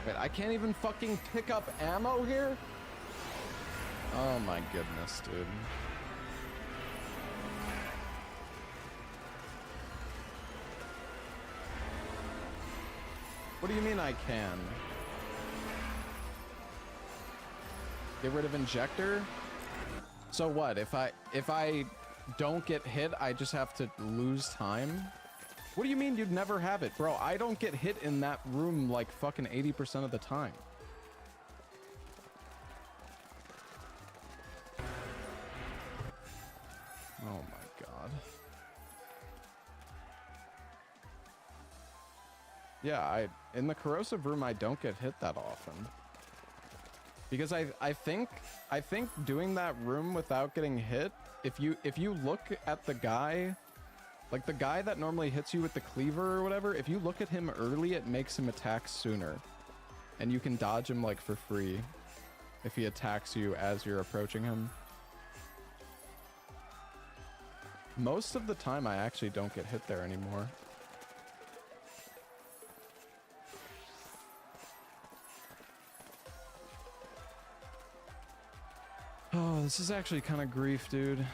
Wait, I can't even fucking pick up ammo here? Oh my goodness, dude. What do you mean I can? Get rid of injector? So what, if I don't get hit, I just have to lose time? What do you mean you'd never have it? Bro, I don't get hit in that room like fucking 80% of the time. Oh my god. Yeah, in the corrosive room I don't get hit that often. Because I think doing that room without getting hit, if you look at the guy, like the guy that normally hits you with the cleaver or whatever, if you look at him early, it makes him attack sooner. And you can dodge him like for free if he attacks you as you're approaching him. Most of the time I actually don't get hit there anymore. Oh, this is actually kind of grief, dude.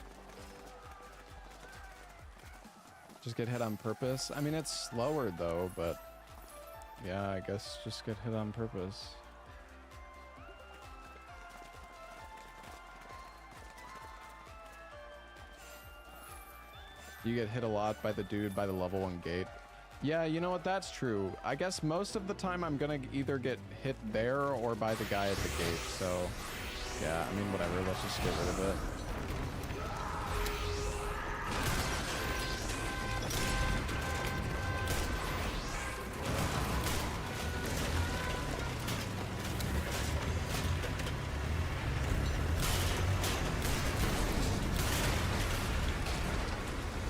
Just get hit on purpose. I mean, it's slower though, but yeah, I guess just get hit on purpose. You get hit a lot by the dude by the level 1 gate. Yeah, you know what? That's true. I guess most of the time I'm gonna either get hit there or by the guy at the gate, so yeah, I mean, whatever, let's just get rid of it.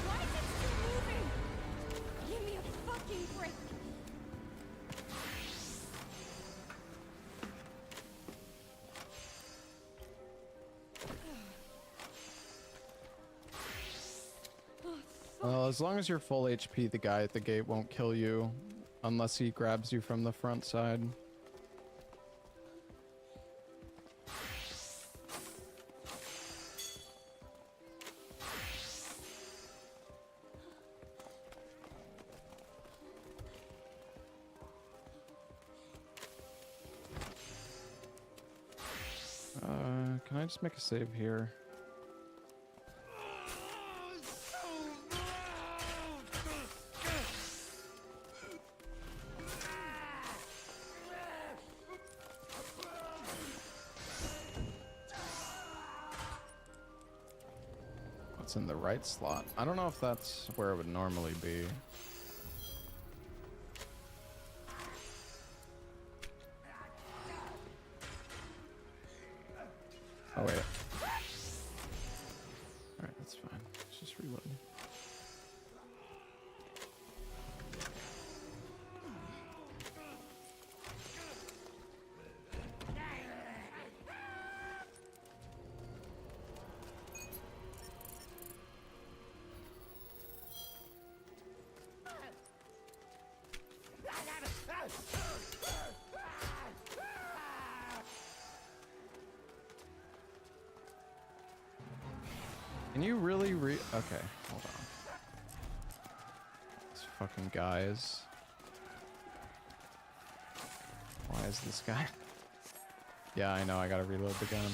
Why is it still moving? Give me a fucking break. Well, as long as you're full HP, the guy at the gate won't kill you unless he grabs you from the front side. Can I just make a save here? What's in the right slot? I don't know if that's where it would normally be. Oh, wait. Alright, that's fine. Let's just reload. Can you really okay, hold on. These fucking guys. Why is this guy? Yeah, I know, I gotta reload the gun.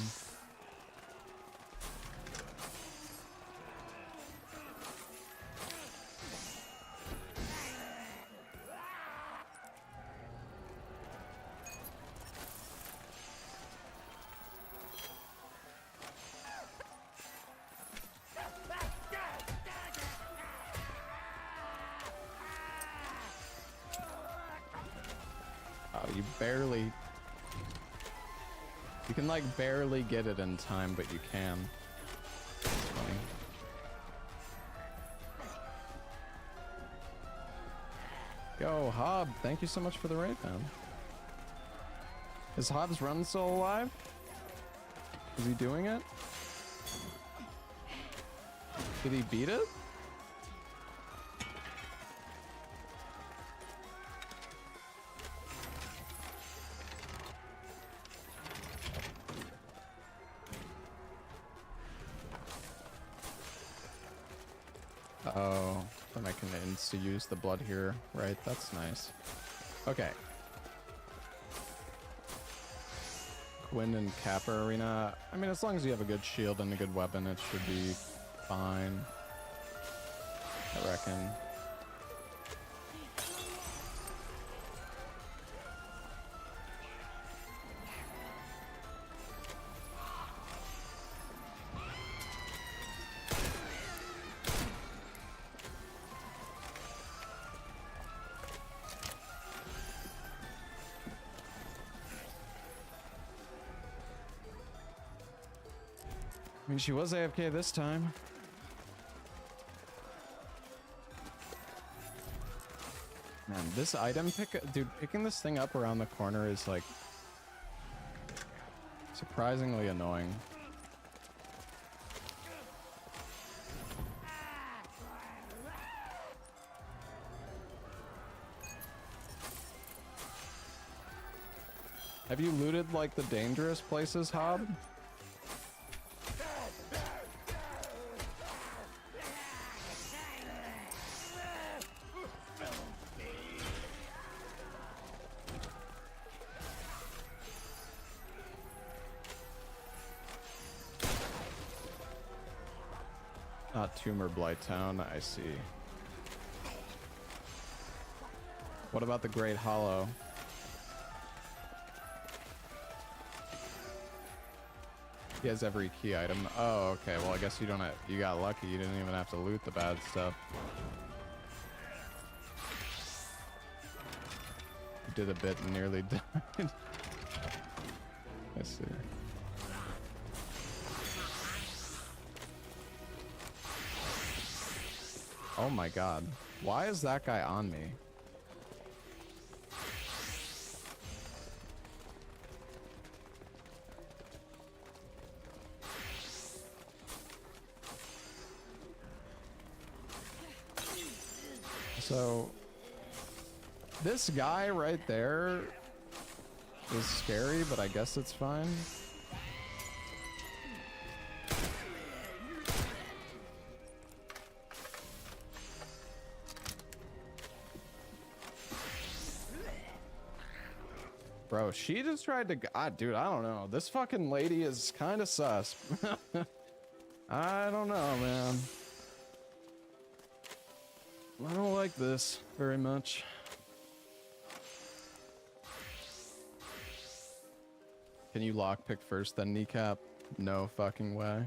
Oh, you barely... You can, like, barely get it in time, but you can. That's funny. Yo, Hob, thank you so much for the raid, man. Is Hobbs Run still alive? Is he doing it? Did he beat it? Oh, then I can insta-use the blood here. Right, that's nice. Okay. Quinn and Kappa Arena. I mean, as long as you have a good shield and a good weapon, it should be fine. I reckon. I mean, she was AFK this time. Man, this item pick, dude, picking this thing up around the corner is like surprisingly annoying. Have you looted like the dangerous places, Hob? Not Tumor Blight Town, I see. What about the Great Hollow? He has every key item. Oh, okay. Well, I guess you don't have, you got lucky. You didn't even have to loot the bad stuff. You did a bit and nearly died. I see. Oh my god. Why is that guy on me? So, this guy right there is scary, but I guess it's fine. Bro, she just tried to... God, dude, I don't know. This fucking lady is kind of sus. I don't know, man. I don't like this very much. Can you lockpick first, then kneecap? No fucking way.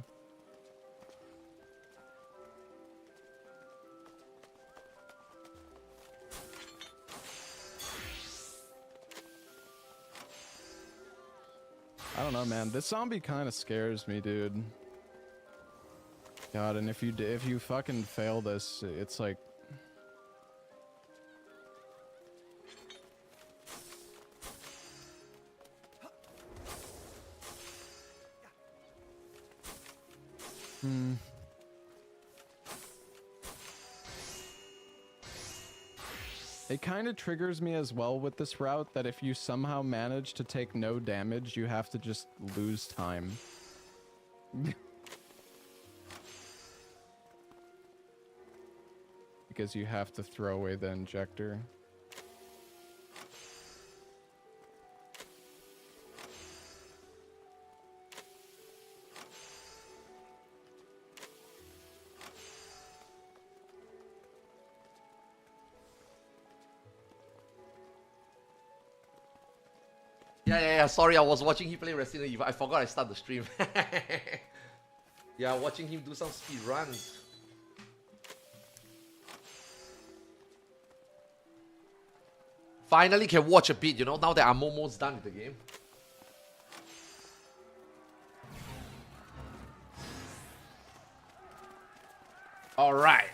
I don't know, man. This zombie kind of scares me, dude. God, and if you fucking fail this, it's like... It kind of triggers me as well with this route that if you somehow manage to take no damage, you have to just lose time. Because you have to throw away the injector. Yeah. Sorry, I was watching him play Resident Evil. I forgot I started the stream. Yeah, watching him do some speed runs. Finally can watch a bit, you know, now that I'm almost done with the game. Alright.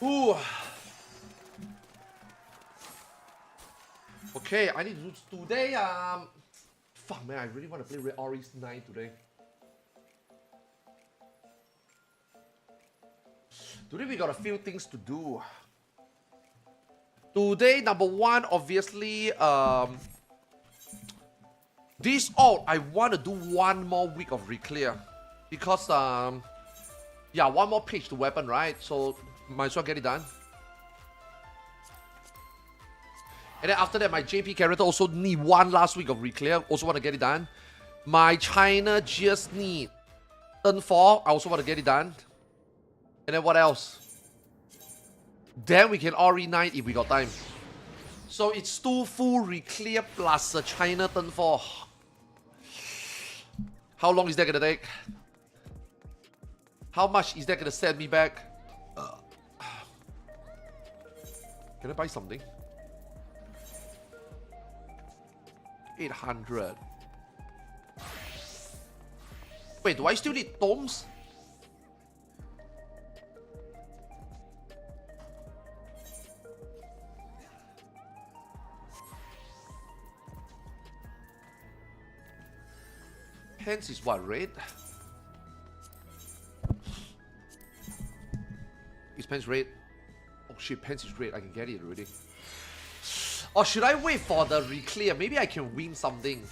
Ooh. Okay, I need to do today, fuck man, I really want to play Red Oris 9 today. Today we got a few things to do. Today, number one, obviously, this I want to do one more week of Reclear. Because, Yeah, one more page to weapon, right? So might as well get it done. And then after that, my JP character also need one last week of reclear. Also want to get it done. My China just need turn 4. I also want to get it done. And then what else? Then we can RE9 if we got time. So it's 2 full reclear plus a China turn 4. How long is that gonna take? How much is that gonna set me back? Can I buy something? 800. Wait, do I still need tomes? Pants is what, red? Is pants red? Oh shit, pants is red. I can get it already. Or should I wait for the reclear? Maybe I can win something.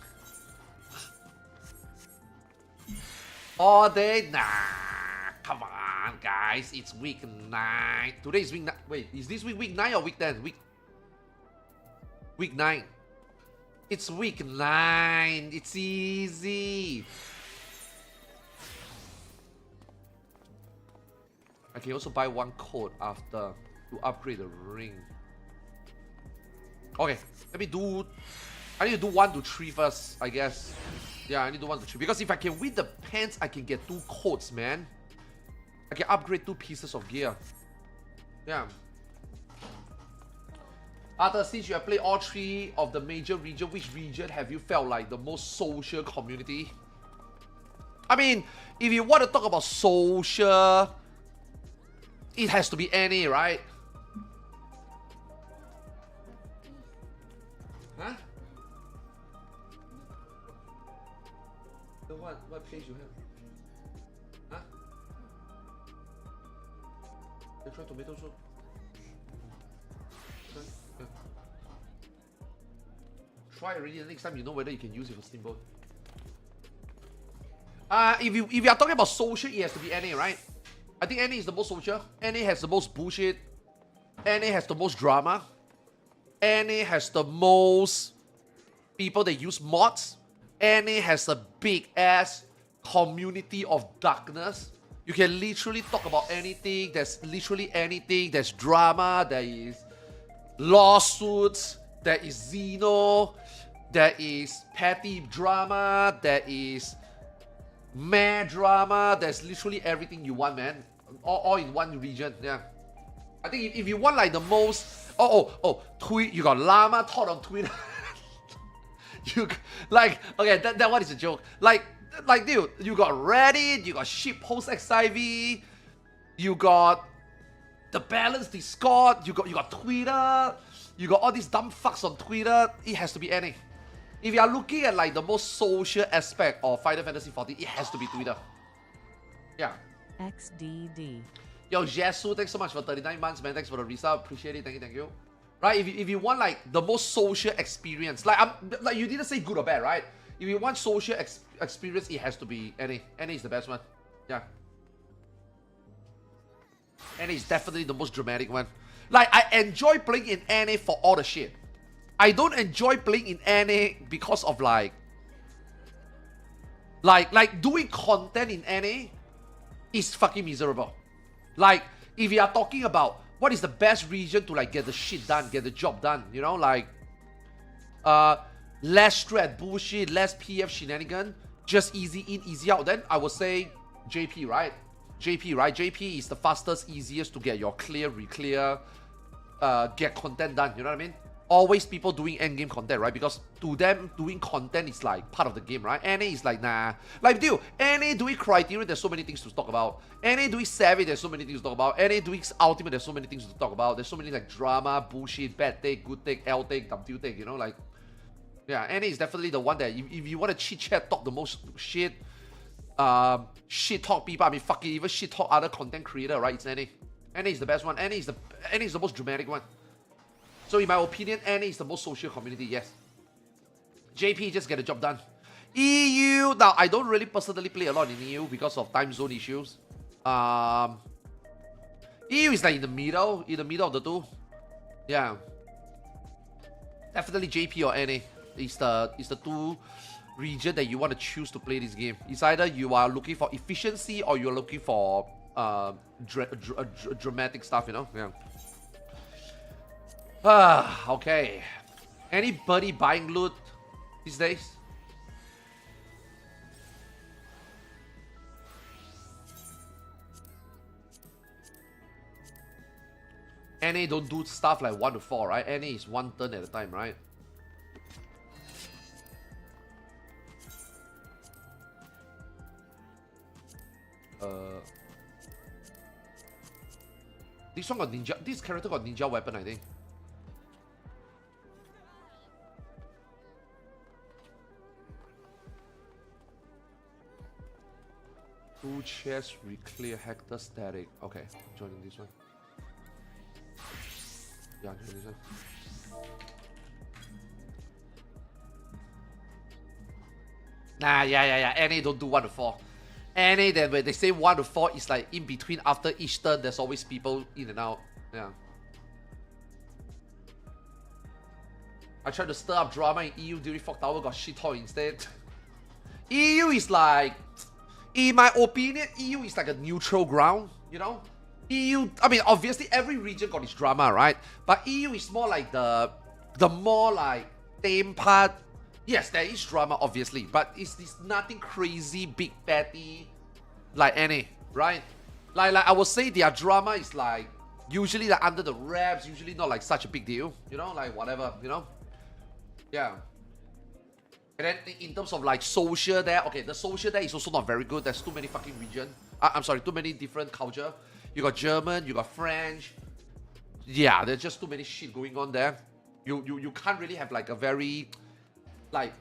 All day? Nah. Come on, guys. It's week 9. Today is week 9. Wait, is this week 9 or week 10? Week 9. It's week 9. It's easy. I can also buy one code after to upgrade the ring. Okay, let me do... I need to do 1 to 3 first, I guess. Yeah, I need to do 1 to 3. Because if I can win the pants, I can get 2 codes, man. I can upgrade 2 pieces of gear. Yeah. Arthur, since you have played all 3 of the major regions, which region have you felt like the most social community? I mean, if you want to talk about social, it has to be NA, right? Huh? So what place you have? Huh? They try tomato soup. Okay. Yeah. Try already. The next time you know whether you can use it for steamboat. If you are talking about social, it has to be NA, right? I think NA is the most social. NA has the most bullshit. NA has the most drama. NA has the most people that use mods. NA has a big ass community of darkness. You can literally talk about anything. There's literally anything. There's drama. There is lawsuits. There is Xeno. There is petty drama. There is mad drama. There's literally everything you want, man. All in one region. Yeah. I think if you want like the most... tweet. You got llama taught on Twitter. You like, okay, that one is a joke. Like dude, you got Reddit, you got shitpost XIV, you got the Balance Discord, you got Twitter, you got all these dumb fucks on Twitter. It has to be NA. If you are looking at like the most social aspect of Final Fantasy 14, it has to be Twitter. Yeah. XDD. Yo, Jesu, thanks so much for 39 months, man. Thanks for the resub. Appreciate it. Thank you. Right? If you want like the most social experience, like you didn't say good or bad, right? If you want social experience, it has to be NA. NA is the best one. Yeah. NA is definitely the most dramatic one. Like, I enjoy playing in NA for all the shit. I don't enjoy playing in NA because of like doing content in NA is fucking miserable. Like, if you are talking about what is the best region to like get the shit done, get the job done, you know, like less strat bullshit, less PF shenanigan, just easy in, easy out, then I would say JP, right? JP, right? JP is the fastest, easiest to get your clear, reclear, get content done, you know what I mean? Always people doing endgame content, right? Because to them, doing content is like part of the game, right? NA is like, nah. Like, dude, NA doing Criterion, there's so many things to talk about. NA doing Savage, there's so many things to talk about. NA doing Ultimate, there's so many things to talk about. There's so many like drama, bullshit, bad take, good take, L take, W take, you know? Like, yeah, NA is definitely the one that if you want to chit-chat, talk the most shit, shit talk people, I mean, fuck it, even shit talk other content creator, right? It's NA. NA is the best one. NA is the most dramatic one. So in my opinion, NA is the most social community, yes. JP, just get the job done. EU, now I don't really personally play a lot in EU because of time zone issues. EU is like in the middle of the two. Yeah. Definitely JP or NA is the two region that you want to choose to play this game. It's either you are looking for efficiency or you're looking for dramatic stuff, you know? Yeah. Okay. Anybody buying loot these days? NA don't do stuff like 1 to 4, right? NA is 1 turn at a time, right? This one got ninja. This character got ninja weapon, I think. Two chests, reclear Hector static. Okay, joining this one. Yeah, joining this one. Nah, yeah. NA don't do 1 to 4. NA, then when they say 1 to 4, it's like in between after each turn, there's always people in and out. Yeah. I tried to stir up drama in EU during Fog Tower, got shit talk instead. EU is like, in my opinion, EU is like a neutral ground, you know? EU, I mean, obviously every region got its drama, right? But EU is more like the more like tame part. Yes, there is drama, obviously, but it's nothing crazy, big fatty like NA, right? Like I would say their drama is like usually like under the wraps, usually not like such a big deal, you know, like whatever, you know? Yeah. And then in terms of like social there, okay, the social there is also not very good. There's too many fucking region. I'm sorry, too many different culture. You got German, you got French. Yeah, there's just too many shit going on there. You can't really have like a very like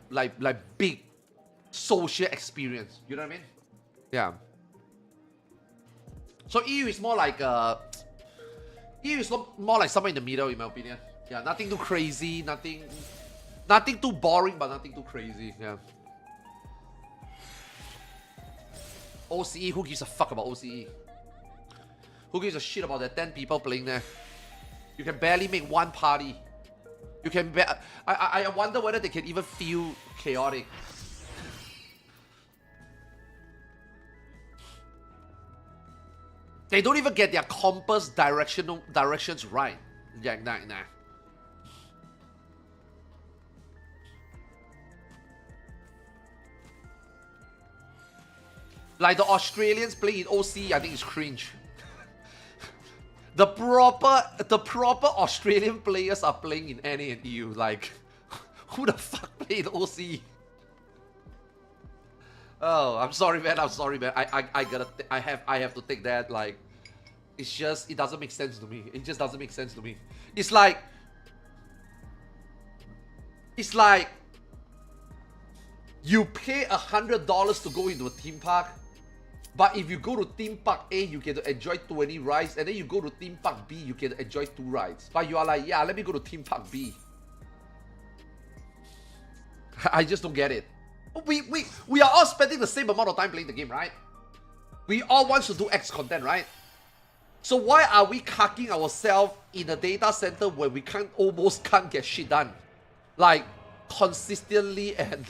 big social experience. You know what I mean? Yeah. So EU is more like EU is more like somewhere in the middle, in my opinion. Yeah, nothing too crazy, nothing too boring, but nothing too crazy. Yeah. OCE, who gives a fuck about OCE? Who gives a shit about the 10 people playing there? You can barely make one party. You can I wonder whether they can even feel chaotic. They don't even get their compass directions right. Yeah, nah. Like the Australians playing in OC, I think it's cringe. The proper Australian players are playing in NA and EU. Like, who the fuck played OC? Oh, I'm sorry, man. I have to take that. Like, it's just, it doesn't make sense to me. It just doesn't make sense to me. It's like you pay $100 to go into a theme park, but if you go to theme park A, you get to enjoy 20 rides, and then you go to theme park B, you get to enjoy 2 rides. But you are like, yeah, let me go to theme park B. I just don't get it. We are all spending the same amount of time playing the game, right? We all want to do X content, right? So why are we cucking ourselves in a data center where we almost can't get shit done? Like, consistently, and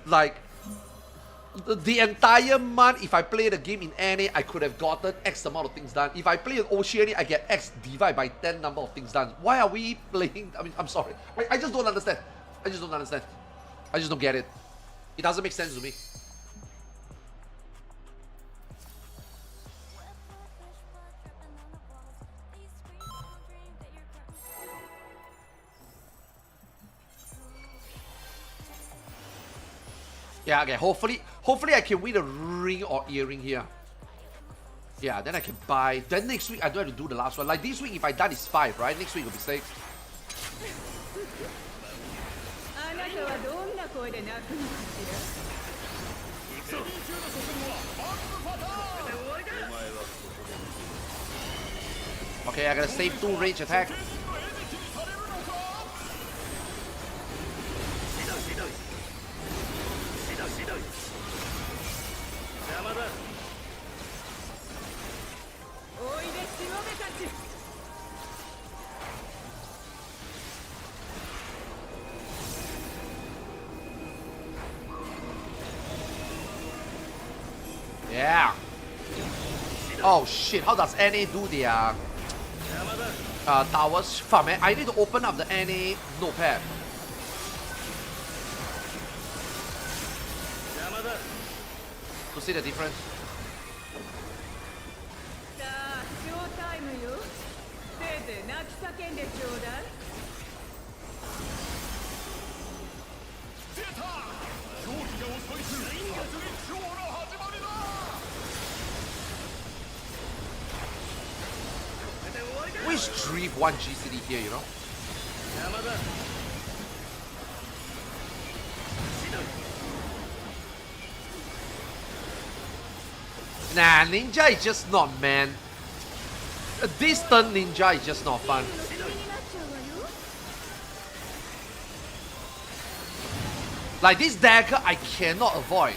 like the entire month, if I play the game in NA, I could have gotten X amount of things done. If I play in Oceania, I get X divided by 10 number of things done. Why are we playing? I mean, I'm sorry. I just don't understand. I just don't get it. It doesn't make sense to me. Yeah, okay, hopefully I can win a ring or earring here. Yeah, then I can buy. Then next week I don't have to do the last one. Like this week, if I done, it's 5, right? Next week will be 6. Okay, I gotta save 2 range attack. Yeah. Oh shit, how does NA do their towers? Fuck man, I need to open up the NA notepad. To see the difference. さあショータイムよ。せいぜい泣き叫んでちょうだい。 Which Drift 1 GCD here, you know? Nah, Ninja is just not, man. This turn Ninja is just not fun. Like this dagger, I cannot avoid.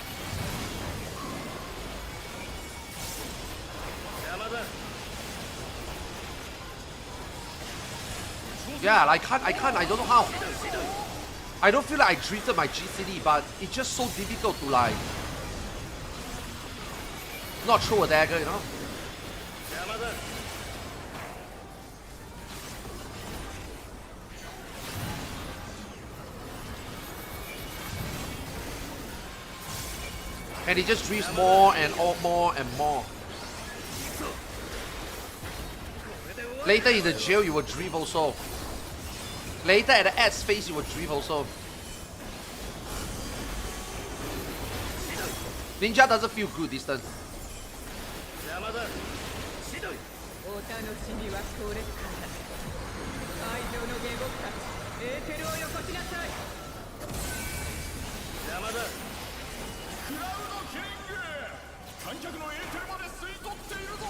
Yeah, I don't know how. I don't feel like I drifted my GCD, but it's just so difficult to like not throw a dagger, you know? And it just drifts more and more and more. Later in the jail, you will drift also. Later at the ad's face, you will drift also. Ninja doesn't feel good this turn. お楽しみはこれから。愛情の下僕たち、エーテルをよこしなさい。山田。クラウドキリング。観客のエーテルまで吸い取っているぞ。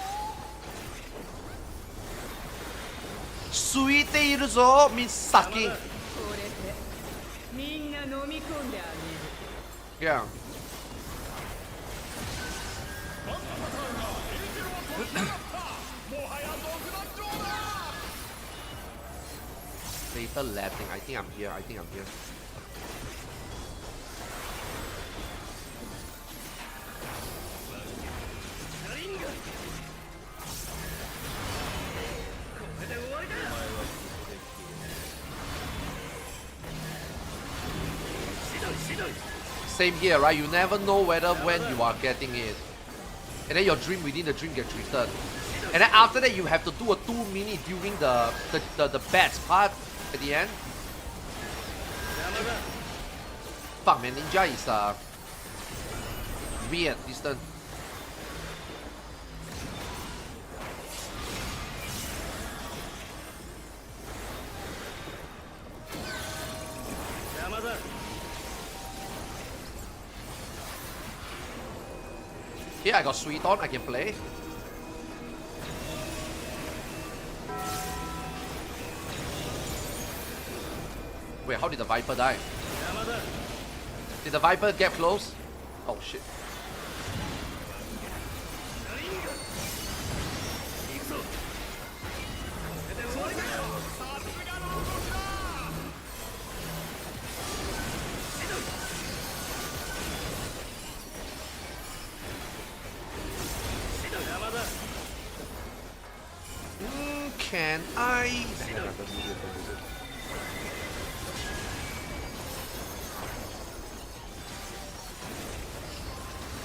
吸いているぞ means sucking. これでみんな飲み込んであげる。 Yeah. Later landing. I think I'm here. I think I'm here. Same here, right? You never know whether when you are getting it. And then your dream within the dream gets drifted. And then after that you have to do a 2 minute during the bats part at the end. Fuck man, Ninja is weird this turn. Here I got Sweet on, I can play. Wait, how did the Viper die? Did the Viper get close? Oh shit. Can I?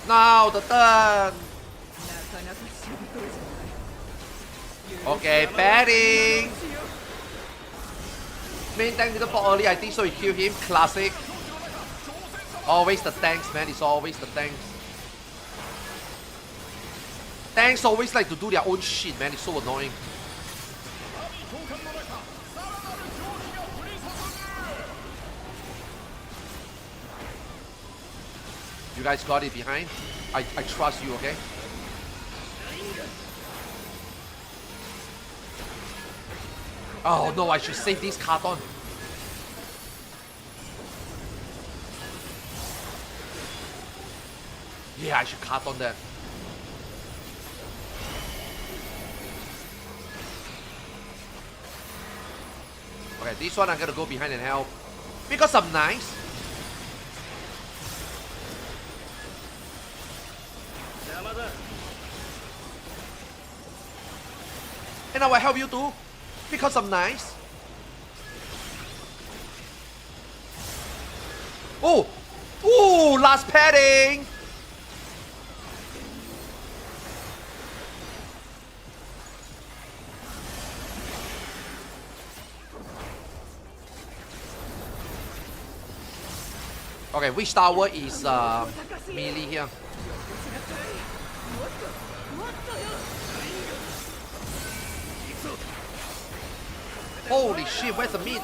Now the turn. Okay, batting. Main tank didn't fall early. I think so. He killed him. Classic. Always the tanks, man. It's always the tanks. Tanks always like to do their own shit, man. It's so annoying. You guys got it behind. I trust you, okay? Oh no, I should save this carton. Yeah, I should carton that. Okay, this one I'm gonna go behind and help. Because I'm nice. And I will help you too, because I'm nice. Oh! Ooh, last padding! Okay, which tower is melee here? Holy shit, where's the meat?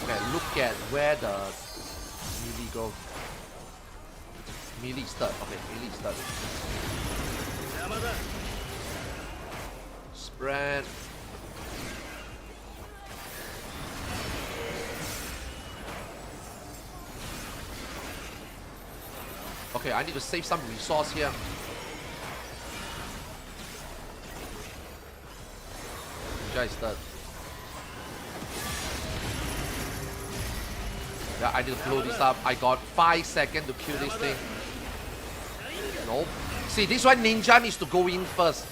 Okay, look at where the melee go. Melee start. Okay, melee start. Spread. Okay, I need to save some resource here. Ninja is dead. Yeah, I need to blow this up. I got 5 seconds to kill this thing. Nope. See, this one Ninja needs to go in first,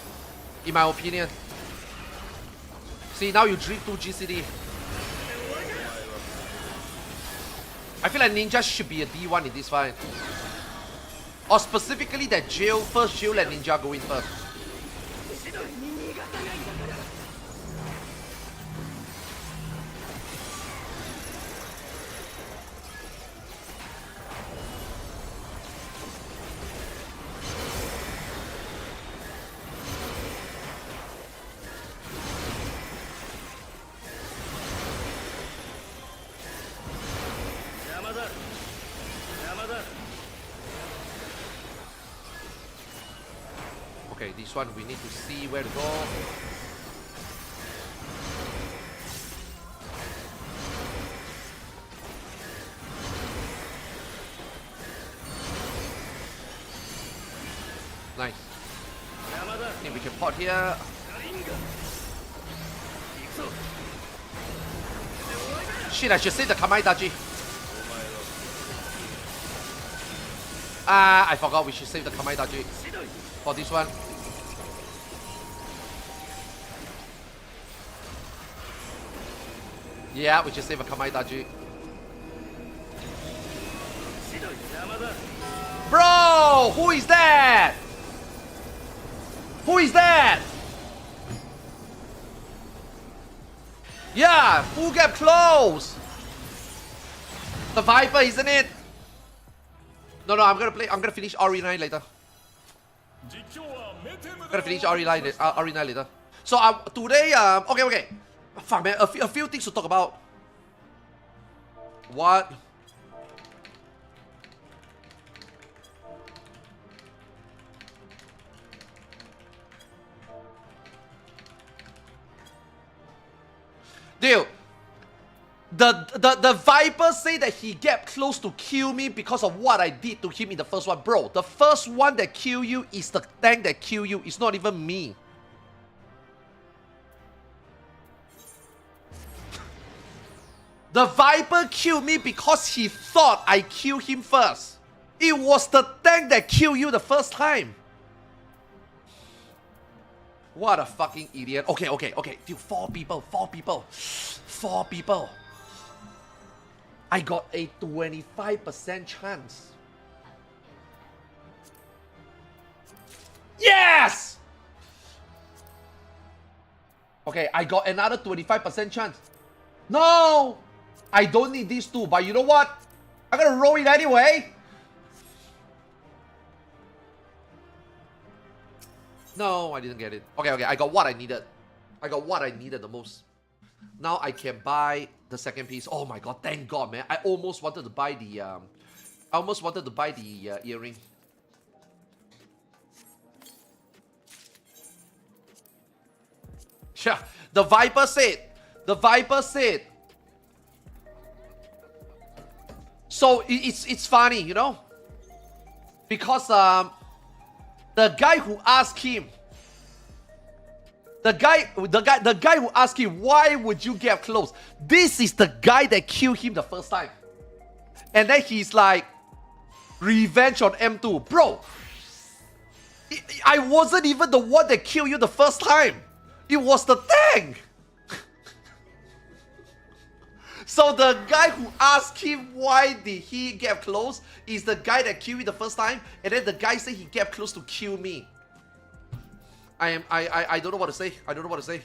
in my opinion. See, now you drink 2 GCD. I feel like Ninja should be a D1 in this fight. Or specifically that Jill, first Jill and Ninja go in first. Okay, this one we need to see where to go. Nice. I think we can pot here. Shit, I should save the Kamai Daji. I forgot we should save the Kamai Daji for this one. Yeah, we just save a Kamai Daji. Bro, who is that? Who is that? Yeah, full gap close. The Viper, isn't it? No, I'm gonna finish RE9 later. I'm gonna finish RE9 later. So today, okay. Fuck man, a few things to talk about. What? Dude, the Viper say that he get close to kill me because of what I did to him in the first one. Bro, the first one that kill you is the tank that kill you. It's not even me. The Viper killed me because he thought I killed him first. It was the tank that killed you the first time. What a fucking idiot. Okay. Dude, 4 people. I got a 25% chance. Yes! Okay, I got another 25% chance. No! I don't need these 2, but you know what? I'm gonna roll it anyway. No, I didn't get it. Okay, I got what I needed. I got what I needed the most. Now I can buy the second piece. Oh my god, thank god, man. I almost wanted to buy the earring. Yeah, the Viper said. So it's funny, you know, because the guy who asked him, the guy who asked him, why would you get close? This is the guy that killed him the first time, and then he's like, revenge on M2, bro. I wasn't even the one that killed you the first time. It was the tank. So the guy who asked him why did he get close is the guy that killed me the first time, and then the guy said he get close to kill me. I don't know what to say. I don't know what to say.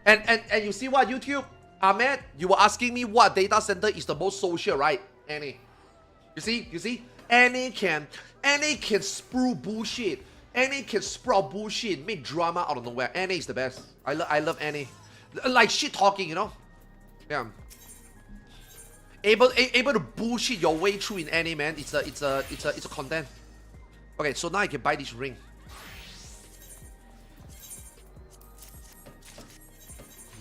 And you see what, YouTube? Ahmed, you were asking me what data center is the most social, right? Annie. You see? Annie can sprout bullshit. Annie can sprout bullshit, make drama out of nowhere. Annie is the best. I love Annie. Like shit talking, you know? Yeah. Able to bullshit your way through in Annie, man. It's a content. Okay, so now I can buy this ring.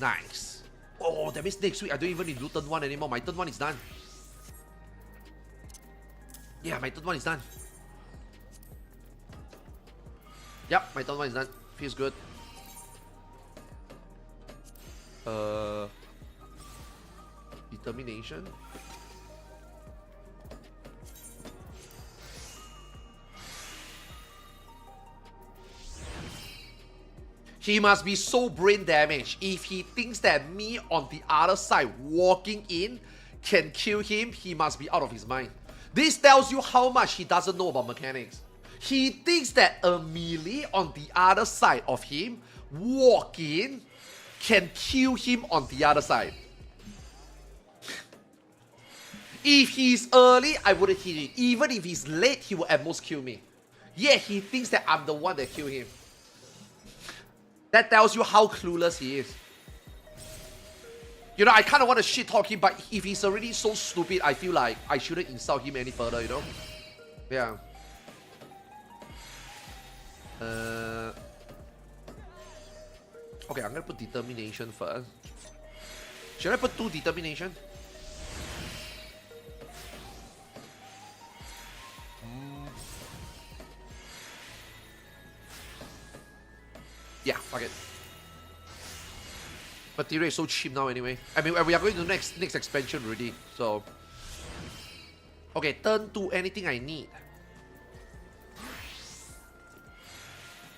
Nice. Oh, that means next week I don't even need to do turn 1 anymore. My turn 1 is done. Yeah, my turn 1 is done. Yep, my turn 1 is done. Feels good. Determination. He must be so brain damaged if he thinks that me on the other side walking in can kill him. He must be out of his mind. This tells you how much he doesn't know about mechanics. He thinks that a melee on the other side of him walk in can kill him on the other side. If he's early, I wouldn't hit him. Even if he's late, he will at most kill me. Yeah, he thinks that I'm the one that killed him. That tells you how clueless he is. You know, I kind of want to shit talk him, but if he's already so stupid, I feel like I shouldn't insult him any further, you know? Yeah. Okay, I'm gonna put determination first. Should I put 2 determination? Yeah, fuck it. Material is so cheap now anyway. I mean, we are going to next expansion already, so... Okay, turn 2, anything I need.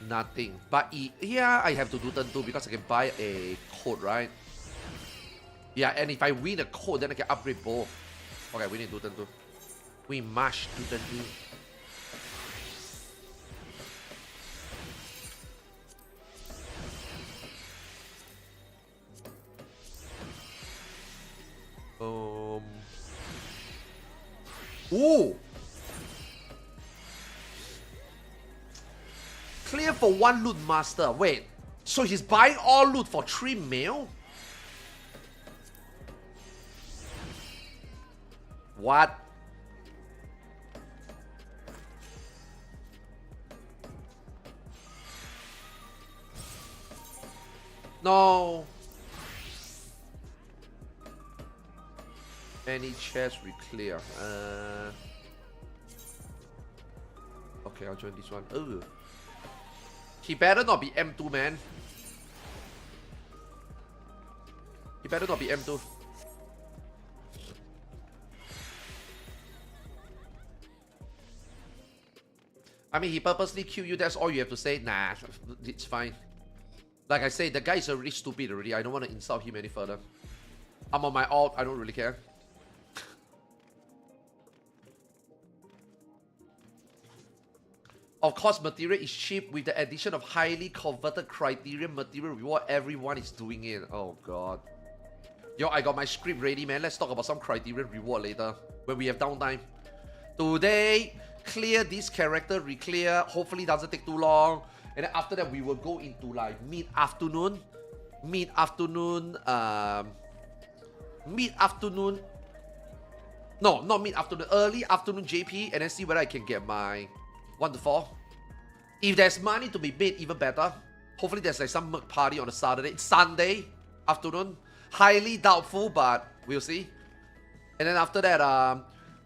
Nothing. But yeah, I have to do turn 2 because I can buy a code, right? Yeah, and if I win a code, then I can upgrade both. Okay, we need to do turn 2. We must do turn 2. Ooh! Clear for 1 loot master. Wait, so he's buying all loot for 3 mil? What? No. Any chest we clear. Okay, I'll join this one. Ugh. He better not be M2, man. He better not be M2. I mean, he purposely killed you, that's all you have to say? Nah, it's fine. Like I say, the guy is already stupid already. I don't want to insult him any further. I'm on my alt, I don't really care. Of course, material is cheap with the addition of highly converted criterion material reward. Everyone is doing it. Oh god. Yo, I got my script ready, man. Let's talk about some criterion reward later when we have downtime. Today, clear this character, re-clear. Hopefully, doesn't take too long. And then after that, we will go into like mid-afternoon. No, not mid-afternoon. Early afternoon JP, and then see whether I can get my 1 to 4. If there's money to be made, even better. Hopefully there's like some merc party on a Saturday. It's Sunday afternoon. Highly doubtful, but we'll see. And then after that,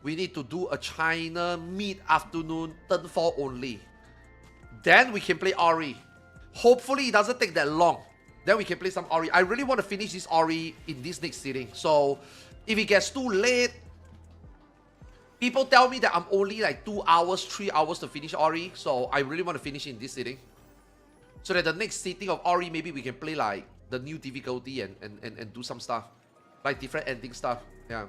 we need to do a China mid-afternoon turn 4 only. Then we can play Ori. Hopefully it doesn't take that long. Then we can play some Ori. I really want to finish this Ori in this next sitting. So if it gets too late, people tell me that I'm only like 2 hours, 3 hours to finish Ori. So I really want to finish in this sitting. So that the next sitting of Ori, maybe we can play like the new difficulty and do some stuff. Like different ending stuff. Yeah.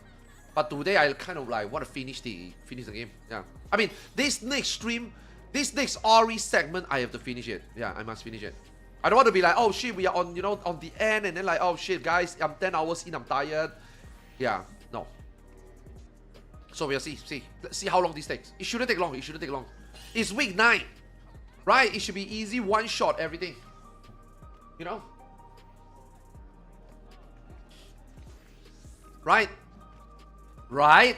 But today I kind of like want to finish the game. Yeah. I mean, this next stream, this next Ori segment, I have to finish it. Yeah, I must finish it. I don't want to be like, oh shit, we are on, you know, on the end, and then like, oh shit, guys, I'm 10 hours in, I'm tired. Yeah, no. So we'll see. Let's see how long this takes. It shouldn't take long. It shouldn't take long. It's week 9, right? It should be easy, one shot, everything. You know? Right? Right?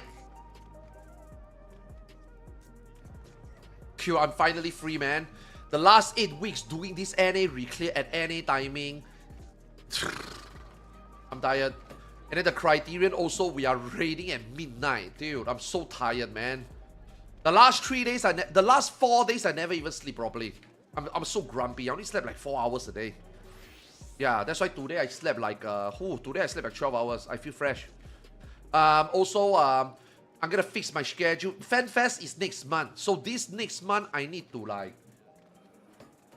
Q, I'm finally free, man. The last 8 weeks doing this NA reclear at NA timing. I'm tired. And then the Criterion also, we are raiding at midnight. Dude, I'm so tired, man. The last 3 days, the last 4 days, I never even sleep properly. I'm so grumpy. I only slept like 4 hours a day. Yeah, that's why today I slept like, today I slept like 12 hours. I feel fresh. Also, I'm gonna fix my schedule. FanFest is next month. So this next month, I need to like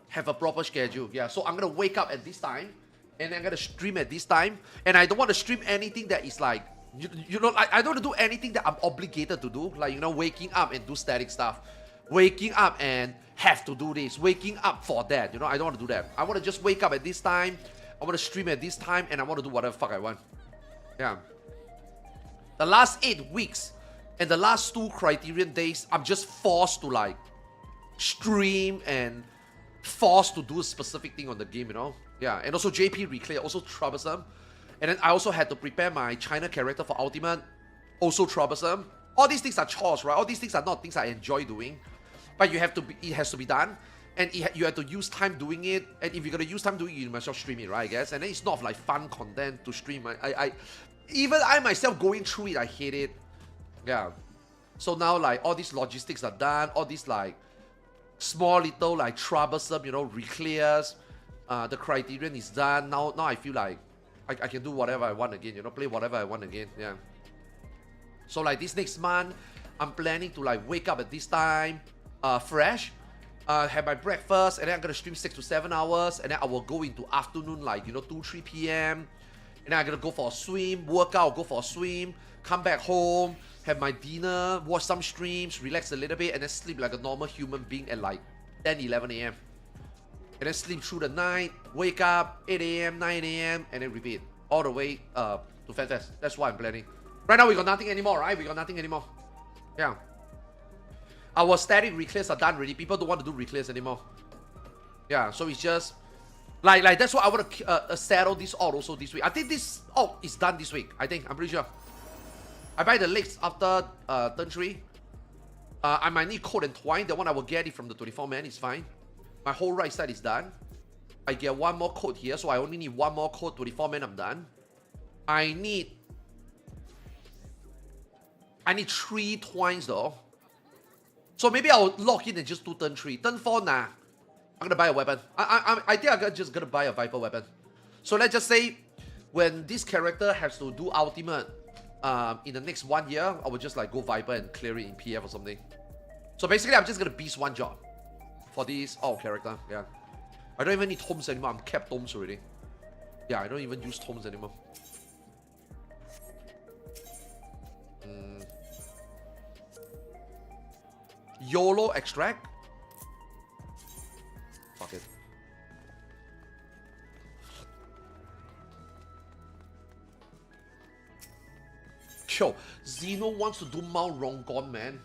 have a proper schedule. Yeah, so I'm gonna wake up at this time, and then I'm gonna stream at this time. And I don't want to stream anything that is like, you know, I don't want to do anything that I'm obligated to do. Like, you know, waking up and do static stuff. Waking up and have to do this. Waking up for that. You know, I don't want to do that. I want to just wake up at this time. I want to stream at this time, and I want to do whatever the fuck I want. Yeah. The last 8 weeks and the last 2 Criterion days, I'm just forced to like stream and forced to do a specific thing on the game, you know? Yeah, and also JP Reclear, also troublesome. And then I also had to prepare my China character for Ultimate, also troublesome. All these things are chores, right? All these things are not things I enjoy doing. But you have to be, it has to be done. And you have to use time doing it. And if you're gonna use time doing it, you must stream it, right, I guess? And then it's not like fun content to stream. Even I myself going through it, I hate it. Yeah. So now like all these logistics are done, all these like small little like troublesome, you know, reclears. The Criterion is done. Now I feel like I can do whatever I want again, you know, play whatever I want again. Yeah. So like this next month, I'm planning to like wake up at this time, fresh, have my breakfast, and then I'm gonna stream 6 to 7 hours, and then I will go into afternoon, like, you know, 2-3 p.m. And then I'm gonna go for a swim, work out, go for a swim, come back home, have my dinner, watch some streams, relax a little bit, and then sleep like a normal human being at like 10, 11 a.m. And then sleep through the night, wake up 8 a.m., 9 a.m., and then repeat all the way to FanFest. That's what I'm planning. Right now we got nothing anymore, right? We got nothing anymore. Yeah. Our static reclears are done already. People don't want to do reclears anymore. Yeah, so it's just like that's what I want to settle this out also this week. I think this is done this week. I'm pretty sure. I buy the legs after turn 3. I might need coat and twine. The one I will get it from the 24-man. It's fine. My whole right side is done. I get one more coat here, so I only need one more coat. 24-man, I'm done. I need 3 twines though. So maybe I'll lock in and just do turn 3. Turn 4, nah. I'm gonna buy a weapon. I think I'm just gonna buy a Viper weapon. So let's just say when this character has to do ultimate in the next 1 year, I will just like go Viper and clear it in PF or something. So basically I'm just gonna beast one job for this character. Yeah. I don't even need tomes anymore. I'm capped tomes already. Yeah, I don't even use tomes anymore. YOLO extract? Fuck it. Yo, Xeno wants to do Mount Rongon, man.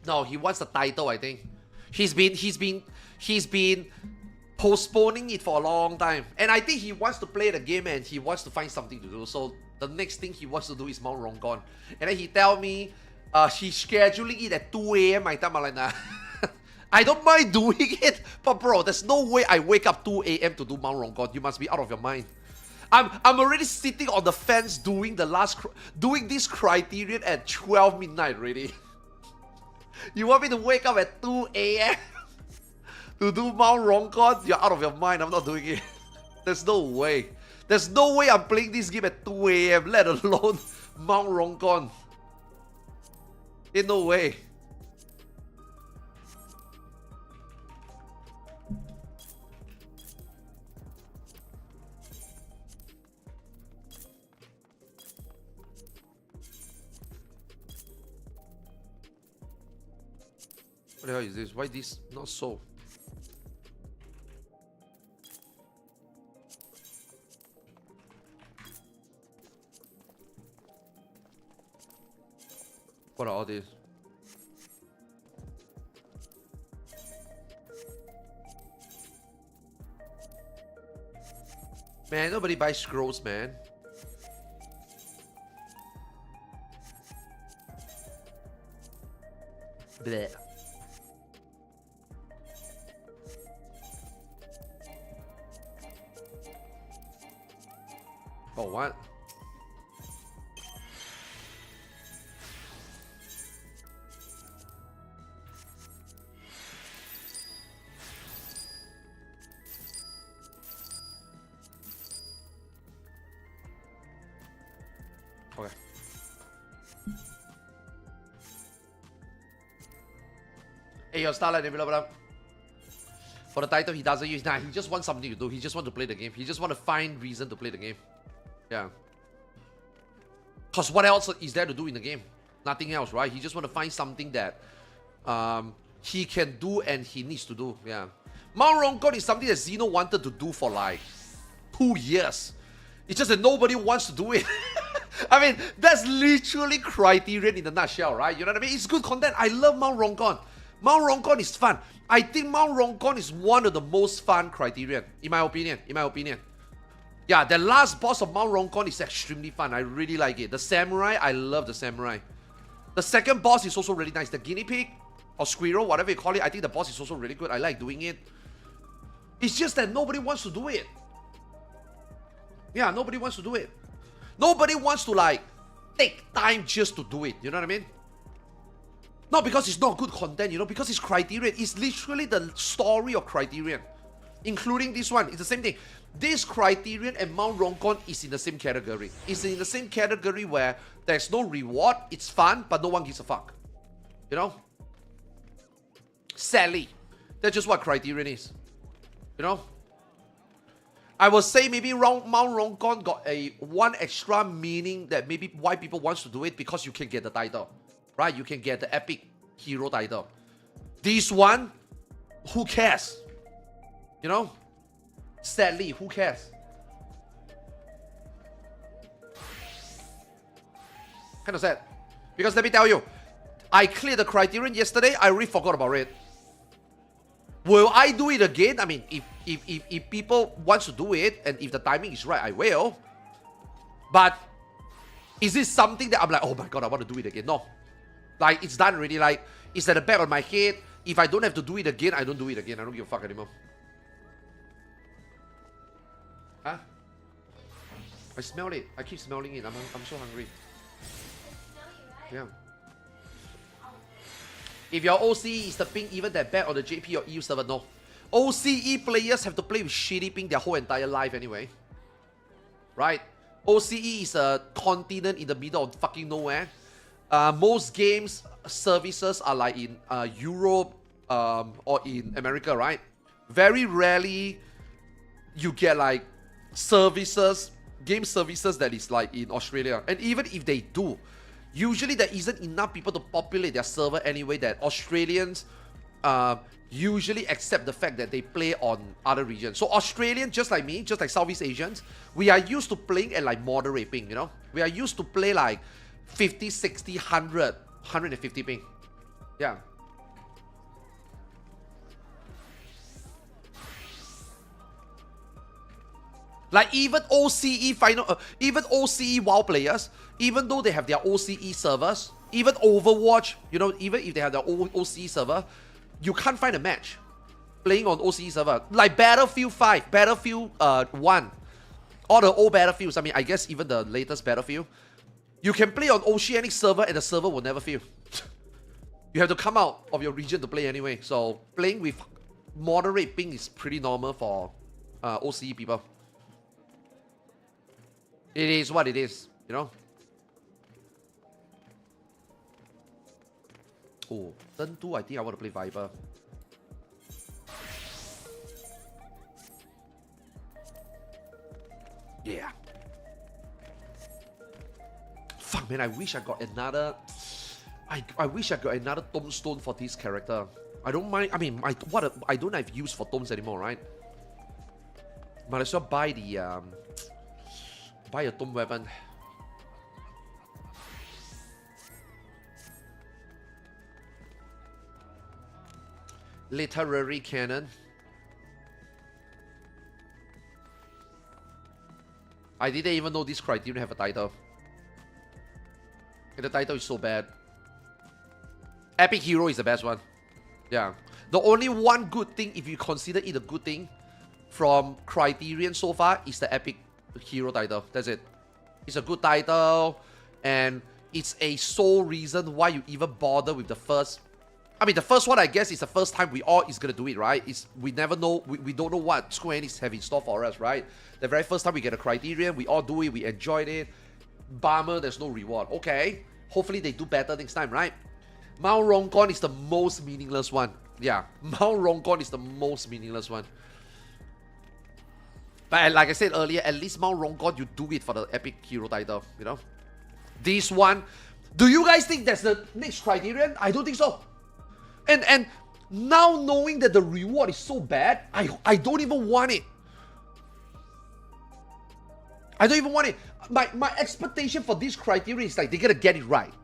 No, he wants the title, I think. He's been postponing it for a long time. And I think he wants to play the game and he wants to find something to do. So the next thing he wants to do is Mount Rongkon. And then he tell me he's scheduling it at 2 a.m. I tell him like, nah. I don't mind doing it, but bro, there's no way I wake up 2 a.m. to do Mount Rongkon. You must be out of your mind. I'm already sitting on the fence doing this criterion at 12 midnight already. You want me to wake up at 2 a.m. to do Mount Rongkon? You're out of your mind. I'm not doing it. There's no way. There's no way I'm playing this game at 2 a.m. let alone Mount Rongkon. Ain't no way. What the hell is this? Why this not so? What are all these? Man, nobody buys scrolls, man. Blech. Oh, what? Okay. Hey, your Starlight, blah, blah, blah. For the title, he doesn't use. Nah, he just wants something to do. He just wants to play the game. He just wants to find reason to play the game. Yeah. Because what else is there to do in the game? Nothing else, right? He just want to find something that he can do and he needs to do. Yeah. Mount Rongkon is something that Xeno wanted to do for like 2 years. It's just that nobody wants to do it. I mean, that's literally Criterion in a nutshell, right? You know what I mean? It's good content. I love Mount Rongkon. Mount Rongkon is fun. I think Mount Rongkon is one of the most fun Criterion, in my opinion. In my opinion. Yeah, the last boss of Mount Rongkon is extremely fun. I really like it. The Samurai, I love the Samurai. The second boss is also really nice. The Guinea Pig or Squirrel, whatever you call it, I think the boss is also really good. I like doing it. It's just that nobody wants to do it. Yeah, nobody wants to do it. Nobody wants to like take time just to do it. You know what I mean? Not because it's not good content, you know, because it's Criterion. It's literally the story of Criterion. Including this one. It's the same thing. This Criterion and Mount Rongkon is in the same category. It's in the same category where there's no reward, it's fun, but no one gives a fuck. You know? Sadly. That's just what Criterion is. You know? I would say maybe Mount Rongkon got one extra meaning that maybe why people wants to do it, because you can get the title. Right? You can get the epic hero title. This one, who cares? You know? Sadly, who cares? Kind of sad. Because let me tell you, I cleared the Criterion yesterday, I really forgot about it. Will I do it again? I mean, if people want to do it, and if the timing is right, I will. But, is this something that I'm like, oh my god, I want to do it again? No. Like, it's done already. Like, it's at the back of my head. If I don't have to do it again, I don't do it again. I don't give a fuck anymore. Huh? I smell it. I keep smelling it. I'm so hungry. Yeah. If your OCE is the ping even that bad on the JP or EU server, no. OCE players have to play with shitty ping their whole entire life anyway. Right? OCE is a continent in the middle of fucking nowhere. Most games services are like in Europe or in America, right? Very rarely you get like services, game services that is like in Australia. And even if they do, usually there isn't enough people to populate their server anyway that Australians usually accept the fact that they play on other regions. So Australians, just like me, just like Southeast Asians, we are used to playing at like moderate ping, you know? We are used to play like 50, 60, 100, 150 ping. Yeah. Like even OCE even OCE WoW players, even though they have their OCE servers, even Overwatch, you know, even if they have their own OCE server, you can't find a match playing on OCE server. Like Battlefield 5, Battlefield 1, all the old Battlefields, I mean, I guess even the latest Battlefield, you can play on Oceanic server and the server will never fail. You have to come out of your region to play anyway. So playing with moderate ping is pretty normal for OCE people. It is what it is, you know? Oh, turn 2, I think I want to play Viper. Yeah. Fuck, man, I wish I got another... I wish I got another tombstone for this character. I don't mind... I mean, I don't have use for tombs anymore, right? Might as well buy the... buy a tomb weapon. Literary cannon. I didn't even know this criterion have a title. And the title is so bad. Epic Hero is the best one. Yeah. The only one good thing, if you consider it a good thing, from Criterion so far, is the Epic Hero title. That's it. It's a good title, and it's a sole reason why you even bother with the first. I mean, the first one, I guess, is the first time we all is gonna do it, right? We never know, we don't know what Square Enix have in store for us, right? The very first time we get a Criterion, we all do it, we enjoyed it. Bummer, there's no reward. Okay, hopefully they do better next time, right? Mount Rongon is the most meaningless one. Yeah, Mount Rongon is the most meaningless one. But like I said earlier, at least Mount Rongon, you do it for the Epic Hero title, you know? This one, do you guys think that's the next Criterion? I don't think so. And now knowing that the reward is so bad, I don't even want it. I don't even want it. My expectation for this Criterion is like they're gonna get it right.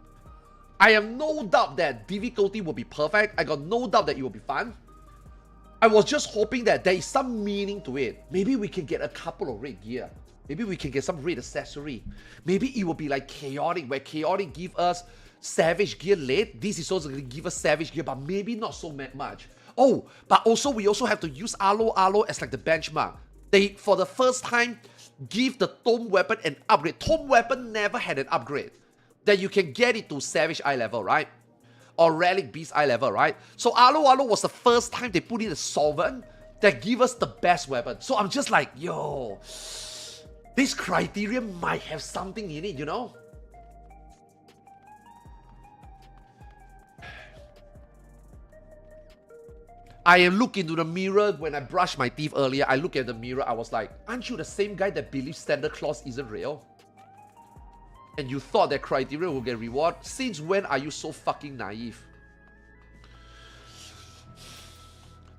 I have no doubt that difficulty will be perfect. I got no doubt that it will be fun. I was just hoping that there is some meaning to it. Maybe we can get a couple of raid gear. Maybe we can get some raid accessory. Maybe it will be like Chaotic, where Chaotic give us Savage gear late. This is also going to give us Savage gear, but maybe not so much. Oh, but also we also have to use Alo as like the benchmark. They, for the first time, give the Tome Weapon an upgrade. Tome Weapon never had an upgrade. That you can get it to Savage eye level, right? Or Relic Beast eye level, right? So Alo was the first time they put in a solvent that give us the best weapon. So I'm just like, yo, this Criterion might have something in it, you know? I am looking into the mirror when I brushed my teeth earlier. I look at the mirror, I was like, aren't you the same guy that believes Standard Clause isn't real? And you thought that Criterion will get reward? Since when are you so fucking naive?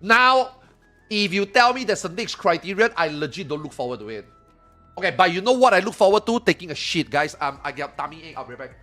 Now, if you tell me there's a next Criterion, I legit don't look forward to it. Okay, but you know what I look forward to? Taking a shit, guys. I get tummy ache. I'll be right back.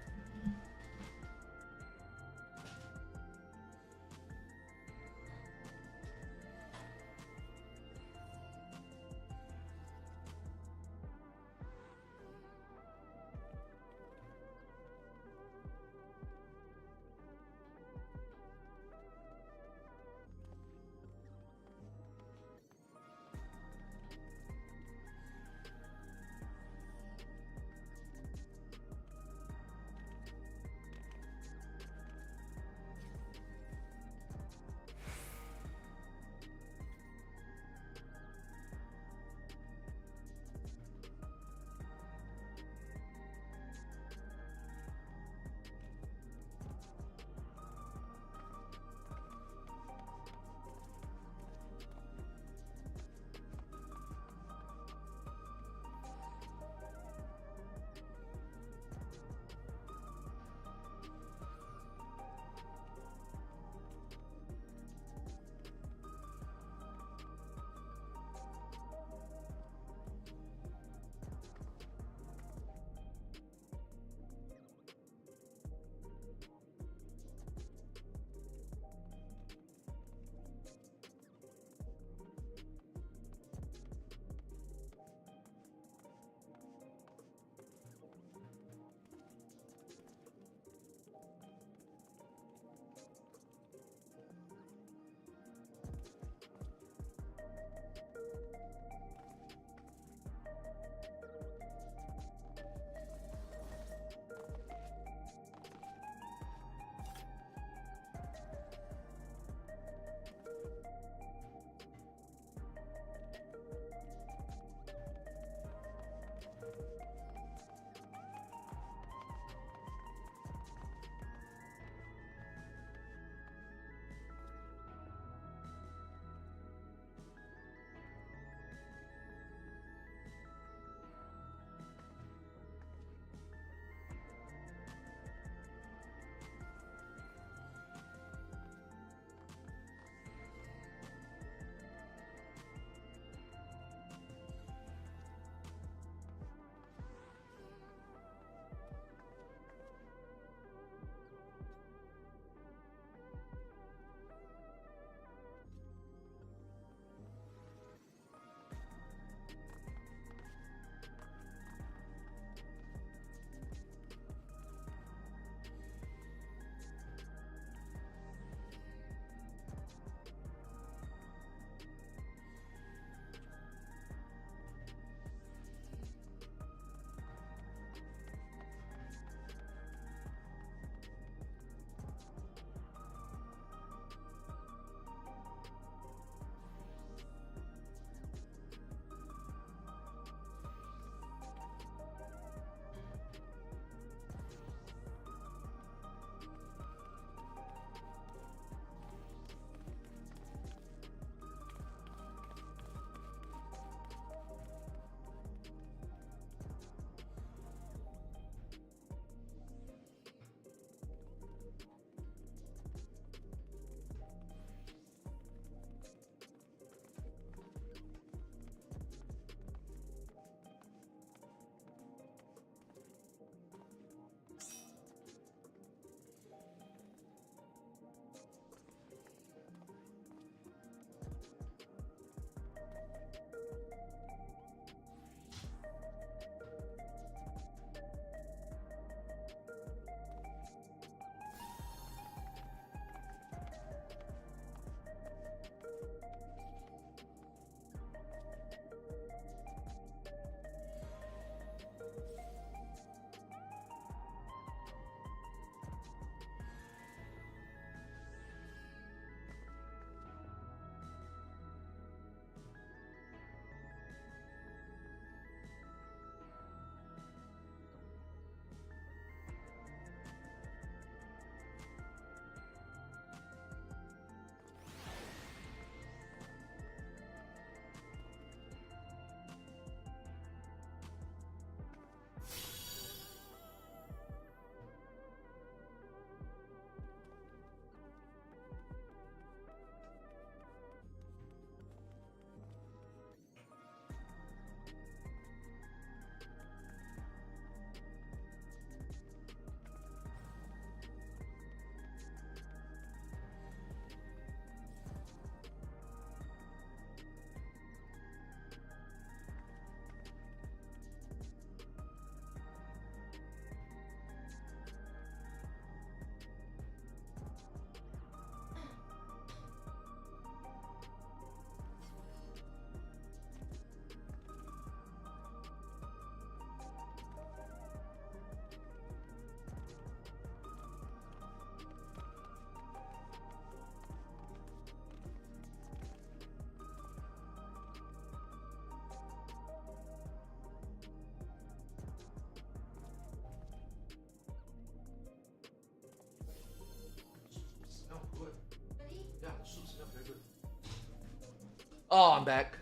Oh, I'm back.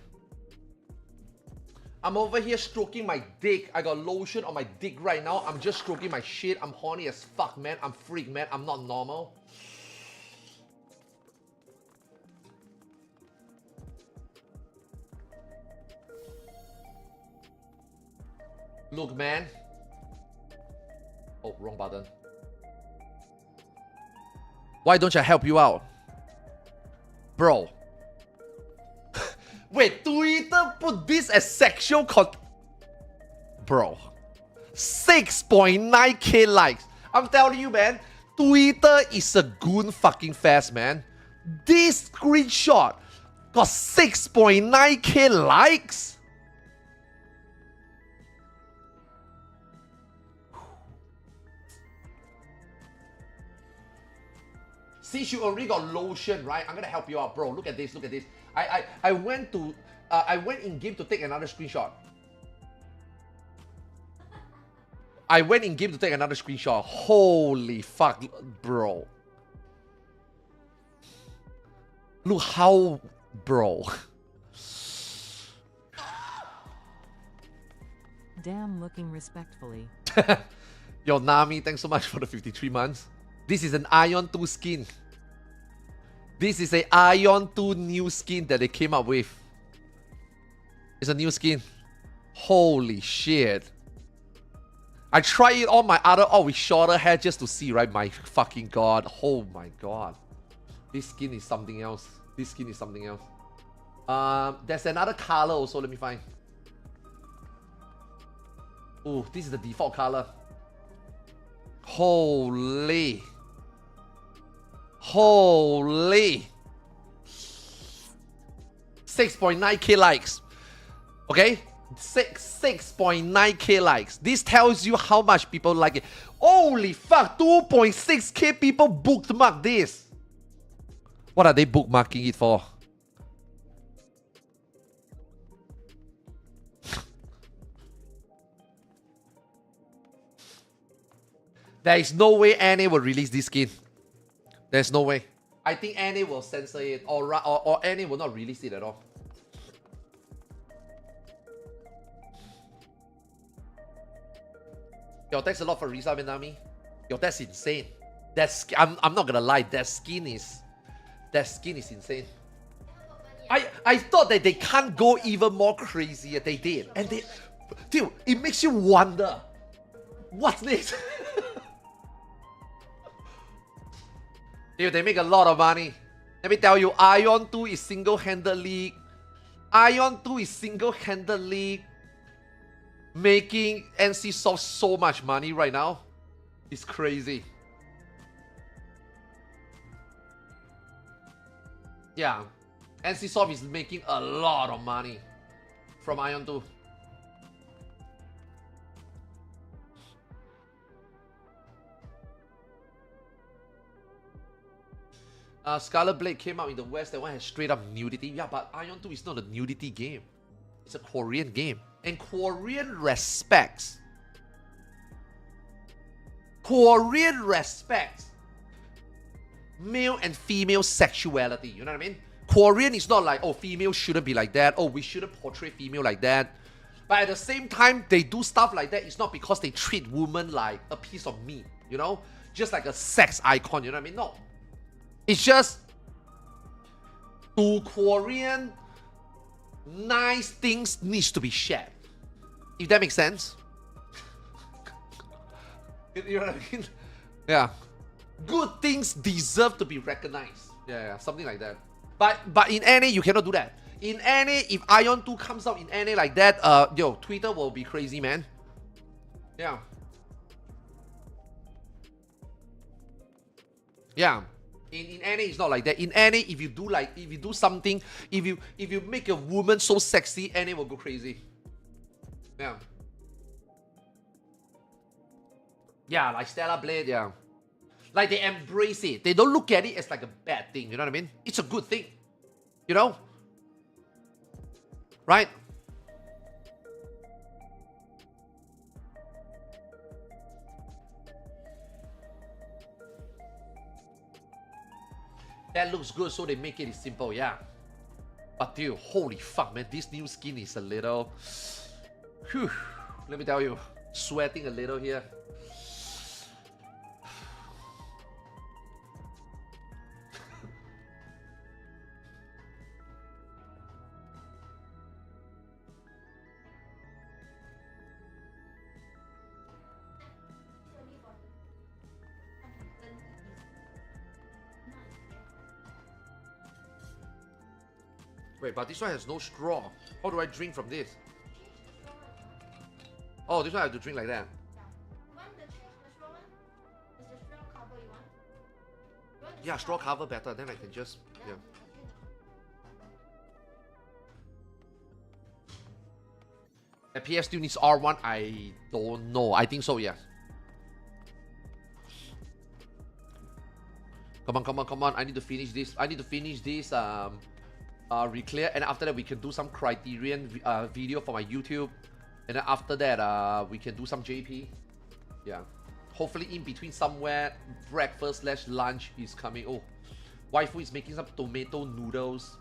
I'm over here stroking my dick. I got lotion on my dick right now. I'm just stroking my shit. I'm horny as fuck, man. I'm freak, man. I'm not normal. Look, man. Oh, wrong button. Why don't I help you out? Bro. Wait, Twitter put this as sexual Bro. 6.9k likes. I'm telling you, man. Twitter is a goon fucking fest, man. This screenshot got 6.9k likes. Since you already got lotion, right? I'm gonna help you out, bro. Look at this, look at this. I went in game to take another screenshot. I went in game to take another screenshot. Holy fuck, bro. Look how, bro. Damn, looking respectfully. Yo, Nami, thanks so much for the 53 months. This is an Aion 2 skin. This is a Aion 2 new skin that they came up with. It's a new skin. Holy shit. I tried it on my other with shorter hair just to see, right? My fucking god. Oh my god. This skin is something else. This skin is something else. There's another color also. Let me find. Oh, this is the default color. Holy. Holy. 6.9k likes. Okay? 6.9k likes. This tells you how much people like it. Holy fuck, 2.6k people bookmarked this. What are they bookmarking it for? There is no way NA will release this skin. There's no way. I think NA will censor it, or NA will not release it at all. Yo, thanks a lot for Risa Benami. Yo, that's insane. I'm not gonna lie, that skin is insane. I thought that they can't go even more crazier. They did. And they, dude, it makes you wonder, what's next? Dude, they make a lot of money. Let me tell you, Aion 2 is single-handedly making NCSoft so much money right now. It's crazy. Yeah, NCSoft is making a lot of money from Aion 2. Scarlet Blade came out in the West. That one has straight up nudity. Yeah, but Aion 2 is not a nudity game. It's a Korean game. And Korean respects male and female sexuality. You know what I mean? Korean is not like, oh, female shouldn't be like that. Oh, we shouldn't portray female like that. But at the same time, they do stuff like that. It's not because they treat women like a piece of meat, you know? Just like a sex icon, you know what I mean? No. It's just, to Korean, nice things needs to be shared. If that makes sense. You know what I mean? Yeah. Good things deserve to be recognized. Yeah, something like that. But in NA, you cannot do that. In NA, if Aion 2 comes out in NA like that, yo, Twitter will be crazy, man. Yeah. Yeah. In NA, it's not like that. In NA, if you do something, if you make a woman so sexy, NA will go crazy. Yeah. Yeah, like Stellar Blade, yeah. Like they embrace it. They don't look at it as like a bad thing, you know what I mean? It's a good thing. You know? Right? That looks good, so they make it simple, yeah. But dude, holy fuck, man, this new skin is a little... Whew, let me tell you, sweating a little here. Wait, but this one has no straw. How do I drink from this? Oh, this one I have to drink like that. Yeah, straw cover better. Then I can just yeah. The PS still needs R1. I don't know. I think so. Yeah. Come on, come on, come on! I need to finish this. I need to finish this. Reclear, and after that we can do some Criterion video for my YouTube, and then after that we can do some JP. Yeah, hopefully in between somewhere breakfast / lunch is coming. Oh, waifu is making some tomato noodles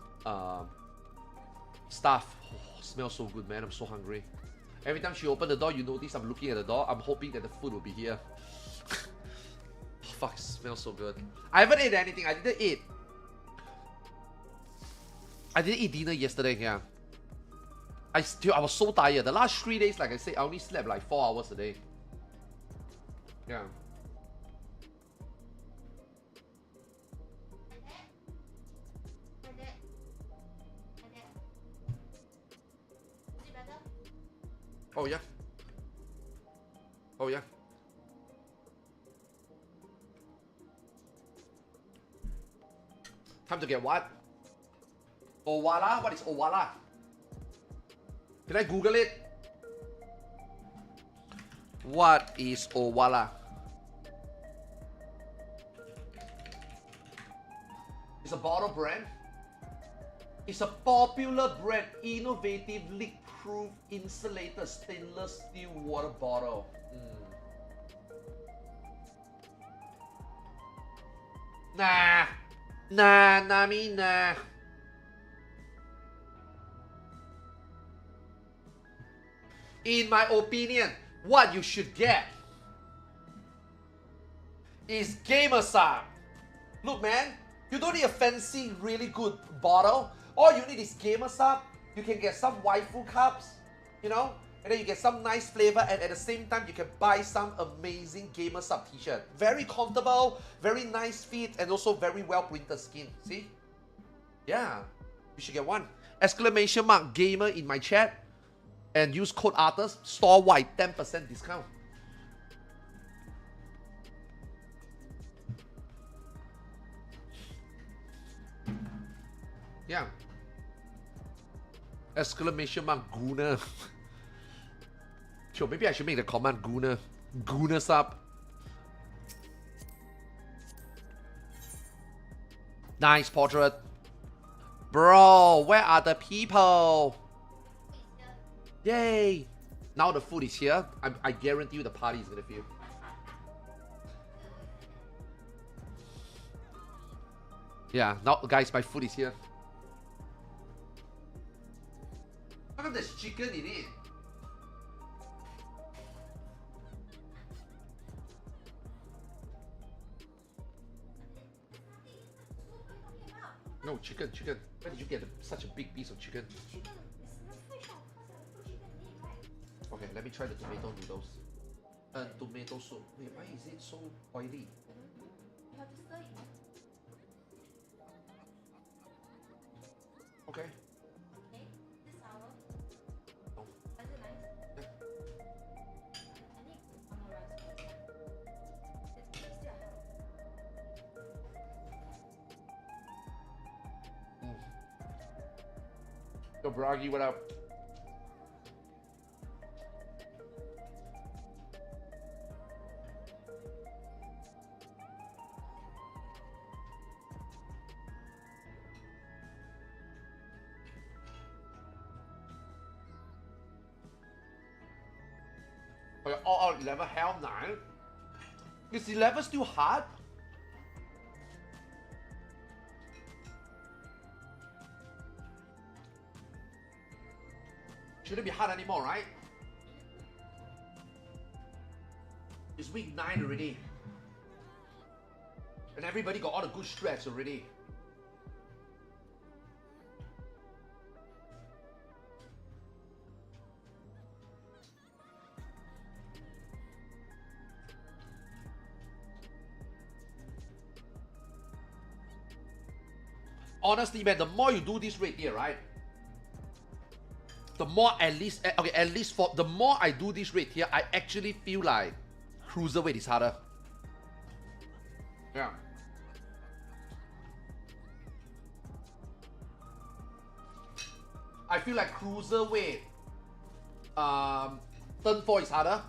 stuff. Oh, smells so good, man. I'm so hungry. Every time she opened the door, you notice I'm looking at the door. I'm hoping that the food will be here. Oh, fuck, it smells so good. I haven't ate anything. I didn't eat dinner yesterday, yeah. I was so tired. The last 3 days, like I said, I only slept like 4 hours a day. Yeah. Oh yeah. Oh yeah. Time to get what? Owala? What is Owala? Can I Google it? What is Owala? It's a bottle brand. It's a popular brand, innovative leak-proof insulated stainless steel water bottle. Nah. Nah. In my opinion, what you should get is Gamersub. Look, man, you don't need a fancy, really good bottle. All you need is Gamersub. You can get some waifu cups, you know, and then you get some nice flavor, and at the same time, you can buy some amazing Gamersub t-shirt. Very comfortable, very nice fit, and also very well printed skin. See? Yeah, you should get one. Exclamation mark gamer in my chat. And use code ARTUS, store-wide 10% discount. Yeah. Exclamation mark Gooner. Sure, maybe I should make the command Gooner. Goonersub. Nice portrait. Bro, where are the people? Yay! Now the food is here. I guarantee you the party is gonna feel. Yeah, now guys, my food is here. How come there's chicken in it? No, chicken. Where did you get such a big piece of chicken? Okay, let me try the tomato noodles. Tomato soup. Wait, why is it so oily? Okay. No. Yo, Bragi, what up? All out 11, hell no. Is 11 still hard? Shouldn't be hard anymore, right? It's week 9 already. And everybody got all the good strats already. Honestly, man, the more you do this rate here, right? The more at least for the more I do this rate here, I actually feel like cruiserweight is harder. Yeah. I feel like cruiserweight, turn 4 is harder.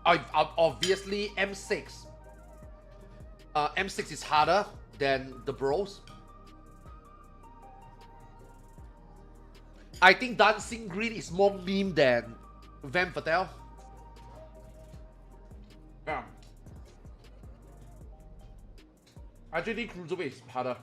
Obviously, M6. M6 is harder than the bros. I think Dancing Green is more meme than Van Patel. Yeah. I think cruiserweight is harder.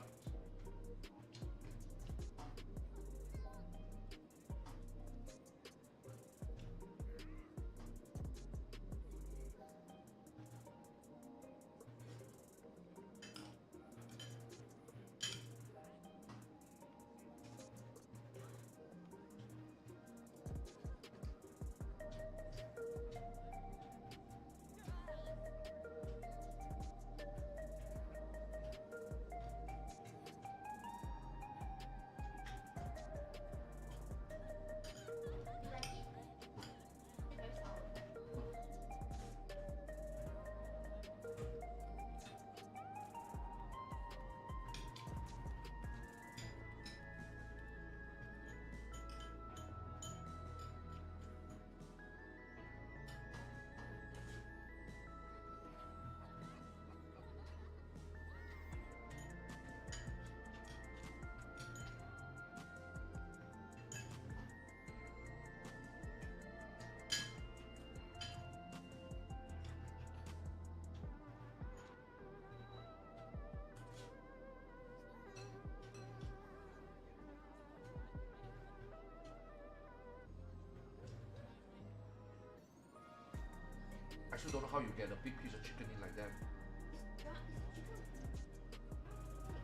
I still don't know how you get a big piece of chicken in like that.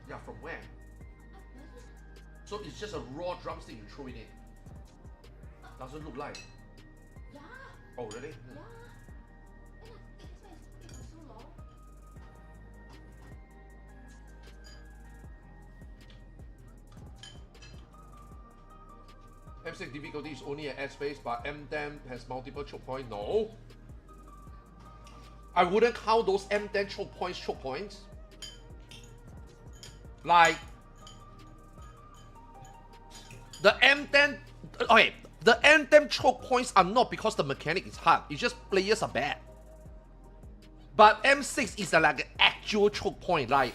Yeah, from where? So it's just a raw drumstick you throw it in. Doesn't look like. Yeah. Oh really? Yeah. And that's why it's so long. M6 difficulty is only an S phase, but M10 has multiple choke points. No. I wouldn't count those M10 choke points. Like the M10, okay, the M10 choke points are not because the mechanic is hard. It's just players are bad. But M6 is like an actual choke point. Like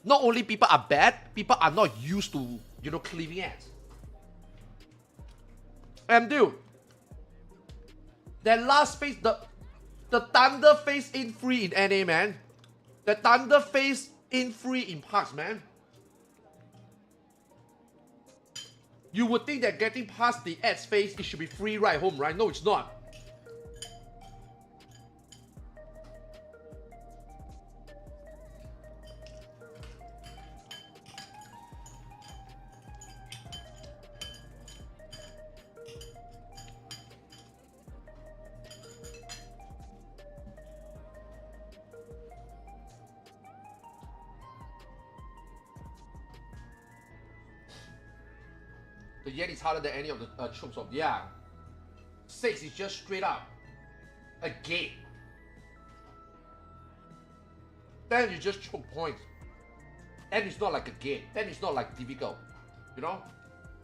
not only people are bad, people are not used to, you know, cleaving it. And dude, that last phase, the Thunder phase in free in NA, man. The Thunder phase in free in Parks, man. You would think that getting past the ads phase, it should be free right home, right? No, it's not. The Yen is harder than any of the troops of, yeah. 6 is just straight up a gate. Then you just choke points. And it's not like a gate. Then it's not like difficult. You know?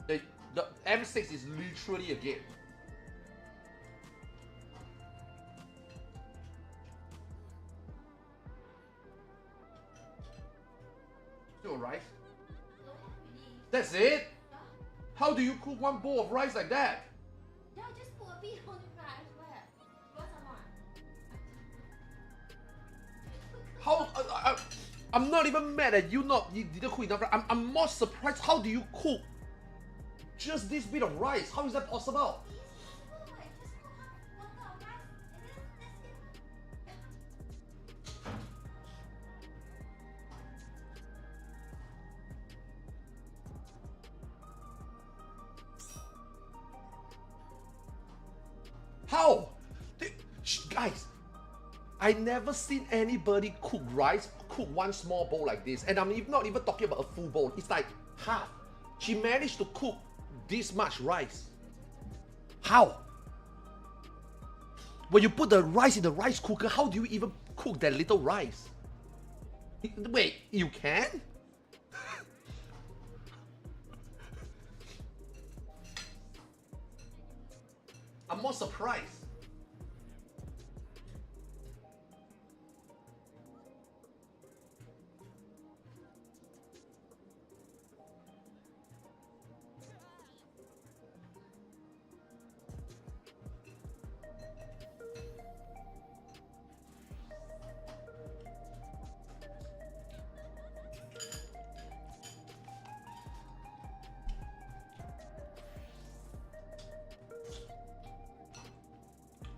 The M6 is literally a gate. Still rice? That's it? How do you cook one bowl of rice like that? Yeah, just put a bit on the rice. Where? What's the one? How? I'm not even mad at you. You didn't cook enough rice. I'm more surprised. How do you cook just this bit of rice. How is that possible? How? Guys, I never seen anybody cook rice, cook one small bowl like this. And I'm not even talking about a full bowl. It's like half. She managed to cook this much rice. How? When you put the rice in the rice cooker, how do you even cook that little rice? Wait, you can? I'm more surprised.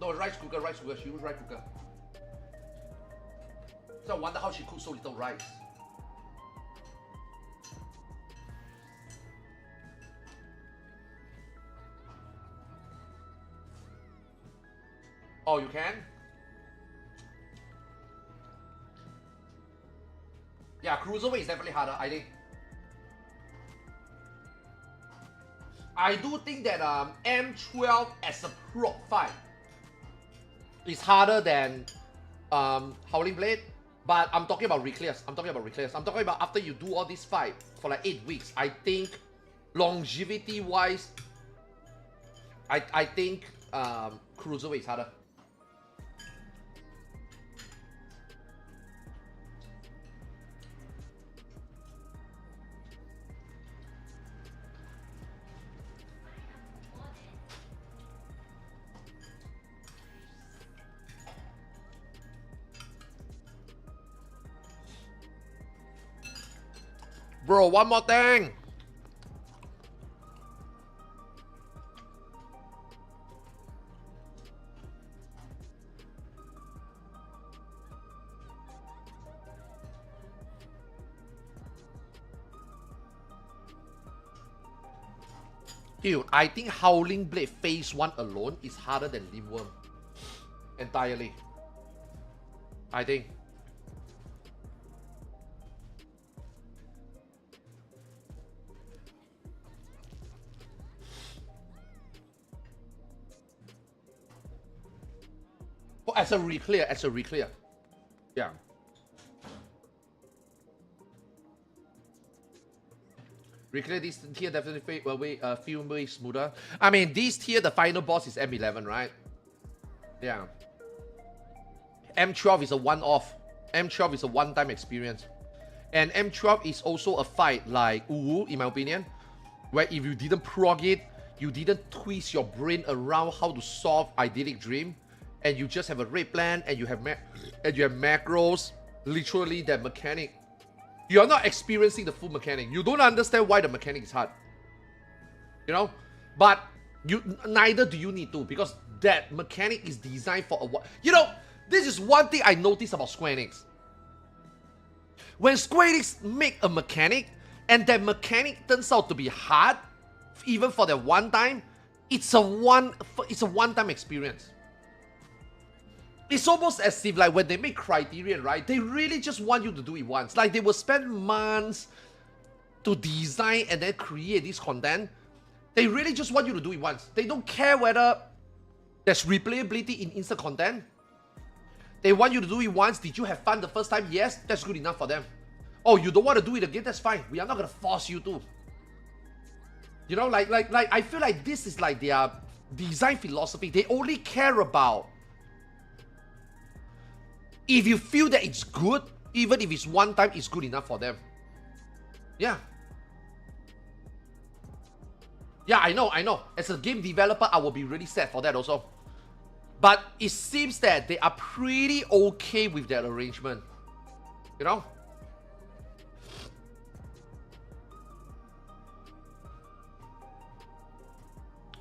No, rice cooker, she used rice cooker. So I wonder how she cooks so little rice. Oh, you can? Yeah, cruiserweight is definitely harder, I think. I do think that M12 as a prop fight is harder than Howling Blade, but I'm talking about reclears. I'm talking about after you do all this fight for like 8 weeks. I think longevity wise, I think cruiserweight is harder. Bro, one more thing. Dude, I think Howling Blade phase 1 alone is harder than Limworm. Entirely. I think. Oh, as a reclear. Yeah. Reclear this tier definitely feel way smoother. I mean, this tier, the final boss is M11, right? Yeah. M12 is a one-off. M12 is a one-time experience. And M12 is also a fight like Uwu, in my opinion, where if you didn't prog it, you didn't twist your brain around how to solve Idyllic Dream, and you just have a raid plan, and you have macros, literally that mechanic. You are not experiencing the full mechanic. You don't understand why the mechanic is hard. You know? But neither do you need to, because that mechanic is designed for a while. You know, this is one thing I noticed about Square Enix. When Square Enix make a mechanic, and that mechanic turns out to be hard, even for that one time, it's a one-time experience. It's almost as if like when they make Criterion, right? They really just want you to do it once. Like they will spend months to design and then create this content. They really just want you to do it once. They don't care whether there's replayability in instant content. They want you to do it once. Did you have fun the first time? Yes, that's good enough for them. Oh, you don't want to do it again? That's fine. We are not gonna force you to. You know, like I feel like this is like their design philosophy. They only care about if you feel that it's good, even if it's one time, it's good enough for them. Yeah. Yeah, I know. As a game developer, I will be really sad for that also. But it seems that they are pretty okay with that arrangement. You know?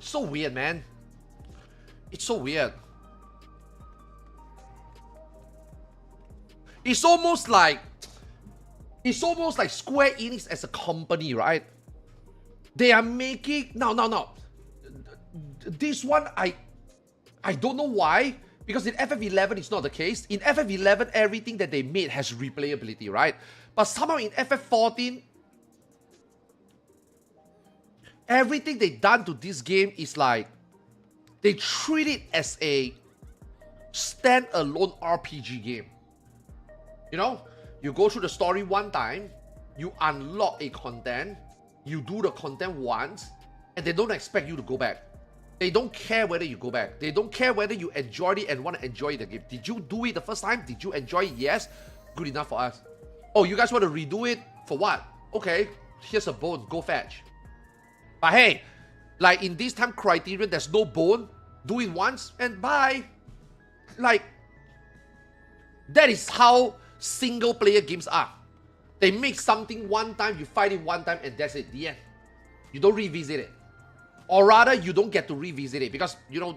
So weird, man. It's so weird. It's almost like Square Enix as a company, right? They are making no. This one I don't know why, because in FF11 it's not the case. In FF11 everything that they made has replayability, right? But somehow in FF14 everything they done to this game is like they treat it as a standalone RPG game. You know, you go through the story one time, you unlock a content, you do the content once, and they don't expect you to go back. They don't care whether you go back. They don't care whether you enjoyed it and want to enjoy the game. Did you do it the first time? Did you enjoy it? Yes. Good enough for us. Oh, you guys want to redo it? For what? Okay, here's a bone. Go fetch. But hey, like in this time criterion, there's no bone. Do it once and bye. Like, that is how single player games are. They make something one time, you fight it one time, and that's it, the end. You don't revisit it. Or rather, you don't get to revisit it because, you know,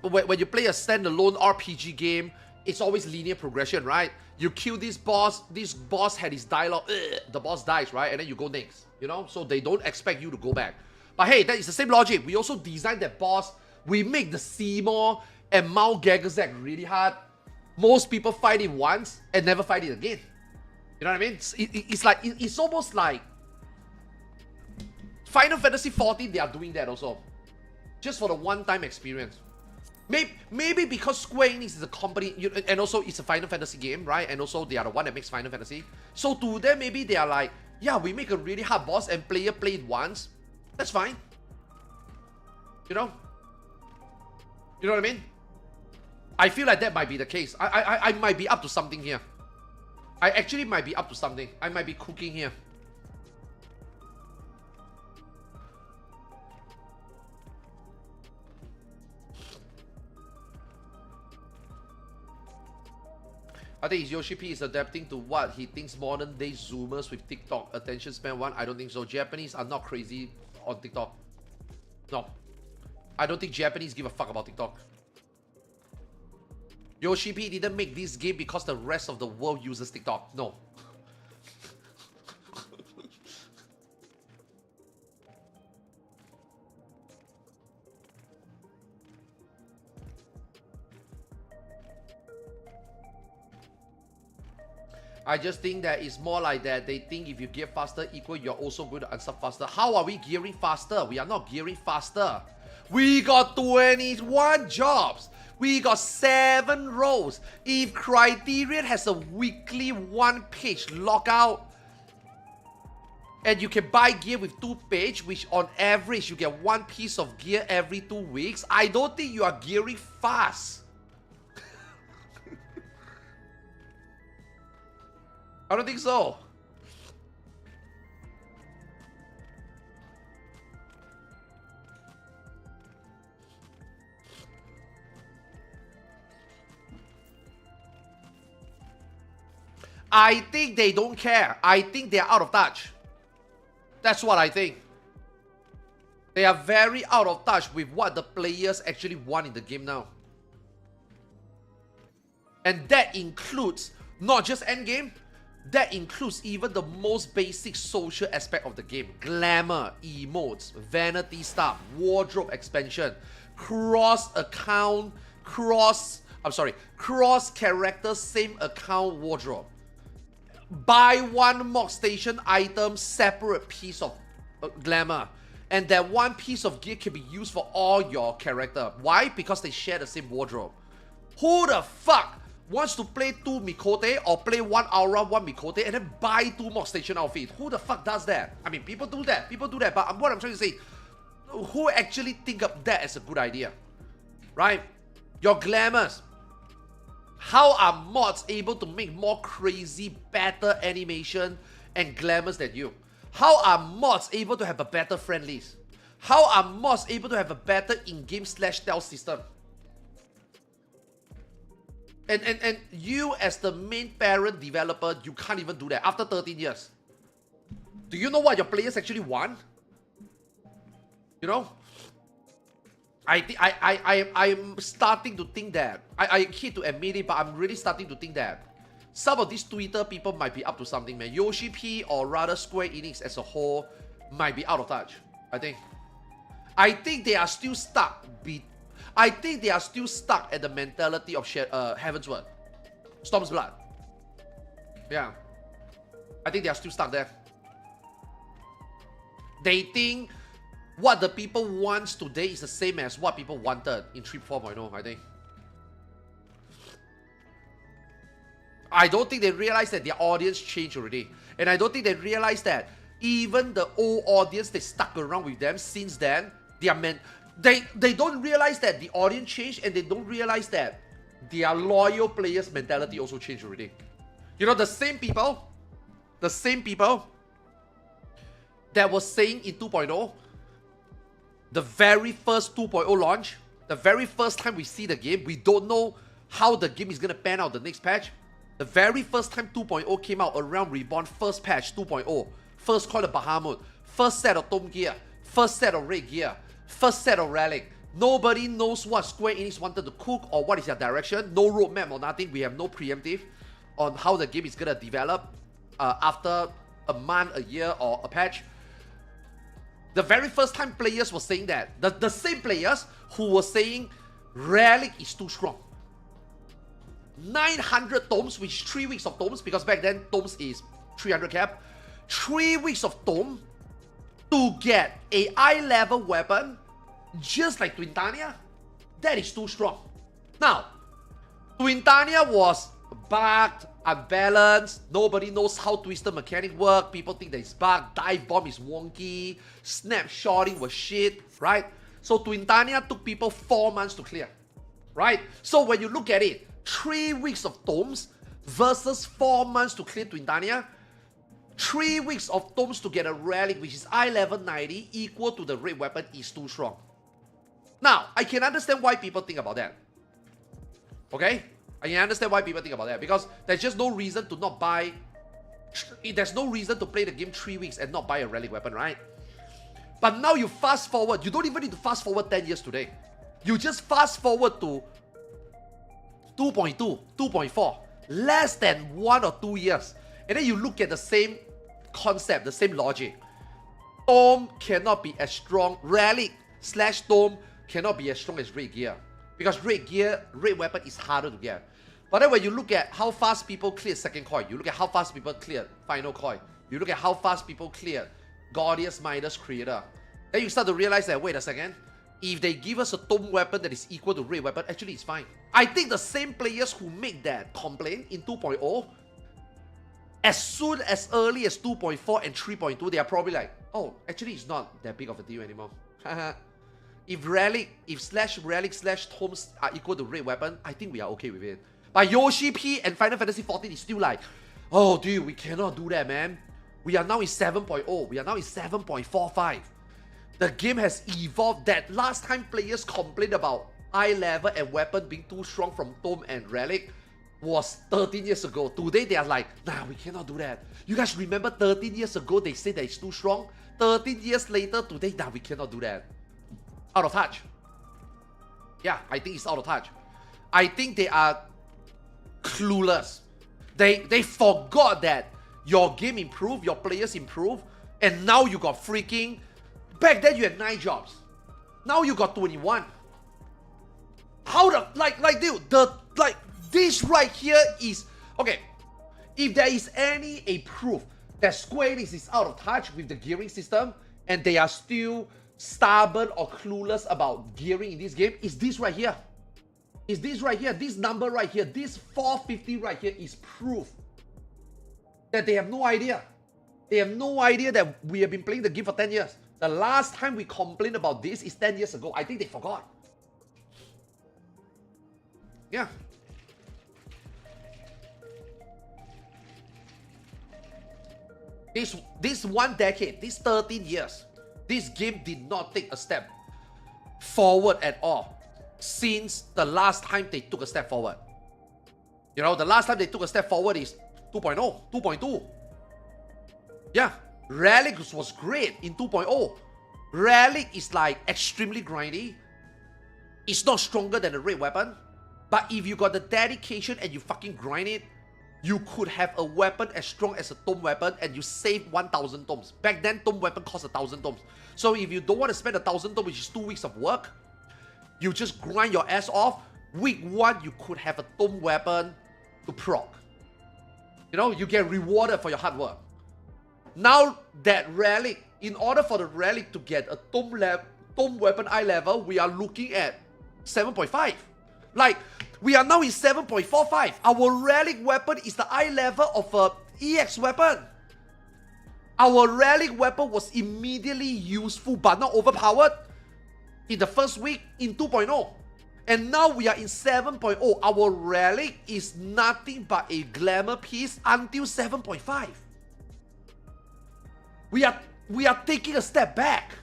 when you play a standalone RPG game, it's always linear progression, right? You kill this boss had his dialogue, the boss dies, right? And then you go next, you know? So they don't expect you to go back. But hey, that is the same logic. We also designed that boss. We make the Seymour and Mount Gagazek really hard. Most people fight it once and never fight it again. You know what I mean? It's almost like Final Fantasy 14, they are doing that also. Just for the one-time experience. Maybe because Square Enix is a company, and also it's a Final Fantasy game, right? And also they are the one that makes Final Fantasy. So to them, maybe they are like, yeah, we make a really hard boss and player play it once. That's fine. You know? You know what I mean? I feel like that might be the case. I might be up to something here. I actually might be up to something. I might be cooking here. I think Yoshi P is adapting to what he thinks modern day Zoomers with TikTok attention span want. I don't think so. Japanese are not crazy on TikTok. No. I don't think Japanese give a fuck about TikTok. Yoshi P didn't make this game because the rest of the world uses TikTok. No. I just think that it's more like that. They think if you gear faster, equal, you're also going to answer faster. How are we gearing faster? We are not gearing faster. We got 21 jobs. We got 7 roles. If Criterion has a weekly 1-page lockout, and you can buy gear with 2 pages, which on average you get 1 piece of gear every 2 weeks, I don't think you are gearing fast. I don't think so. I think they don't care. I think they're out of touch. That's what I think. They are very out of touch with what the players actually want in the game now. And that includes not just endgame, that includes even the most basic social aspect of the game. Glamour, emotes, vanity stuff, wardrobe expansion, cross-character, same account wardrobe. Buy 1 mock station item, separate piece of glamour. And that 1 piece of gear can be used for all your character. Why? Because they share the same wardrobe. Who the fuck wants to play 2 Mikote or play 1 Aura, 1 Mikote and then buy 2 mock station outfits? Who the fuck does that? I mean, people do that. But what I'm trying to say, who actually think of that as a good idea? Right? Your glamours. How are mods able to make more crazy, better animation and glamours than you? How are mods able to have a better friend list? How are mods able to have a better in-game /stealth system? And you as the main parent developer, you can't even do that after 13 years. Do you know what your players actually want? You know? I'm starting to think that I hate to admit it, but I'm really starting to think that some of these Twitter people might be up to something, man. Yoshi P, or rather Square Enix as a whole, might be out of touch. I think they are still stuck. I think they are still stuck at the mentality of Heaven's Word, Storm's Blood. Yeah, I think they are still stuck there. They think what the people want today is the same as what people wanted in 3.4.0, I think. I don't think they realize that their audience changed already. And I don't think they realize that even the old audience that stuck around with them since then, they don't realize that the audience changed, and they don't realize that their loyal players' mentality also changed already. You know, the same people that was saying in 2.0, the very first 2.0 launch, the very first time we see the game, we don't know how the game is going to pan out the next patch. The very first time 2.0 came out around Reborn, first patch 2.0, first Coil of Bahamut, first set of Tome Gear, first set of Raid Gear, first set of Relic. Nobody knows what Square Enix wanted to cook or what is their direction. No roadmap or nothing. We have no preemptive on how the game is going to develop after a month, a year, or a patch. The very first time players were saying that, the same players who were saying Relic is too strong. 900 tomes, which is 3 weeks of tomes, because back then tomes is 300 cap. 3 weeks of tome to get a eye level weapon just like Twintania, that is too strong. Now, Twintania was bugged, unbalanced, nobody knows how twister mechanic work, people think that it's bugged, dive bomb is wonky, snapshotting was shit, right? So Twintania took people 4 months to clear, right? So when you look at it, 3 weeks of tomes versus 4 months to clear Twintania, 3 weeks of tomes to get a relic which is eye level 90 equal to the raid weapon is too strong. Now, I can understand why people think about that. Okay? I can understand why people think about that, because there's just no reason to not buy. There's no reason to play the game 3 weeks and not buy a relic weapon, right? But now you fast forward, you don't even need to fast forward 10 years today. You just fast forward to 2.2, 2.4, less than 1 or 2 years. And then you look at the same concept, the same logic. Tome cannot be as strong, relic / tome cannot be as strong as raid gear. Because raid weapon is harder to get. But then when you look at how fast people cleared second coin, you look at how fast people cleared final coin, you look at how fast people cleared Gordius Midas Creator, then you start to realize that, wait a second, if they give us a tome weapon that is equal to raid weapon, actually it's fine. I think the same players who make that complaint in 2.0, as soon as early as 2.4 and 3.2, they are probably like, oh, actually it's not that big of a deal anymore. If relic / tomes are equal to raid weapon, I think we are okay with it. But Yoshi P and Final Fantasy 14 is still like, oh dude, we cannot do that, man. We are now in 7.0. We are now in 7.45. The game has evolved. That last time players complained about eye level and weapon being too strong from Tome and Relic was 13 years ago. Today they are like, nah, we cannot do that. You guys remember 13 years ago they said that it's too strong? 13 years later, today, nah, we cannot do that. Out of touch. Yeah, I think it's out of touch. I think they are clueless. They forgot that your game improved, your players improved, and now you got freaking... Back then you had 9 jobs. Now you got 21. How the... Like dude, this right here is... Okay, if there is a proof that Square Enix is out of touch with the gearing system and they are still stubborn or clueless about gearing in this game, is this right here. Is this right here. This number right here, this 450 right here is proof that they have no idea. They have no idea that we have been playing the game for 10 years. The last time we complained about this is 10 years ago. I think they forgot. Yeah. This 1 decade, this 13 years, this game did not take a step forward at all since the last time they took a step forward. You know, the last time they took a step forward is 2.0, 2.2. Yeah, Relic was great in 2.0. Relic is like extremely grindy. It's not stronger than a red weapon. But if you got the dedication and you fucking grind it, you could have a weapon as strong as a tome weapon and you save 1,000 tomes. Back then, tome weapon cost 1,000 tomes. So if you don't want to spend 1,000 tomes, which is 2 weeks of work, you just grind your ass off. Week 1, you could have a tome weapon to proc. You know, you get rewarded for your hard work. Now that relic, in order for the relic to get a tome weapon eye level, we are looking at 7.5. Like, we are now in 7.45. Our relic weapon is the eye level of a EX weapon. Our relic weapon was immediately useful but not overpowered in the first week in 2.0. And now we are in 7.0. Our relic is nothing but a glamour piece until 7.5. We are taking a step back.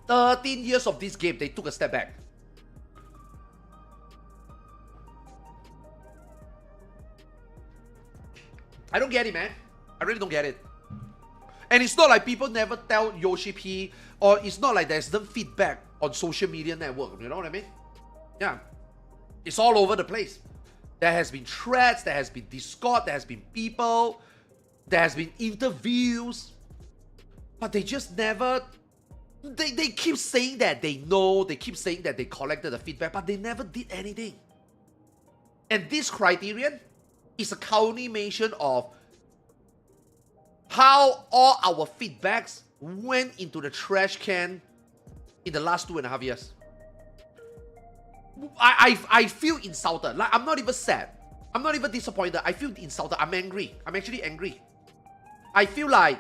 "13 years of this game, they took a step back." I don't get it, man. I really don't get it. And it's not like people never tell Yoshi P, or it's not like there's no feedback on social media network. You know what I mean? Yeah. It's all over the place. There has been threads, there has been Discord, there has been people, there has been interviews. But they just never... They keep saying that they know, they keep saying that they collected the feedback, but they never did anything. And this criterion is a culmination of how all our feedbacks went into the trash can in the last 2.5 years. I feel insulted. Like, I'm not even sad. I'm not even disappointed. I feel insulted. I'm angry. I'm actually angry. I feel like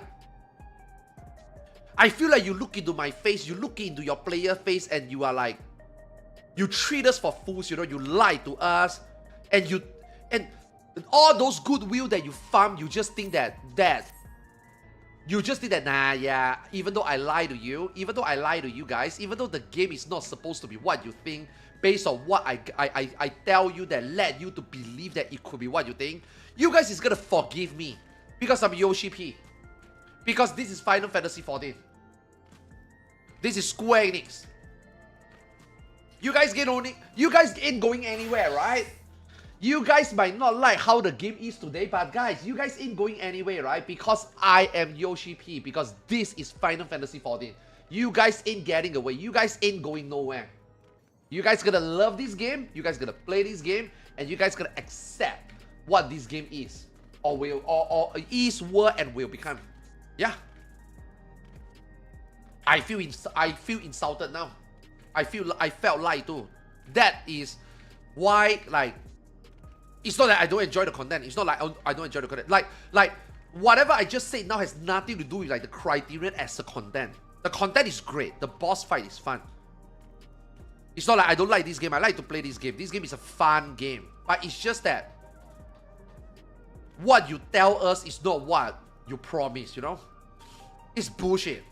you look into my face, you look into your player face, and you are like, you treat us for fools, you know, you lie to us, and all those goodwill that you farm, you just think that nah, yeah, even though I lie to you guys, even though the game is not supposed to be what you think, based on what I tell you that led you to believe that it could be what you think, you guys is gonna forgive me because I'm Yoshi P. Because this is Final Fantasy 14. This is Square Enix. You guys ain't going anywhere, right? You guys might not like how the game is today, but guys, you guys ain't going anywhere, right? Because I am Yoshi P. Because this is Final Fantasy 14. You guys ain't getting away. You guys ain't going nowhere. You guys gonna love this game. You guys gonna play this game, and you guys gonna accept what this game is, or is, were, and will become. Yeah. I feel insulted now. I felt lied too. That is why, like, it's not that I don't enjoy the content. It's not like I don't enjoy the content. Like whatever I just said now has nothing to do with like the criterion as the content. The content is great. The boss fight is fun. It's not like I don't like this game. I like to play this game. This game is a fun game. But it's just that what you tell us is not what you promise, you know? It's bullshit.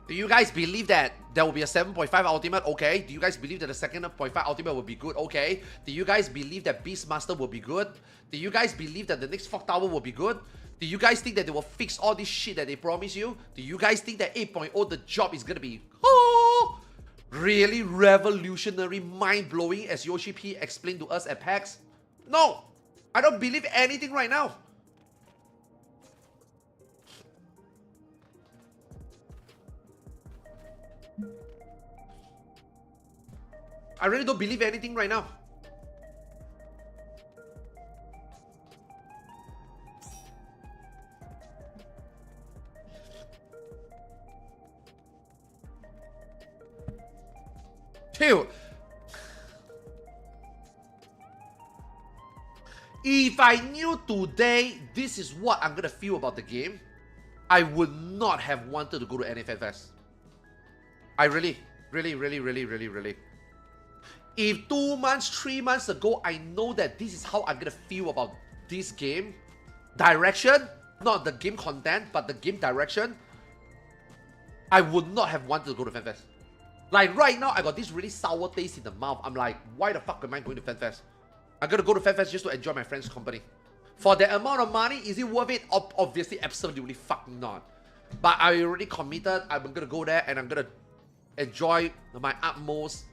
Do you guys believe that there will be a 7.5 ultimate? Okay. Do you guys believe that the 2.5 ultimate will be good? Okay. Do you guys believe that Beastmaster will be good? Do you guys believe that the next Fog Tower will be good? Do you guys think that they will fix all this shit that they promise you? Do you guys think that 8.0, the job is gonna be really revolutionary, mind-blowing as Yoshi P explained to us at PAX? No! I don't believe anything right now. I really don't believe anything right now. Dude. If I knew today this is what I'm gonna feel about the game, I would not have wanted to go to NFFS. I really. If 2 months, 3 months ago, I know that this is how I'm gonna feel about this game direction, not the game content, but the game direction, I would not have wanted to go to FanFest. Like right now, I got this really sour taste in the mouth. I'm like, why the fuck am I going to FanFest? I'm gonna go to FanFest just to enjoy my friends' company. For the amount of money, is it worth it? Obviously, absolutely fucking not. But I already committed. I'm gonna go there and I'm gonna enjoy my utmost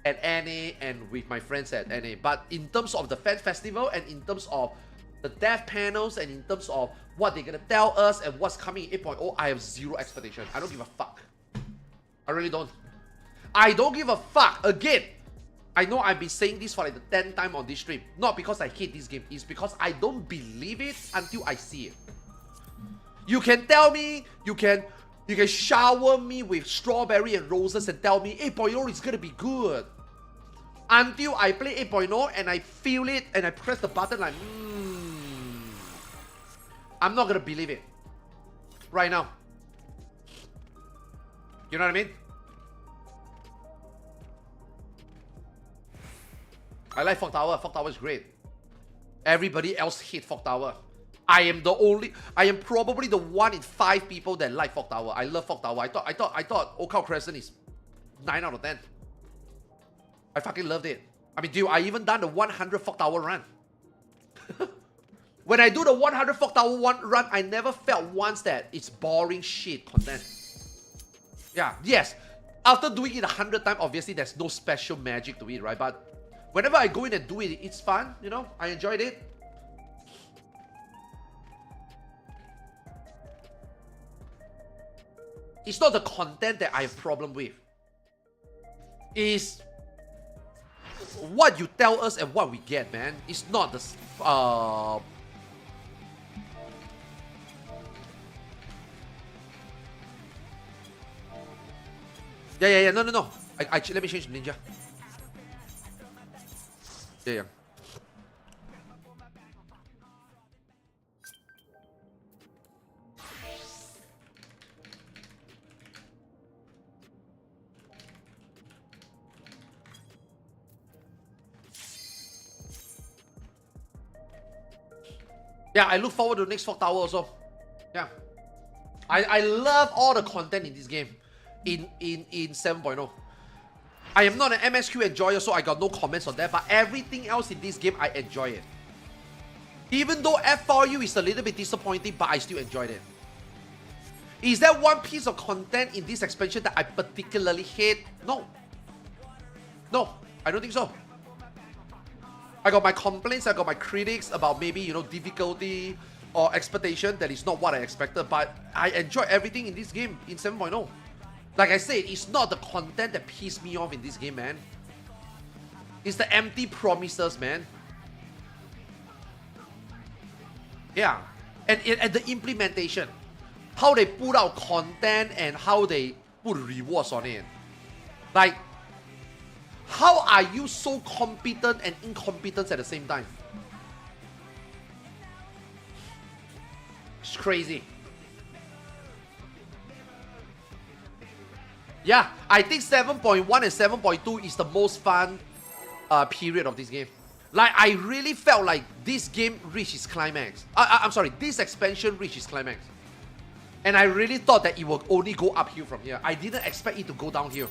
at NA and with my friends at NA. But in terms of the fan festival and in terms of the dev panels and in terms of what they're gonna tell us and what's coming in 8.0, I have zero expectation. I don't give a fuck. I really don't. I don't give a fuck. Again, I know I've been saying this for like the 10th time on this stream. Not because I hate this game. It's because I don't believe it until I see it. You can tell me, you can shower me with strawberry and roses and tell me 8.0 is gonna be good. Until I play 8.0 and I feel it and I press the button like, I'm not gonna believe it. Right now. You know what I mean? I like Fog Tower. Fog Tower is great. Everybody else hate Fog Tower. I am probably the 1 in 5 people that like Fog Tower. I love Fog Tower. I thought Okao Crescent is 9 out of 10. I fucking loved it. I mean, dude, I even done the 100 Fog Tower run. When I do the 100 Fog Tower run, I never felt once that it's boring shit content. Yeah, yes. After doing it 100 times, obviously there's no special magic to it, right? But whenever I go in and do it, it's fun, you know? I enjoyed it. It's not the content that I have problem with. It's what you tell us and what we get, man. It's not the Yeah. No. Let me change to Ninja. Yeah. Yeah, I look forward to the next Fog Tower also. Yeah. I love all the content in this game. In 7.0. I am not an MSQ enjoyer, so I got no comments on that. But everything else in this game, I enjoy it. Even though F4U is a little bit disappointing, but I still enjoyed it. Is there one piece of content in this expansion that I particularly hate? No. No, I don't think so. I got my complaints, I got my critics about maybe, you know, difficulty or expectation that is not what I expected. But I enjoy everything in this game in 7.0. Like I said, it's not the content that pissed me off in this game, man. It's the empty promises, man. Yeah. And the implementation. How they put out content and how they put rewards on it. Like, how are you so competent and incompetent at the same time? It's crazy. Yeah, I think 7.1 and 7.2 is the most fun period of this game. Like, I really felt like this game reached its climax. I'm sorry, this expansion reached its climax. And I really thought that it would only go uphill from here. I didn't expect it to go downhill.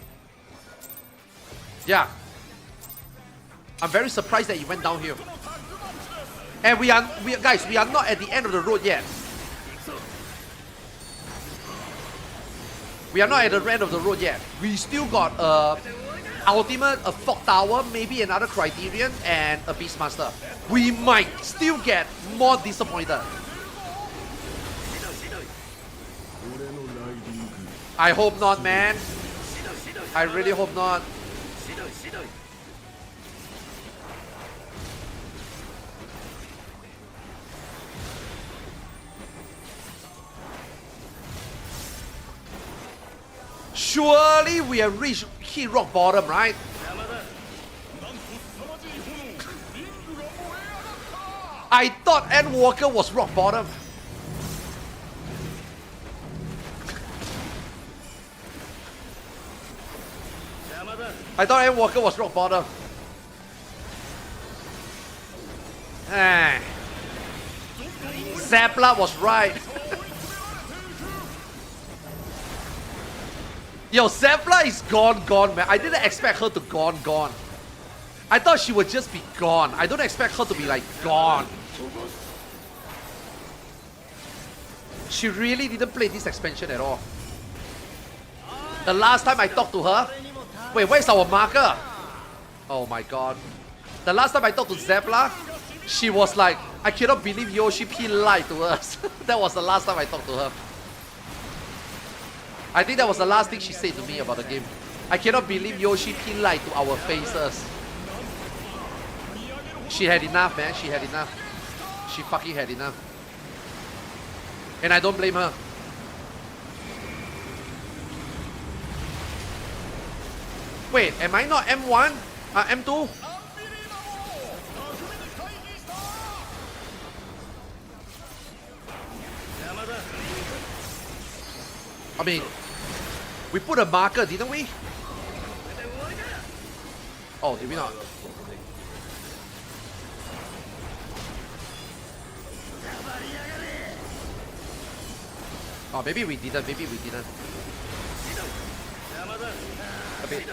Yeah. I'm very surprised that it went downhill. And guys, we are not at the end of the road yet. We are not at the end of the road yet. We still got ultimate, a Fog Tower, maybe another Criterion, and a Beastmaster. We might still get more disappointed. I hope not, man. I really hope not. Surely we have hit rock bottom, right? I thought Endwalker was rock bottom. I thought Endwalker was rock bottom. Zapla was right. Yo, Zapla is gone, man. I didn't expect her to gone. I thought she would just be gone. I don't expect her to be like gone. She really didn't play this expansion at all. The last time I talked to her... Wait, where's our marker? Oh my god. The last time I talked to Zepla, she was like, I cannot believe Yoshi P lied to us. That was the last time I talked to her. I think that was the last thing she said to me about the game. I cannot believe Yoshi P lied to our faces. She had enough, man. She had enough. She fucking had enough. And I don't blame her. Wait, am I not M1? M2? I mean, we put a marker, didn't we? Oh, did we not? Oh, maybe we didn't, maybe we didn't. A bit.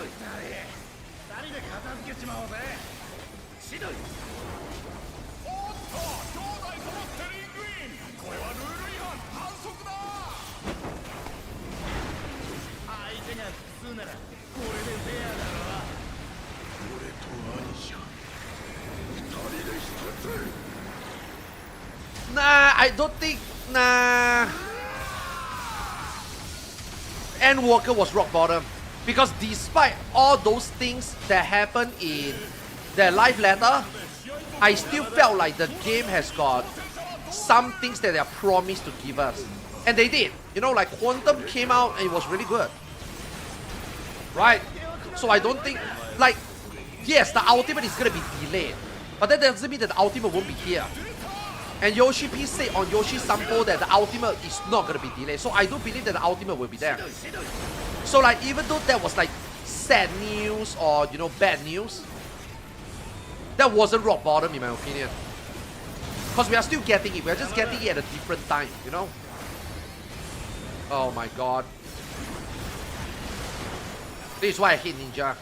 Nah, I don't think... Nah... Endwalker was rock bottom. Because despite all those things that happened in their life letter, I still felt like the game has got some things that they are promised to give us. And they did. You know, like Quantum came out and it was really good. Right? So I don't think... Like, yes, the ultimate is going to be delayed. But that doesn't mean that the ultimate won't be here. And Yoshi P said on Yoshi Sampo that the ultimate is not going to be delayed. So I do believe that the ultimate will be there. So like, even though that was like sad news or, you know, bad news, that wasn't rock bottom in my opinion. Because we are still getting it. We are just getting it at a different time, you know? Oh my god. This is why I hate Ninja.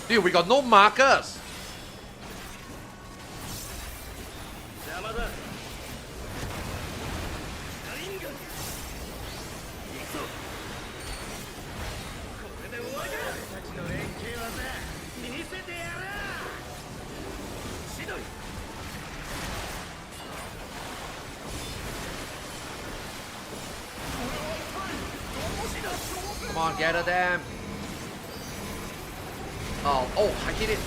Dude, we got no markers. Come on, gather them. Oh, I hit it.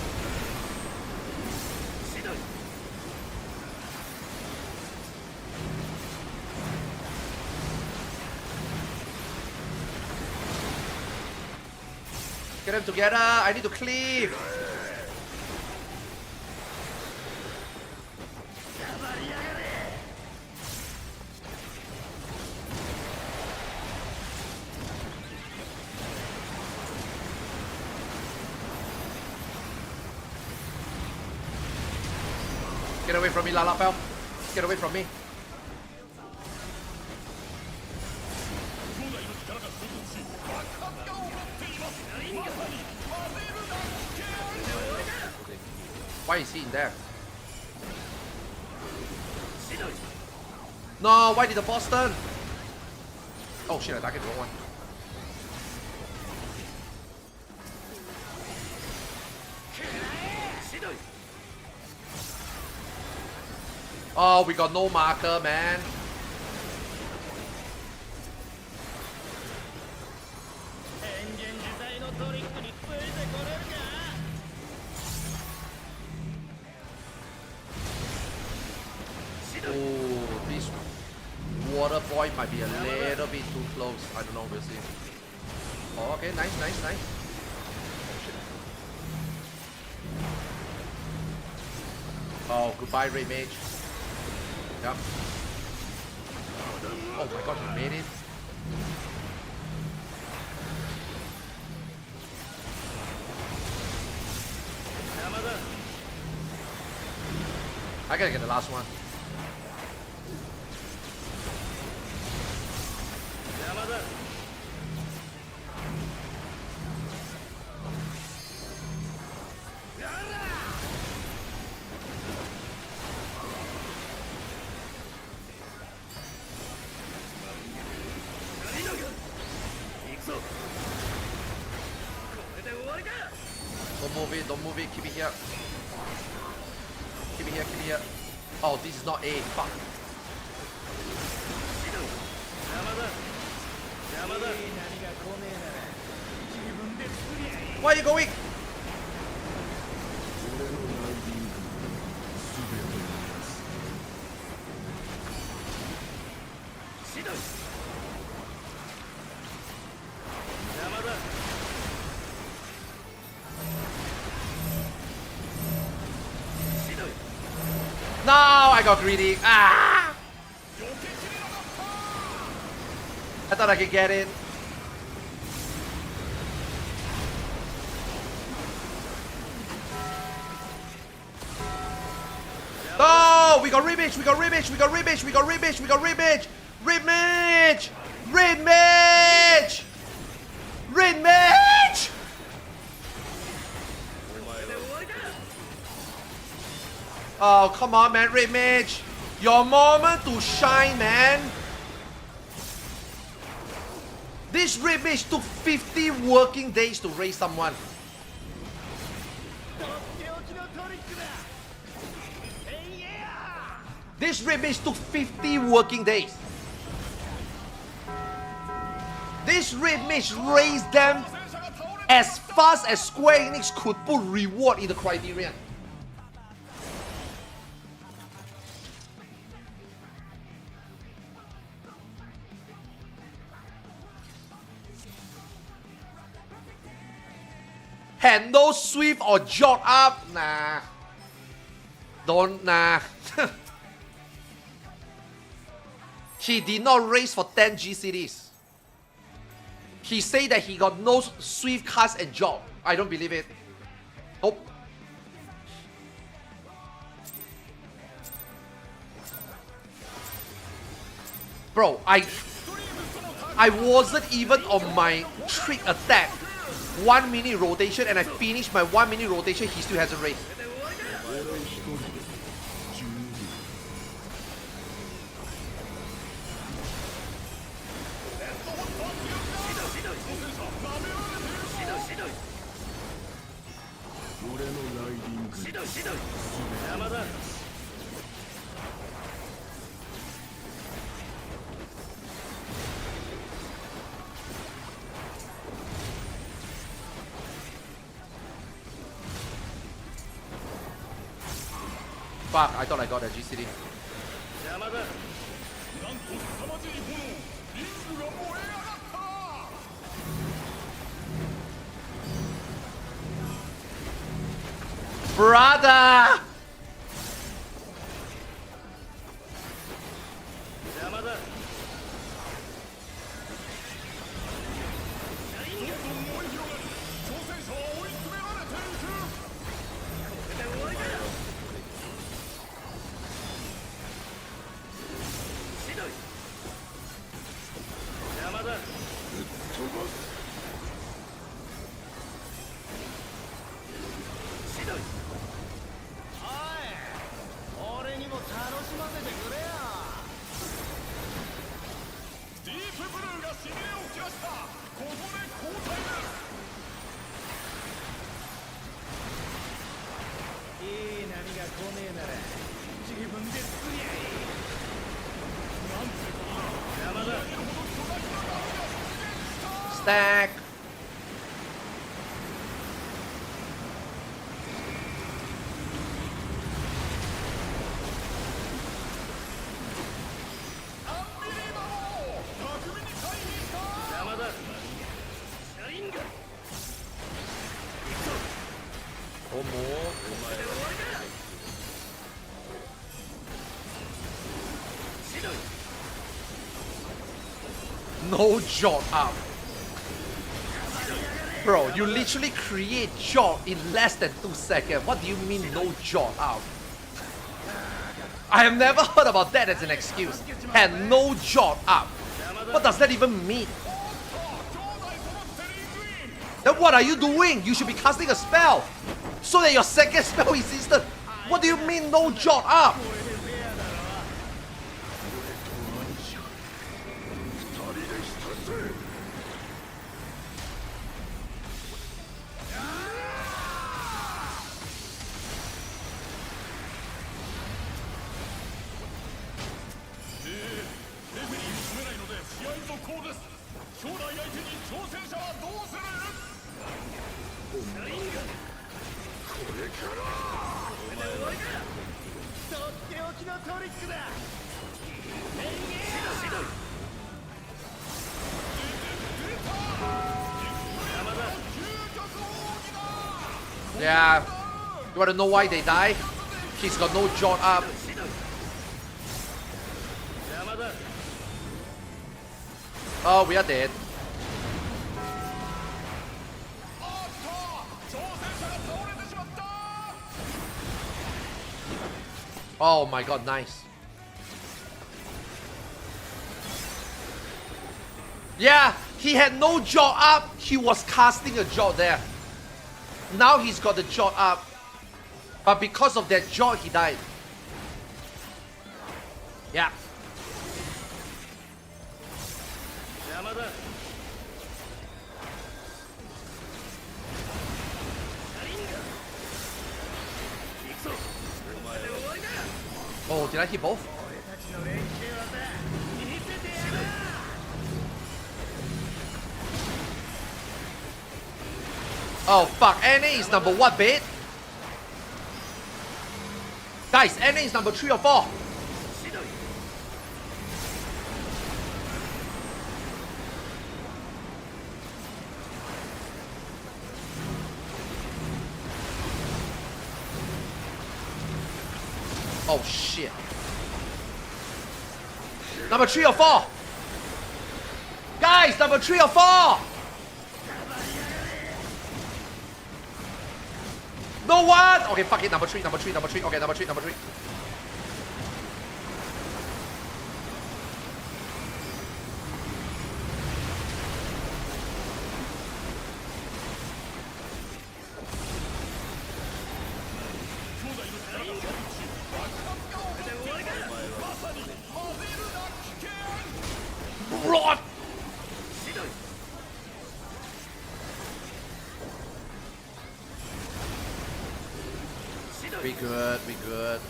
Get them together. I need to cleave. Get away from me, Lalapel. Get away from me. Why is he in there? No, why did the boss turn? Oh shit, I targeted the wrong one. Oh, we got no marker, man. Oh, this water boy might be a little bit too close. I don't know, we'll see. Oh, okay, nice, nice, nice. Oh, goodbye, Ray Mage. Yep. Oh my god, he made it. I gotta get the last one. Don't move it, keep it here. Keep it here, keep it here. Oh, this is not A, fuck. Where are you going? No, I got greedy. Ah! I thought I could get it. Oh, we got rematch, we got rematch, we got rematch, we got rematch, we got rematch. Rematch! Rematch! Rematch! Oh, come on, man. Red Mage. Your moment to shine, man. This Red Mage took 50 working days to raise someone. This Red Mage took 50 working days. This Red Mage raised them as fast as Square Enix could put reward in the criterion. Had no sweep or jog up, nah. Don't, nah. He did not raise for 10 GCDs. He said that he got no sweep, cast, and jog. I don't believe it. Nope. Bro, I wasn't even on my trick attack. 1 minute rotation and I finished my 1 minute rotation, he still hasn't raised. Fuck, I thought I got a GCD. Brother! Stack. One more. No jog up. Bro, you literally create jog in less than 2 seconds. What do you mean no jog out? I have never heard about that as an excuse. And no jog up. What does that even mean? Then what are you doing? You should be casting a spell so that your second spell is instant. What do you mean no jot up? Yeah. You wanna know why they die? He's got no jot up. Oh, we are dead. Oh my god, nice. Yeah, he had no jot up. He was casting a jot there. Now he's got the jot up. But because of that jot, he died. Yeah. Oh, did I hit both? Oh fuck, NA is number what, bait? Guys, NA is number 3 or 4. Oh shit. Number 3 or 4. Guys, number 3 or 4. No one! Okay, fuck it, number 3. Okay, number 3. Rot! We good, we good.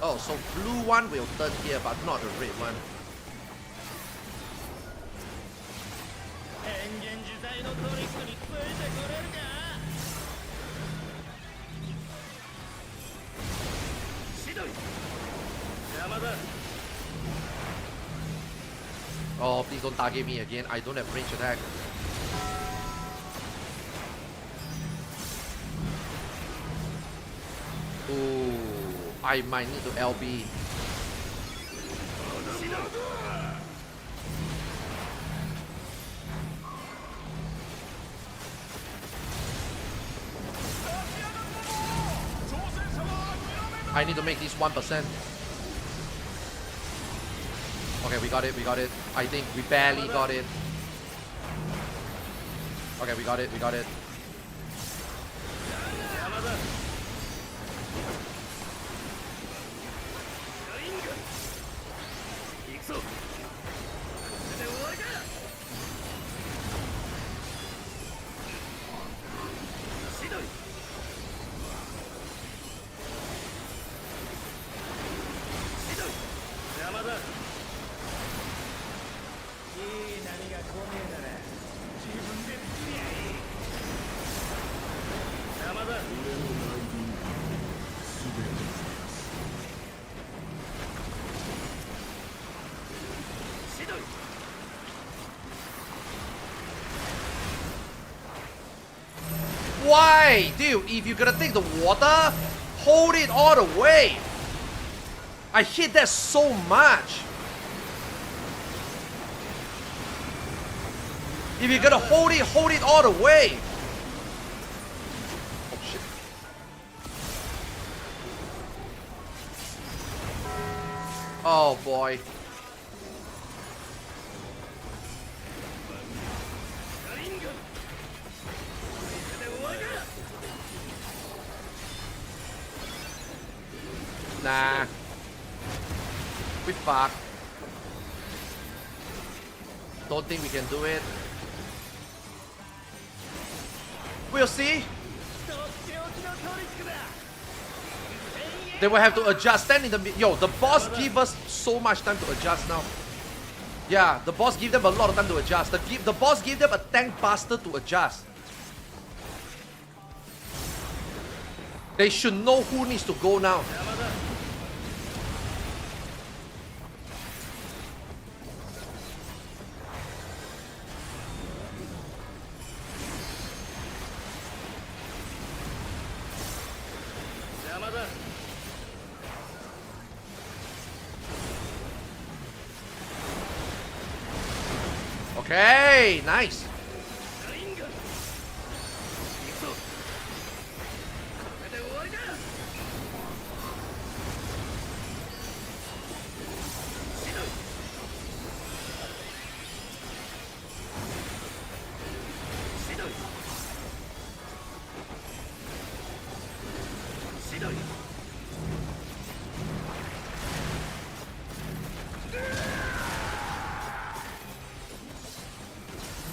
Oh, so blue one will turn here, but not the red one. Oh, please don't target me again. I don't have range attack. Ooh, I might need to LB. I need to make this 1%. Okay, we got it. I think we barely got it. Okay, we got it. Why? Dude, if you're gonna take the water, hold it all the way. I hate that so much. If you're gonna hold it all the way. Oh shit. Oh boy. Nah. We fucked. Don't think we can do it. We'll see. They will have to adjust. Stand in the yo. The boss give us so much time to adjust now. Yeah, the boss give them a lot of time to adjust. The boss gave them a tank buster to adjust. They should know who needs to go now. Okay, nice.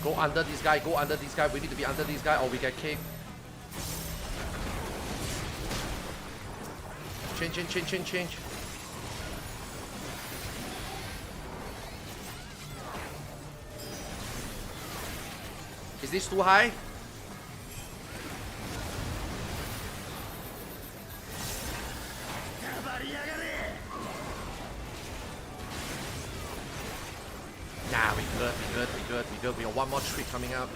Go under this guy, go under this guy. We need to be under this guy or we get kicked. Change. Is this too high? Nah, we good. We have one more trick coming out.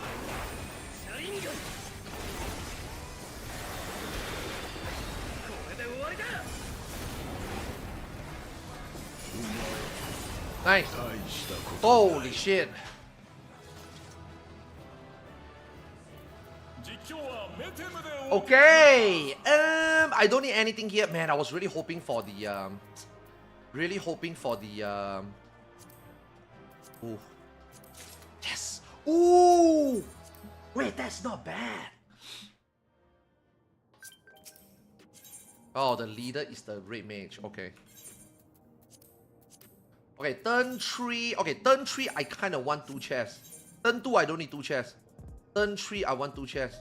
Nice. Holy shit. Okay. I don't need anything here, man. I was really hoping for the Ooh. Yes. Ooh. Wait, that's not bad. Oh, the leader is the red mage. Okay. Okay, turn 3. Okay, turn 3, I kind of want 2 chests. Turn 2, I don't need 2 chests. Turn 3, I want 2 chests.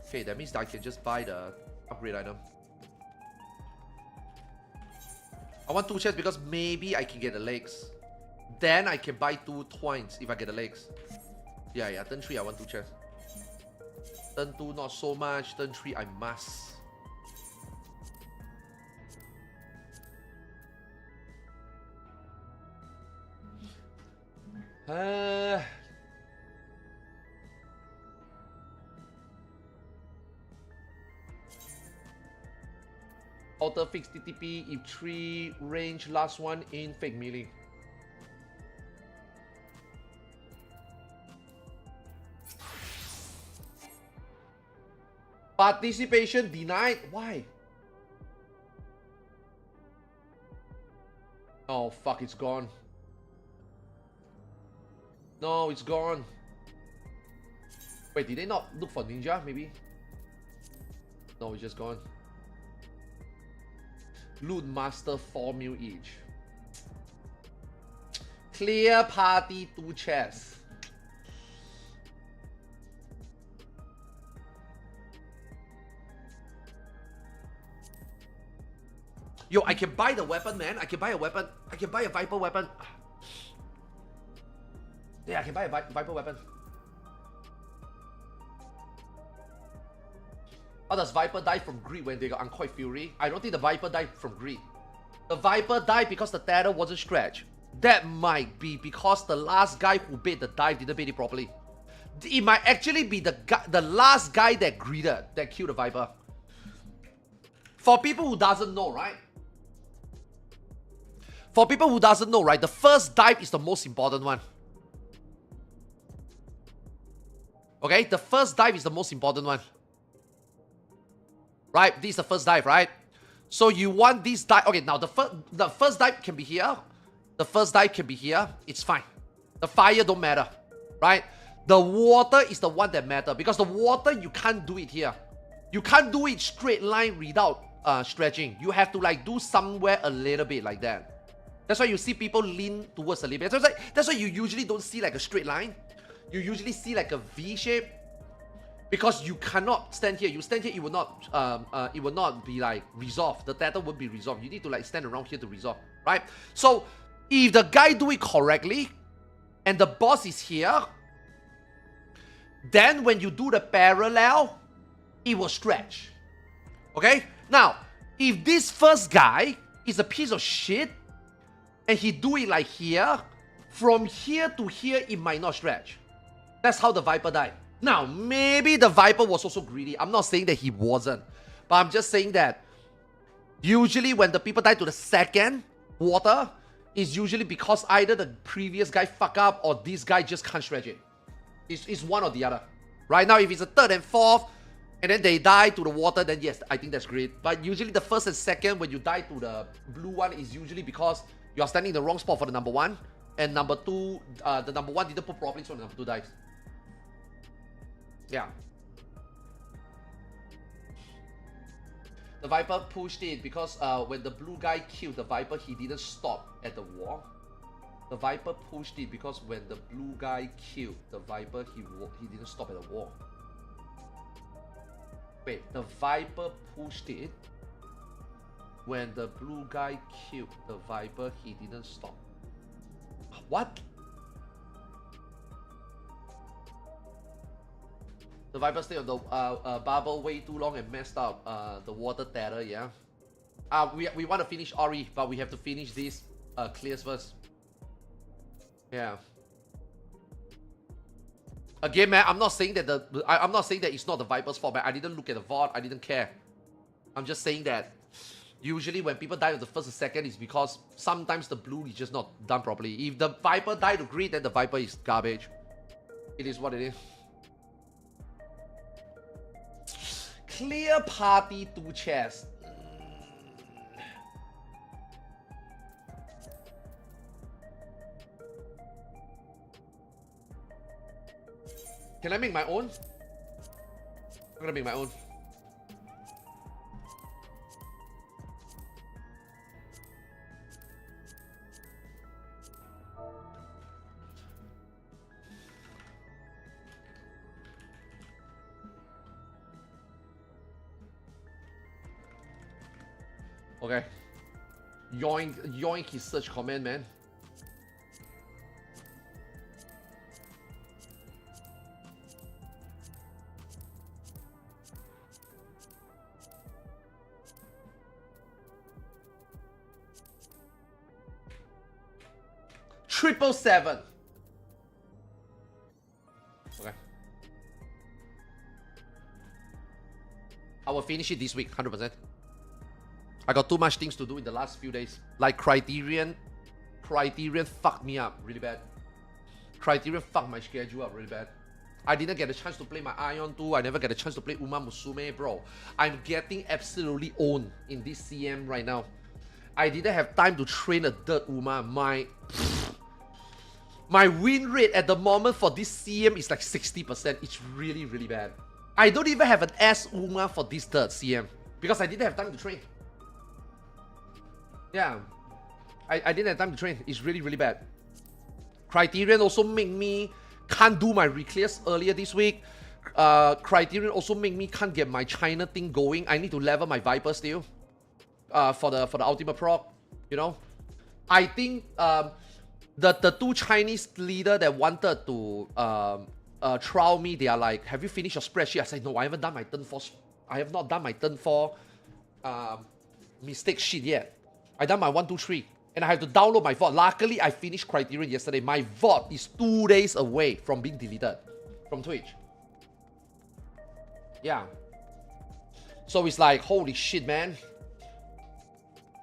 Okay, that means I can just buy the upgrade item. I want 2 chests because maybe I can get the legs. Then I can buy 2 twines if I get the legs. Yeah, turn 3, I want 2 chests. Turn 2, not so much. Turn 3, I must. Auto fix TTP if 3 range last one in fake melee. Participation denied? Why? Oh fuck, it's gone. No, it's gone. Wait, did they not look for ninja maybe? No, it's just gone. Loot master 4 mil each. Clear party 2 chests. Yo, I can buy the weapon, man. I can buy a weapon. I can buy a Viper weapon. Yeah, I can buy a Viper weapon. How does Viper die from greed when they got Uncoiled Fury? I don't think the Viper died from greed. The Viper died because the tether wasn't stretched. That might be because the last guy who bait the dive didn't bait it properly. It might actually be the last guy that greeded that killed the Viper. For people who doesn't know, right? For people who doesn't know, right? The first dive is the most important one. Okay? The first dive is the most important one. right? This is the first dive, right? So you want this dive. Okay, now the first dive can be here. The first dive can be here. It's fine. The fire don't matter, right? The water is the one that matter because the water, you can't do it here. You can't do it straight line without stretching. You have to like do somewhere a little bit like that. That's why you see people lean towards a little bit. That's why you usually don't see like a straight line. You usually see like a V shape because you cannot stand here. You stand here, it will not be like resolved. The tether won't be resolved. You need to like stand around here to resolve, right? So if the guy do it correctly and the boss is here, then when you do the parallel, it will stretch. Okay? Now, if this first guy is a piece of shit and he do it like here, from here to here, it might not stretch. That's how the Viper died. Now, maybe the Viper was also greedy. I'm not saying that he wasn't. But I'm just saying that usually when the people die to the second water, it's usually because either the previous guy fuck up or this guy just can't stretch it. It's one or the other. Right now, if it's a third and fourth, and then they die to the water, then yes, I think that's great. But usually the first and second, when you die to the blue one, is usually because you are standing in the wrong spot for the number one. And number two, the number one didn't put properly, so the number two dies. Yeah. The Viper pushed it because when the blue guy killed the Viper, he didn't stop at the wall. The Viper pushed it because when the blue guy killed the Viper, he didn't stop at the wall. Wait, the Viper pushed it when the blue guy killed the Viper, he didn't stop. What? The Viper stayed on the bubble way too long and messed up the water tether, yeah? We want to finish Ori, but we have to finish this clears first. Yeah. Again, man, I'm not saying that I'm not saying that it's not the Viper's fault, man. I didn't look at the VOD, I didn't care. I'm just saying that usually when people die on the first or second, it's because sometimes the blue is just not done properly. If the Viper died to green, then the Viper is garbage. It is what it is. Clear party 2 chests. Can I make my own? I'm gonna make my own. Okay. Yoink his search command, man. Triple 7. Okay. I will finish it this week, 100%. I got too much things to do in the last few days. Like Criterion fucked me up really bad. Criterion fucked my schedule up really bad. I didn't get a chance to play my Aion 2. I never get a chance to play Uma Musume, bro. I'm getting absolutely owned in this CM right now. I didn't have time to train a dirt Uma. My win rate at the moment for this CM is like 60%. It's really, really bad. I don't even have an S Uma for this dirt CM because I didn't have time to train. Yeah, I didn't have time to train. It's really, really bad. Criterion also make me can't do my reclears earlier this week. Criterion also make me can't get my China thing going. I need to level my Viper still. For the ultimate proc, you know. I think the 2 Chinese leader that wanted to trial me, they are like, have you finished your spreadsheet? I said, no, I haven't done my turn 4. I have not done my turn 4 mistake sheet yet. I done my 1, 2, 3. And I have to download my VOD. Luckily, I finished Criterion yesterday. My VOD is 2 days away from being deleted from Twitch. Yeah. So it's like, holy shit, man.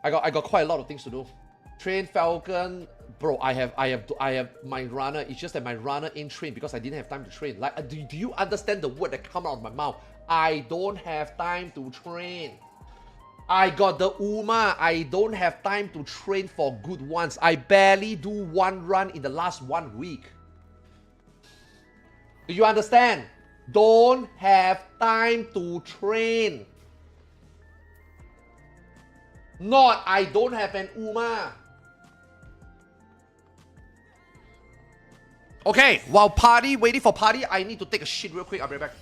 I got quite a lot of things to do. Train Falcon, bro. I have my runner. It's just that my runner ain't trained because I didn't have time to train. Like, do you understand the word that come out of my mouth? I don't have time to train. I got the Uma. I don't have time to train for good ones. I barely do one run in the last 1 week. Do you understand? Don't have time to train. Not I don't have an Uma. Okay, while waiting for party, I need to take a shit real quick. I'll be right back.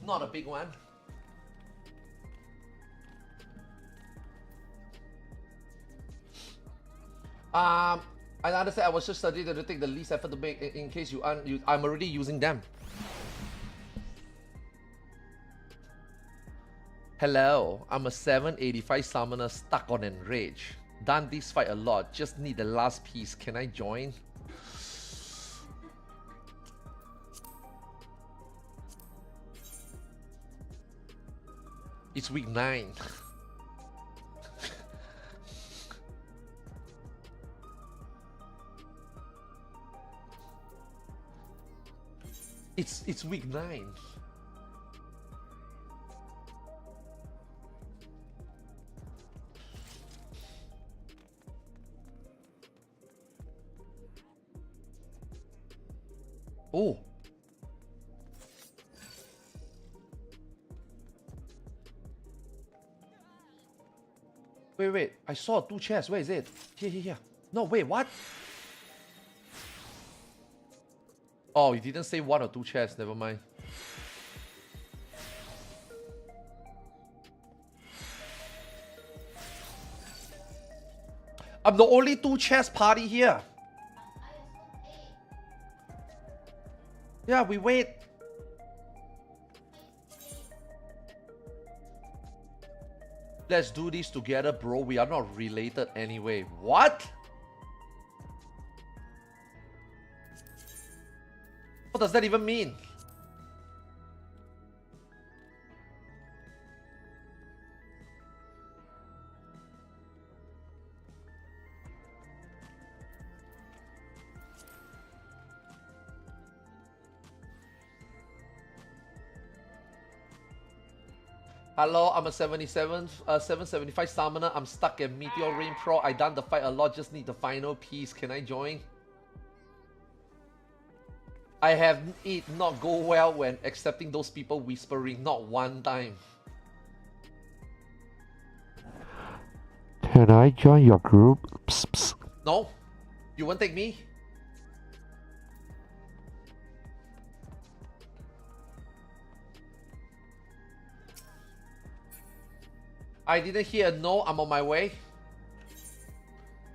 not a big one. I understand. I was just studying to take the least effort to make in case I'm already using them. Hello, I'm a 785 summoner stuck on Enrage. Done this fight a lot, just need the last piece. Can I join? It's week 9. It's week 9. Oh. Wait. I saw 2 chests. Where is it? Here. No, wait, what? Oh, you didn't say 1 or 2 chests. Never mind. I'm the only 2 chest party here. Yeah, we wait. Let's do this together, bro. We are not related anyway. What? What does that even mean? Hello, I'm a 775 summoner. I'm stuck at Meteor Rain Pro. I done the fight a lot, just need the final piece. Can I join? I have it not go well when accepting those people whispering, not one time. Can I join your group? Psst, psst. No? You won't take me? I didn't hear a no, I'm on my way.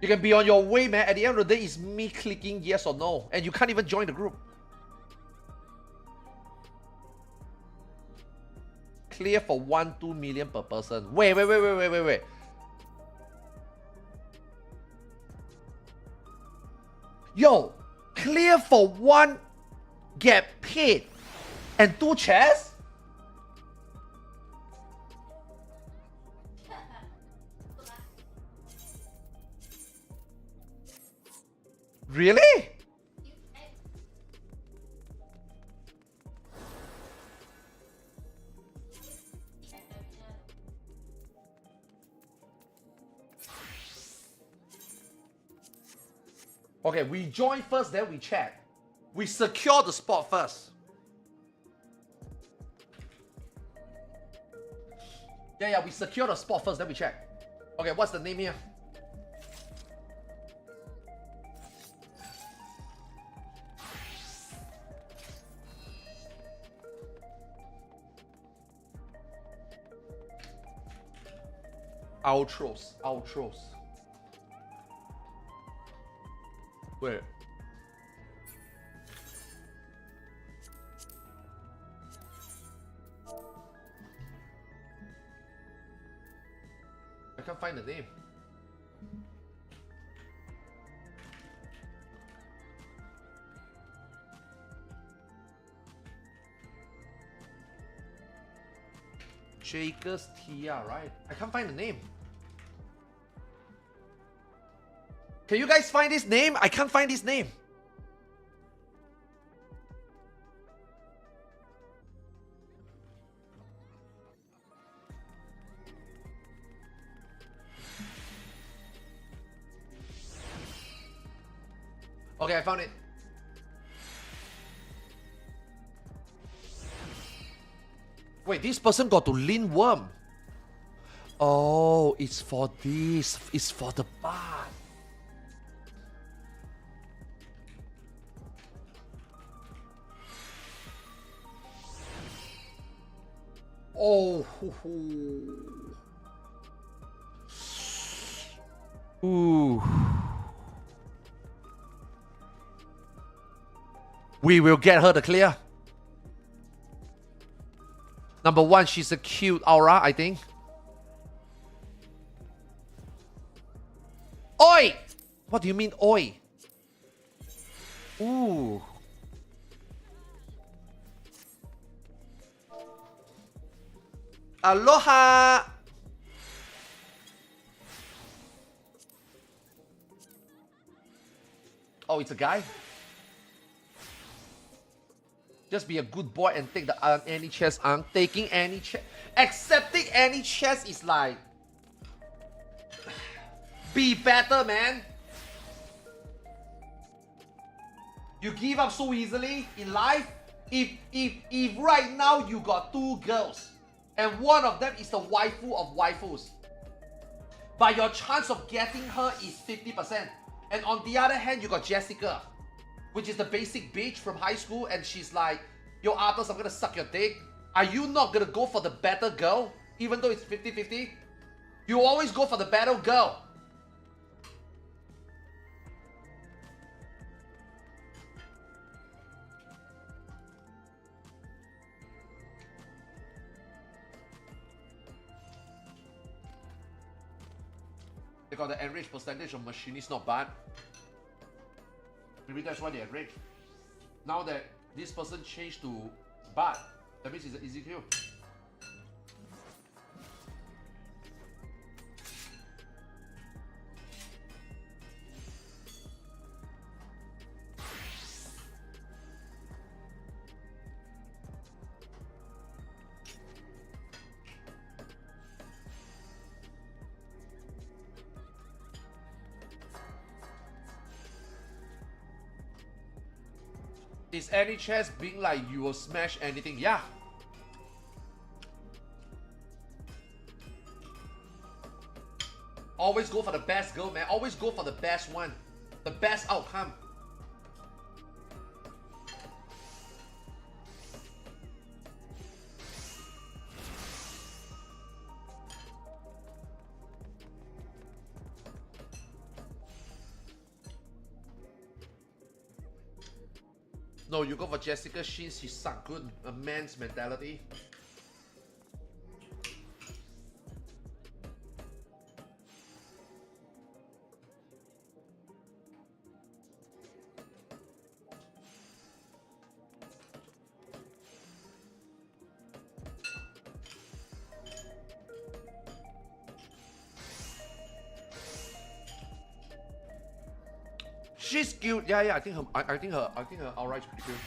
You can be on your way, man. At the end of the day, it's me clicking yes or no. And you can't even join the group. Clear for 1-2 million per person. Wait. Yo, clear for 1, get paid, and 2 chests? Really? Okay, we join first, then we check. We secure the spot first. Yeah, we secure the spot first, then we check. Okay, what's the name here? Outros. Where? I can't find the name. Jacob's Tia, right? I can't find the name. Can you guys find his name? I can't find his name. Okay, I found it. Wait, this person got to lean worm. Oh, it's for this. It's for the bar. Oh. Ooh. We will get her the clear. Number one, she's a cute aura, I think. Oi! What do you mean, oi? Ooh. Aloha! Oh, it's a guy? Just be a good boy and take the any chest. Taking any chest. Accepting any chest is like... Be better, man. You give up so easily in life. If right now you got 2 girls and one of them is the waifu of waifus, but your chance of getting her is 50%. And on the other hand, you got Jessica, which is the basic bitch from high school, and she's like, yo, Arthur, I'm gonna suck your dick. Are you not gonna go for the better girl, even though it's 50-50? You always go for the better girl. They got the enriched percentage of machinist not bad. Maybe that's why they enriched. Now that this person changed to bad, that means it's an easy kill. Is any chance being like you will smash anything? Yeah. Always go for the best girl, man. Always go for the best one. The best outcome. No, you go for Jessica. She's suck good. A man's mentality. She's cute. Yeah, I think her aura is pretty cute.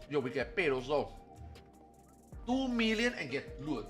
Yo, we get paid also. 2 million and get lured.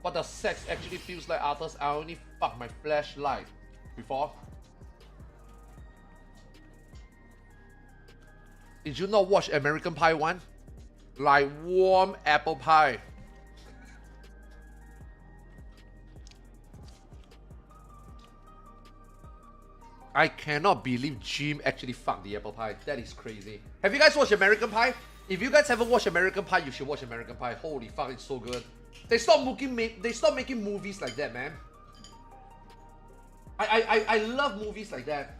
What does sex actually feels like, Arthurs? I only fuck my flashlight before. Did you not watch American Pie 1? Like warm apple pie. I cannot believe Jim actually fucked the apple pie. That is crazy. Have you guys watched American Pie? If you guys haven't watched American Pie, you should watch American Pie. Holy fuck, it's so good. They stop making movies like that, man. I love movies like that.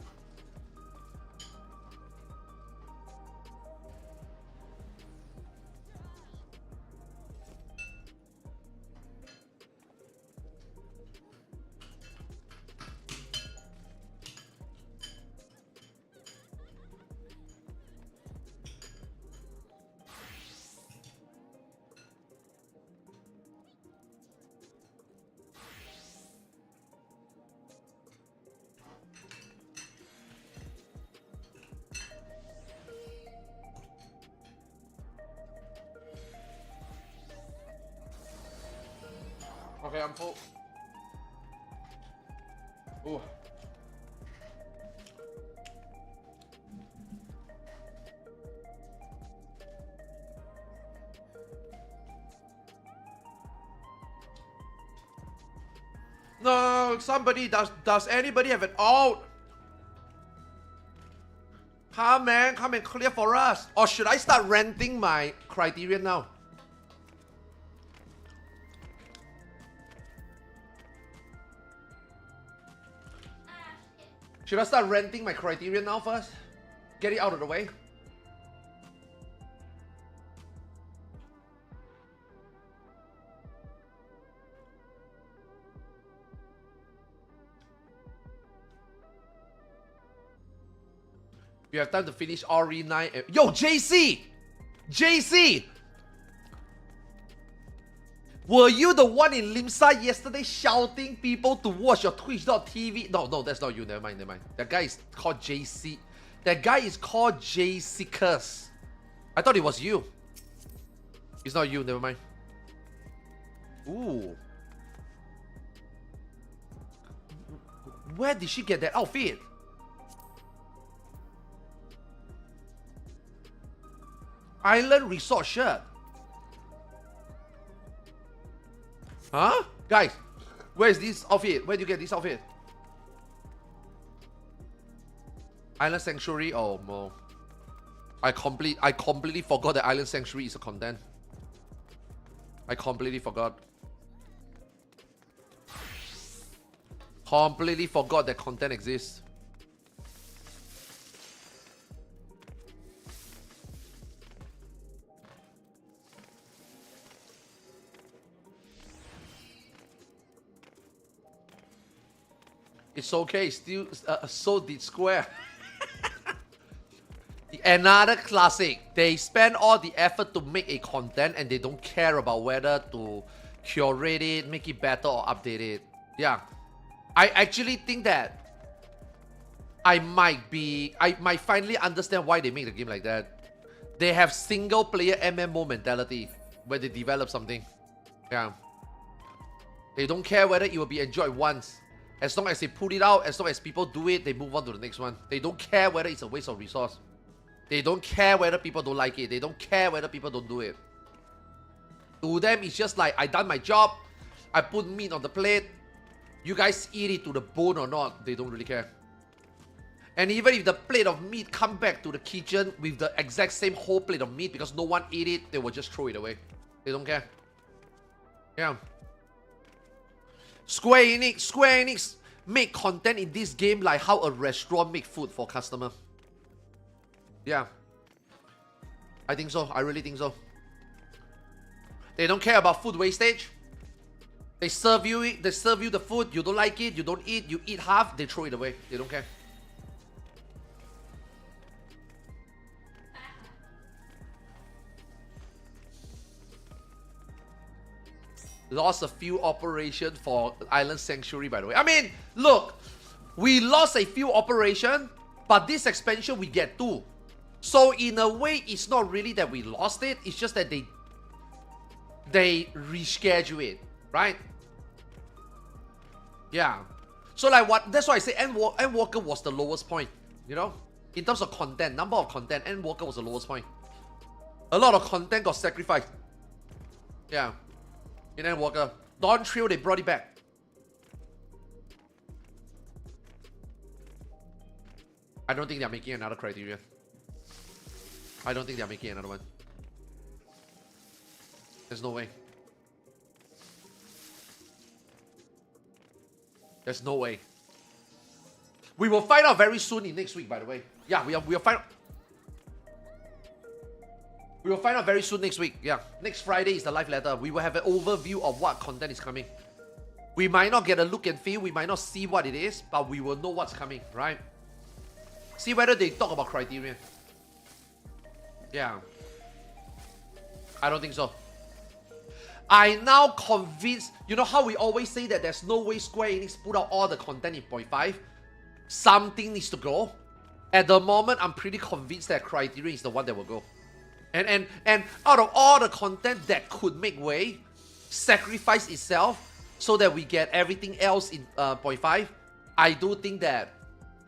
Okay, I'm full. Ooh. No, somebody does anybody have an alt? Come man, come and clear for us. Or should I start renting my Criterion now? Should I start renting my Criterion now first? Get it out of the way. You have time to finish RE9. Yo, JC! JC! Were you the one in Limsa yesterday shouting people to watch your Twitch.tv? No, that's not you. Never mind. That guy is called JC. That guy is called JC Curse. I thought it was you. It's not you. Never mind. Ooh. Where did she get that outfit? Island Resort shirt. Huh? Guys, where is this outfit? Where do you get this outfit? Island Sanctuary? Oh no. I completely forgot that Island Sanctuary is a content. I completely forgot. Completely forgot that content exists. It's okay, still so did Square. Another classic. They spend all the effort to make a content and they don't care about whether to curate it, make it better or update it. Yeah. I actually think that I might finally understand why they make the game like that. They have single player MMO mentality when they develop something. Yeah. They don't care whether it will be enjoyed once. As long as they put it out, as long as people do it, they move on to the next one. They don't care whether it's a waste of resource. They don't care whether people don't like it. They don't care whether people don't do it. To them, it's just like, I done my job. I put meat on the plate. You guys eat it to the bone or not, they don't really care. And even if the plate of meat come back to the kitchen with the exact same whole plate of meat because no one ate it, they will just throw it away. They don't care. Yeah. Square Enix make content in this game like how a restaurant make food for customer. Yeah. I think so. I really think so. They don't care about food wastage. They serve you it, they serve you the food, you don't like it, you don't eat, you eat half, they throw it away. They don't care. Lost a few operations for Island Sanctuary, by the way. I mean, look, we lost a few operations, but this expansion we get two. So in a way, it's not really that we lost it. It's just that they reschedule it, right? Yeah. So like what? That's why I say Endwalker was the lowest point. You know, in terms of content, number of content, Endwalker was the lowest point. A lot of content got sacrificed. Yeah. In Endwalker, Dawn Trail, they brought it back. I don't think they're making another Criterion. I don't think they're making another one. There's no way. There's no way. We will find out very soon in next week, by the way. Yeah, we'll find out. We will find out very soon next week. Yeah, next Friday is the live letter. We will have an overview of what content is coming. We might not get a look and feel. We might not see what it is, but we will know what's coming, right? See whether they talk about Criterion. Yeah. I don't think so. I now convinced, you know how we always say that there's no way Square Enix put out all the content in 0.5? Something needs to go. At the moment, I'm pretty convinced that Criterion is the one that will go. And out of all the content that could make way, sacrifice itself, so that we get everything else in 0.5. I do think that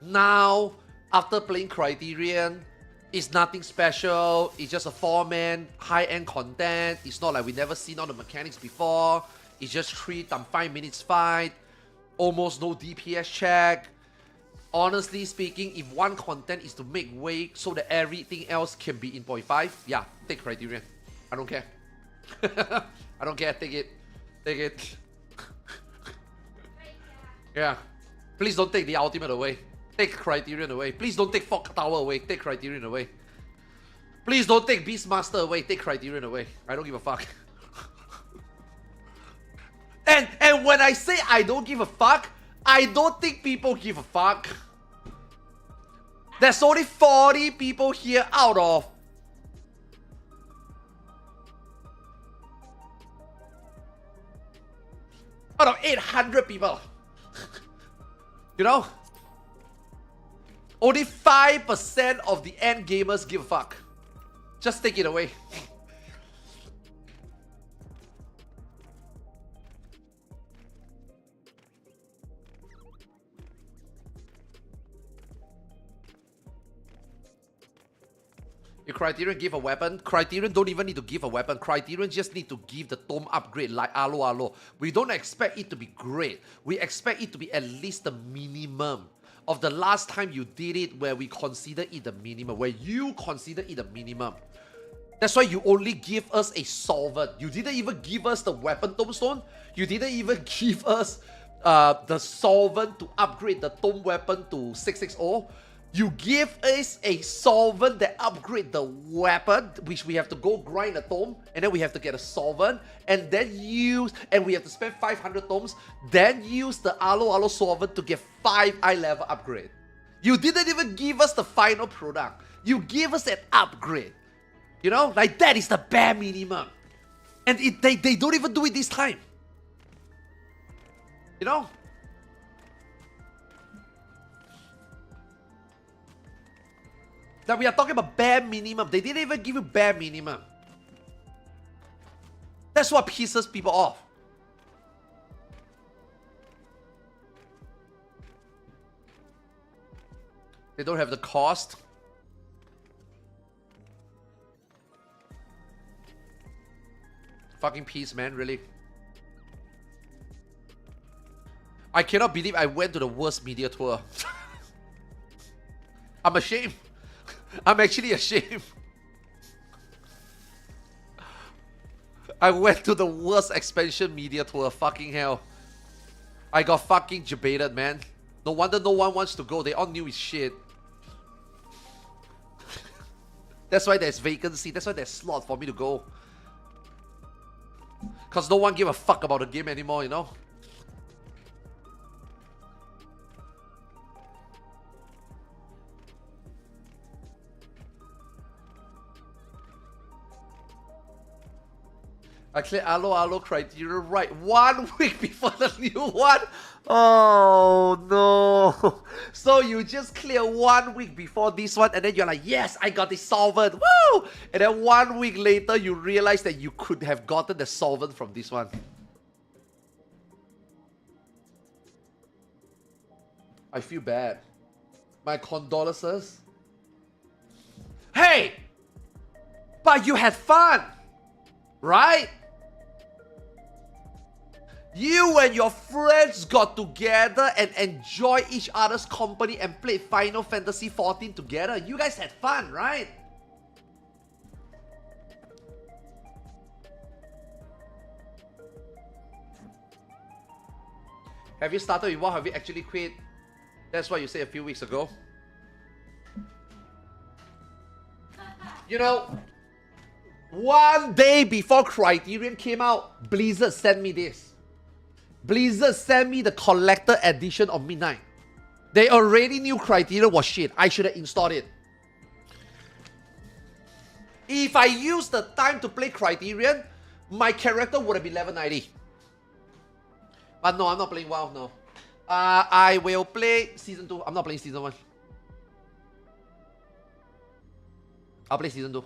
now, after playing Criterion, it's nothing special. It's just a 4-man, high-end content. It's not like we never seen all the mechanics before. It's just 3 times 5 minutes fight. Almost no DPS check. Honestly speaking, if one content is to make way so that everything else can be in 0.5, yeah, take Criterion. I don't care. I don't care. Take it. Take it. Yeah. Please don't take the ultimate away. Take Criterion away. Please don't take Fog Tower away. Take Criterion away. Please don't take Beastmaster away. Take Criterion away. I don't give a fuck. And when I say I don't give a fuck, I don't think people give a fuck. There's only 40 people here out of 800 people. You know? Only 5% of the end gamers give a fuck. Just take it away. If Criterion give a weapon, Criterion don't even need to give a weapon. Criterion just need to give the tome upgrade like Alo Alo. We don't expect it to be great. We expect it to be at least the minimum of the last time you did it, where we consider it the minimum, where you consider it the minimum. That's why you only give us a solvent. You didn't even give us the weapon tombstone. You didn't even give us the solvent to upgrade the tome weapon to 660. You give us a solvent that upgrade the weapon, which we have to go grind a tome, and then we have to get a solvent, and then use, and we have to spend 500 tomes, then use the Alo Alo solvent to get 5 eye level upgrade. You didn't even give us the final product. You give us an upgrade. You know, like that is the bare minimum. And they don't even do it this time. You know? That we are talking about bare minimum. They didn't even give you bare minimum. That's what pisses people off. They don't have the cost. Fucking peace, man, really. I cannot believe I went to the worst media tour. I'm ashamed. I'm actually ashamed. I went to the worst expansion media tour. Fucking hell. I got fucking debated, man. No wonder no one wants to go. They all knew it's shit. That's why there's vacancy. That's why there's slot for me to go. Because no one give a fuck about the game anymore, you know? I cleared Alo Alo Criterion right 1 week before the new one. Oh no. So you just clear 1 week before this one, and then you're like, yes, I got the solvent. Woo! And then 1 week later, you realize that you could have gotten the solvent from this one. I feel bad. My condolences. Hey! But you had fun! Right? You and your friends got together and enjoyed each other's company and played Final Fantasy 14 together. You guys had fun, right? Have you started with WoW? Have you actually quit? That's what you said a few weeks ago. You know, 1 day before Criterion came out, Blizzard sent me this. Blizzard sent me the collector edition of Midnight. They already knew Criterion was shit. I should have installed it. If I used the time to play Criterion, my character would have been level 90. But no, I'm not playing WoW, no. I will play Season 2. I'm not playing Season 1. I'll play Season 2.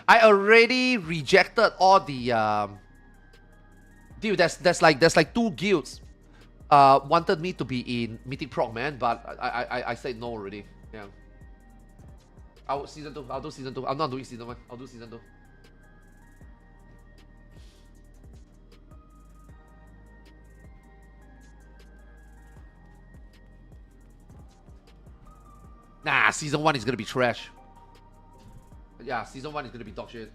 I already rejected all the Dude, there's like 2 guilds wanted me to be in Mythic Prog, man, but I said no already. Yeah. Season 2. I'll do season 2. I'm not doing season 1. I'll do season 2. Nah, season 1 is gonna be trash. Yeah, season 1 is gonna be dog shit.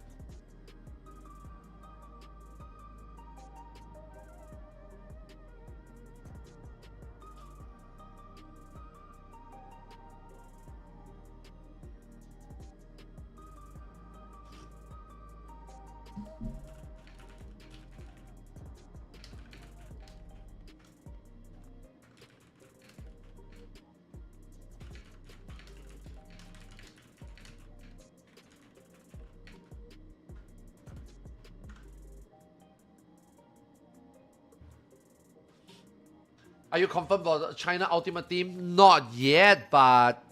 Are you confirmed for the China Ultimate Team? Not yet, but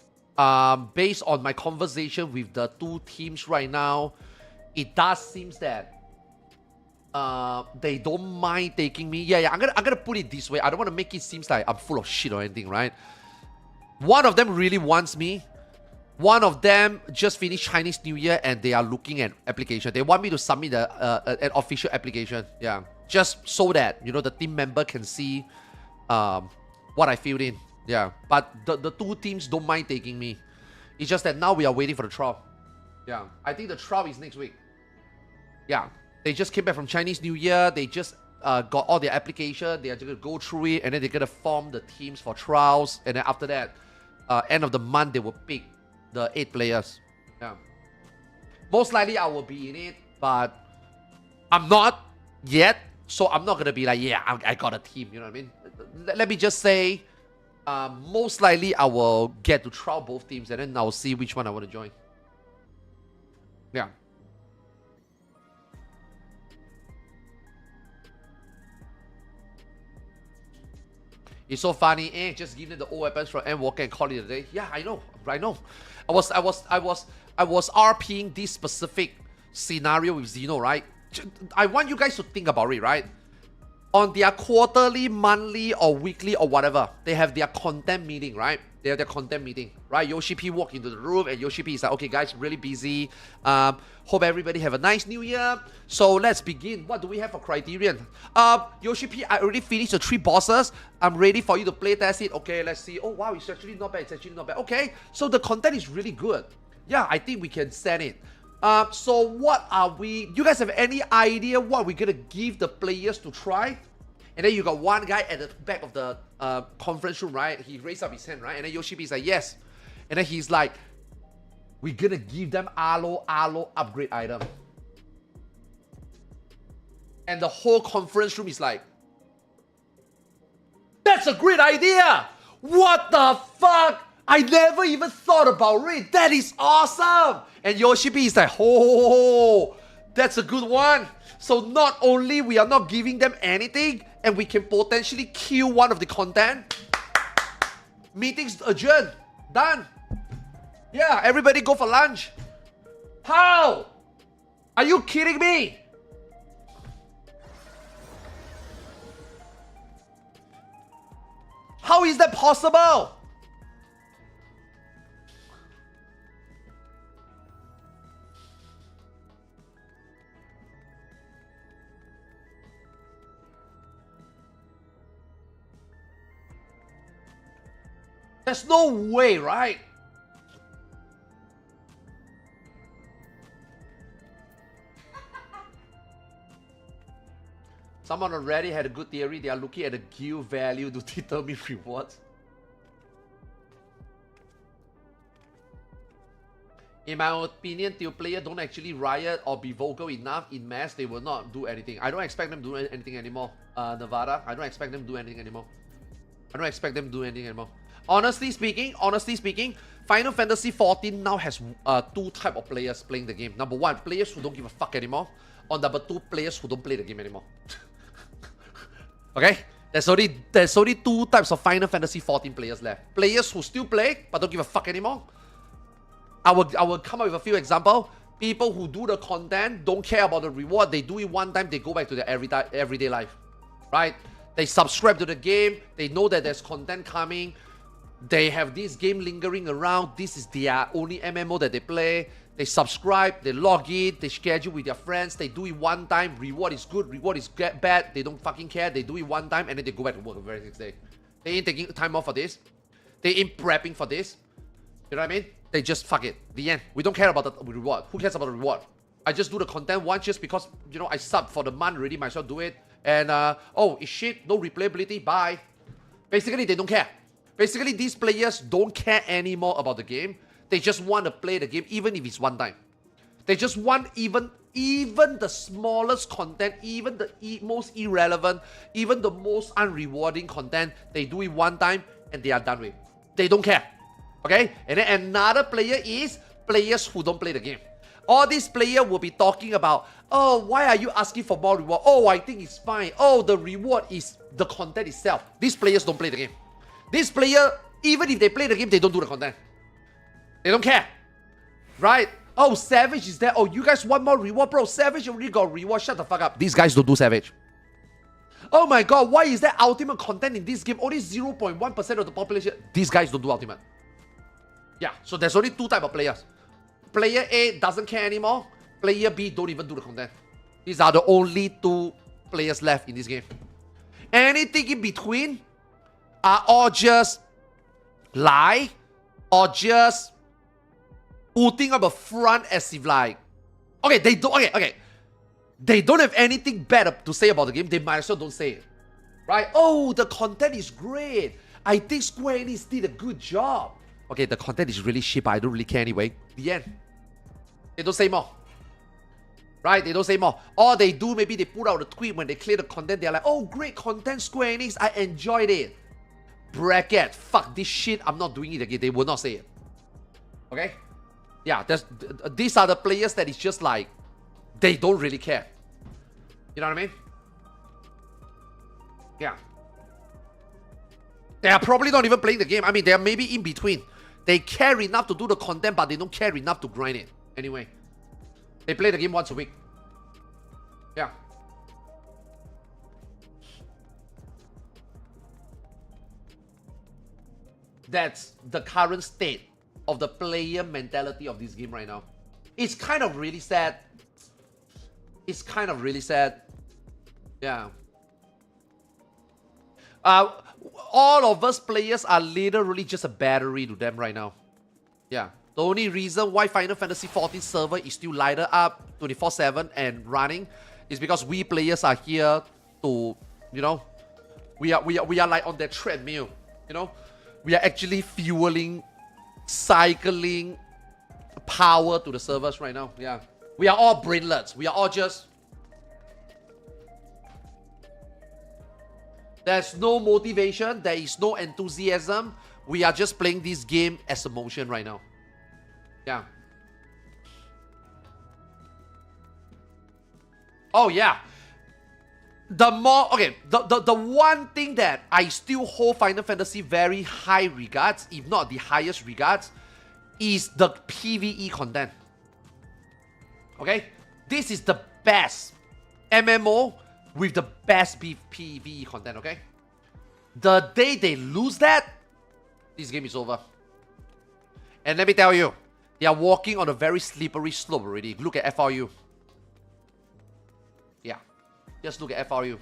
based on my conversation with the 2 teams right now, it does seem that they don't mind taking me. Yeah, I'm gonna put it this way. I don't want to make it seem like I'm full of shit or anything, right? One of them really wants me. One of them just finished Chinese New Year and they are looking at application. They want me to submit an official application. Yeah, just so that, you know, the team member can see what I filled in. Yeah, but the 2 teams don't mind taking me. It's just that now we are waiting for the trial. Yeah, I think the trial is next week. Yeah, they just came back from Chinese New Year. They just got all their application. They are just gonna go through it, and then they're gonna form the teams for trials. And then after that, end of the month, they will pick the 8 players. Yeah, most likely I will be in it, but I'm not yet. So I'm not gonna be like, yeah, I got a team. You know what I mean? Let me just say, most likely I will get to trial both teams, and then I'll see which one I want to join. Yeah. It's so funny, just give them the old weapons from Endwalker and call it a day. Yeah, I know. I was RPing this specific scenario with Xeno, right? I want you guys to think about it, right? On their quarterly, monthly, or weekly, or whatever, they have their content meeting, right? They have their content meeting, right? Yoshi P walk into the room and Yoshi P is like, okay guys, really busy. Hope everybody have a nice new year. So let's begin. What do we have for criterion? Yoshi P, I already finished the 3 bosses. I'm ready for you to play test it. Okay, let's see. Oh wow, it's actually not bad. It's actually not bad. Okay, so the content is really good. Yeah, I think we can send it. So what are we... You guys have any idea what we're gonna give the players to try? And then you got one guy at the back of the conference room, right? He raised up his hand, right? And then Yoshi P is like, yes. And then he's like, we're gonna give them Alo upgrade item. And the whole conference room is like, that's a great idea! What the fuck? I never even thought about it. That is awesome! And Yoshi P is like, oh, that's a good one. So not only we are not giving them anything, and we can potentially kill one of the content. Meetings adjourned. Done. Yeah, everybody go for lunch. How? Are you kidding me? How is that possible? There's no way, right? Someone already had a good theory. They are looking at the guild value to determine rewards. In my opinion, till players don't actually riot or be vocal enough in mass, they will not do anything. I don't expect them to do anything anymore. Nevada, I don't expect them to do anything anymore. Honestly speaking, Final Fantasy 14 now has 2 type of players playing the game. Number 1, players who don't give a fuck anymore. Or number 2, players who don't play the game anymore. Okay? There's only 2 types of Final Fantasy 14 players left. Players who still play but don't give a fuck anymore. I will come up with a few examples. People who do the content, don't care about the reward. They do it one time, they go back to their everyday life. right? They subscribe to the game. They know that there's content coming. They have this game lingering around. This is their only MMO that they play. They subscribe, they log in, they schedule with their friends, they do it one time, reward is good, reward is bad, they don't fucking care, they do it one time and then they go back to work the very next day. They ain't taking time off for this. They ain't prepping for this. You know what I mean? They just fuck it. The end. We don't care about the reward. Who cares about the reward? I just do the content once just because, you know, I subbed for the month already, might as well do it. And, oh, it's shit, no replayability, bye. Basically, they don't care. Basically, these players don't care anymore about the game. They just want to play the game, even if it's one time. They just want even the smallest content, even the most irrelevant, even the most unrewarding content, they do it one time and they are done with. They don't care. Okay? And then another player is players who don't play the game. All these players will be talking about, oh, why are you asking for more reward? Oh, I think it's fine. Oh, the reward is the content itself. These players don't play the game. This player, even if they play the game, they don't do the content. They don't care. Right? Oh, Savage is there. Oh, you guys want more reward? Bro, Savage already got reward. Shut the fuck up. These guys don't do Savage. Oh my god, why is there ultimate content in this game? Only 0.1% of the population. These guys don't do ultimate. Yeah, so there's only two types of players. Player A doesn't care anymore. Player B don't even do the content. These are the only two players left in this game. Anything in between are all just lie or just putting up a front as if like, okay, they don't, okay. They don't have anything bad to say about the game. They might as well don't say it. Right? Oh, the content is great. I think Square Enix did a good job. Okay, the content is really shit, but I don't really care anyway. The end. They don't say more. Right? They don't say more. All they do, maybe they put out a tweet when they clear the content. They're like, oh, great content, Square Enix. I enjoyed it. Bracket. Fuck this shit. I'm not doing it again. They will not say it. Okay? Yeah, these are the players that is just like, they don't really care. You know what I mean? Yeah. They are probably not even playing the game. I mean, they are maybe in between. They care enough to do the content, but they don't care enough to grind it. Anyway. They play the game once a week. Yeah. That's the current state of the player mentality of this game right now. It's kind of really sad. It's kind of really sad. Yeah. All of us players are literally just a battery to them right now. Yeah. The only reason why Final Fantasy 14 server is still lighted up 24/7 and running is because we players are here to, you know, we are like on that treadmill, you know. We are actually fueling, cycling power to the servers right now. Yeah. We are all brainlets. We are all just... There's no motivation. There is no enthusiasm. We are just playing this game as a motion right now. Yeah. Oh, yeah. The more... Okay, the one thing that I still hold Final Fantasy very high regards, if not the highest regards, is the PvE content. Okay? This is the best MMO with the best PvE content, okay? The day they lose that, this game is over. And let me tell you, they are walking on a very slippery slope already. Look at FRU. Yeah. Just look at FRU.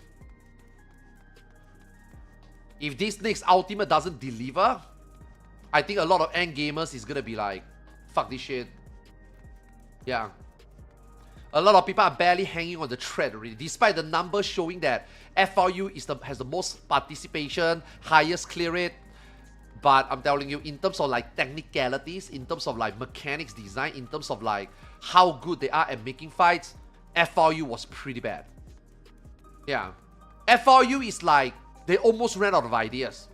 If this next Ultimate doesn't deliver, I think a lot of end gamers is gonna be like, fuck this shit. Yeah. A lot of people are barely hanging on the thread already, despite the numbers showing that FRU has the most participation, highest clear rate. But I'm telling you, in terms of like technicalities, in terms of like mechanics design, in terms of like how good they are at making fights, FRU was pretty bad. Yeah. FRU is like, they almost ran out of ideas.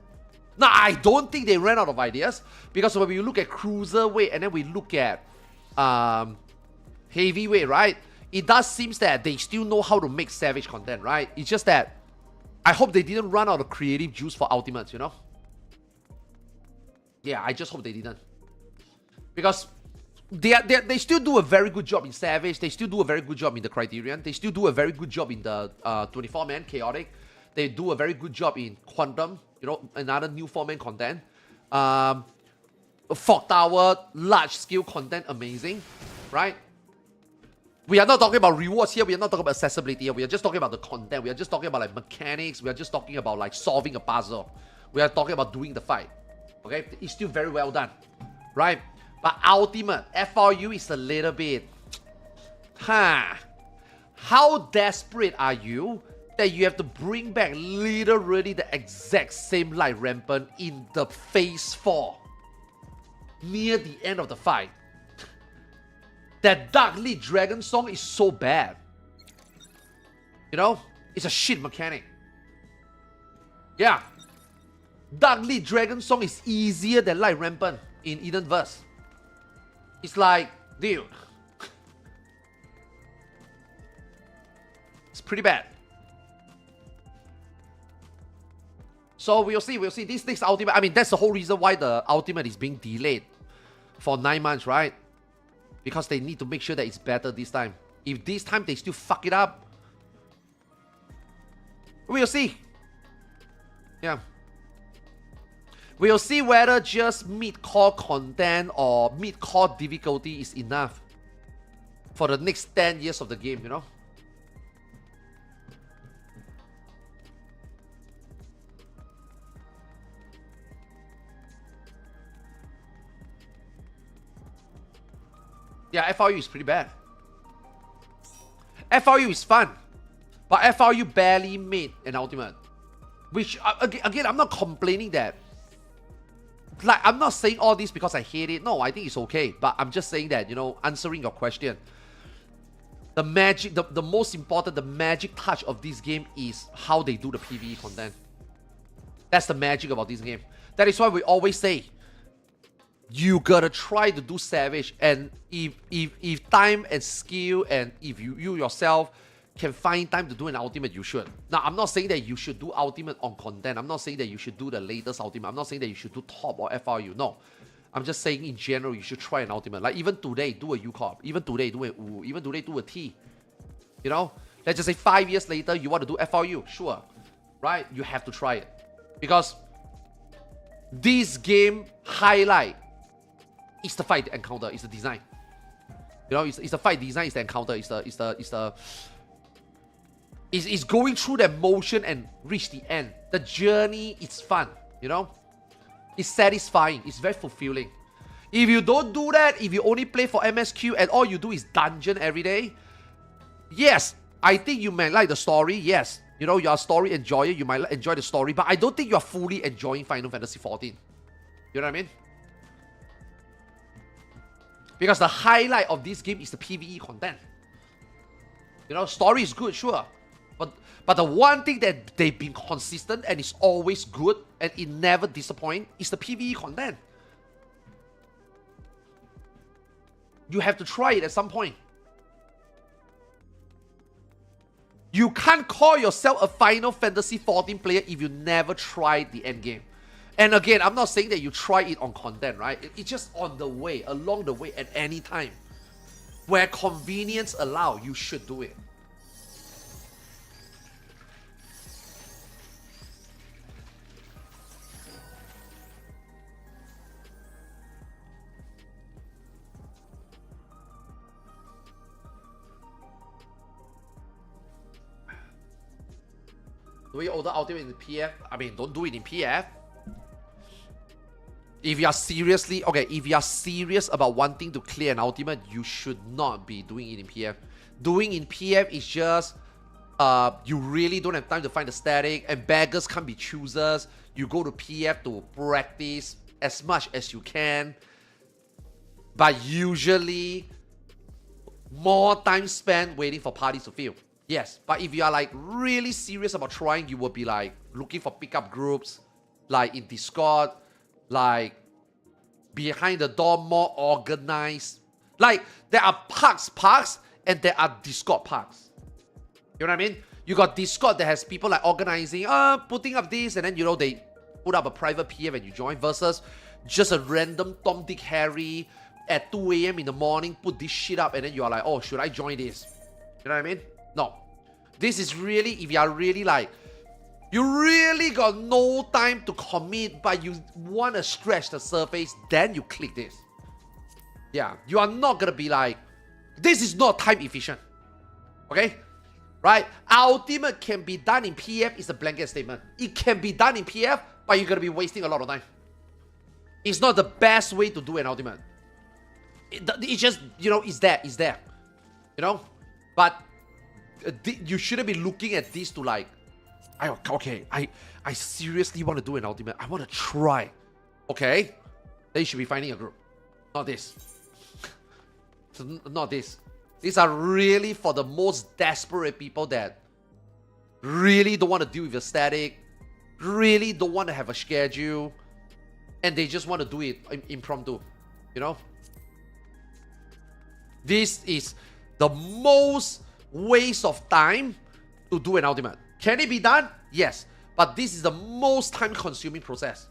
Now, I don't think they ran out of ideas, because when we look at Cruiserweight and then we look at Heavyweight, right? It does seem that they still know how to make savage content, right? It's just that I hope they didn't run out of creative juice for Ultimates, you know? Yeah, I just hope they didn't. Because they still do a very good job in Savage. They still do a very good job in the Criterion. They still do a very good job in the 24-man Chaotic. They do a very good job in Quantum, another new format content. Fog Tower, large scale content, amazing, right? We are not talking about rewards here. We are not talking about accessibility here. We are just talking about the content. We are just talking about like mechanics. We are just talking about like solving a puzzle. We are talking about doing the fight. Okay, it's still very well done, right? But Ultimate FRU is a little bit, How desperate are you that you have to bring back literally the exact same light rampant in the phase 4 near the end of the fight? That Darkly Dragon song is so bad. It's a shit mechanic. Yeah. Darkly Dragon song is easier than Light Rampant in Edenverse. It's like, dude. It's pretty bad. So we'll see. This next Ultimate, I mean, that's the whole reason why the Ultimate is being delayed for 9 months, right? Because they need to make sure that it's better this time. If this time they still fuck it up, we'll see. Yeah. We'll see whether just mid-core content or mid-core difficulty is enough for the next 10 years of the game, Yeah, FRU is pretty bad. FRU is fun, but FRU barely made an Ultimate. Which, again, I'm not complaining that. Like, I'm not saying all this because I hate it. No, I think it's okay. But I'm just saying that, answering your question. The magic, the most important, the magic touch of this game is how they do the PvE content. That's the magic about this game. That is why we always say, you gotta try to do Savage, and if time and skill and if you yourself can find time to do an Ultimate, you should. Now, I'm not saying that you should do Ultimate on content. I'm not saying that you should do the latest Ultimate. I'm not saying that you should do top or FRU. No. I'm just saying in general, you should try an Ultimate. Like even today, do a U-Corp. Even today, do a U. Even today, do a T. Let's just say 5 years later, you want to do FRU. Sure. Right? You have to try it. Because this game highlight is the fight encounter, it's the design. It's the fight design, it's the encounter, it's going through that motion and reach the end. The journey is fun, It's satisfying, it's very fulfilling. If you don't do that, if you only play for MSQ and all you do is dungeon every day, yes, I think you might like the story, yes. You're a story enjoyer, you might enjoy the story, but I don't think you're fully enjoying Final Fantasy XIV. You know what I mean? Because the highlight of this game is the PvE content. Story is good, sure. But the one thing that they've been consistent and is always good and it never disappoints is the PvE content. You have to try it at some point. You can't call yourself a Final Fantasy XIV player if you never tried the endgame. And again, I'm not saying that you try it on content, right? It's just on the way, along the way, at any time. Where convenience allows, you should do it. Do we order Ultimate in the PF? I mean, don't do it in PF. If you are serious about wanting to clear an Ultimate, you should not be doing it in PF. Doing in PF is just, you really don't have time to find the static, and beggars can't be choosers. You go to PF to practice as much as you can. But usually, more time spent waiting for parties to fill. Yes, but if you are like really serious about trying, you will be like looking for pickup groups, like in Discord, like behind the door, more organized. Like there are parks, and there are Discord parks. You know what I mean? You got Discord that has people like organizing, putting up this, and then they put up a private PF and you join, versus just a random Tom, Dick, Harry at 2 AM in the morning, put this shit up, and then you are like, oh, should I join this? You know what I mean? No. This is really, if you are really like You really got no time to commit, but you want to stretch the surface, then you click this. Yeah, you are not going to be like, this is not time efficient. Okay? Right? Ultimate can be done in PF is a blanket statement. It can be done in PF, but you're going to be wasting a lot of time. It's not the best way to do an ultimate. It's just, you know, it's there. You know? But you shouldn't be looking at this to like, okay, I seriously want to do an ultimate. I want to try. Okay? Then you should be finding a group. Not this. Not this. These are really for the most desperate people that really don't want to deal with your static, really don't want to have a schedule, and they just want to do it impromptu. You know? This is the most waste of time to do an ultimate. Can it be done? Yes. But this is the most time-consuming process.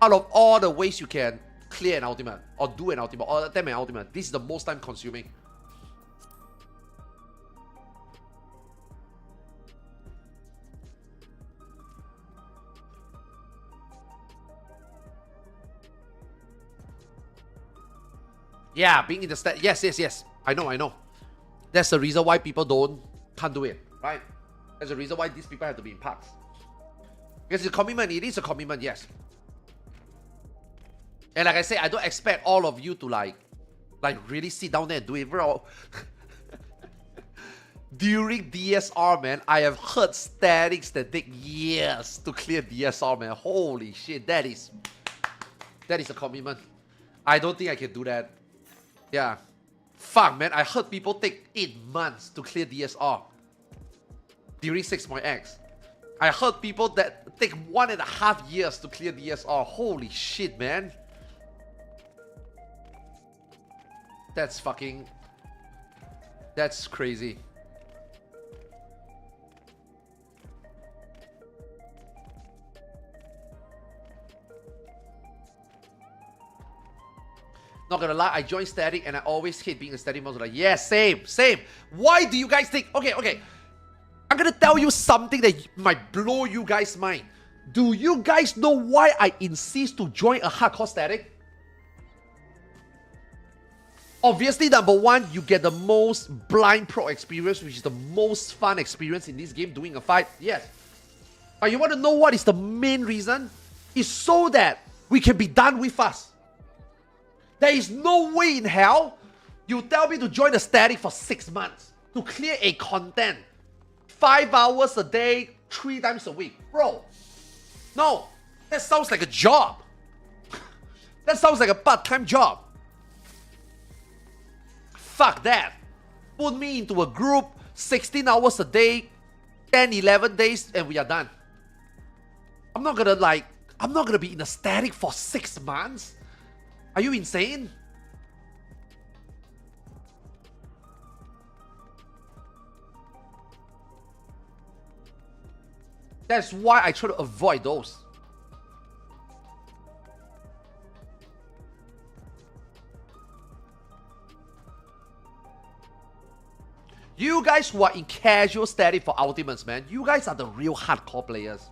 Out of all the ways you can clear an ultimate, or do an ultimate, or attempt an ultimate, this is the most time-consuming. Yeah, being in the stat. Yes. I know. That's the reason why people can't do it, right? That's the reason why these people have to be in packs. Because it's a commitment. It is a commitment, yes. And like I said, I don't expect all of you to like really sit down there and do it, bro. During DSR, man, I have heard statics that take years to clear DSR, man. Holy shit, that is a commitment. I don't think I can do that. Yeah. Fuck, man, I heard people take 8 months to clear DSR during 6.x. I heard people that take 1.5 years to clear DSR. Holy shit, man. That's crazy. Not gonna lie, I joined static and I always hate being a static monster. Like, yeah, same. Why do you guys think? Okay. I'm gonna tell you something that might blow you guys' mind. Do you guys know why I insist to join a hardcore static? Obviously, number one, you get the most blind pro experience, which is the most fun experience in this game, doing a fight. Yes. But you want to know what is the main reason? It's so that we can be done with fast. There is no way in hell you tell me to join the static for 6 months to clear a content 5 hours a day, 3 times a week. Bro, no, that sounds like a job. That sounds like a part-time job. Fuck that. Put me into a group, 16 hours a day, 10, 11 days, and we are done. I'm not gonna be in a static for 6 months. Are you insane? That's why I try to avoid those. You guys who are in casual static for ultimates, man, you guys are the real hardcore players.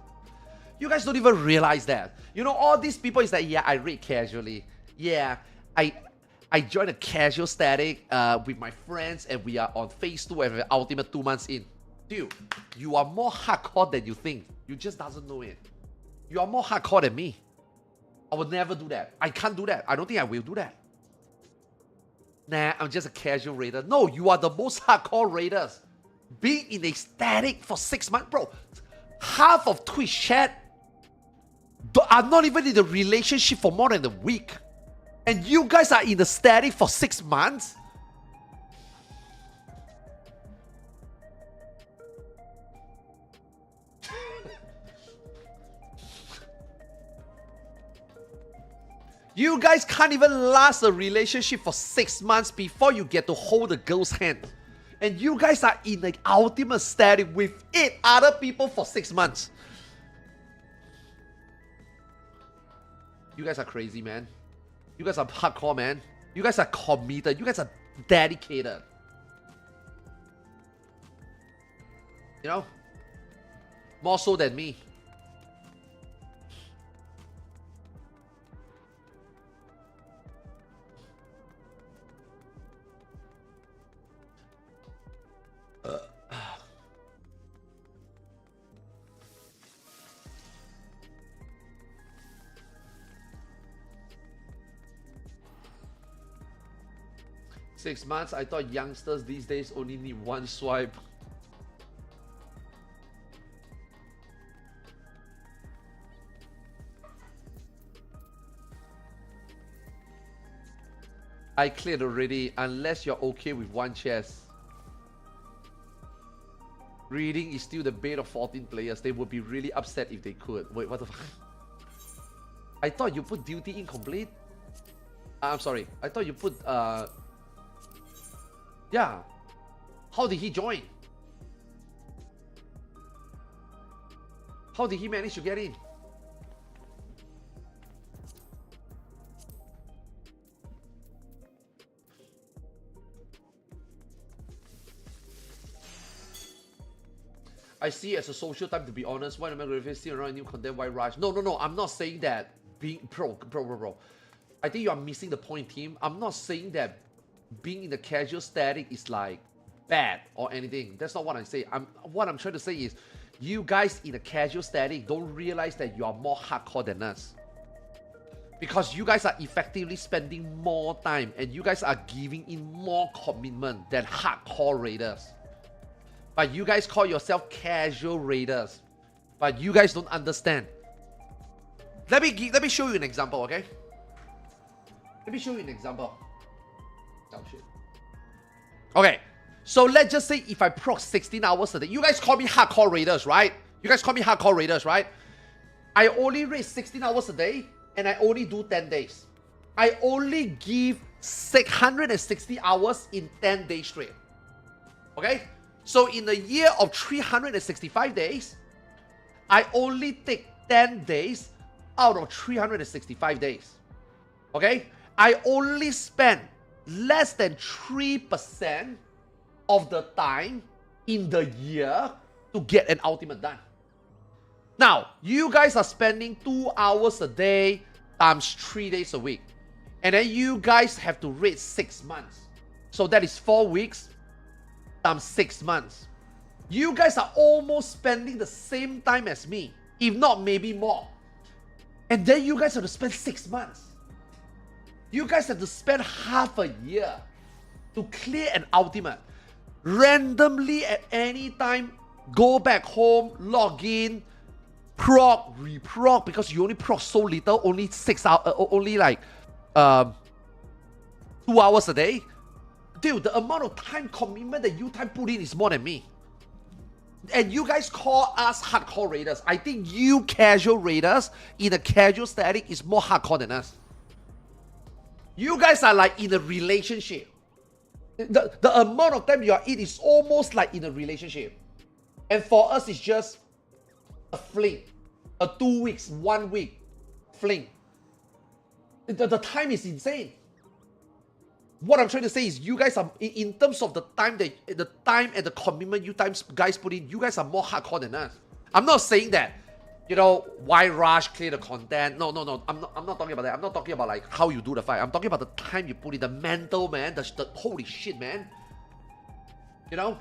You guys don't even realize that. You know, all these people is like, yeah, I raid casually. Yeah, I joined a casual static with my friends and we are on phase 2 and ultimate 2 months in. Dude, you are more hardcore than you think. You just doesn't know it. You are more hardcore than me. I would never do that. I can't do that. I don't think I will do that. Nah, I'm just a casual raider. No, you are the most hardcore raiders. Being in a static for 6 months, bro. Half of Twitch chat are not even in a relationship for more than a week. And you guys are in the static for 6 months? You guys can't even last a relationship for 6 months before you get to hold a girl's hand. And you guys are in the ultimate static with 8 other people for 6 months. You guys are crazy, man. You guys are hardcore, man. You guys are committed. You guys are dedicated. You know? More so than me. 6 months? I thought youngsters these days only need one swipe. I cleared already, unless you're okay with one chest. Reading is still the bait of 14 players. They would be really upset if they could. Wait, what the fuck? I thought you put duty incomplete? I'm sorry. I thought you put, yeah. How did he join? How did he manage to get in? I see it as a social time, to be honest. Why am I going to still around new content? Why rush? No. I'm not saying that being bro. I think you are missing the point, team. I'm not saying that being in the casual static is like bad or anything. That's not what I'm saying. What I'm trying to say is, you guys in the casual static don't realize that you are more hardcore than us. Because you guys are effectively spending more time and you guys are giving in more commitment than hardcore raiders. But you guys call yourself casual raiders. But you guys don't understand. Let me show you an example, okay? Let me show you an example. Oh shit. Okay. So let's just say if I proc 16 hours a day. You guys call me hardcore raiders, right? You guys call me hardcore raiders, right? I only raid 16 hours a day and I only do 10 days. I only give 660 hours in 10 days straight. Okay? So in a year of 365 days, I only take 10 days out of 365 days. Okay? I only spend less than 3% of the time in the year to get an ultimate done. Now, you guys are spending 2 hours a day times 3 days a week. And then you guys have to raid 6 months. So that is 4 weeks times 6 months. You guys are almost spending the same time as me, if not maybe more. And then you guys have to spend 6 months. You guys have to spend half a year to clear an ultimate. Randomly at any time, go back home, log in, proc, reproc, because you only proc so little, only 6 hours, only like 2 hours a day. Dude, the amount of time commitment that you time put in is more than me. And you guys call us hardcore raiders. I think you casual raiders in a casual static is more hardcore than us. You guys are like in a relationship. The amount of time you are in is almost like in a relationship. And for us, it's just a fling. A 2 weeks, 1 week fling. The time is insane. What I'm trying to say is, you guys are, in terms of the time and the commitment you guys put in, you guys are more hardcore than us. I'm not saying that, you know, why rush, clear the content. No. I'm not talking about that. I'm not talking about like how you do the fight. I'm talking about the time you put in, the mental, man. The holy shit, man. You know?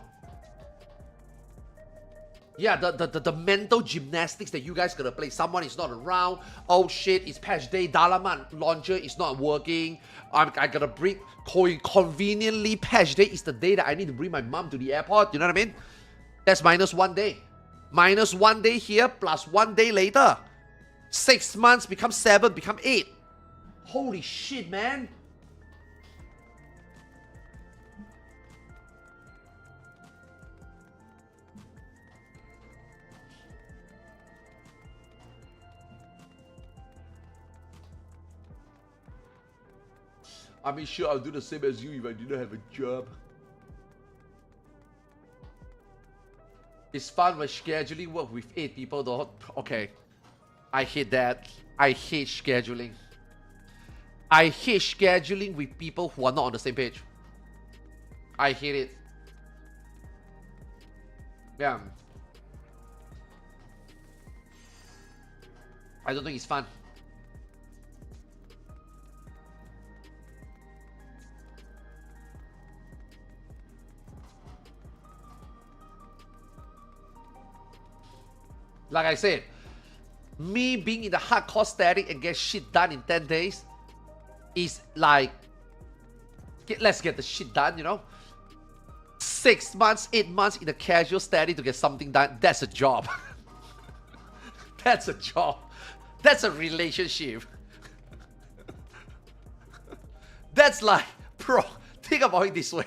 Yeah, the mental gymnastics that you guys gotta play. Someone is not around. Oh shit, it's patch day. Dalaman launcher is not working. I gotta bring. Conveniently, patch day is the day that I need to bring my mom to the airport. You know what I mean? That's minus 1 day. Minus 1 day here, plus 1 day later. 6 months become 7, become 8. Holy shit, man. I mean, sure, I'll do the same as you if I didn't have a job. It's fun when scheduling work with 8 people though. Okay. I hate that. I hate scheduling. I hate scheduling with people who are not on the same page. I hate it. Yeah. I don't think it's fun. Like I said, me being in the hardcore static and get shit done in 10 days is like let's get the shit done, you know. 6 months, 8 months in a casual steady to get something done. That's a job. That's a job. That's a relationship. That's like, bro, think about it this way.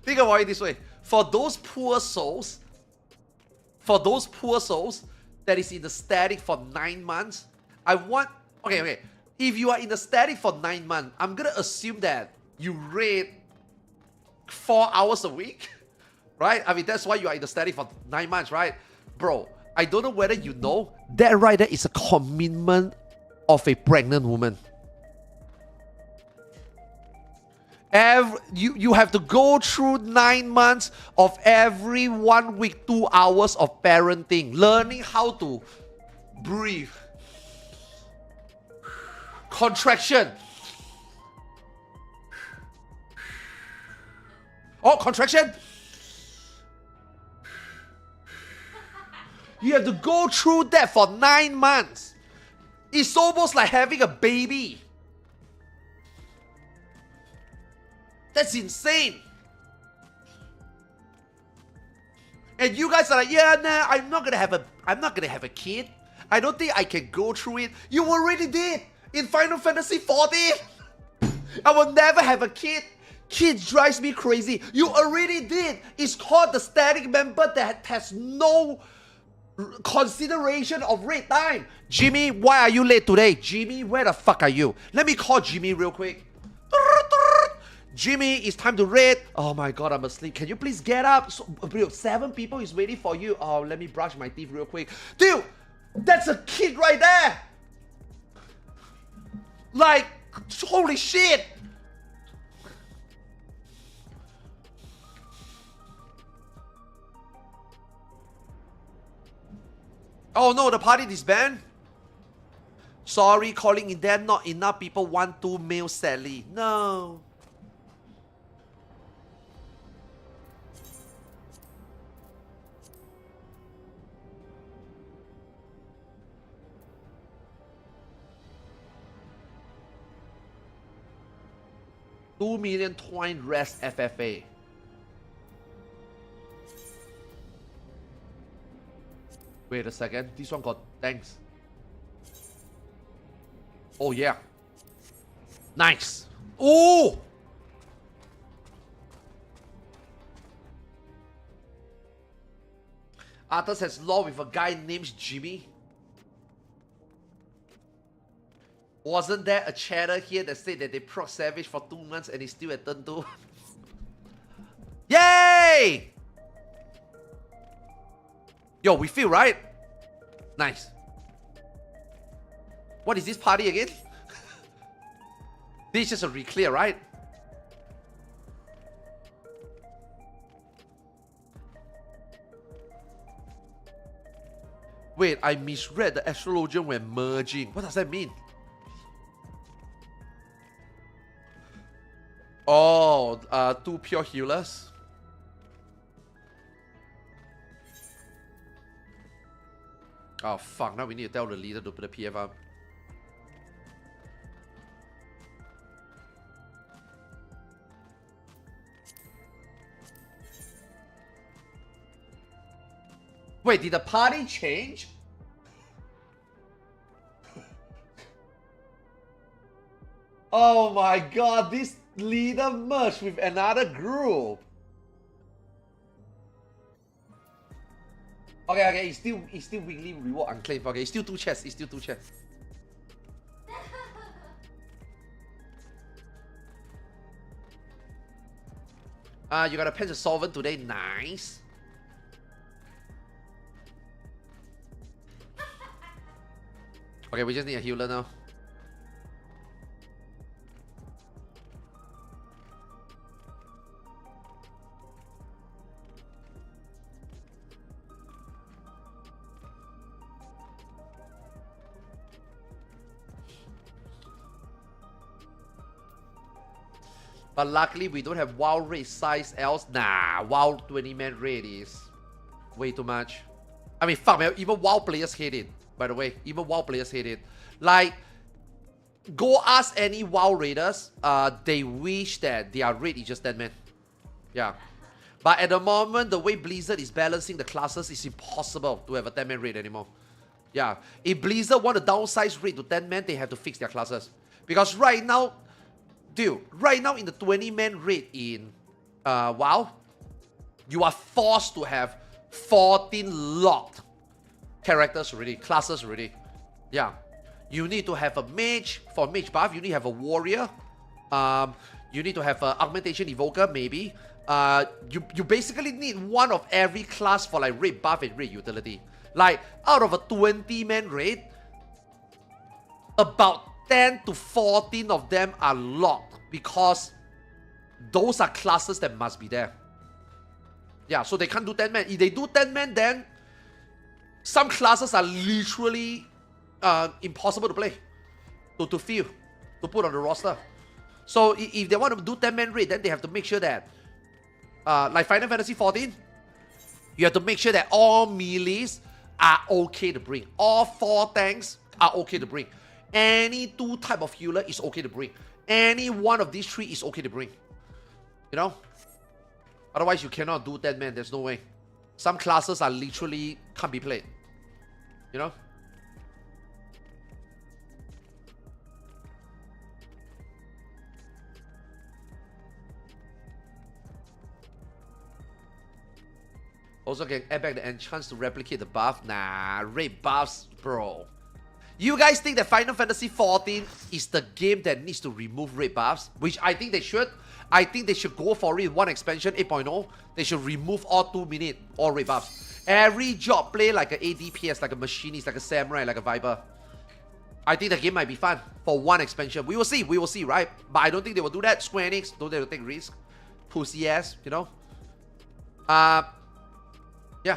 Think about it this way. For those poor souls that is in the static for 9 months, I want, okay. If you are in the static for 9 months, I'm gonna assume that you raid 4 hours a week, right? I mean, that's why you are in the static for 9 months, right? Bro, I don't know whether you know, that right there is a commitment of a pregnant woman. You have to go through 9 months of every 1 week, 2 hours of parenting, learning how to breathe, contraction. Oh, contraction. You have to go through that for 9 months. It's almost like having a baby. That's insane. And you guys are like, yeah, nah, I'm not gonna have a kid. I don't think I can go through it. You already did in Final Fantasy 14. I will never have a kid. Kids drives me crazy. You already did. It's called the static member that has no consideration of raid time. Jimmy, why are you late today? Jimmy, where the fuck are you? Let me call Jimmy real quick. Jimmy, it's time to raid. Oh my god, I'm asleep. Can you please get up? So, bro, 7 people is waiting for you. Oh, let me brush my teeth real quick. Dude, that's a kid right there. Like, holy shit. Oh no, the party disbanded. Sorry, calling in there. Not enough people want 2 meals, sadly. No. $2 million twine rest FFA. Wait a second, this one got thanks. Oh yeah. Nice. Oh! Arthas has law with a guy named Jimmy. Wasn't there a chatter here that said that they proc Savage for 2 months and he's still at turn 2? Yay! Yo, we feel right? Nice. What is this party again? This is just a reclear, right? Wait, I misread the astrologian when merging. What does that mean? Oh, 2 pure healers. Oh fuck, now we need to tell the leader to put the PF up. Wait, did the party change? Oh my god, this leader merged with another group. Okay, it's still weekly reward unclaimed. Okay, it's still 2 chests. It's still 2 chests. You got a Pence of Solvent today. Nice. Okay, we just need a healer now. But luckily we don't have wild raid size else. Nah, wild 20-man raid is way too much. I mean, fuck man, even wild players hate it. By the way, even wild players hate it. Like, go ask any WoW raiders. They wish that their raid is just 10 men. Yeah. But at the moment, the way Blizzard is balancing the classes, it's impossible to have a 10-man raid anymore. Yeah. If Blizzard want to downsize raid to 10 men, they have to fix their classes. Because right now, dude, right now in the 20-man raid in WoW, you are forced to have 14 locked characters already, classes already. Yeah. You need to have a mage. For mage buff, you need to have a warrior. You need to have an augmentation evoker, maybe. You basically need one of every class for like raid buff and raid utility. Like, out of a 20-man raid, about 10 to 14 of them are locked because those are classes that must be there. Yeah, so they can't do 10 men. If they do 10 men, then some classes are literally impossible to play, to fill, to put on the roster. So if they want to do 10-man raid, then they have to make sure that, like Final Fantasy 14, you have to make sure that all melees are okay to bring. All 4 tanks are okay to bring. Any 2 type of healer is okay to bring. Any one of these 3 is okay to bring. You know? Otherwise, you cannot do 10 men. There's no way. Some classes are literally can't be played. You know? Also can add back the enchants to replicate the buff. Nah, raid buffs, bro. You guys think that Final Fantasy 14 is the game that needs to remove raid buffs? Which I think they should. I think they should go for it. One expansion 8.0, they should remove all 2-minute, all raid buffs. Every job play like an ADPS, like a machinist, like a samurai, like a viper. I think the game might be fun for one expansion. We will see, right? But I don't think they will do that. Square Enix, don't dare to take risk. Pussy ass, you know? Yeah.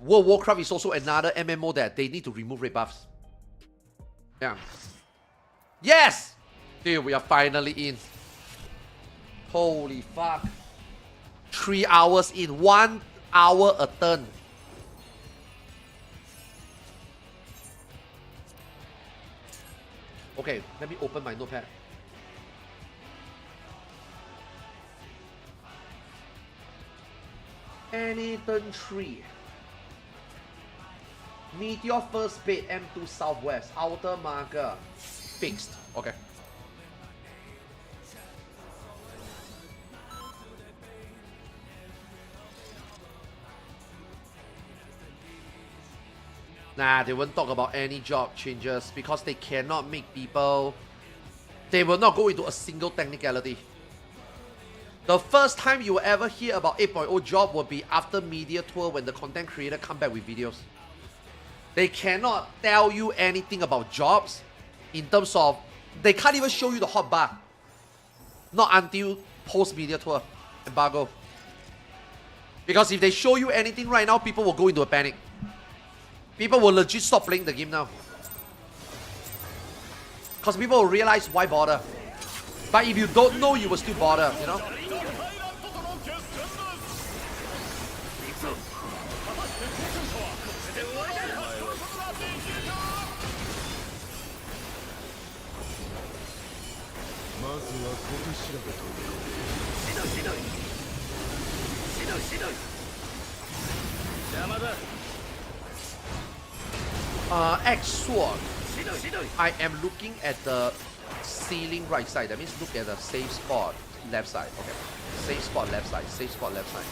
World of Warcraft is also another MMO that they need to remove raid buffs. Yeah. Yes! Dude, we are finally in. Holy fuck. 3 hours in. 1 hour a turn. Okay, let me open my notepad. Any turn 3. Meteor first bait M2 southwest. Outer marker. Fixed. Okay. Nah, they won't talk about any job changes because they cannot make people... They will not go into a single technicality. The first time you will ever hear about 8.0 job will be after media tour when the content creator come back with videos. They cannot tell you anything about jobs in terms of... They can't even show you the hotbar. Not until post media tour embargo. Because if they show you anything right now, people will go into a panic. People will legit stop playing the game now. Because people will realize why bother. But if you don't know, you will still bother, you know? X sword. I am looking at the ceiling right side. That means look at the safe spot left side. Okay. Safe spot left side. Safe spot left side.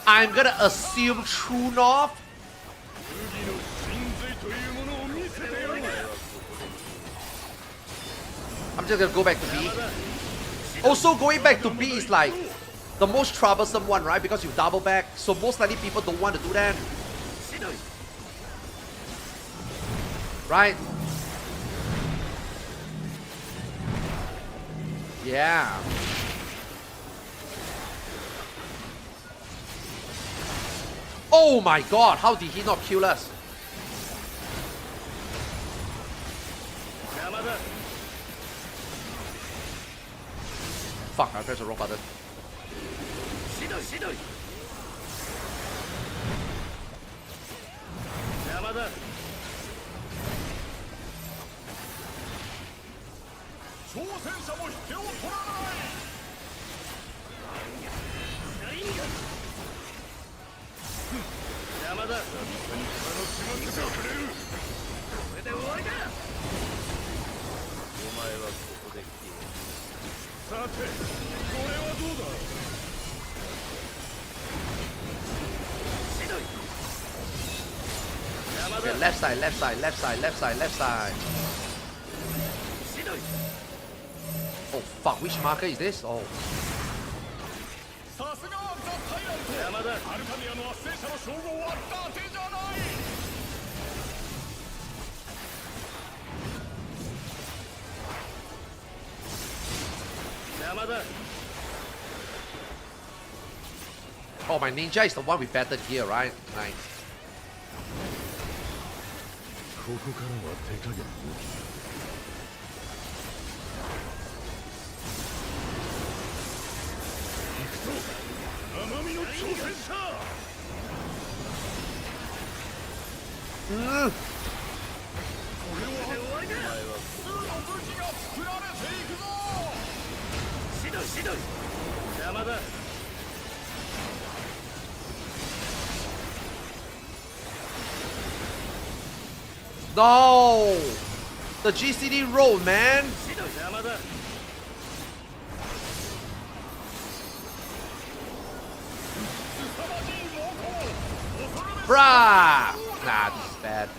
I'm gonna assume True North. I'm just gonna go back to B. Also, going back to B is like the most troublesome one, right? Because you double back, so most likely people don't want to do that. Right? Yeah. Oh my god, how did he not kill us? Fuck, I pressed the wrong button. Okay, left side, left side, left side, left side, left side. Oh fuck, which marker is this? Oh. Oh, my ninja is the one with better gear, right? Nice. No! The GCD road, man! Bruh! Nah, this is bad.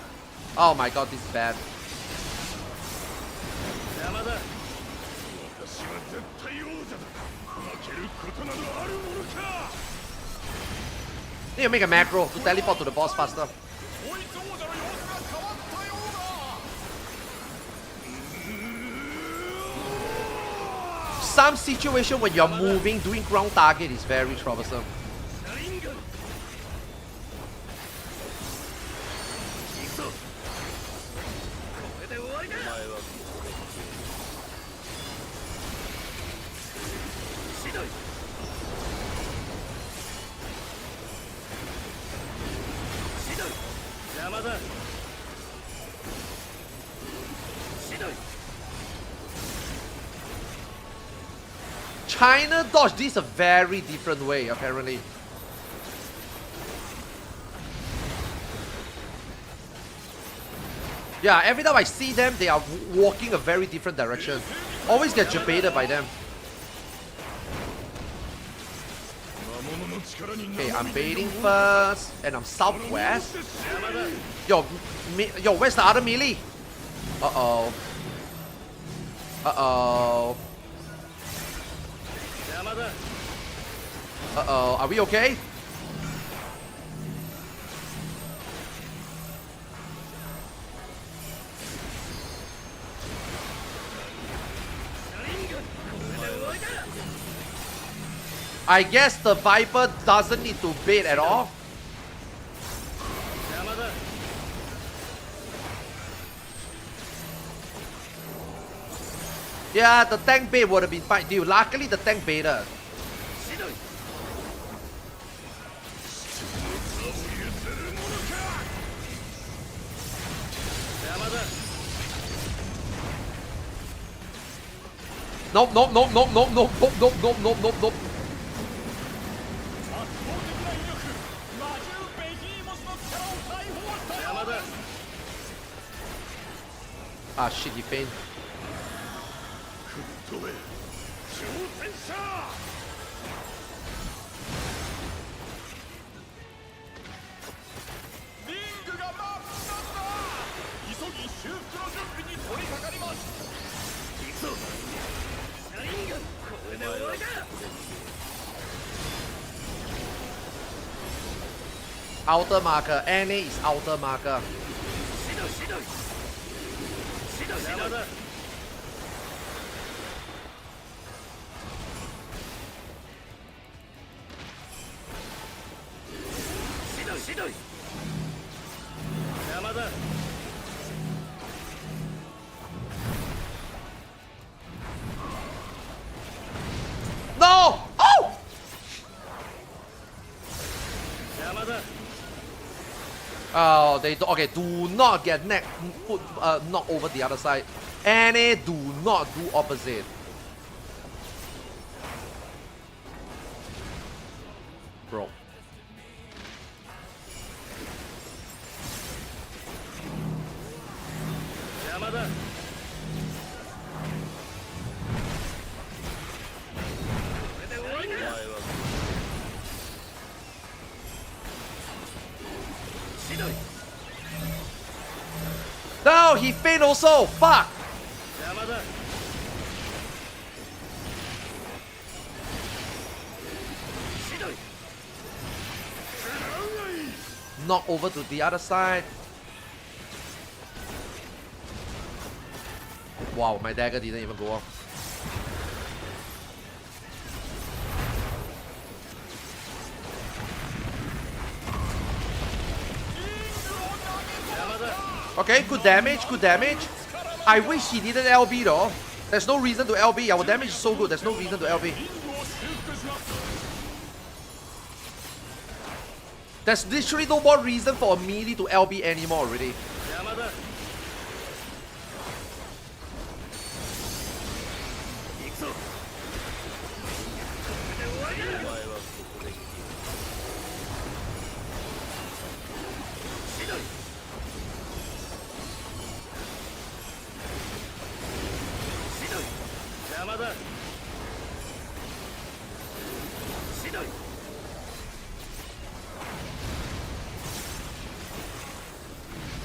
Oh my god, this is bad. Need to make a macro to teleport to the boss faster. Some situation when you're moving, doing ground target is very troublesome. China dodge this a very different way, apparently. Yeah, every time I see them, they are walking a very different direction. Always get jebaited by them. Okay, I'm baiting first, and I'm southwest. Yo, where's the other melee? Uh-oh. Uh-oh. Uh-oh, are we okay? I guess the Viper doesn't need to bait at all. Yeah, the tank bait would have been fine. Dude, luckily the tank baited. Nope, nope, nope, nope, nope, nope, nope, nope, nope, nope, nope, nope. Ah shit, he failed. Outer marker. NA is outer marker. No! Oh! Oh, they do, okay. Do not get neck foot knock over the other side. Any do not do opposite. Bro. No, he failed also. Fuck. Knock over to the other side. Wow, my dagger didn't even go off. Okay, good damage, good damage. I wish he didn't LB though. There's no reason to LB. Our damage is so good, there's no reason to LB. There's literally no more reason for a melee to LB anymore already.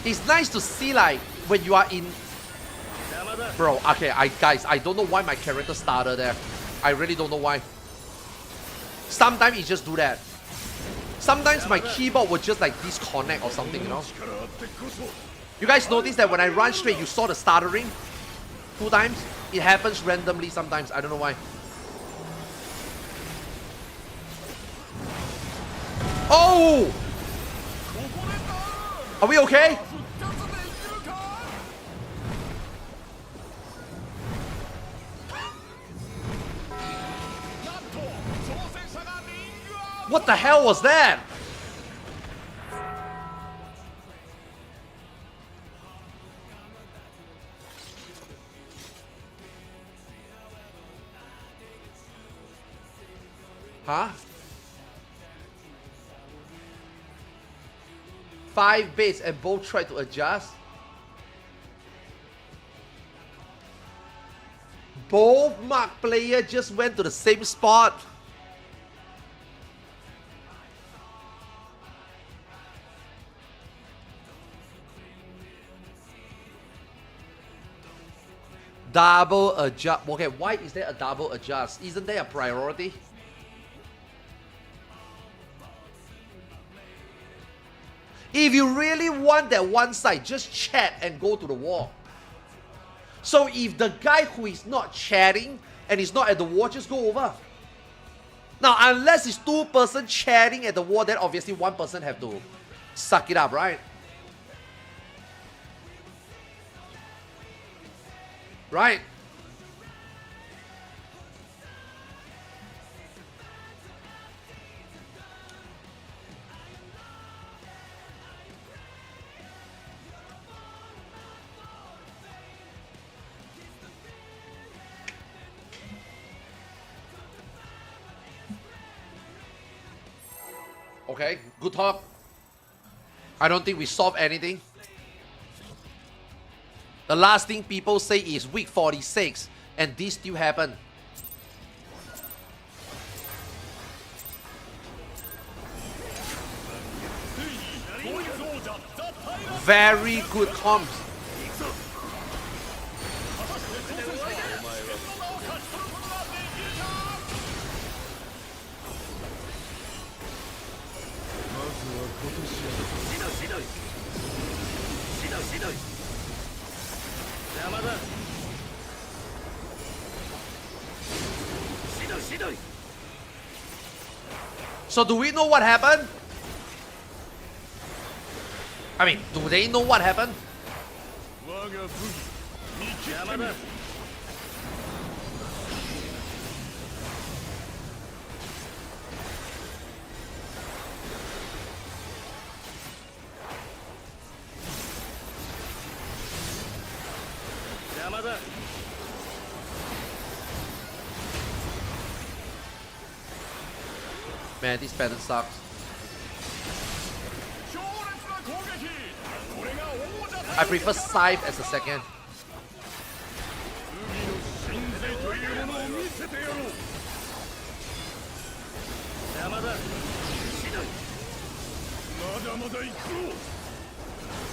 It's nice to see like when you are in. Bro, okay, guys, I don't know why my character started there. I really don't know why. Sometimes it just do that. Sometimes my keyboard will just like disconnect or something, you know. You guys notice that when I run straight, you saw the stuttering 2 times? It happens randomly sometimes. I don't know why. Oh! Are we okay? What the hell was that? Huh? 5 base and both tried to adjust. Both mark player just went to the same spot. Double adjust. Okay, why is there a double adjust? Isn't there a priority? If you really want that one side, just chat and go to the wall. So if the guy who is not chatting and is not at the wall, just go over. Now, unless it's 2 person chatting at the wall, then obviously 1 person have to suck it up, right? Right? Okay, good talk. I don't think we solved anything. The last thing people say is week 46, and this still happened. Very good comps. So do we know what happened? I mean, do they know what happened? Man, this pattern sucks. I prefer Scythe as a second.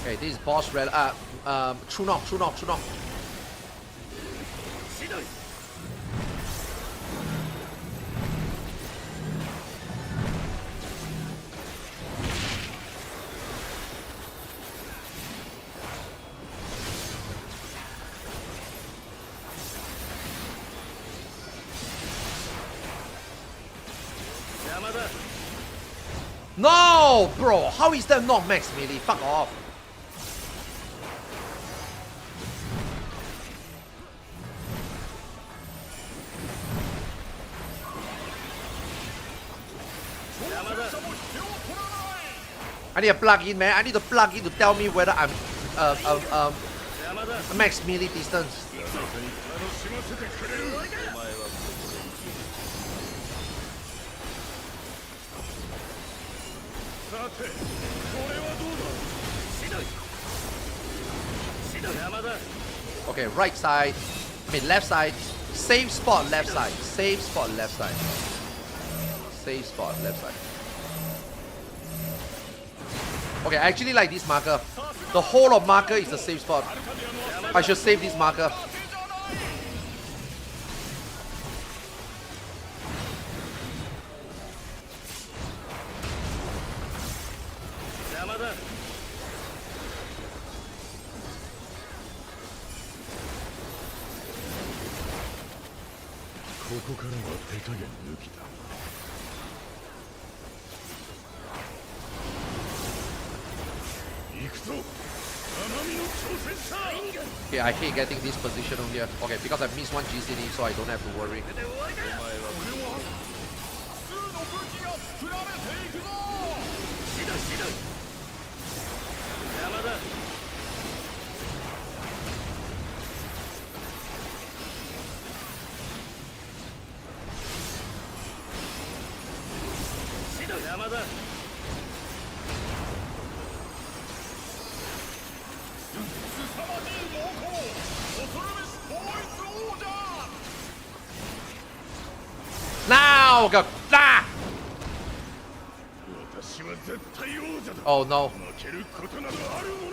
Okay, this is boss red. True knock. No, bro, how is that not max melee? Fuck off. I need a plug-in, man. I need a plug-in to tell me whether I'm max melee distance. Okay, right side. I mean left side. Same spot, left side. Same spot, left side. Same spot, left side. Okay, I actually like this marker. The whole of marker is the same spot. I should save this marker. Okay, I hate getting this position on here. Okay, because I missed one GCD, so I don't have to worry. Now go! Ah! Oh no!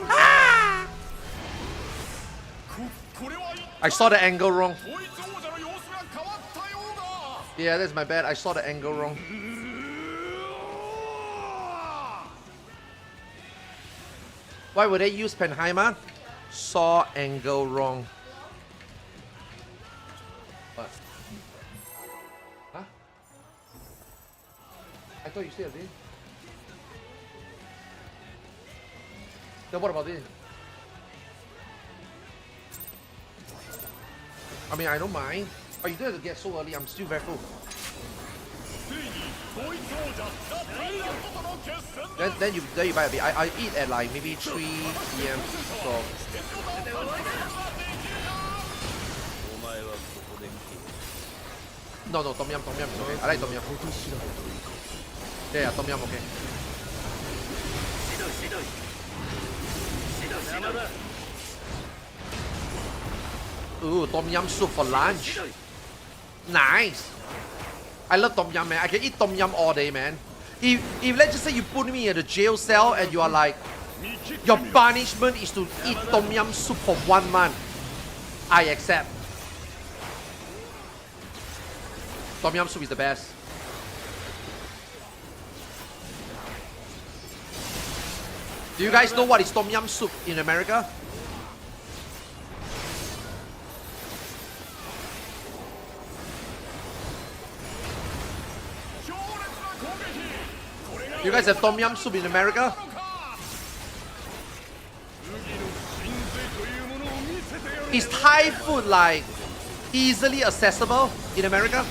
Ah! I saw the angle wrong. Yeah, that's my bad. I saw the angle wrong. Why would they use Penheimer? Saw angle wrong. What? Huh? I thought you said this. Then what about this? I mean, I don't mind. But you don't have to get so early. I'm still very full. Then you buy a bit. I eat at like maybe 3 PM. So no, Tom Yum is okay. I like Tom Yum. Yeah, Tom Yum okay. Ooh, Tom Yum soup for lunch. Nice. I love Tom Yum, man. I can eat Tom Yum all day, man. If let's just say you put me in a jail cell and you are like, your punishment is to eat Tom Yum soup for 1 month, I accept. Tom Yum soup is the best. Do you guys know what is Tom Yum soup in America? You guys have Tom Yum soup in America? Is Thai food like easily accessible in America?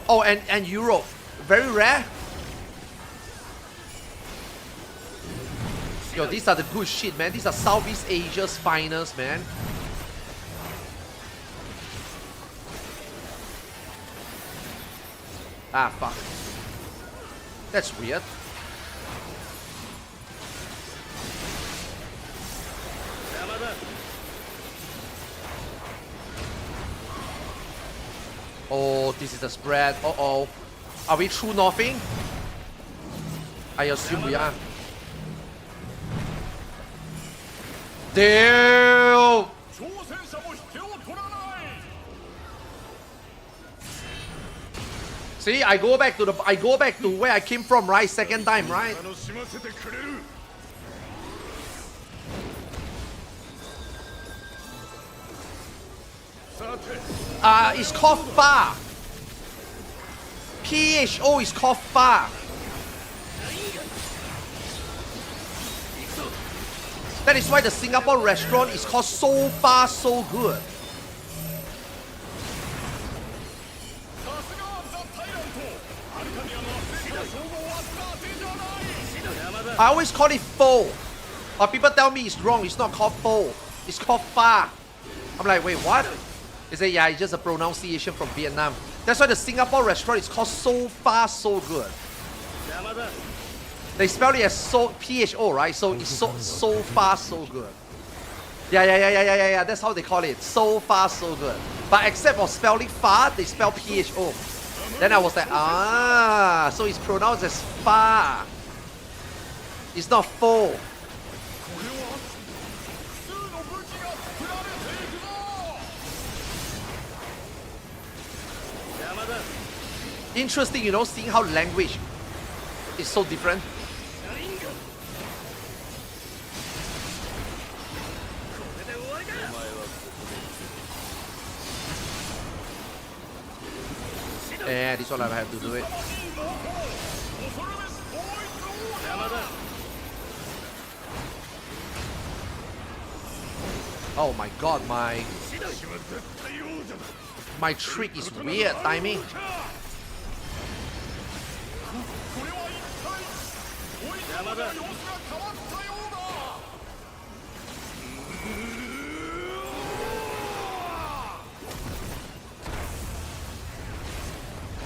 Oh, and Europe. Very rare? Yo, these are the good shit, man. These are Southeast Asia's finest, man. Ah, fuck. That's weird. Oh, this is the spread. Uh-oh. Are we true northing? I assume we are. Damn! See, I go back to where I came from, right? Second time, right? It's called Fa. PHO is called Fa. That is why the Singapore restaurant is called So Far So Good. I always call it pho, but people tell me it's wrong. It's not called pho. It's called Fa. I'm like, wait, what? They say, yeah, it's just a pronunciation from Vietnam. That's why the Singapore restaurant is called So Far So Good. They spell it as so PHO, right? So it's so far so good. Yeah. That's how they call it. So far so good. But except for spelling far, they spell PHO. Then I was like, ah, so it's pronounced as far. It's not faux. Interesting, you know, seeing how language is so different. Yeah, this one I have to do it. Oh my god, my trick is weird timing.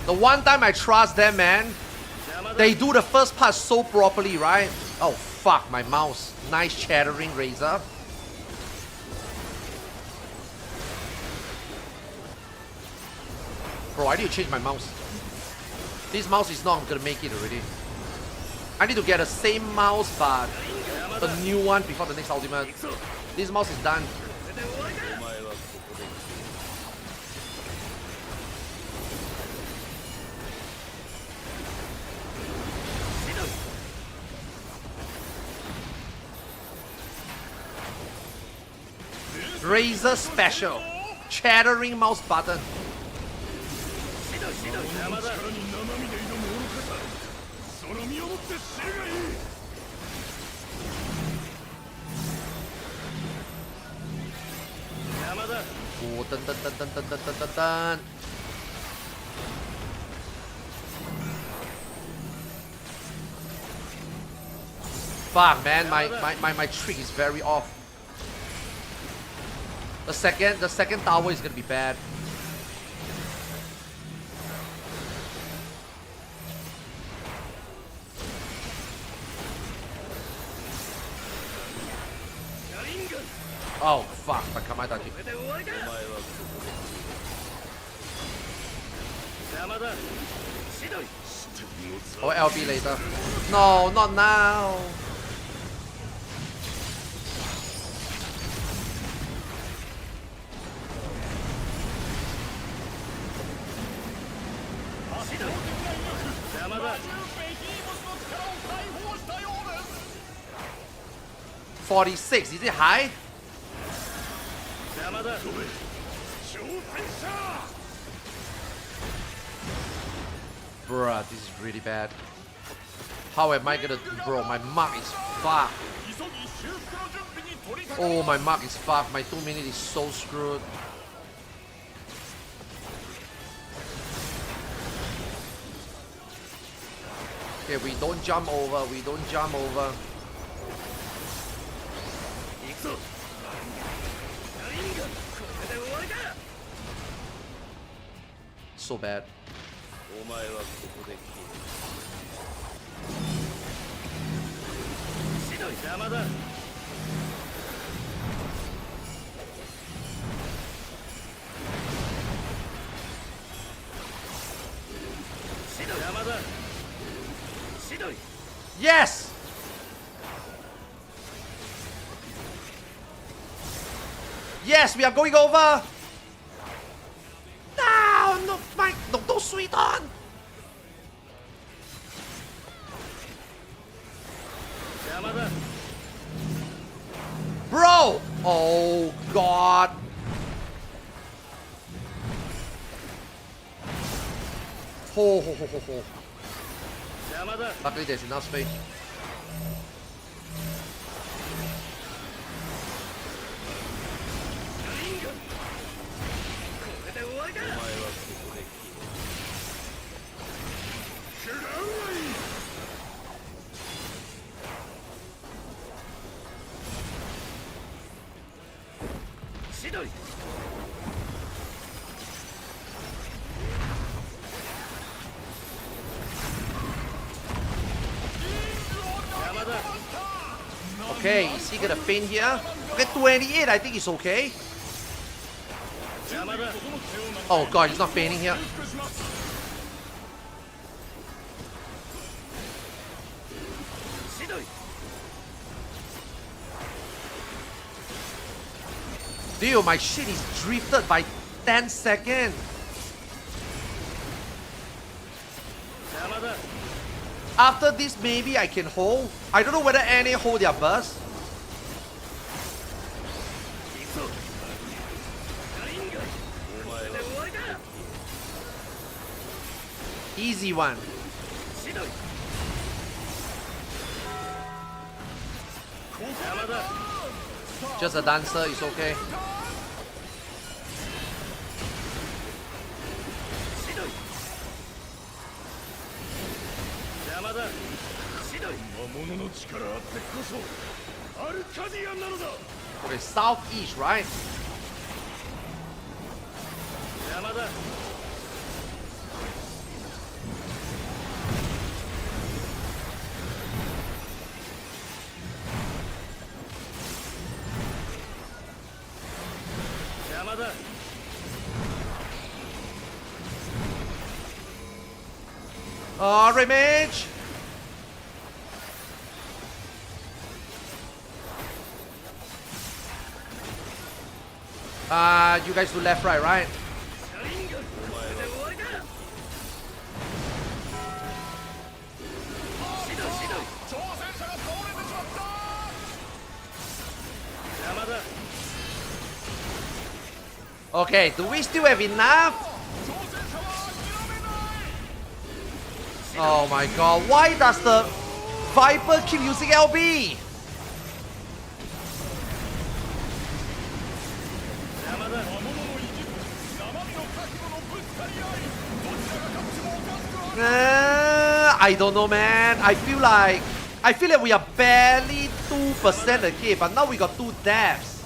The one time I trust them, man, they do the first part so properly, right? Oh fuck, my mouse. Nice chattering razor. Bro, I need to change my mouse. This mouse is not gonna make it already. I need to get the same mouse but a new one before the next ultimate. This mouse is done. Razer special. Chattering mouse button. Oh, dun, dun, dun, dun, dun, dun, dun, dun, dun. Fuck, man, my trick is very off. The second tower is gonna be bad. Oh fuck, Takamadaji. Oh, LB later. No, not now. $46, is it high? Bruh, this is really bad. How am I gonna... Bro, my mark is fucked. Oh, my mark is fucked. My 2 minute is so screwed. Okay, we don't jump over. We don't jump over. So bad. Yes! Yes, we are going over! No, no, Mike, no, don't sweet on! Bro! Oh, God. Ho, ho, ho, ho, ho. Luckily, there's enough space. Okay, is he gonna faint here? Okay, 28, I think it's okay. Oh god, he's not fainting here. Dude, my shit is drifted by 10 seconds. After this, maybe I can hold. I don't know whether any hold their burst. Easy one. Just a dancer, it's okay. Okay, southeast, right? Remage! You guys do left, right? Okay, do we still have enough? Oh my god, why does the Viper keep using LB? I don't know, man. I feel like we are barely 2% again, but now we got 2 deaths.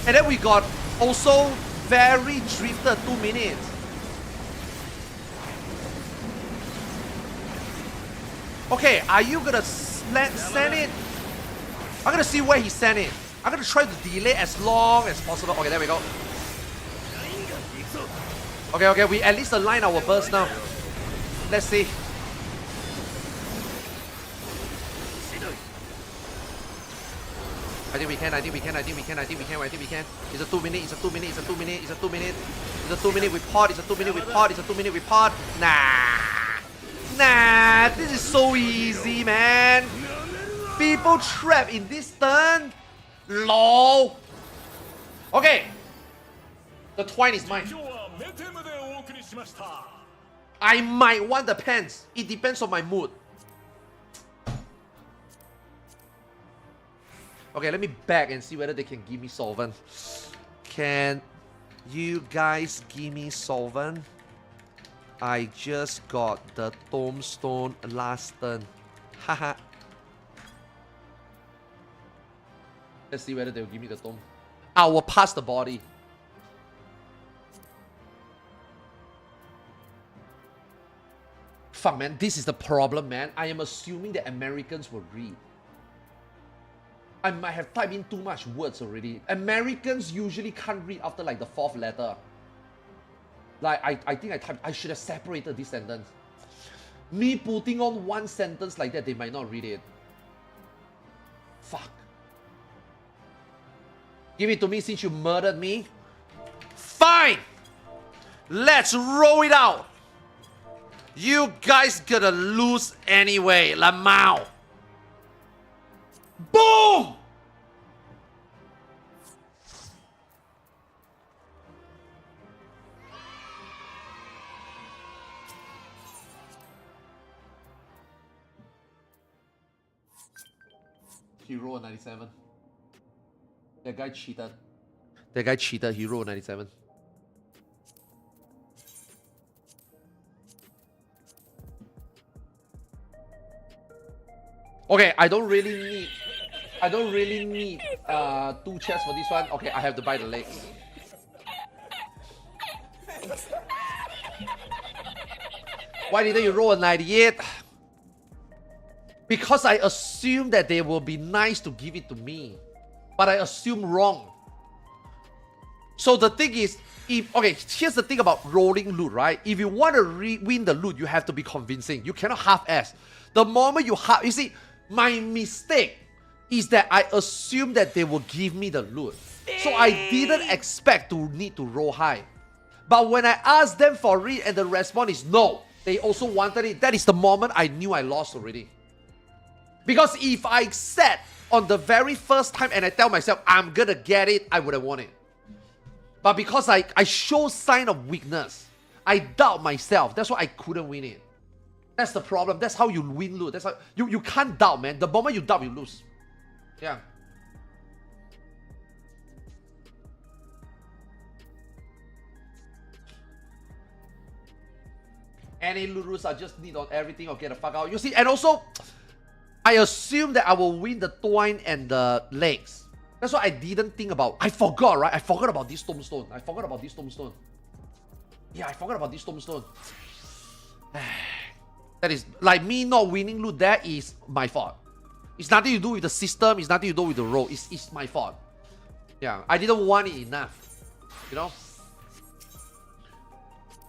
And then we got also very drifted 2 minutes. Okay, are you gonna send it? I'm gonna see where he sent it. I'm gonna try to delay as long as possible. Okay, there we go. Okay, we at least align our burst now. Let's see. I think we can. It's a 2 minute, we pod, Nah, this is so easy, man. People trapped in this turn. LOL. Okay. The twine is mine. I might want the pants. It depends on my mood. Okay, let me back and see whether they can give me solvent. Can you guys give me solvent? I just got the tombstone last turn. Haha. Let's see whether they'll give me the tomb. I will pass the body. Fuck, man, this is the problem, man. I am assuming that Americans will read. I might have typed in too much words already. Americans usually can't read after like the 4th letter. Like, I think I should have separated this sentence. Me putting on one sentence like that, they might not read it. Fuck. Give it to me since you murdered me. Fine! Let's roll it out! You guys gonna lose anyway, Lamau. Boom! He rolled a 97. That guy cheated. That guy cheated. He rolled a 97. Okay, I don't really need 2 chests for this one. Okay, I have to buy the legs. Why didn't you roll a 98? Because I assumed that they will be nice to give it to me. But I assumed wrong. So the thing is, okay, here's the thing about rolling loot, right? If you want to win the loot, you have to be convincing. You cannot half-ass. The moment you see, my mistake is that I assumed that they will give me the loot. So I didn't expect to need to roll high. But when I asked them for it and the response is no, they also wanted it, that is the moment I knew I lost already. Because if I said on the very first time and I tell myself I'm gonna get it, I would have won it. But because I show sign of weakness, I doubt myself. That's why I couldn't win it. That's the problem. That's how you win loot. That's how you can't doubt, man. The moment you doubt, you lose. Yeah. Any loot rules I just need on everything or get the fuck out. You see, and also I assume that I will win the twine and the legs. That's what I didn't think about. I forgot, right? I forgot about this tombstone. I forgot about this tombstone. Yeah, I forgot about this tombstone. That is, like, me not winning loot there is my fault. It's nothing to do with the system. It's nothing to do with the role. It's my fault. Yeah, I didn't want it enough. You know?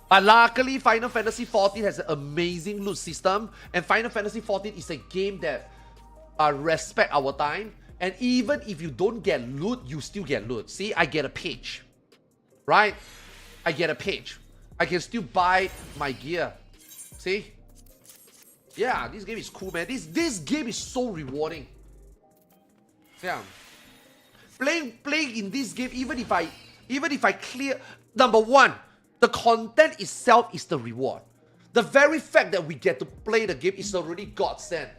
But luckily, Final Fantasy XIV has an amazing loot system. And Final Fantasy XIV is a game that respect our time. And even if you don't get loot, you still get loot. See, I get a page. Right? I get a page. I can still buy my gear. See? Yeah, this game is cool, man. This game is so rewarding. Yeah. Playing in this game, even if I clear... Number one, the content itself is the reward. The very fact that we get to play the game is already godsend.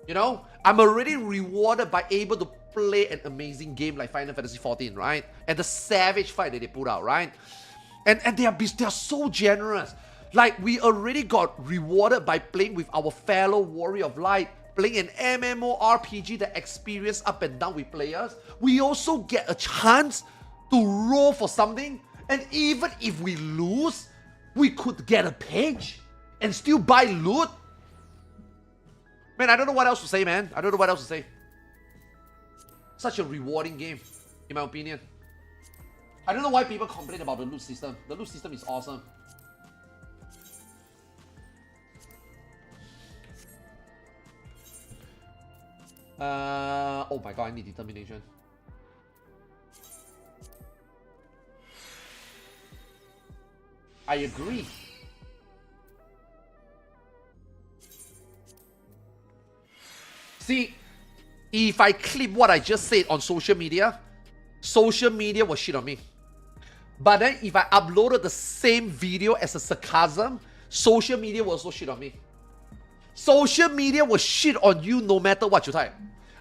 You know? I'm already rewarded by able to play an amazing game like Final Fantasy XIV, right? And the savage fight that they put out, right? And they are so generous. Like, we already got rewarded by playing with our fellow Warrior of Light, playing an MMORPG that experience up and down with players. We also get a chance to roll for something. And even if we lose, we could get a page and still buy loot. Man, I don't know what else to say, man. I don't know what else to say. Such a rewarding game, in my opinion. I don't know why people complain about the loot system. The loot system is awesome. Oh my god, I need determination. I agree. See, if I clip what I just said on social media will shit on me. But then if I uploaded the same video as a sarcasm, social media will also shit on me. Social media will shit on you no matter what you type.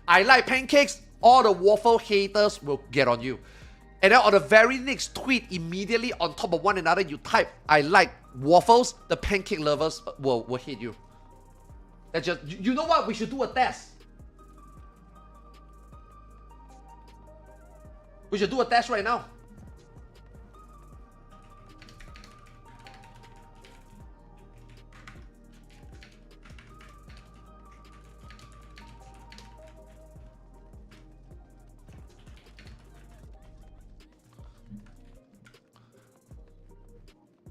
I like pancakes, All the waffle haters will get on you. And then on the very next tweet, immediately on top of one another, you type, I like waffles, the pancake lovers will hate you. That's just, you know what? We should do a test. We should do a test right now.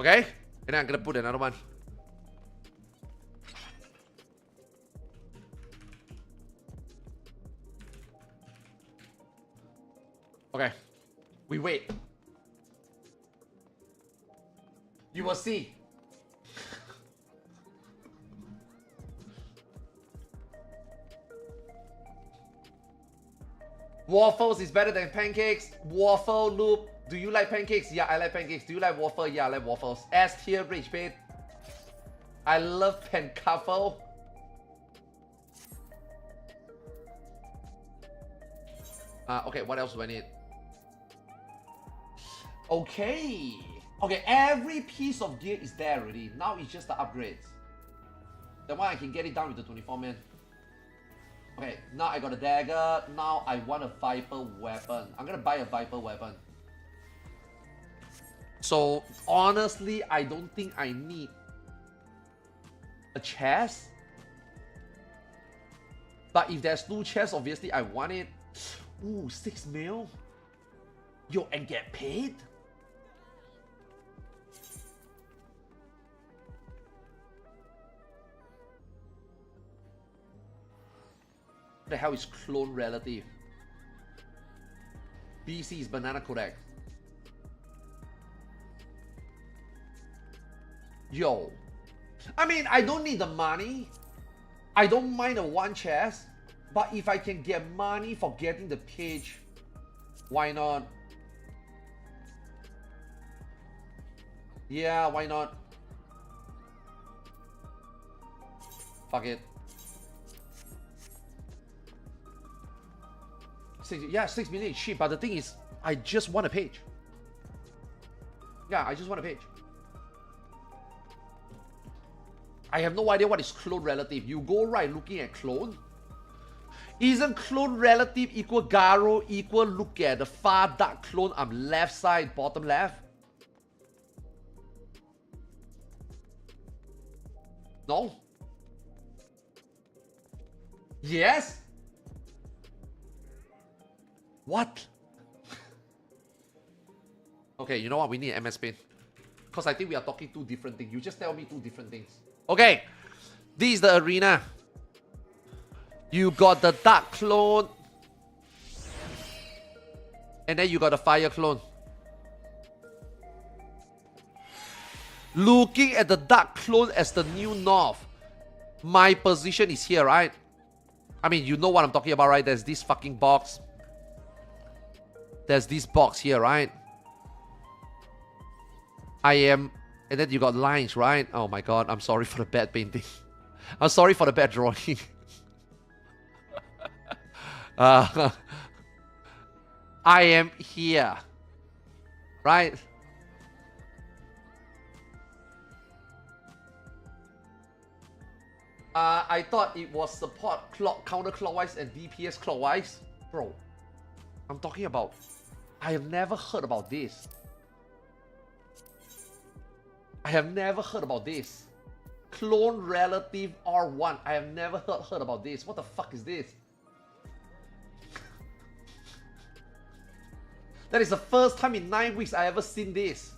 Okay? And then I'm gonna put another one. Okay. We wait. You will see. Waffles is better than pancakes. Waffle loop. Do you like pancakes? Yeah, I like pancakes. Do you like waffle? Yeah, I like waffles. S tier rich bait. I love pancaffle. Okay, what else do I need? Okay. Okay, every piece of gear is there already. Now it's just the upgrades. That one I can get it down with the 24 man. Okay, now I got a dagger. Now I want a Viper weapon. I'm gonna buy a Viper weapon. So, honestly, I don't think I need a chest. But if there's no chest, obviously I want it. Ooh, 6 mil? Yo, and get paid? What the hell is clone relative? BC is banana correct. Yo. I mean, I don't need the money. I don't mind a one chest. But if I can get money for getting the page, why not? Yeah, why not? Fuck it. Yeah, 6 million is cheap, but the thing is, I just want a page. Yeah, I just want a page. I have no idea what is clone relative. You go right looking at clone. Isn't clone relative equal Garo equal look at the far dark clone on left side, bottom left? No? Yes? What? Okay, you know what? We need an MS Paint. Because I think we are talking two different things. You just tell me two different things. Okay. This is the arena. You got the dark clone. And then you got the fire clone. Looking at the dark clone as the new north. My position is here, right? I mean, you know what I'm talking about, right? There's this fucking box. There's this box here, right? I am... And then you got lines, right? Oh my god, I'm sorry for the bad painting. I'm sorry for the bad drawing. I am here. Right? I thought it was support counterclockwise and DPS clockwise. Bro, I'm talking about... I have never heard about this. I have never heard about this. Clone relative R1. I have never heard about this. What the fuck is this? That is the first time in 9 weeks I ever seen this.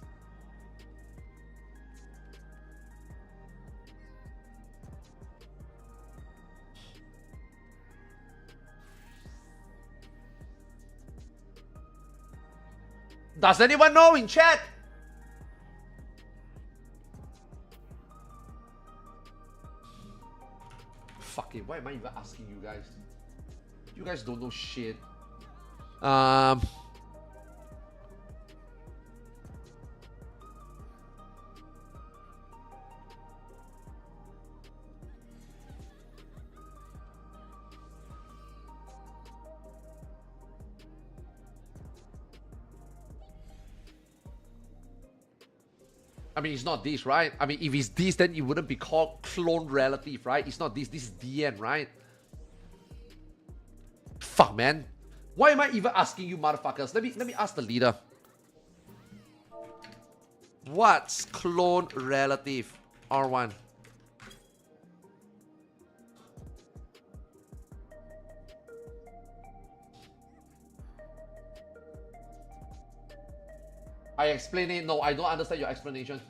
Does anyone know in chat? Fuck it, why am I even asking you guys? You guys don't know shit. I mean, it's not this, right? I mean, if it's this, then it wouldn't be called clone relative, right? It's not this. This is DN, right? Fuck, man. Why am I even asking you, motherfuckers? Let me ask the leader. What's clone relative? R1. I explain it. No, I don't understand your explanation.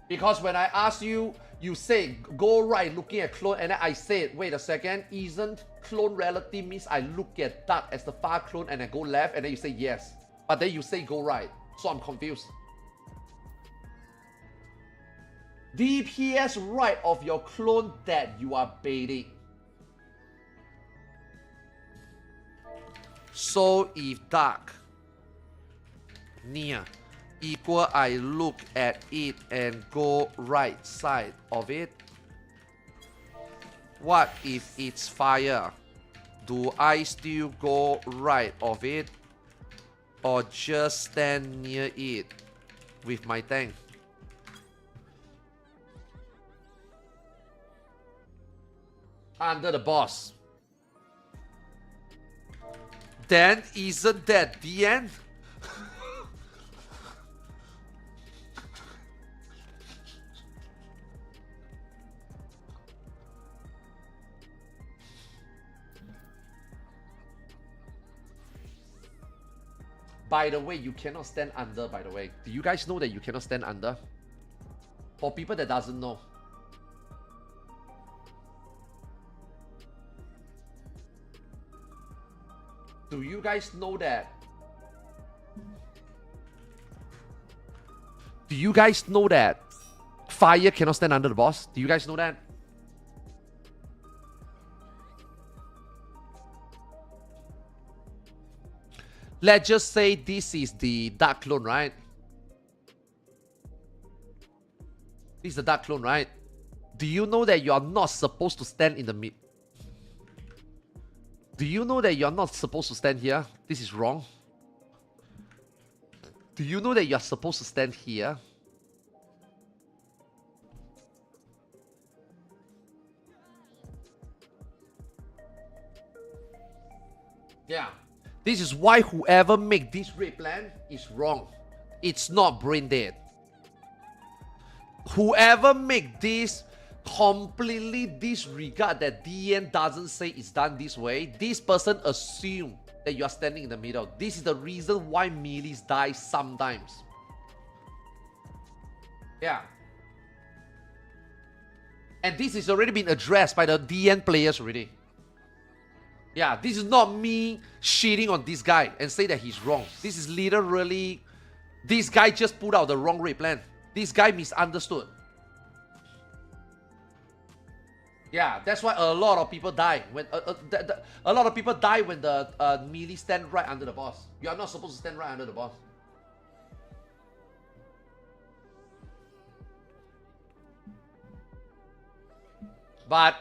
Because when I asked you, you say go right looking at clone, and then I said, wait a second, isn't clone relative means I look at dark as the far clone and I go left, and then you say yes. But then you say go right. So I'm confused. DPS right of your clone that you are baiting. So if dark near equal, I look at it and go right side of it. What if it's fire? Do I still go right of it, or just stand near it with my tank? Under the boss. Then isn't that the end? By the way, you cannot stand under, by the way. Do you guys know that you cannot stand under? For people that doesn't know. Do you guys know that? Do you guys know that fire cannot stand under the boss? Do you guys know that? Let's just say this is the dark clone, right? This is the dark clone, right? Do you know that you are not supposed to stand in the mid? Do you know that you are not supposed to stand here? This is wrong. Do you know that you are supposed to stand here? Yeah. This is why whoever make this raid plan is wrong. It's not brain dead. Whoever make this completely disregard that DN doesn't say it's done this way. This person assume that you are standing in the middle. This is the reason why melees die sometimes. Yeah. And this has already been addressed by the DN players already. Yeah, this is not me shitting on this guy and say that he's wrong. This is literally, this guy just put out the wrong raid plan. This guy misunderstood. Yeah, that's why a lot of people die when a lot of people die when the melee stand right under the boss. You are not supposed to stand right under the boss. But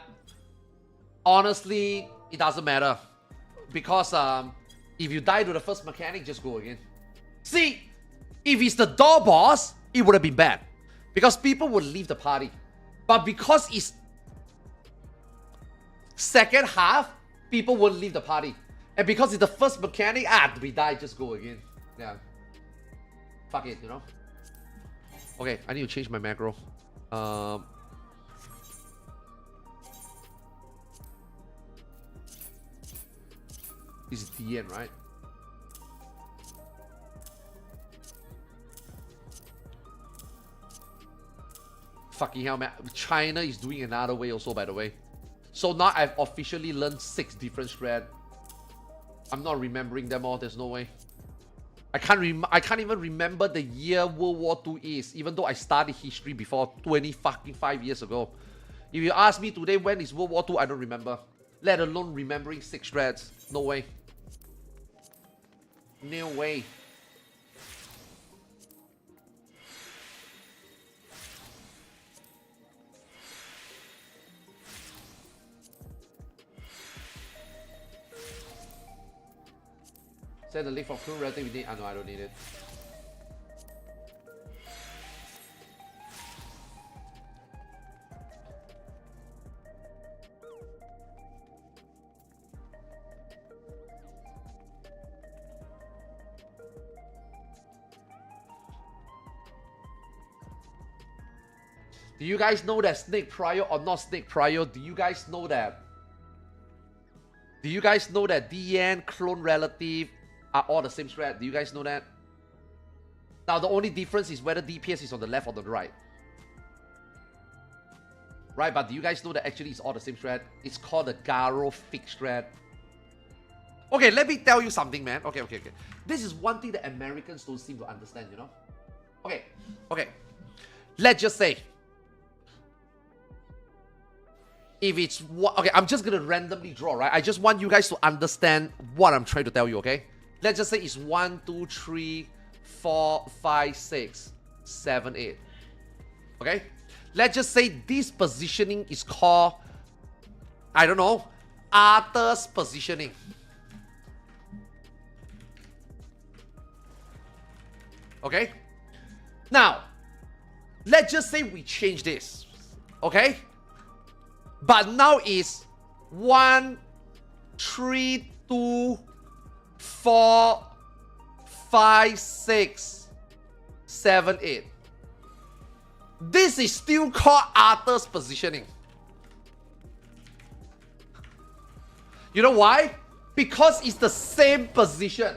honestly, it doesn't matter, because if you die to the first mechanic, just go again. See, if it's the door boss, it would have been bad, because people would leave the party. But because it's second half, people won't leave the party. And because it's the first mechanic, we die, just go again. Yeah. Fuck it, you know? Okay, I need to change my macro. This is DN, right? Fucking hell, man. China is doing another way also, by the way. So now I've officially learned 6 different strats. I'm not remembering them all. There's no way. I can't even remember the year World War II is, even though I studied history before 5 years ago. If you ask me today when is World War II, I don't remember. Let alone remembering 6 strats. No way. No way. Send the link for crew relative. We need. I know I don't need it. Do you guys know that snake prior or not snake prior? Do you guys know that? Do you guys know that DN, clone relative are all the same strat? Do you guys know that? Now the only difference is whether DPS is on the left or the right. Right, but do you guys know that actually it's all the same strat? It's called the Garo fixed strat. Okay, let me tell you something, man. Okay. This is one thing that Americans don't seem to understand, you know? Okay. Let's just say, if it's okay, I'm just gonna randomly draw, right? I just want you guys to understand what I'm trying to tell you, okay? Let's just say it's 1, 2, 3, 4, 5, 6, 7, 8. Okay? Let's just say this positioning is called, I don't know, Arthur's positioning. Okay? Now, let's just say we change this. Okay? But now it's 1, 3, 2, 4, 5, 6, 7, 8. This is still called Arthur's positioning. You know why? Because it's the same position.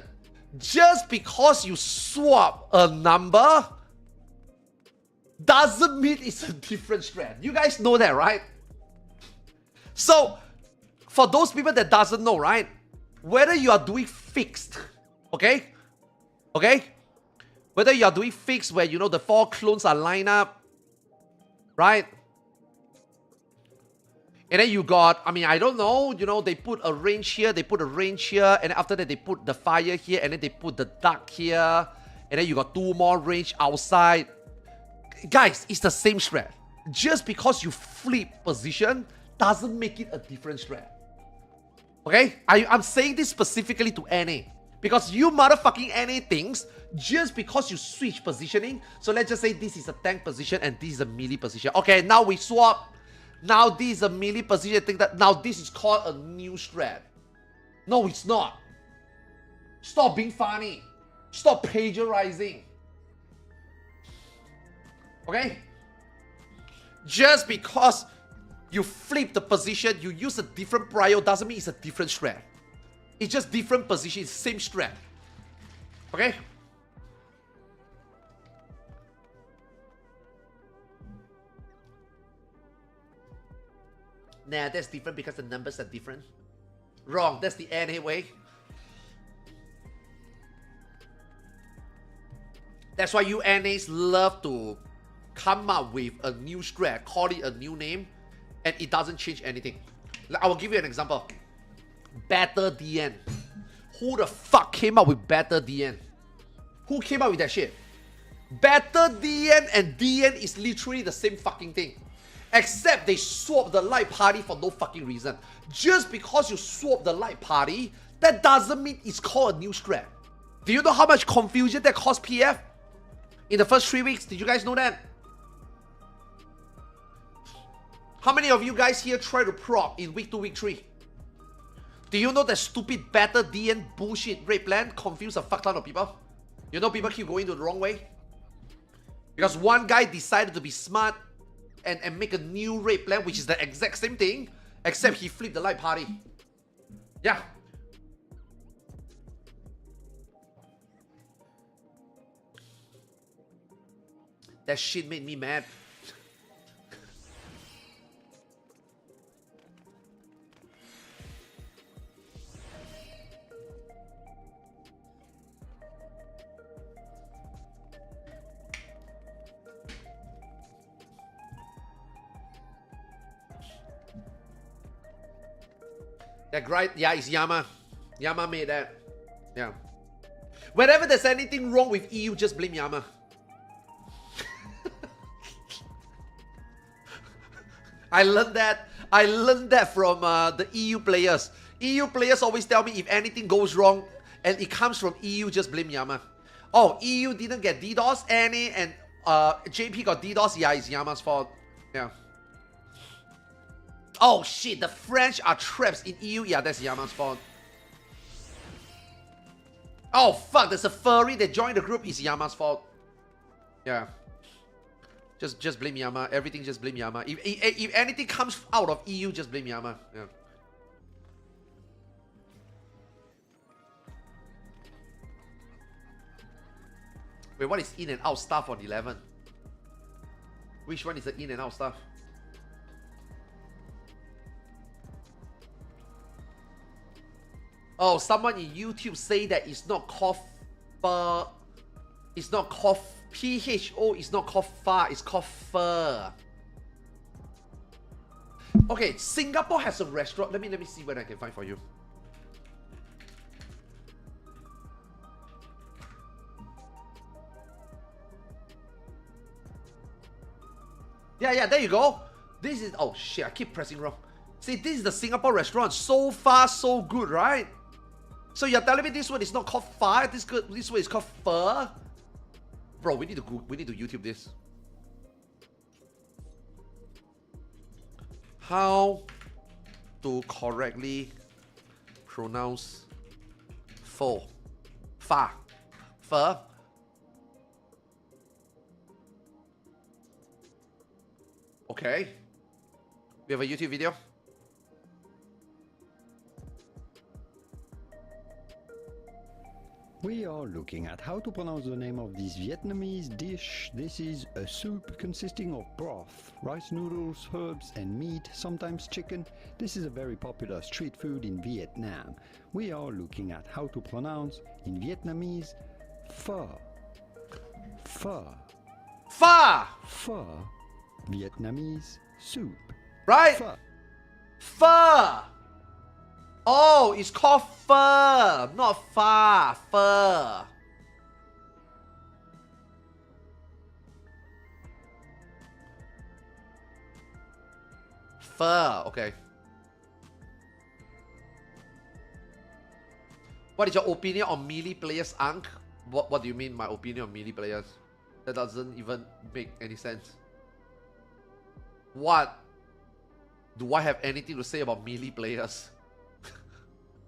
Just because you swap a number doesn't mean it's a different strat. You guys know that, right? So, for those people that doesn't know, right? Whether you are doing fixed, okay? Whether you are doing fixed where, you know, the 4 clones are lined up, right? And then you got, I mean, I don't know, you know, they put a range here, they put a range here, and then after that they put the fire here, and then they put the dark here, and then you got 2 more range outside. Guys, it's the same strat. Just because you flip position doesn't make it a different strat. Okay? I'm saying this specifically to NA. Because you motherfucking NA things, just because you switch positioning, so let's just say this is a tank position and this is a melee position. Okay, now we swap. Now this is a melee position. I think that now this is called a new strat. No, it's not. Stop being funny. Stop plagiarizing. Okay? Just because you flip the position, you use a different prio doesn't mean it's a different strat. It's just different position, it's same strat. Okay? Nah, that's different because the numbers are different. Wrong, that's the NA way. That's why you NAs love to come up with a new strat, call it a new name, and it doesn't change anything. I will give you an example. Better DN. Who the fuck came up with Better DN? Who came up with that shit? Better DN and DN is literally the same fucking thing. Except they swap the light party for no fucking reason. Just because you swap the light party, that doesn't mean it's called a new strat. Do you know how much confusion that caused PF? In the first 3 weeks, did you guys know that? How many of you guys here try to prop in week 2, week 3? Do you know that stupid Better DN bullshit raid plan confused a fuck ton of people? You know people keep going the wrong way? Because one guy decided to be smart and make a new raid plan, which is the exact same thing, except he flipped the light party. Yeah. That shit made me mad. That right? Yeah, it's Yama. Yama made that. Yeah. Whenever there's anything wrong with EU, just blame Yama. I learned that from the EU players. EU players always tell me if anything goes wrong and it comes from EU, just blame Yama. Oh, EU didn't get DDoS, NA and JP got DDoS. Yeah, it's Yama's fault. Yeah. Oh shit, the French are traps in EU. Yeah, that's Yama's fault. Oh fuck, there's a furry that joined the group. It's Yama's fault. Yeah. Just blame Yama. Everything just blame Yama. If anything comes out of EU, just blame Yama. Yeah. Wait, what is in and out stuff on 11? Which one is the in and out stuff? Oh, someone in YouTube say that it's not called it's not called PHO, it's not called far, it's called fur. Okay, Singapore has a restaurant. Let me see what I can find for you. Yeah, there you go. This is, oh shit, I keep pressing wrong. See, this is the Singapore restaurant. So far, so good, right? So you're telling me this one is not called far, this one is called fur? Bro, we need to YouTube this. How to correctly pronounce pho? Far. Fur. Okay. We have a YouTube video. We are looking at how to pronounce the name of this Vietnamese dish. This is a soup consisting of broth, rice noodles, herbs and meat, sometimes chicken. This is a very popular street food in Vietnam. We are looking at how to pronounce in Vietnamese pho. Pho. Pho. Pho. Vietnamese soup. Right? Pho. Pho. Oh, it's called pho, not far. Pho. Pho, okay. What is your opinion on melee players, Ankh? What do you mean my opinion on melee players? That doesn't even make any sense. What? Do I have anything to say about melee players?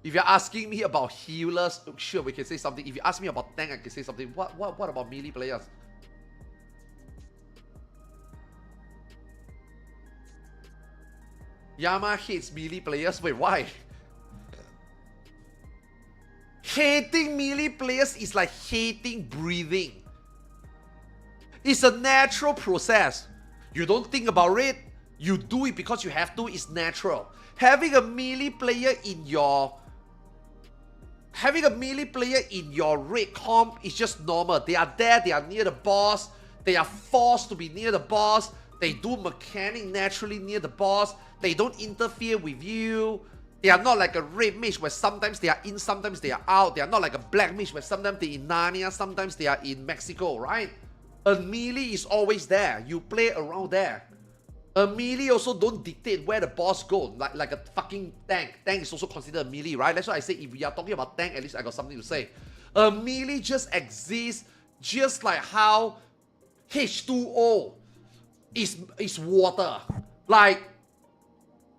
If you're asking me about healers, sure, we can say something. If you ask me about tank, I can say something. What about melee players? Yama hates melee players. Wait, why? Hating melee players is like hating breathing. It's a natural process. You don't think about it. You do it because you have to. It's natural. Having a melee player in your raid comp is just normal. They are there, they are near the boss, they are forced to be near the boss, they do mechanic naturally near the boss, they don't interfere with you. They are not like a raid mage where sometimes they are in, sometimes they are out. They are not like a black mage where sometimes they are in Narnia, sometimes they are in Mexico, right? A melee is always there. You play around there. A melee also don't dictate where the boss go, like a fucking tank. Tank is also considered a melee, right? That's why I say if we are talking about tank, at least I got something to say. A melee just exists just like how H2O is water. Like,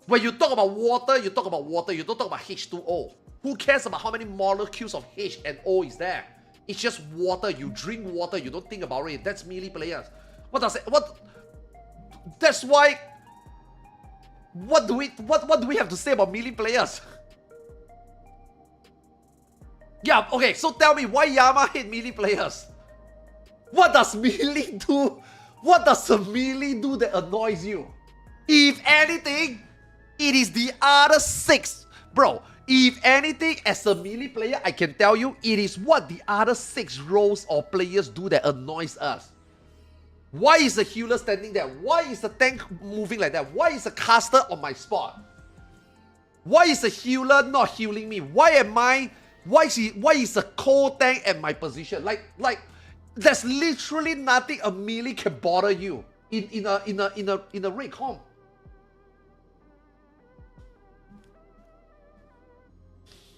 when you talk about water, you talk about water. You don't talk about H2O. Who cares about how many molecules of H and O is there? It's just water. You drink water. You don't think about it. That's melee players. What does it? What? That's why. What do we have to say about melee players? Yeah. Okay. So tell me why Yama hate melee players. What does melee do? What does a melee do that annoys you? If anything, it is the other 6. Bro, if anything, as a melee player, I can tell you, it is what the other 6 roles or players do that annoys us. Why is the healer standing there? Why is the tank moving like that? Why is the caster on my spot? Why is the healer not healing me? Why is the cold tank at my position? Like there's literally nothing a melee can bother you in a raid comp.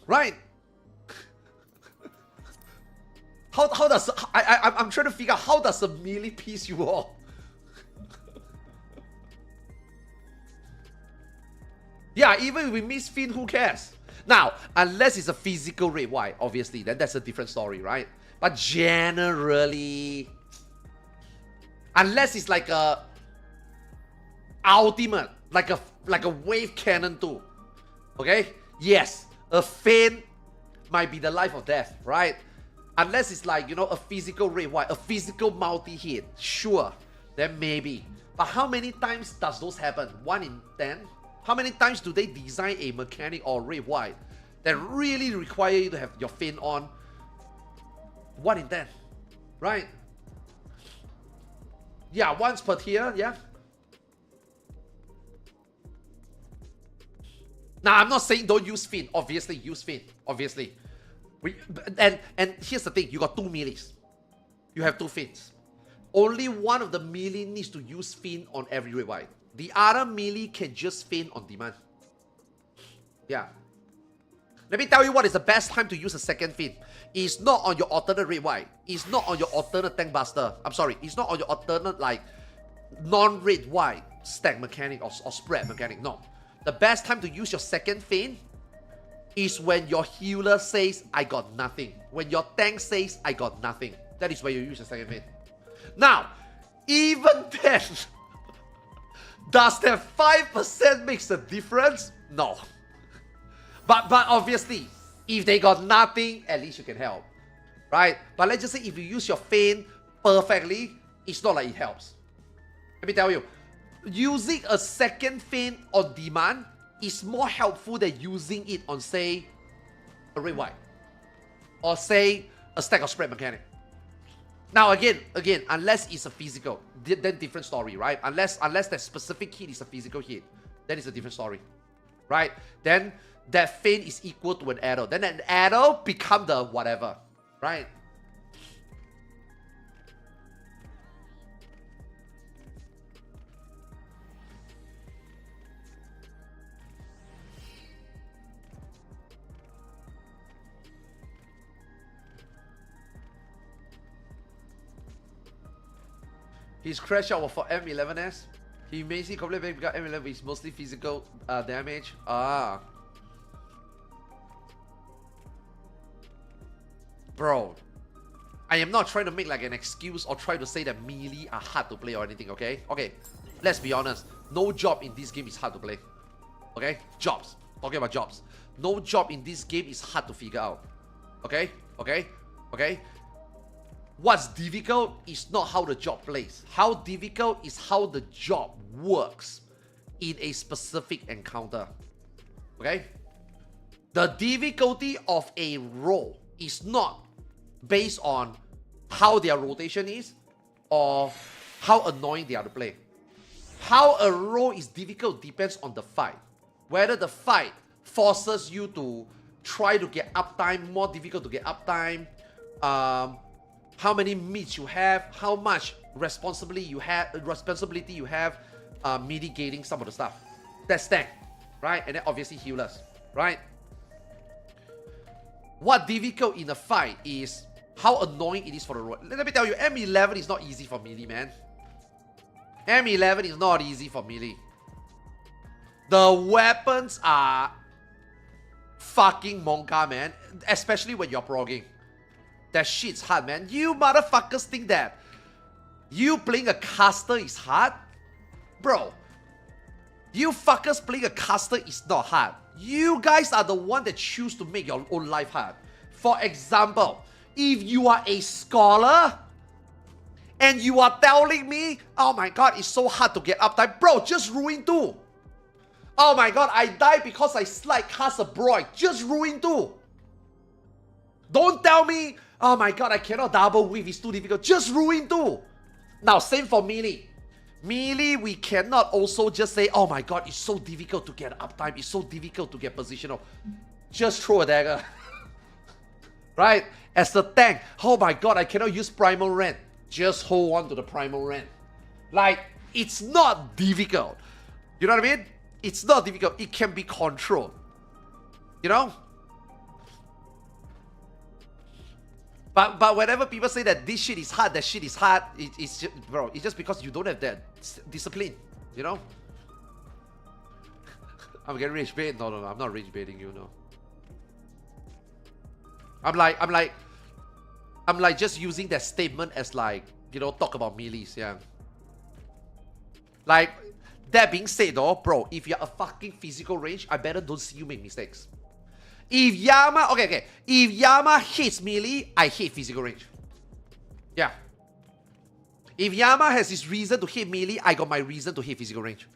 Right? How does I'm trying to figure out how does a melee piss you off? Yeah, even if we miss Finn, who cares? Now, unless it's a physical raid, why? Obviously, then that's a different story, right? But generally, Unless it's like a ultimate, like a wave cannon too. Okay? Yes, a feint might be the life or death, right? Unless it's like, you know, a physical red white, a physical multi-hit, sure, then maybe. But how many times does those happen? 1 in 10? How many times do they design a mechanic or red white that really require you to have your feint on? 1 in 10, right? Yeah, once per tier, yeah. Now, I'm not saying don't use feint. Obviously, use feint. Obviously. And here's the thing. You got 2 melees. You have 2 feints. Only one of the melee needs to use feint on every red white. The other melee can just feint on demand. Yeah. Let me tell you what is the best time to use a second feint. It's not on your alternate red white. It's not on your alternate tank buster. I'm sorry. It's not on your alternate like non-red white stack mechanic or spread mechanic. No. The best time to use your second feint is when your healer says, I got nothing. When your tank says, I got nothing. That is where you use your second feint. Now, even then, does that 5% makes a difference? No. But obviously, if they got nothing, at least you can help. Right? But let's just say if you use your feint perfectly, it's not like it helps. Let me tell you, using a second feint on demand is more helpful than using it on, say, a red white. Or say, a stack of spread mechanic. Now again, unless it's a physical, then different story, right? Unless that specific hit is a physical hit, then it's a different story. Right? Then that feint is equal to an arrow. Then an arrow become the whatever. Right? His crash out was for M11S. He basically completely because M11 is mostly physical damage. Ah. Bro. I am not trying to make like an excuse or try to say that melee are hard to play or anything, okay? Okay, let's be honest. No job in this game is hard to play. Okay? Jobs. Talking about jobs. No job in this game is hard to figure out. Okay? Okay? Okay? What's difficult is not how the job plays. How difficult is how the job works in a specific encounter. Okay? The difficulty of a role is not based on how their rotation is or how annoying they are to play. How a role is difficult depends on the fight. Whether the fight forces you to try to get uptime, more difficult to get uptime, how many meats you have, how much responsibility you have, mitigating some of the stuff. That's tank, right? And then obviously healers, right? What difficult in a fight is how annoying it is for the road. Let me tell you, M11 is not easy for melee, man. M11 is not easy for melee. The weapons are fucking monka, man. Especially when you're progging. That shit's hard, man. You motherfuckers think that you playing a caster is hard? Bro, you fuckers playing a caster is not hard. You guys are the one that choose to make your own life hard. For example, if you are a scholar and you are telling me, oh my god, it's so hard to get uptime. Bro, just ruin 2. Oh my god, I died because I slide cast a broid. Just ruin 2. Don't tell me, oh my god, I cannot double weave, it's too difficult. Just ruin 2. Now, same for melee. Melee, we cannot also just say, oh my god, it's so difficult to get uptime, it's so difficult to get positional. Just throw a dagger. Right? As the tank, oh my god, I cannot use primal rend. Just hold on to the primal rend. Like, it's not difficult. You know what I mean? It's not difficult. It can be controlled. You know? But whenever people say that this shit is hard, that shit is hard, it's just, bro, it's just because you don't have that discipline, you know? I'm getting rage bait. No, I'm not rage baiting you, no. I'm like just using that statement as like, you know, talk about melees, yeah. Like, that being said though, bro, if you're a fucking physical range, I better don't see you make mistakes. If Yama, okay. If Yama hates melee, I hate physical range. Yeah. If Yama has his reason to hate melee, I got my reason to hate physical range.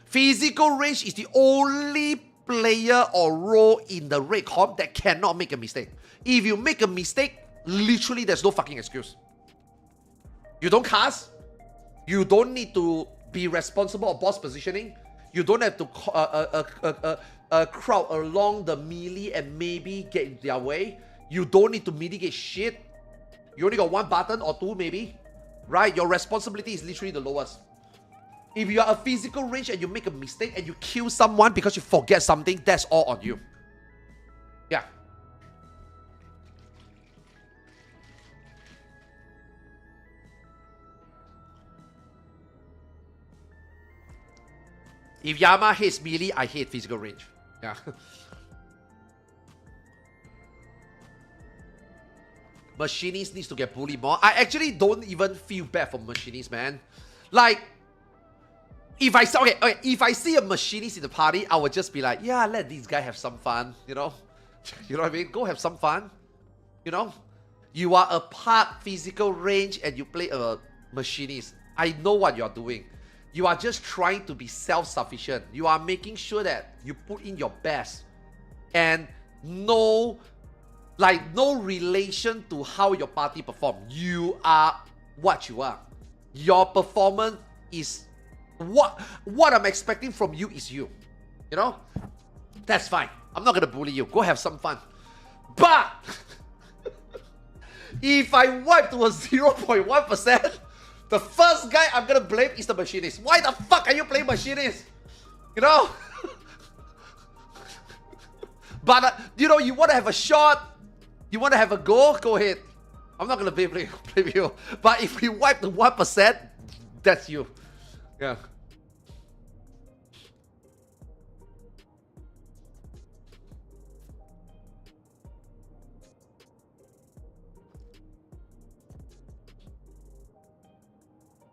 Physical range is the only player or role in the raid comp that cannot make a mistake. If you make a mistake, literally there's no fucking excuse. You don't cast. You don't need to be responsible of boss positioning. You don't have to crowd along the melee and maybe get in their way. You don't need to mitigate shit. You only got one button or two maybe. Right? Your responsibility is literally the lowest. If you are a physical range and you make a mistake and you kill someone because you forget something, that's all on you. Yeah. If Yama hates melee, I hate physical range. Yeah. Machinist needs to get bullied more. I actually don't even feel bad for Machinist, man. Like, if I see a Machinist in the party, I would just be like, yeah, let these guys have some fun, you know? You know what I mean? Go have some fun, you know? You are a part physical range and you play a Machinist. I know what you're doing. You are just trying to be self-sufficient. You are making sure that you put in your best. And no relation to how your party perform. You are what you are. Your performance is what I'm expecting from you is you. You know? That's fine. I'm not gonna bully you. Go have some fun. But if I wipe to a 0.1%, the first guy I'm gonna blame is the Machinist. Why the fuck are you playing Machinist? You know? But, you know, you want to have a shot, you want to have a go, go ahead. I'm not gonna blame you. But if we wipe the 1%, that's you. Yeah.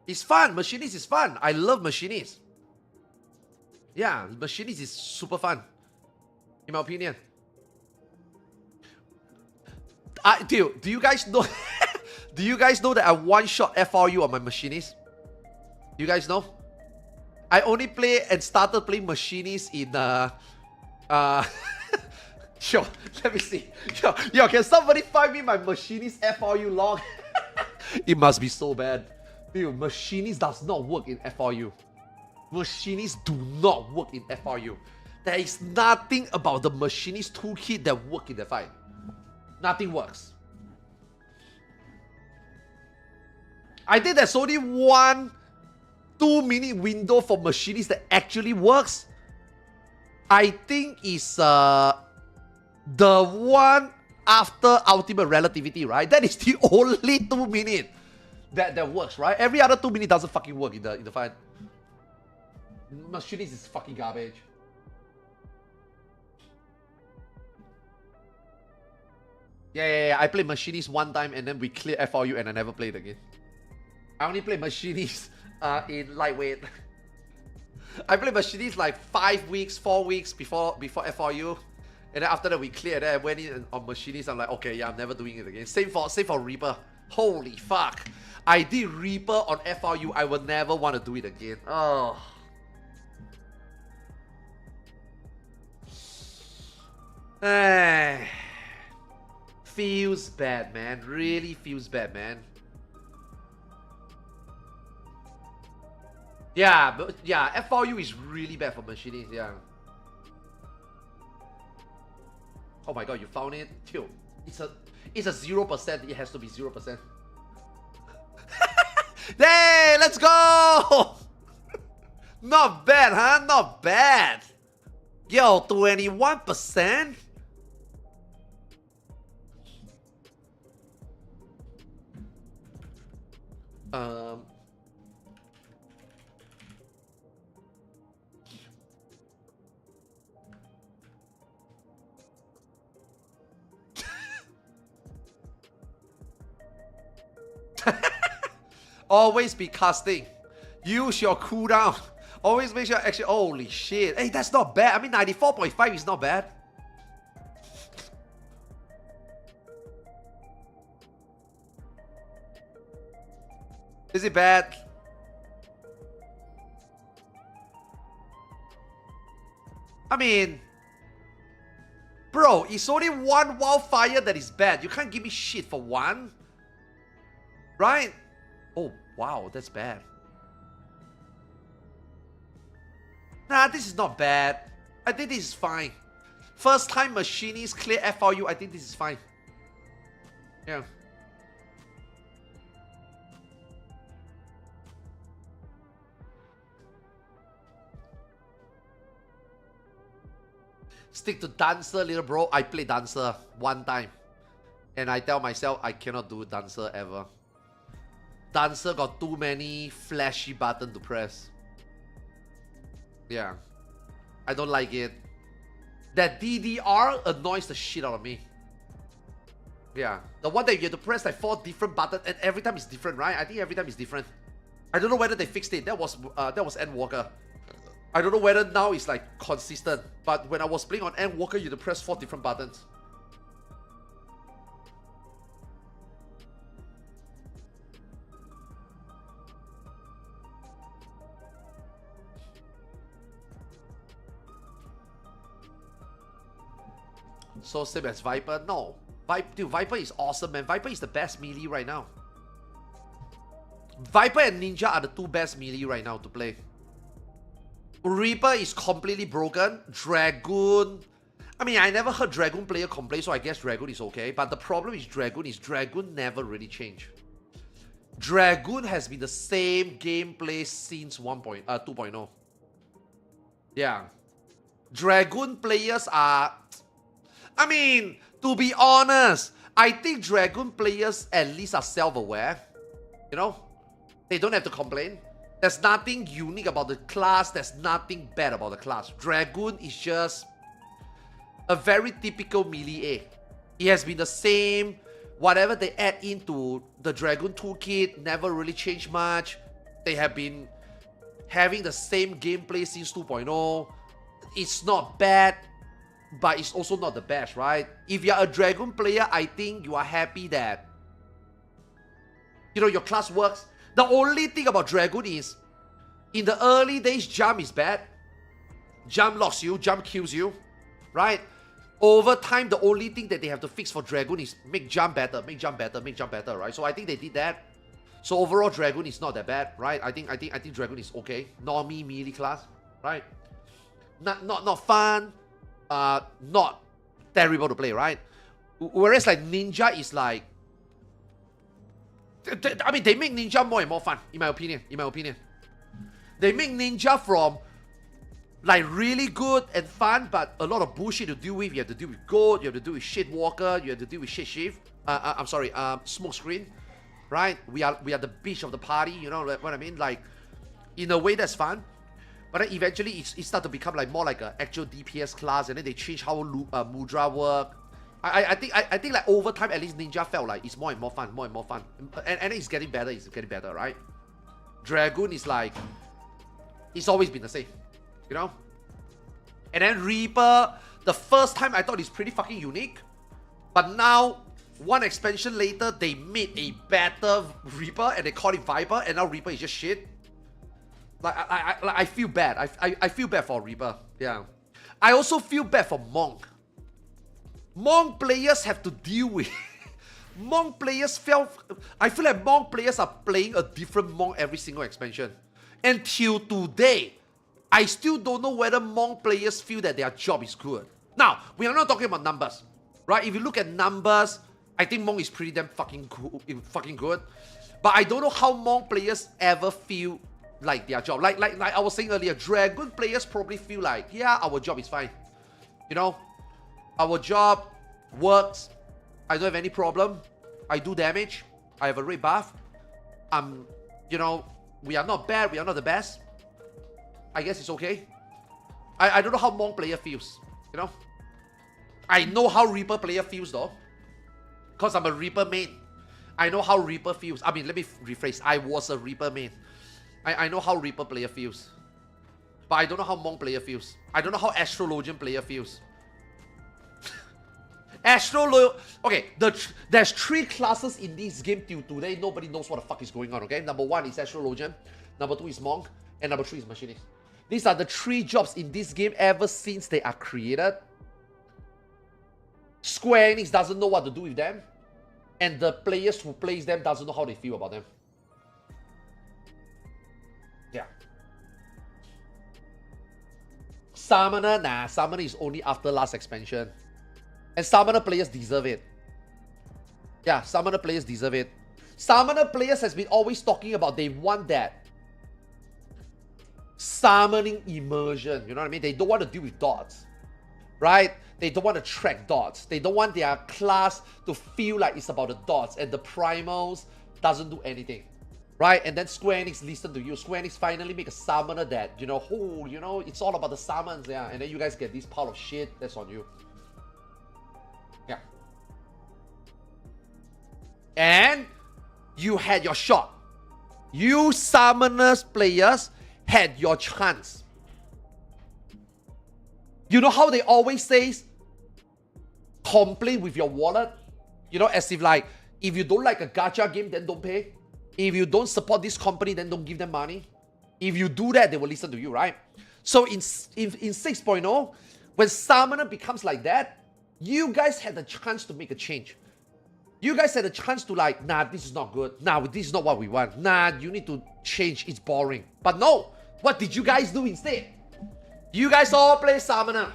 It's fun. Machinist is fun. I love Machinist. Yeah, Machinist is super fun. In my opinion. Dude, do you guys know? Do you guys know that I one-shot FRU on my Machinist? You guys know? I only play and started playing Machinist in Yo, let me see. Yo, can somebody find me my Machinist FRU log? It must be so bad. Dude, Machinist does not work in FRU. Machinists do not work in FRU. There is nothing about the Machinist toolkit that works in the fight. Nothing works. I think there's only 1 2-minute window for Machinist that actually works. I think it's the one after Ultimate Relativity, right? That is the only 2 minute that works, right? Every other 2 minutes doesn't fucking work in the fight. Machinist is fucking garbage. Yeah. I played Machinist one time and then we cleared FRU and I never played again. I only played Machinist in lightweight. I played Machinist like 5 weeks, 4 weeks before FRU. And then after that we cleared it. I went in on Machinist. I'm like, okay, yeah, I'm never doing it again. Same for Reaper. Holy fuck. I did Reaper on FRU. I will never want to do it again. Oh. Feels bad, man. Really feels bad, man. Yeah, but yeah, FRU is really bad for Machinists, yeah. Oh my god, you found it? Dude, it's a 0%. It has to be 0%. Hey, let's go! Not bad, huh? Not bad. Yo, 21%? Always be casting. Use your cooldown. Always make sure actually. Holy shit. Hey, that's not bad. I mean, 94.5 is not bad. Is it bad? I mean, bro, it's only one wildfire that is bad. You can't give me shit for one. Right? Oh, wow, that's bad. Nah, this is not bad. I think this is fine. First time machinist clear FRU, I think this is fine. Yeah. Stick to Dancer, little bro. I played Dancer one time. And I tell myself I cannot do Dancer ever. Dancer got too many flashy buttons to press. Yeah. I don't like it. That DDR annoys the shit out of me. Yeah. The one that you have to press like 4 different buttons and every time it's different, right? I think every time it's different. I don't know whether they fixed it. That was Endwalker. I don't know whether now it's like consistent. But when I was playing on Endwalker, you had to press 4 different buttons. So same as Viper? No. Dude, Viper is awesome, man. Viper is the best melee right now. Viper and Ninja are the 2 best melee right now to play. Reaper is completely broken. Dragoon... I mean, I never heard Dragoon player complain, so I guess Dragoon is okay. But the problem is Dragoon never really changed. Dragoon has been the same gameplay since 2.0. Yeah. Dragoon players are... I mean, to be honest, I think Dragoon players at least are self-aware. You know? They don't have to complain. There's nothing unique about the class. There's nothing bad about the class. Dragoon is just a very typical melee A. It has been the same. Whatever they add into the Dragoon toolkit never really changed much. They have been having the same gameplay since 2.0. It's not bad, but it's also not the best, right? If you're a Dragoon player, I think you are happy that, you know, your class works. The only thing about Dragoon is, in the early days, jump is bad. Jump locks you, jump kills you, right? Over time, the only thing that they have to fix for Dragoon is make jump better, make jump better, make jump better, right? So I think they did that. So overall, Dragoon is not that bad, right? I think Dragoon is okay. Normie melee class, right? Not fun. Not terrible to play, right? Whereas like Ninja is like, I mean, they make Ninja more and more fun, in my opinion. They make Ninja from like really good and fun, but a lot of bullshit to deal with. You have to deal with Gold, you have to deal with Shit Walker, you have to deal with Shit Shift. I'm sorry, Smoke Screen, right? We are the bitch of the party, you know what I mean? Like, in a way that's fun. But then eventually it started to become like more like an actual DPS class, and then they change how Mudra work. I think like over time, at least Ninja felt like it's more and more fun, and it's getting better, right? Dragoon is like, it's always been the same, you know? And then Reaper, the first time I thought it's pretty fucking unique, but now, one expansion later, they made a better Reaper, and they call it Viper, and now Reaper is just shit. Like, I feel bad. I feel bad for Reaper, yeah. I also feel bad for Monk. Monk players have to deal with... Monk players I feel like Monk players are playing a different Monk every single expansion. Until today, I still don't know whether Monk players feel that their job is good. Now, we are not talking about numbers, right? If you look at numbers, I think Monk is pretty damn fucking good. But I don't know how Monk players ever feel like their job. Like I was saying earlier, Dragoon players probably feel like, yeah, our job is fine. You know? Our job works. I don't have any problem. I do damage. I have a red buff. You know, we are not bad. We are not the best. I guess it's okay. I don't know how Monk player feels. You know? I know how Reaper player feels though. Because I'm a Reaper main. I know how Reaper feels. I mean, let me rephrase. I was a Reaper main. I know how Reaper player feels. But I don't know how Monk player feels. I don't know how Astrologian player feels. Okay, there's 3 classes in this game till today. Nobody knows what the fuck is going on, okay? Number 1 is Astrologian. Number 2 is Monk. And number 3 is Machinist. These are the 3 jobs in this game ever since they are created. Square Enix doesn't know what to do with them. And the players who plays them doesn't know how they feel about them. Yeah. Summoner, nah. Summoner is only after last expansion. And Summoner players deserve it. Yeah, Summoner players deserve it. Summoner players has been always talking about they want that summoning immersion. You know what I mean? They don't want to deal with dots. Right? They don't want to track dots. They don't want their class to feel like it's about the dots. And the primals doesn't do anything. Right? And then Square Enix listen to you. Square Enix finally make a summoner that, you know, oh, you know, it's all about the summons. Yeah. And then you guys get this pile of shit. That's on you. Yeah. And you had your shot. You summoners players had your chance. You know how they always say, complain with your wallet? You know, as if like, if you don't like a gacha game, then don't pay. If you don't support this company, then don't give them money. If you do that, they will listen to you, right? So in 6.0, when Summoner becomes like that, you guys had the chance to make a change. You guys had a chance to like, nah, this is not good. Nah, this is not what we want. Nah, you need to change. It's boring. But no, what did you guys do instead? You guys all play Summoner.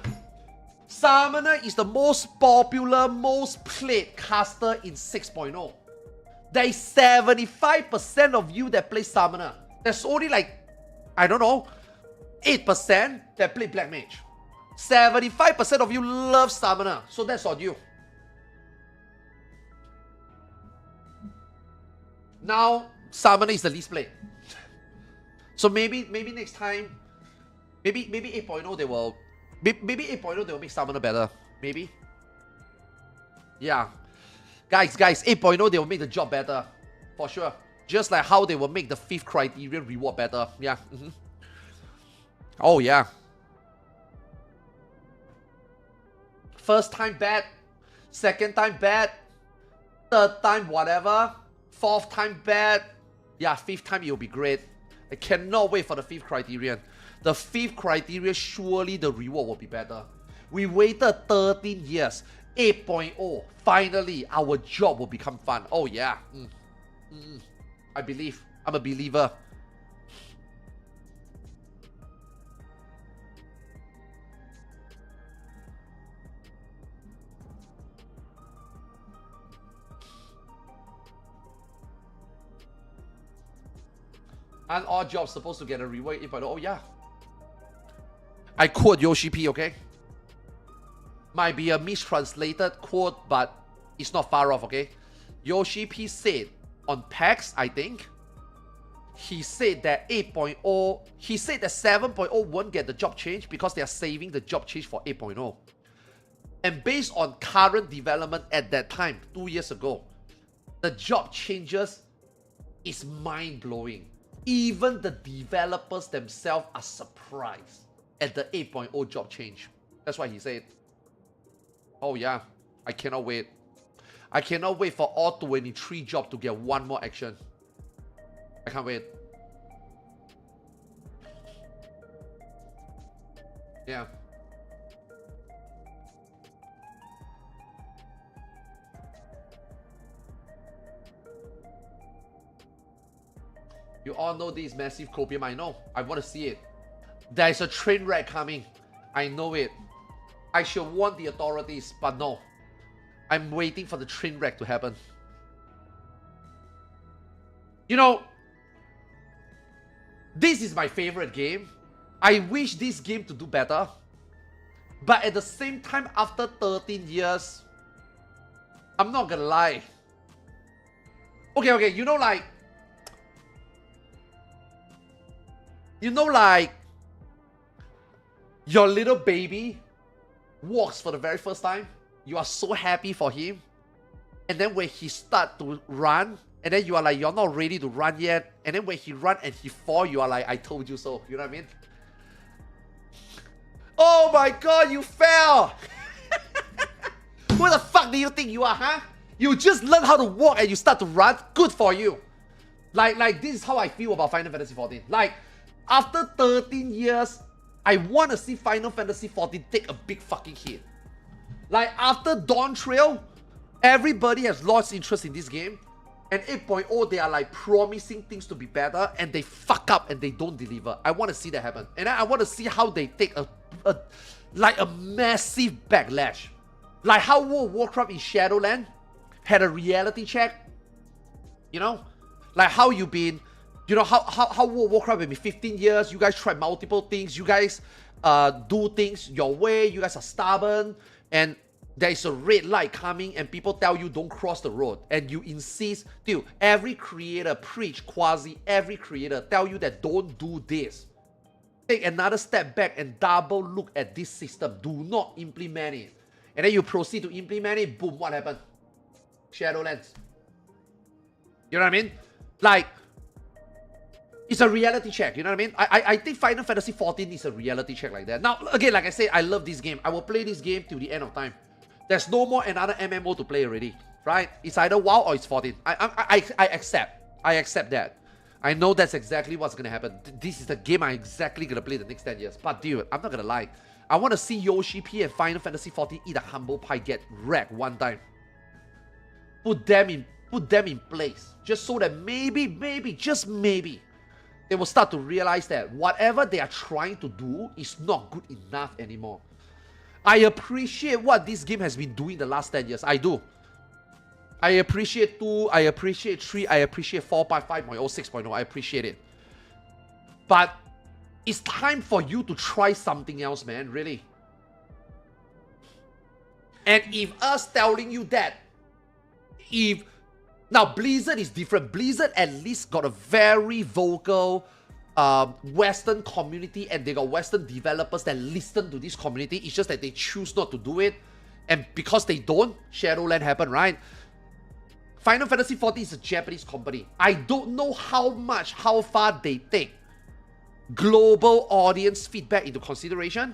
Summoner is the most popular, most played caster in 6.0. There is 75% of you that play Summoner. There's only like, I don't know, 8% that play Black Mage. 75% of you love Summoner. So that's on you. Now, Summoner is the least played. So maybe next time, maybe 8.0 they will, maybe 8.0 they will make Summoner better. Maybe. Yeah. Guys, 8.0 they will make the job better. For sure. Just like how they will make the 5th criterion reward better. Yeah. Oh yeah. First time bad. Second time bad. Third time whatever. 4th time bad. Yeah, 5th time it will be great. I cannot wait for the 5th criterion. The 5th criterion, surely the reward will be better. We waited 13 years. 8.0, finally, our job will become fun. Oh yeah. I believe. I'm a believer. Aren't all jobs supposed to get a reward 8.0? Oh yeah. I quote Yoshi P, okay? Might be a mistranslated quote, but it's not far off, okay? Yoshi P said on PAX, I think, he said that 8.0, he said that 7.0 won't get the job change because they are saving the job change for 8.0. And based on current development at that time, 2 years ago, the job changes is mind-blowing. Even the developers themselves are surprised at the 8.0 job change. That's why he said. Oh yeah, I cannot wait. I cannot wait for all 23 jobs to get one more action. I can't wait. Yeah. You all know this massive copium. I know. I want to see it. There's a train wreck coming. I know it. I should warn the authorities, but no. I'm waiting for the train wreck to happen. You know, this is my favorite game. I wish this game to do better. But at the same time, after 13 years, I'm not gonna lie. Okay, you know like your little baby walks for the very first time. You are so happy for him. And then when he start to run, and then you are like, you're not ready to run yet, and then when he run and he fall, you are like, I told you so. You know what I mean? Oh my god, you fell! Who the fuck do you think you are, huh? You just learn how to walk and you start to run. Good for you. Like this is how I feel about Final Fantasy 14. Like, after 13 years, I want to see Final Fantasy 14 take a big fucking hit. Like, after Dawn Trail, everybody has lost interest in this game. And 8.0, they are like promising things to be better, and they fuck up and they don't deliver. I want to see that happen. And I want to see how they take a massive backlash. Like how World of Warcraft in Shadowland had a reality check. You know? Like how you've been, you know, how World of Warcraft has been 15 years, you guys try multiple things, you guys do things your way, you guys are stubborn, and there is a red light coming and people tell you don't cross the road, and you insist. Dude, every creator preach, every creator tell you that don't do this. Take another step back and double look at this system. Do not implement it. And then you proceed to implement it, boom, what happened? Shadowlands. You know what I mean? Like, it's a reality check, you know what I mean? I think Final Fantasy 14 is a reality check like that. Now, again, like I said, I love this game. I will play this game till the end of time. There's no more another MMO to play already, right? It's either WoW or it's 14. I accept. I accept that. I know that's exactly what's gonna happen. This is the game I'm exactly gonna play the next 10 years. But dude, I'm not gonna lie. I want to see Yoshi P and Final Fantasy 14 eat a humble pie get wrecked one time. Put them in place. Just so that maybe, just maybe, they will start to realize that whatever they are trying to do is not good enough anymore. I appreciate what this game has been doing the last 10 years. I do. I appreciate 2, I appreciate 3, I appreciate 4.5.0, 6.0. I appreciate it. But it's time for you to try something else, man. Really. And if us telling you that, now Blizzard is different. Blizzard at least got a very vocal Western community, and they got Western developers that listen to this community. It's just that they choose not to do it, and because they don't, Shadowland happened, right? Final Fantasy 14 is a Japanese company. I don't know how far they take global audience feedback into consideration,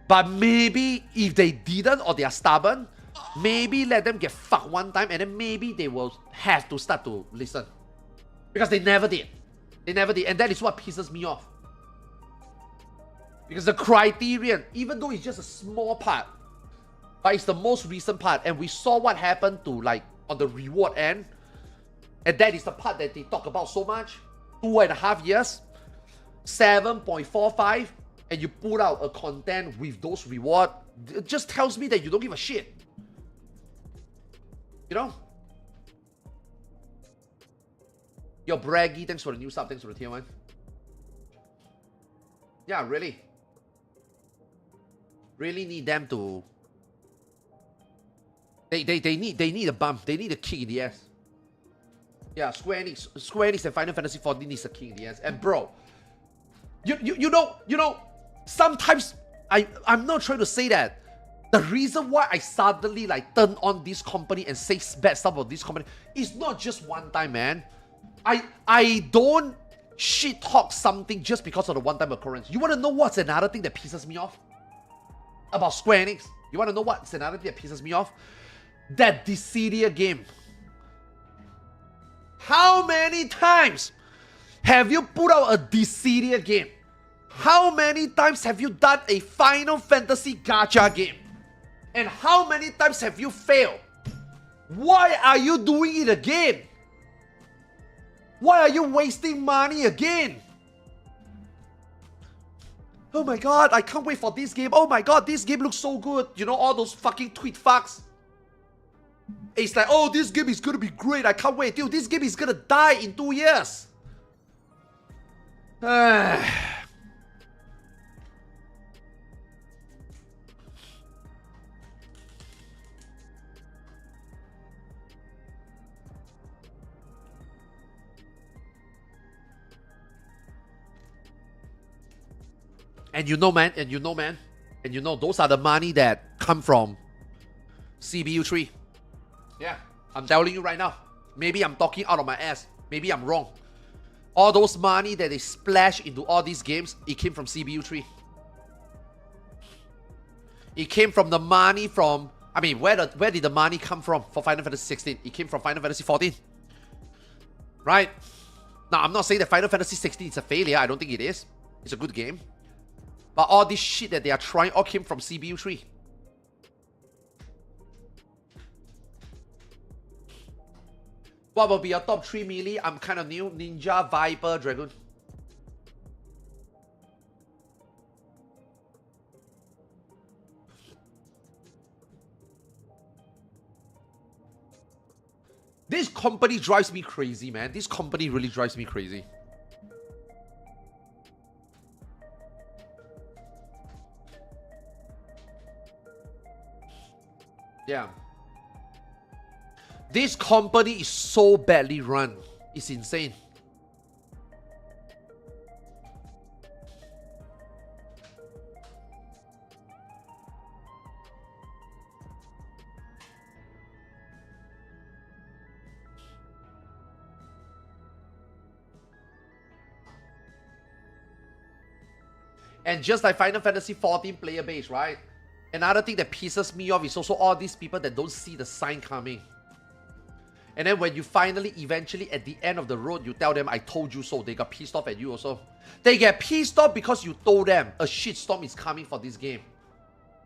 but maybe if they didn't, or they are stubborn, maybe let them get fucked one time, and then maybe they will have to start to listen, because they never did. They never did, and that is what pisses me off. Because the criterion, even though it's just a small part, but it's the most recent part, and we saw what happened to, like, on the reward end, and that is the part that they talk about so much. 2.5 years, 7.45, and you put out a content with those reward. It just tells me that you don't give a shit. You know? Yo, Braggy, thanks for the new sub, thanks for the tier 1. Yeah, really. Really need them to... They need a bump. They need a kick in the ass. Yeah, Square Enix and Final Fantasy 14 needs a kick in the ass. And bro, you know, sometimes I'm not trying to say that. The reason why I suddenly like turn on this company and say bad stuff about this company is not just one time, man. I don't shit talk something just because of the one-time occurrence. You want to know what's another thing that pisses me off about Square Enix? You want to know what's another thing that pisses me off? That Dissidia game. How many times have you put out a Dissidia game? How many times have you done a Final Fantasy gacha game? And how many times have you failed? Why are you doing it again? Why are you wasting money again? Oh my god, I can't wait for this game. Oh my god, this game looks so good. You know, all those fucking tweet fucks. It's like, oh, this game is gonna be great. I can't wait. Dude, this game is gonna die in 2 years. And you know, man, those are the money that come from CBU 3. Yeah, I'm telling you right now. Maybe I'm talking out of my ass. Maybe I'm wrong. All those money that they splash into all these games, it came from CBU 3. It came from the money from... I mean, where did the money come from for Final Fantasy 16? It came from Final Fantasy 14. Right? Now, I'm not saying that Final Fantasy 16 is a failure. I don't think it is. It's a good game. But all this shit that they are trying all came from CBU 3. What will be your top 3 melee? I'm kind of new. Ninja, Viper, Dragoon. This company drives me crazy, man. This company really drives me crazy. Yeah. This company is so badly run. It's insane. And just like Final Fantasy 14 player base, right? Another thing that pisses me off is also all these people that don't see the sign coming. And then when you finally, eventually, at the end of the road, you tell them, I told you so. They got pissed off at you also. They get pissed off because you told them a shitstorm is coming for this game.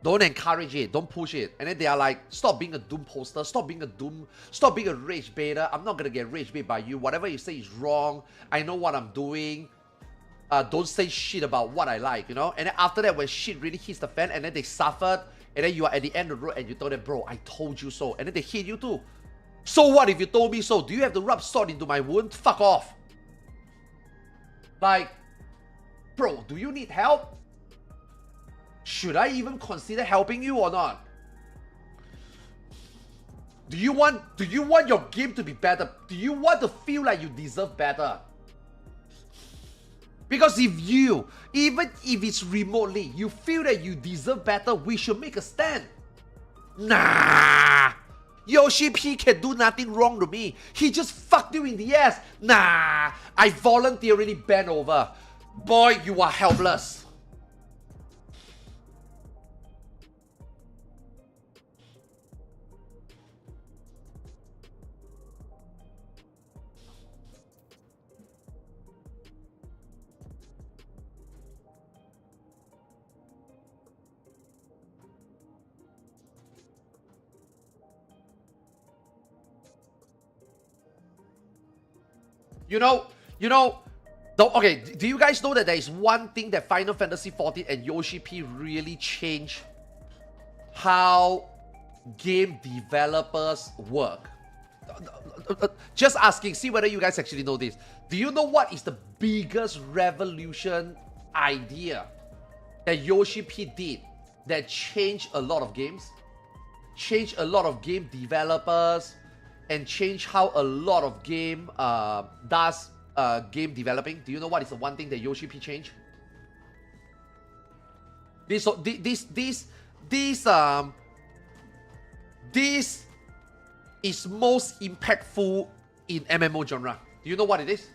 Don't encourage it. Don't push it. And then they are like, stop being a Doom poster. Stop being a Doom. Stop being a rage baiter. I'm not going to get rage bait by you. Whatever you say is wrong. I know what I'm doing. Don't say shit about what I like, you know? And then after that, when shit really hits the fan and then they suffered, and then you are at the end of the road and you told them, bro, I told you so. And then they hit you too. So what if you told me so? Do you have to rub salt into my wound? Fuck off. Like, bro, do you need help? Should I even consider helping you or not? Do you want your game to be better? Do you want to feel like you deserve better? Because if you, even if it's remotely, you feel that you deserve better, we should make a stand. Nah. Yoshi P can do nothing wrong to me. He just fucked you in the ass. Nah. I voluntarily bent over. Boy, you are helpless. Okay, do you guys know that there is one thing that Final Fantasy 14 and Yoshi P really changed how game developers work? Just asking, see whether you guys actually know this. Do you know what is the biggest revolution idea that Yoshi P did that changed a lot of games? Changed a lot of game developers and changed how a lot of game does game developing. Do you know what is the one thing that Yoshi P changed? This is most impactful in MMO genre. Do you know what it is?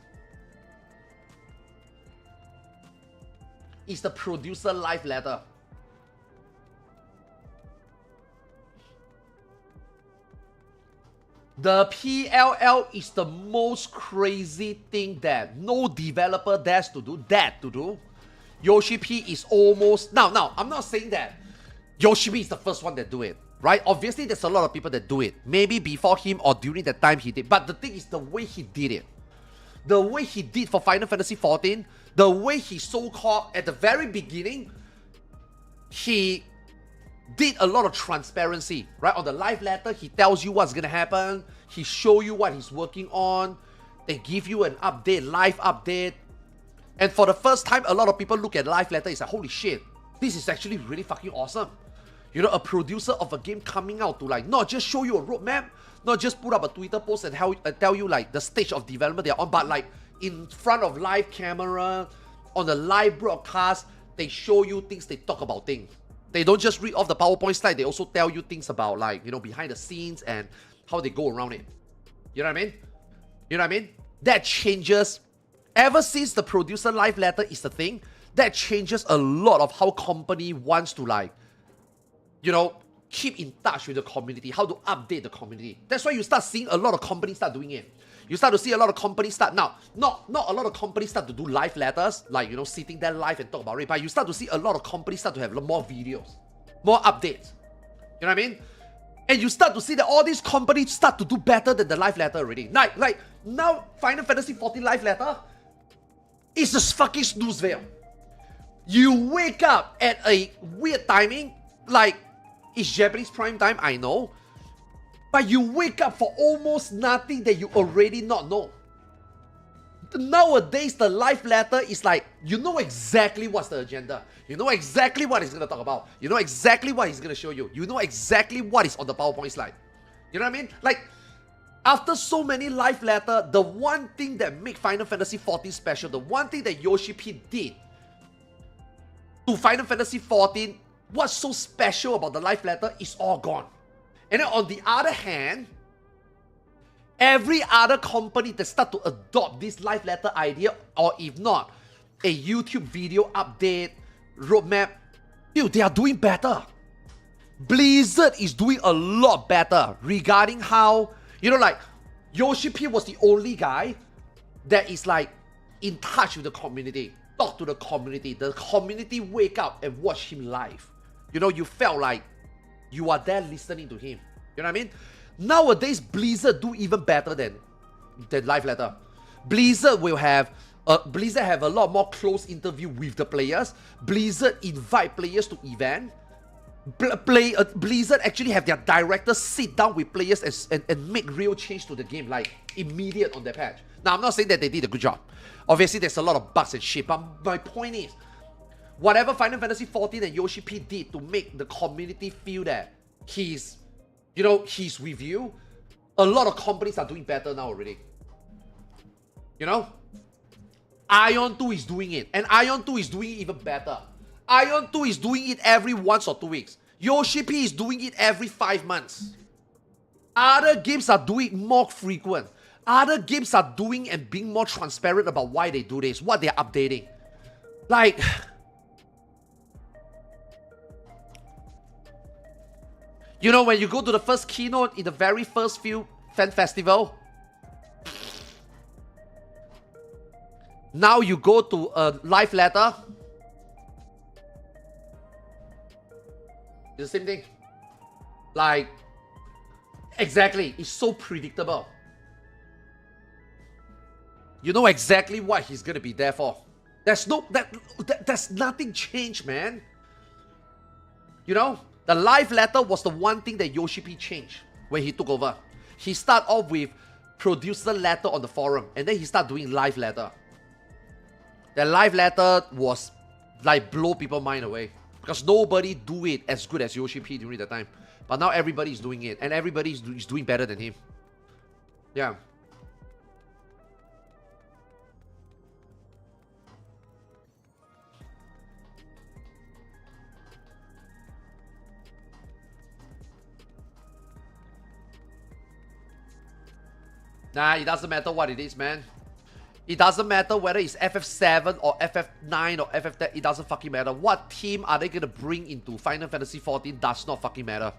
It's the producer live letter. The PLL is the most crazy thing that no developer dares to do. Yoshi P is almost... Now, I'm not saying that Yoshi P is the first one that do it, right? Obviously, there's a lot of people that do it. Maybe before him or during the time he did. But the thing is the way he did it. The way he did for Final Fantasy 14, the way he so-called, at the very beginning, he did a lot of transparency, right? On the live letter, he tells you what's gonna happen. He show you what he's working on. They give you an update, live update. And for the first time, a lot of people look at live letter, it's like, holy shit, this is actually really fucking awesome. You know, a producer of a game coming out to like, not just show you a roadmap, not just put up a Twitter post and tell you like the stage of development they're on, but like in front of live camera, on the live broadcast, they show you things, they talk about things. They don't just read off the PowerPoint slide, they also tell you things about like, you know, behind the scenes and how they go around it. You know what I mean? You know what I mean? That changes. Ever since the producer live letter is the thing, that changes a lot of how company wants to like, you know, keep in touch with the community, how to update the community. That's why you start seeing a lot of companies start doing it. You start to see a lot of companies start, now, not a lot of companies start to do live letters, like, you know, sitting there live and talk about it, but you start to see a lot of companies start to have more videos, more updates. You know what I mean? And you start to see that all these companies start to do better than the live letter already. Like now, Final Fantasy 14 live letter is a fucking snooze veil. You wake up at a weird timing, like, it's Japanese prime time, I know. But you wake up for almost nothing that you already not know. Nowadays, the live letter is like, you know exactly what's the agenda. You know exactly what he's going to talk about. You know exactly what he's going to show you. You know exactly what is on the PowerPoint slide. You know what I mean? Like, after so many live letter, the one thing that make Final Fantasy 14 special, the one thing that Yoshi P did to Final Fantasy 14, what's so special about the live letter is all gone. And then on the other hand, every other company that start to adopt this live letter idea, or if not, a YouTube video update, roadmap, dude, they are doing better. Blizzard is doing a lot better regarding how, you know, like, Yoshi P was the only guy that is like in touch with the community, talk to the community wake up and watch him live. You know, you felt like you are there listening to him. You know what I mean? Nowadays, Blizzard do even better than live letter. Blizzard have a lot more close interview with the players. Blizzard invite players to event. Blizzard actually have their directors sit down with players and make real change to the game, like immediate on their patch. Now, I'm not saying that they did a good job. Obviously, there's a lot of bugs and shit, but my point is, whatever Final Fantasy 14 and Yoshi P did to make the community feel that he's, you know, he's with you, a lot of companies are doing better now already. You know? Aion 2 is doing it, and Aion 2 is doing it even better. Aion 2 is doing it every 1 or 2 weeks. Yoshi P is doing it every 5 months. Other games are doing it more frequent. Other games are doing and being more transparent about why they do this, what they're updating. Like, you know, when you go to the first keynote in the very first few fan festival, now you go to a live letter, it's the same thing. Like, exactly, it's so predictable. You know exactly what he's gonna be there for. There's nothing changed, man. You know? The live letter was the one thing that Yoshi P changed when he took over. He started off with producer letter on the forum, and then he started doing live letter. The live letter was like blow people's mind away, because nobody do it as good as Yoshi P during the time. But now everybody is doing it, and everybody is doing better than him. Yeah. Nah, it doesn't matter what it is, man. It doesn't matter whether it's FF7 or FF9 or FF10. It doesn't fucking matter. What team are they gonna bring into Final Fantasy 14 does not fucking matter.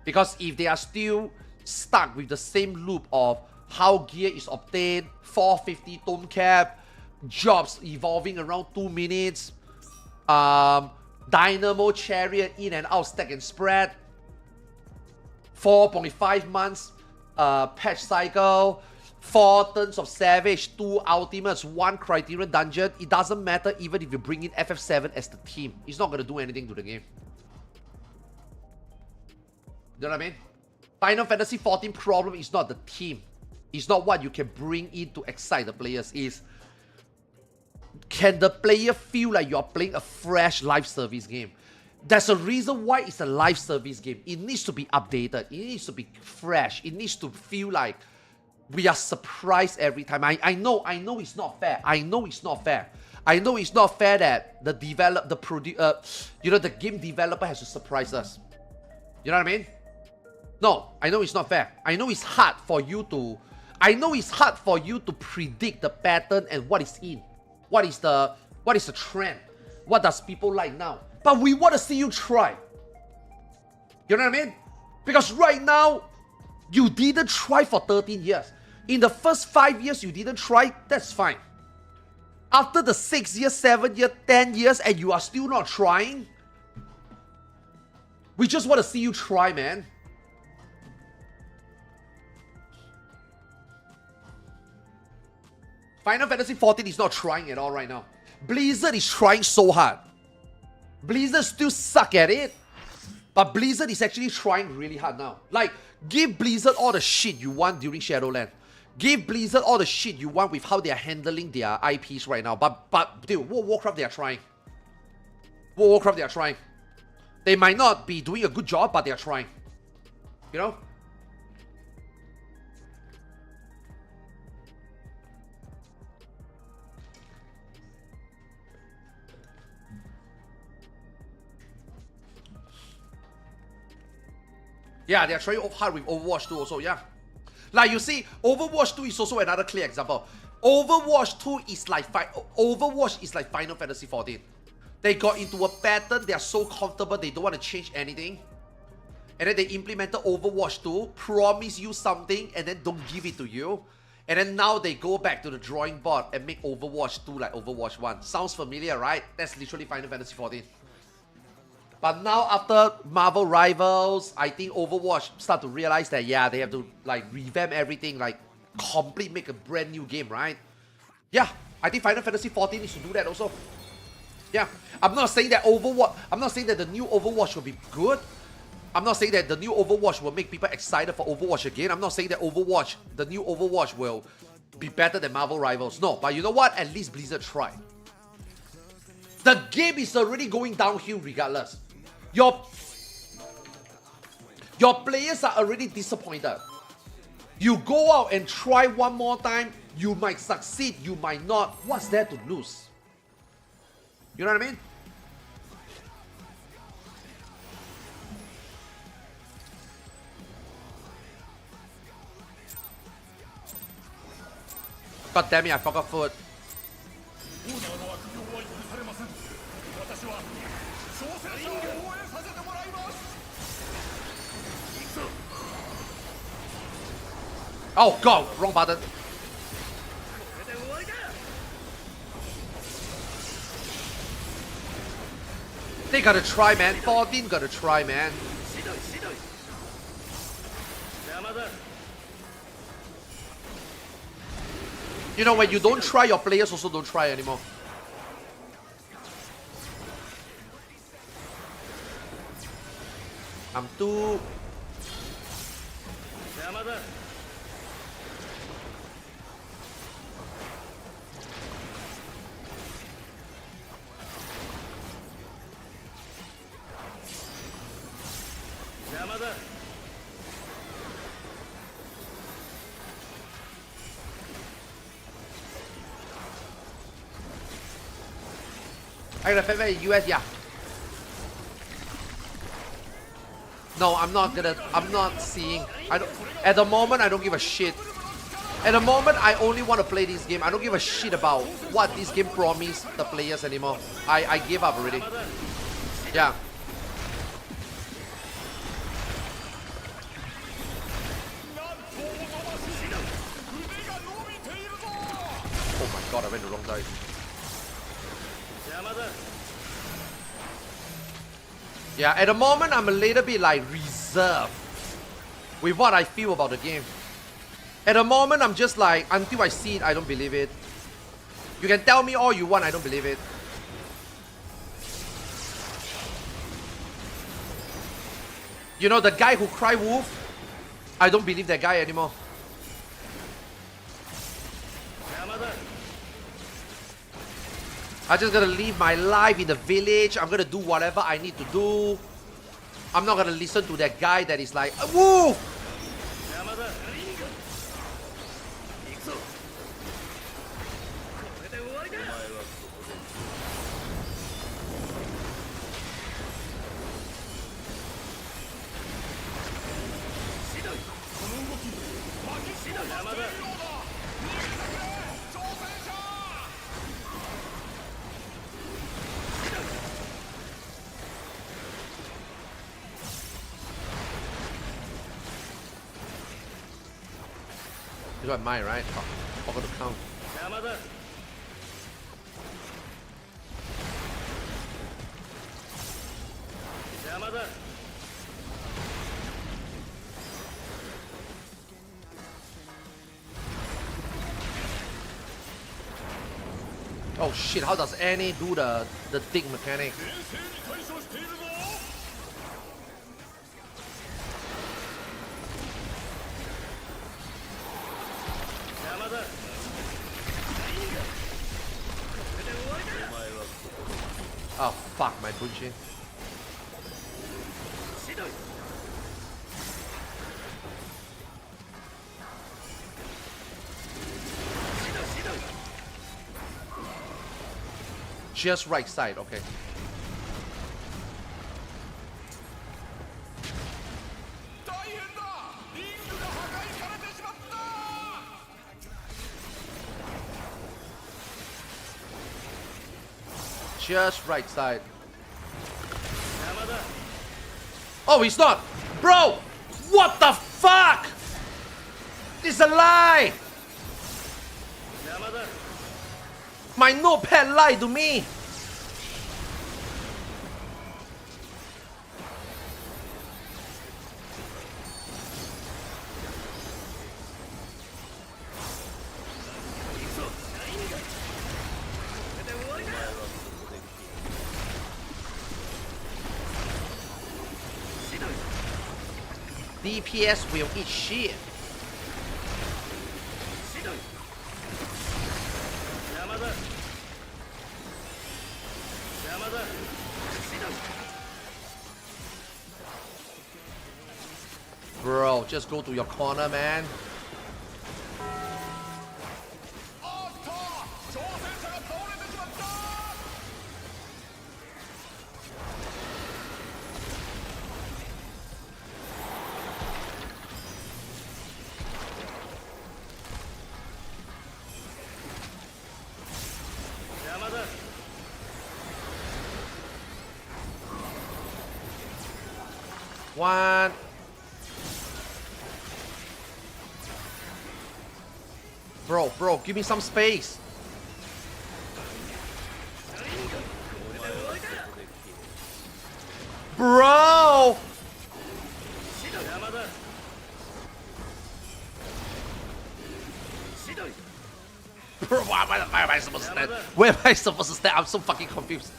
Because if they are still stuck with the same loop of how gear is obtained, 450 tone cap, jobs evolving around 2 minutes, Dynamo Chariot in and out stack and spread, 4.5 months patch cycle, 4 turns of Savage, 2 ultimates, 1 Criterion dungeon. It doesn't matter even if you bring in FF7 as the team. It's not going to do anything to the game. You know what I mean? Final Fantasy 14 problem is not the team. It's not what you can bring in to excite the players. It's, can the player feel like you're playing a fresh live service game? There's a reason why it's a live service game. It needs to be updated. It needs to be fresh. It needs to feel like we are surprised every time. I know it's not fair. I know it's not fair. I know it's not fair that the game developer has to surprise us. You know what I mean? No, I know it's not fair. I know it's hard for you to... I know it's hard for you to predict the pattern and what is in. What is the trend? What does people like now? But we want to see you try. You know what I mean? Because right now, you didn't try for 13 years. In the first 5 years, you didn't try, that's fine. After the 6 years, 7 years, 10 years, and you are still not trying, we just want to see you try, man. Final Fantasy XIV is not trying at all right now. Blizzard is trying so hard. Blizzard still suck at it, but Blizzard is actually trying really hard now. Like, give Blizzard all the shit you want during Shadowlands. Give Blizzard all the shit you want with how they are handling their IPs right now. But dude, World of Warcraft, they are trying. World of Warcraft, they are trying. They might not be doing a good job, but they are trying. You know? Yeah, they are trying hard with Overwatch 2 also, yeah. Like you see, Overwatch 2 is also another clear example. Overwatch 2 is like Overwatch is like Final Fantasy XIV. They got into a pattern, they are so comfortable, they don't want to change anything. And then they implemented Overwatch 2, promise you something, and then don't give it to you. And then now they go back to the drawing board and make Overwatch 2 like Overwatch 1. Sounds familiar, right? That's literally Final Fantasy XIV. But now after Marvel Rivals, I think Overwatch start to realize that, yeah, they have to like revamp everything, like make a brand new game, right? Yeah, I think Final Fantasy XIV needs to do that also. Yeah, I'm not saying that I'm not saying that the new Overwatch will be good. I'm not saying that the new Overwatch will make people excited for Overwatch again. I'm not saying that the new Overwatch will be better than Marvel Rivals. No, but you know what? At least Blizzard tried. The game is already going downhill regardless. Your players are already disappointed. You go out and try one more time, you might succeed, you might not. What's there to lose? You know what I mean? God damn it, I forgot food. Oh god, wrong button. They gotta try, man. 14 gotta try, man. You know, when you don't try, your players also don't try anymore. I'm too... I got a favor in US, yeah. No, I'm not seeing. At the moment, I don't give a shit. At the moment, I only want to play this game. I don't give a shit about what this game promised the players anymore. I gave up already. Yeah. Oh my god, I went the wrong side. Yeah, at the moment I'm a little bit like reserved with what I feel about the game. At the moment I'm just like, until I see it, I don't believe it. You can tell me all you want, I don't believe it. You know, the guy who cried wolf, I don't believe that guy anymore. I'm just gonna live my life in the village. I'm gonna do whatever I need to do. I'm not gonna listen to that guy that is like, woo! You got mine, right? Oh, forgot to count. Oh shit, how does Annie do the dig mechanic? Oh fuck my bullshit. Just right side, okay. Just right side. Oh, he's not! Bro! What the fuck? This is a lie! My notepad lied to me! DPS will eat shit. Bro, just go to your corner, man. One. Bro, give me some space. Bro! Bro, where am I supposed to stand? Where am I supposed to stand? I'm so fucking confused.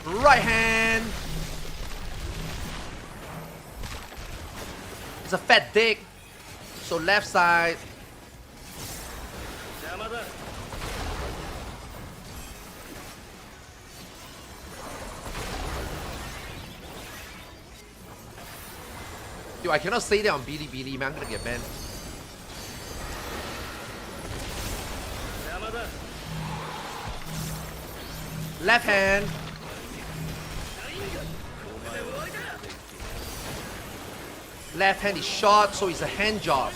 Right hand. It's a fat dick. So left side. Dude, I cannot say that on Bilibili, man. I'm gonna get banned. Left hand. Left hand is short, so it's a hand job.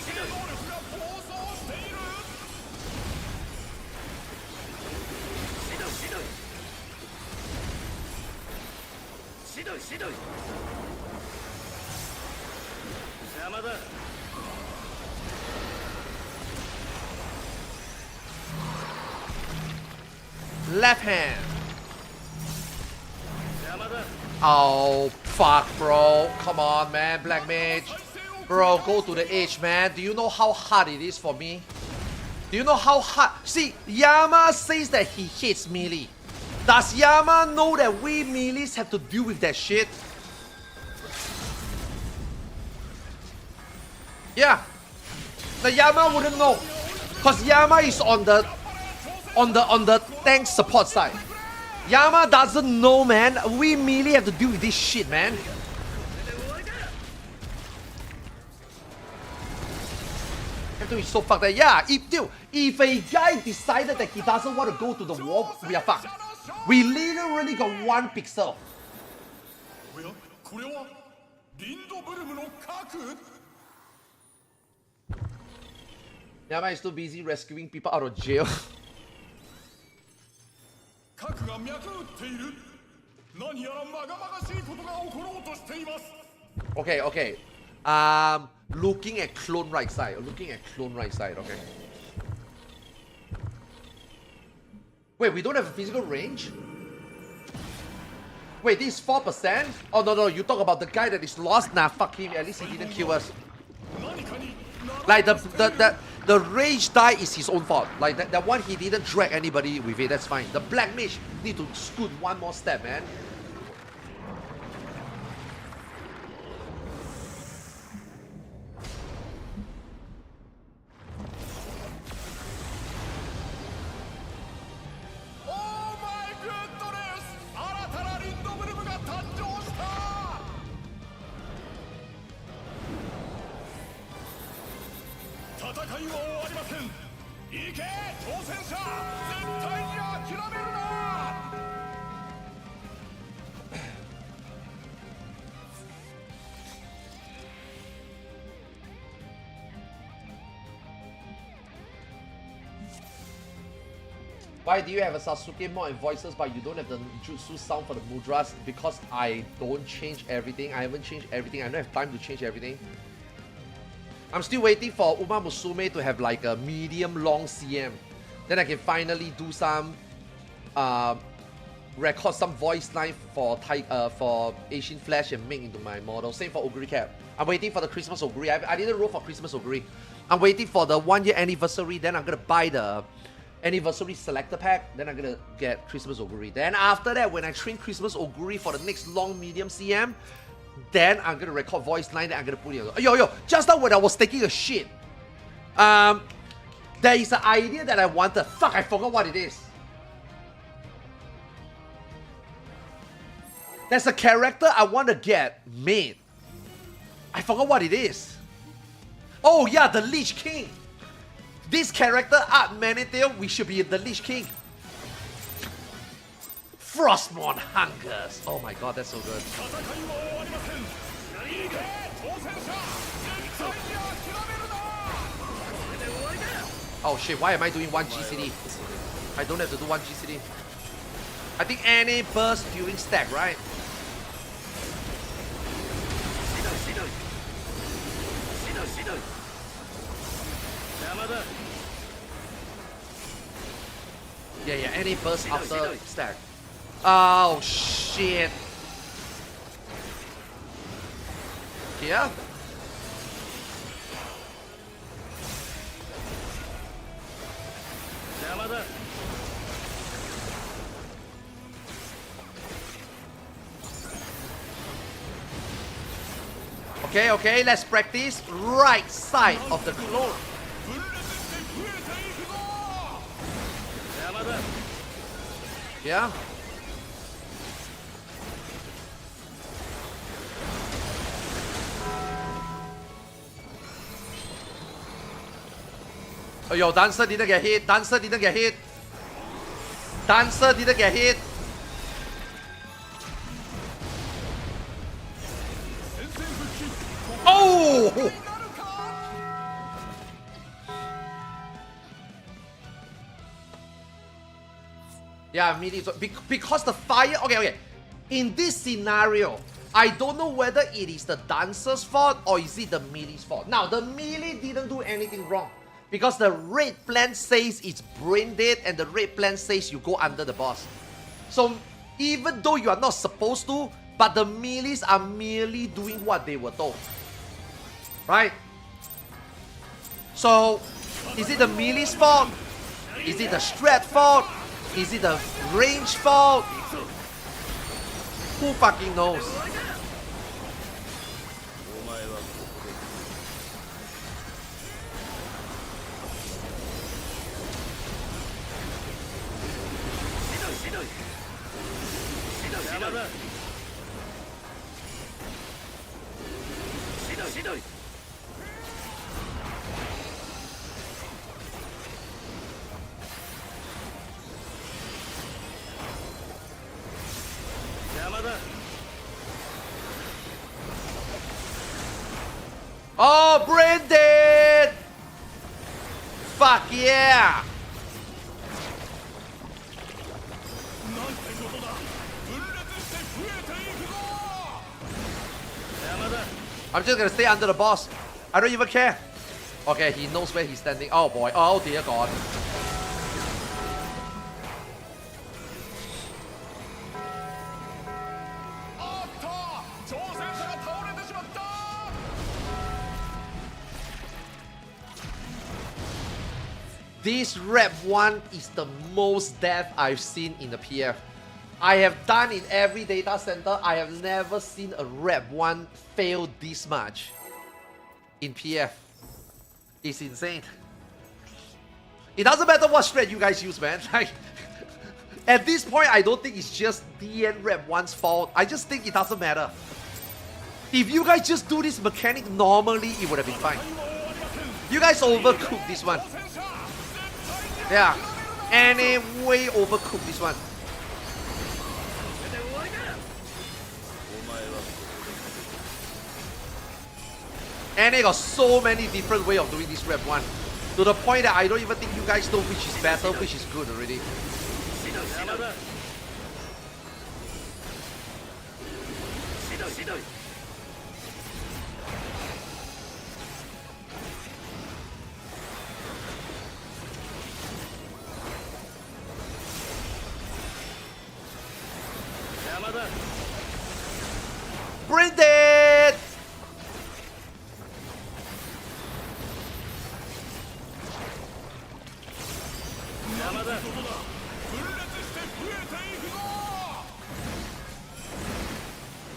Left hand. Oh, fuck, bro. Come on, man. Black Mage. Bro, go to the edge, man. Do you know how hard it is for me? Do you know how hard? See, Yama says that he hates melee. Does Yama know that we melees have to deal with that shit? Yeah. The Yama wouldn't know. Because Yama is on the tank support side. Yama doesn't know, man. We melee have to deal with this shit, man. Have to be so fucked that, yeah, if a guy decided that he doesn't want to go to the wall, we are fucked. We literally got 1 pixel. Yama is too busy rescuing people out of jail. Okay, okay. Looking at clone right side. Looking at clone right side, okay. Wait, we don't have a physical range? Wait, this is 4%? Oh, no, you talk about the guy that is lost? Nah, fuck him. At least he didn't kill us. Like, the rage die is his own fault. Like, that one, he didn't drag anybody with it. That's fine. The black mage need to scoot one more step, man. Why do you have a Sasuke mod and voices but you don't have the jutsu sound for the mudras? Because I don't change everything. I haven't changed everything. I don't have time to change everything. I'm still waiting for Uma Musume to have like a medium long CM. Then I can finally do some record some voice line for Asian Flash and make into my model. Same for Oguri Cap. I'm waiting for the Christmas Oguri. I didn't roll for Christmas Oguri. I'm waiting for the 1 year anniversary. Then I'm gonna buy the anniversary selector pack. Then I'm gonna get Christmas Oguri. Then after that, when I train Christmas Oguri for the next long medium CM, then I'm gonna record voice line. Then I'm gonna put it on. Yo, just now when I was taking a shit, there is an idea that I wanted. Fuck, I forgot what it is. There's a character I want to get made. I forgot what it is. Oh yeah, the Lich King. This character, Art Manitail, we should be the Lich King. Frostmourne Hungers. Oh my god, that's so good. Oh shit, why am I doing 1 GCD? I don't have to do 1 GCD. I think any burst during stack, right? Yeah, any burst after stack. Oh shit. Here? Okay, let's practice right side of the clone. Yeah? Oh, yo, Dancer didn't get hit. Dancer didn't get hit. Dancer didn't get hit. Oh! Yeah, melee. Because the fire. Okay. In this scenario, I don't know whether it is the Dancer's fault or is it the melee's fault. Now, the melee didn't do anything wrong. Because the red plan says it's brain dead and the red plan says you go under the boss. So, even though you are not supposed to, but the melees are merely doing what they were told. Right? So, is it the melee's fault? Is it the strat fault? Is it the range fault? Who fucking knows? Oh, brain dead! Fuck yeah! I'm just gonna stay under the boss. I don't even care. Okay, he knows where he's standing. Oh boy. Oh dear god. This rep 1 is the most death I've seen in the PF. I have done in every data center. I have never seen a rep 1 fail this much in PF. It's insane. It doesn't matter what strat you guys use, man. Like, at this point, I don't think it's just DN rep 1's fault. I just think it doesn't matter. If you guys just do this mechanic normally, it would have been fine. You guys overcooked this one. Yeah, any way overcooked this one. And they got so many different ways of doing this rep 1. To the point that I don't even think you guys know which is better, which is good already. Brain dead!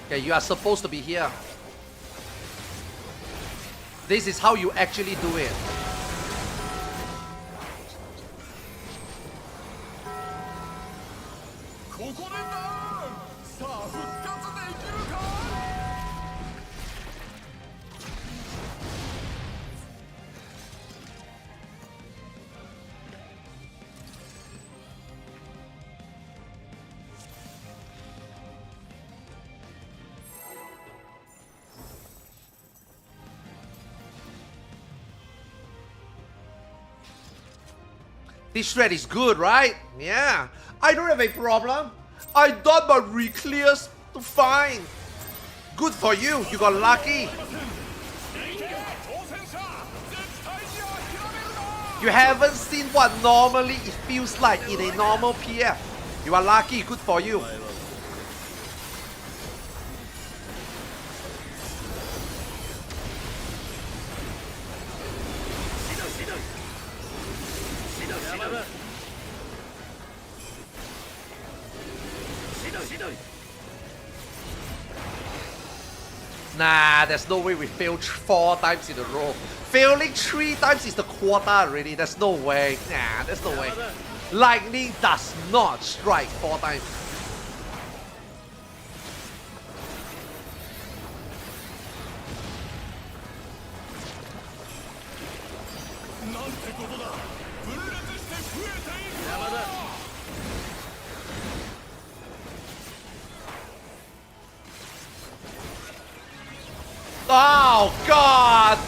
Okay, you are supposed to be here. This is how you actually do it. This strat is good, right? Yeah. I don't have a problem. I done my re-clears to fine. Good for you. You got lucky. You haven't seen what normally it feels like in a normal PF. You are lucky. Good for you. Nah, there's no way we failed 4 times in a row. Failing 3 times is the quarter already. There's no way. Nah, there's no way. Lightning does not strike 4 times. Oh God!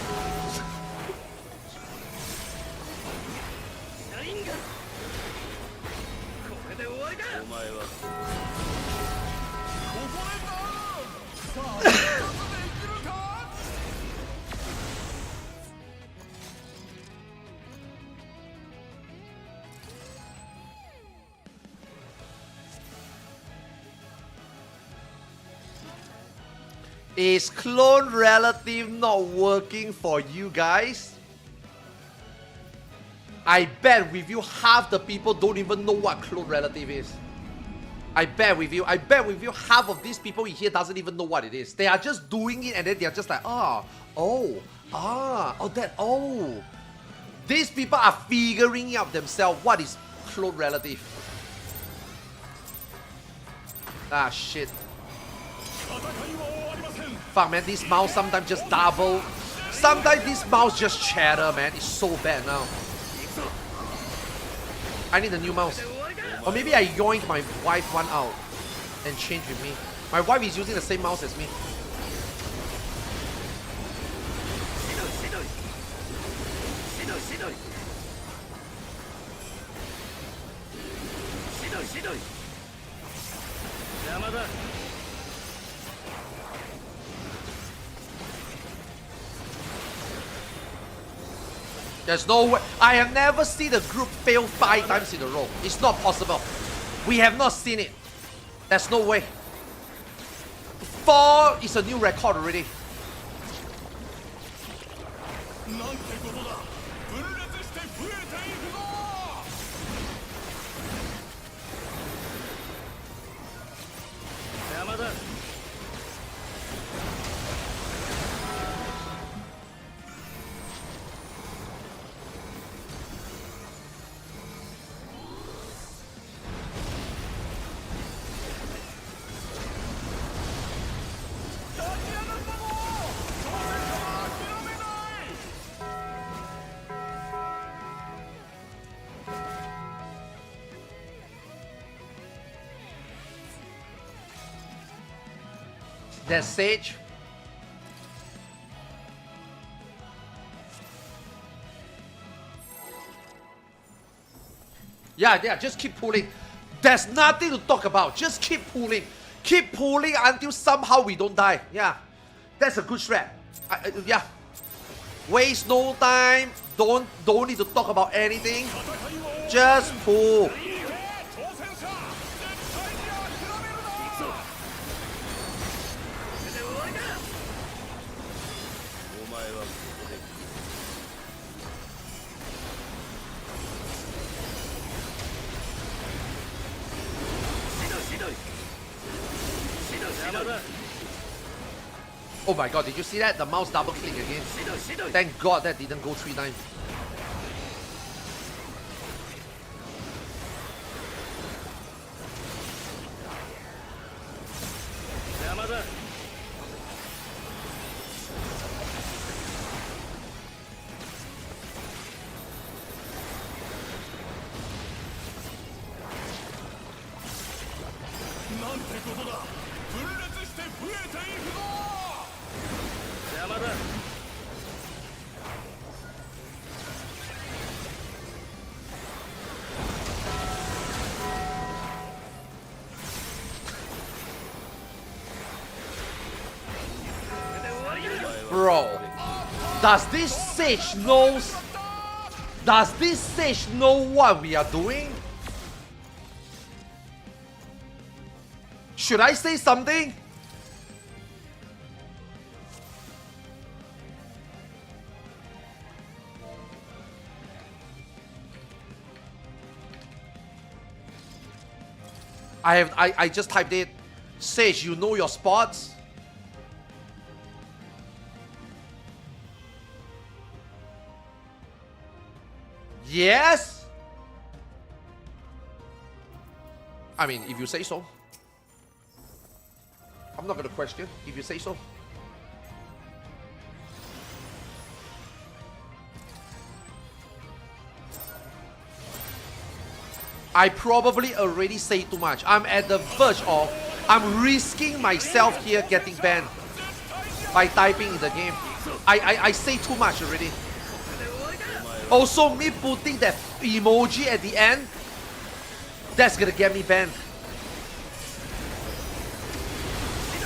Is clone relative not working for you guys? I bet with you half the people don't even know what clone relative is. I bet with you half of these people in here doesn't even know what it is. They are just doing it and then they are just like, These people are figuring out themselves what is clone relative. Ah, shit. Fuck, man, this mouse sometimes just double. Sometimes this mouse just chatter, man. It's so bad now. I need a new mouse. Or maybe I yoink my wife one out and change with me. My wife is using the same mouse as me. There's no way. I have never seen a group fail 5 times in a row. It's not possible. We have not seen it. There's no way. 4 is a new record already. That Sage. Yeah, just keep pulling. There's nothing to talk about. Just keep pulling. Keep pulling until somehow we don't die. Yeah, that's a good strat. Yeah. Waste no time. Don't need to talk about anything. Just pull. Oh my god, did you see that? The mouse double click again. Thank god that didn't go 3 times. Bro, does this sage knows? Does this sage know what we are doing? Should I say something? I just typed it. Sage, you know your spots? Yes? I mean, if you say so. I'm not gonna question if you say so. I probably already say too much. I'm at the verge of, I'm risking myself here getting banned by typing in the game. I say too much already. Also, me putting that emoji at the end, that's gonna get me banned.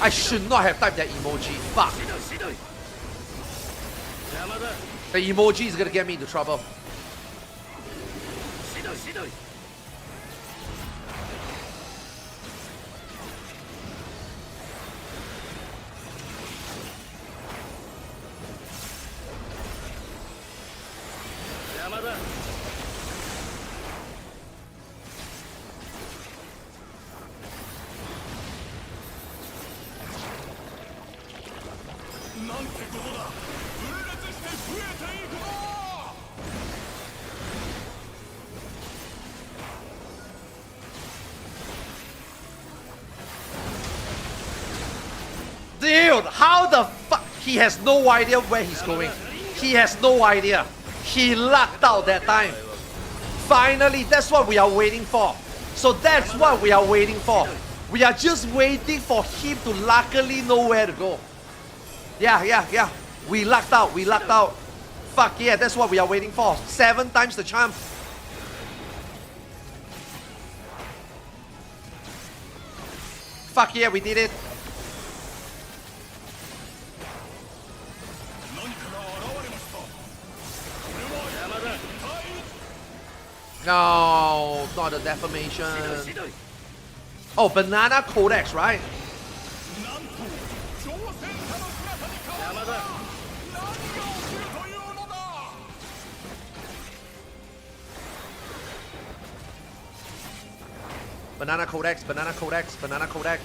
I should not have typed that emoji. Fuck. The emoji is gonna get me into trouble. Dude, how the fuck? He has no idea where he's going. He has no idea. He lucked out that time. Finally, that's what we are waiting for. So that's what we are waiting for. We are just waiting for him to luckily know where to go. Yeah. We lucked out. Fuck yeah, that's what we are waiting for. 7 times the charm. Fuck yeah, we did it. No, not the deformation. Oh, banana codex, right? Banana codex, banana codex, banana codex.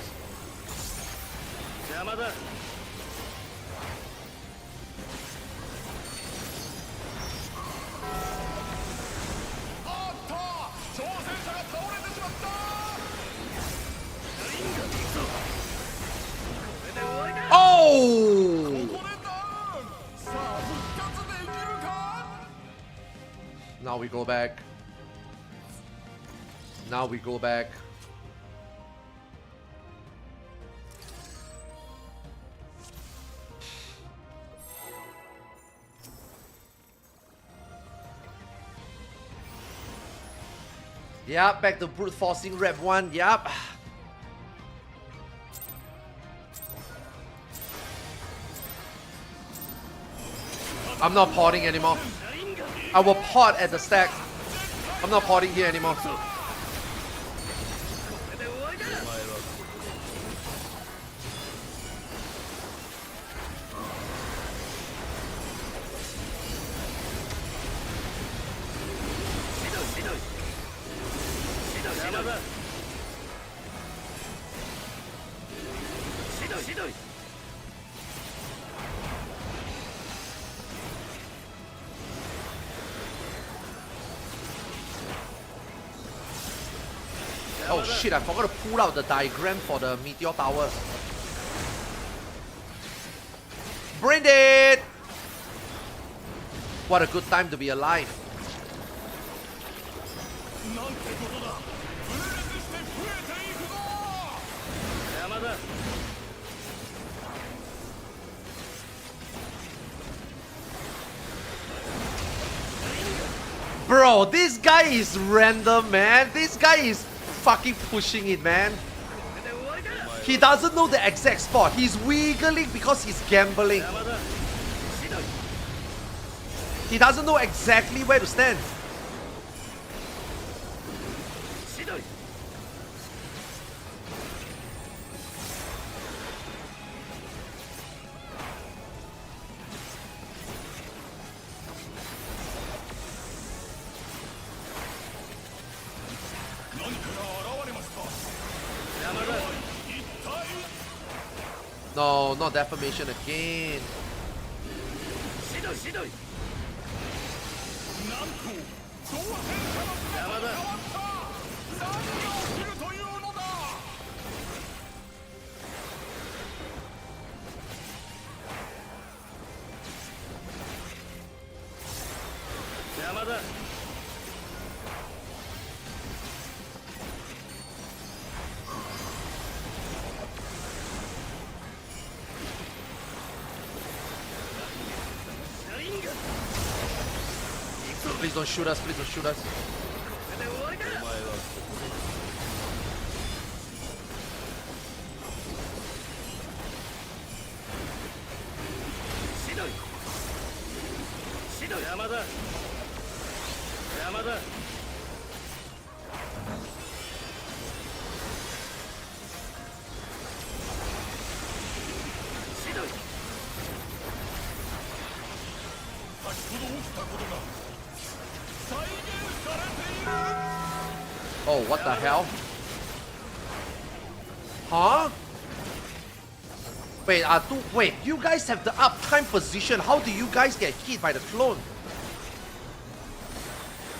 Oh! Now we go back. Now we go back. Yep, back to brute forcing rep 1, yep. I'm not potting anymore. I will pot at the stack. I'm not potting here anymore. Oh shit, I forgot to pull out the diagram for the meteor tower. Brain dead! What a good time to be alive. Bro, this guy is random, man. This guy is fucking pushing it, man. He doesn't know the exact spot. He's wiggling because he's gambling. He doesn't know exactly where to stand. No, not deformation again. Please don't shoot us, please don't shoot us. Oh, what the hell? Huh? Wait, wait, you guys have the uptime position. How do you guys get hit by the clone?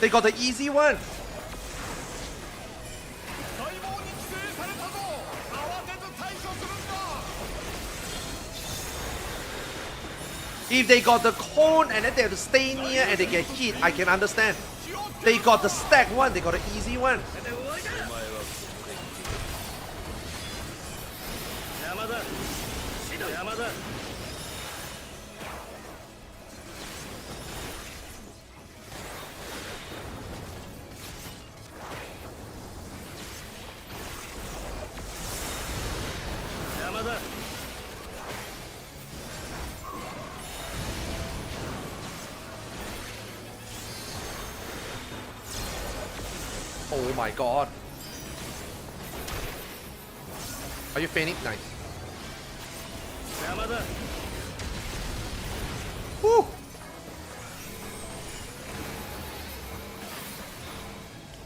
They got the easy one. If they got the cone and then they have to stay near and they get hit, I can understand. They got the stack one, they got the easy one. Oh my god. Are you fainting? Nice. Woo!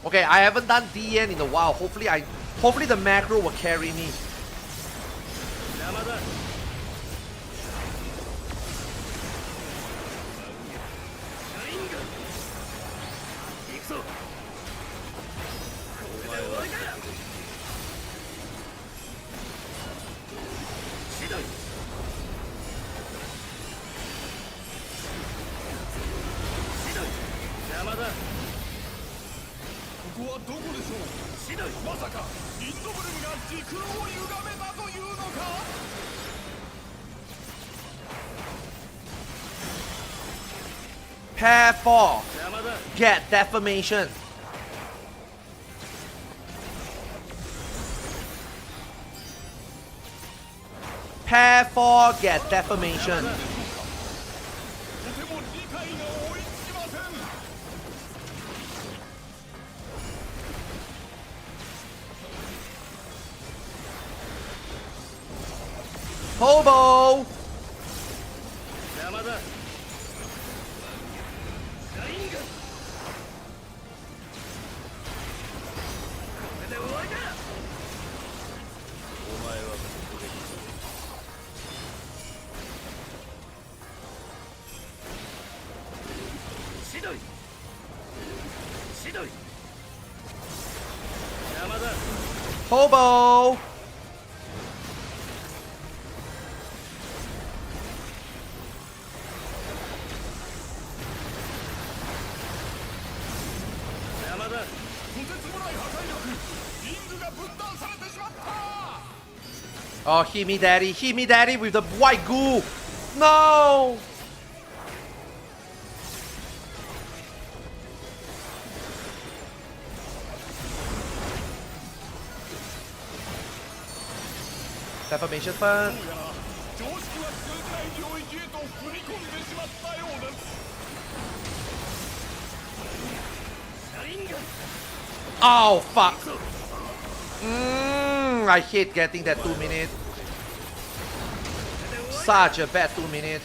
Okay, I haven't done DN in a while. Hopefully the macro will carry me. Pair 4. Get deformation. Pair 4. Get deformation. Hobo! Hobo! Oh, hit me daddy with the white goo! No! Deformation first. Oh fuck! I hate getting that 2 minute. Such a bad 2 minute.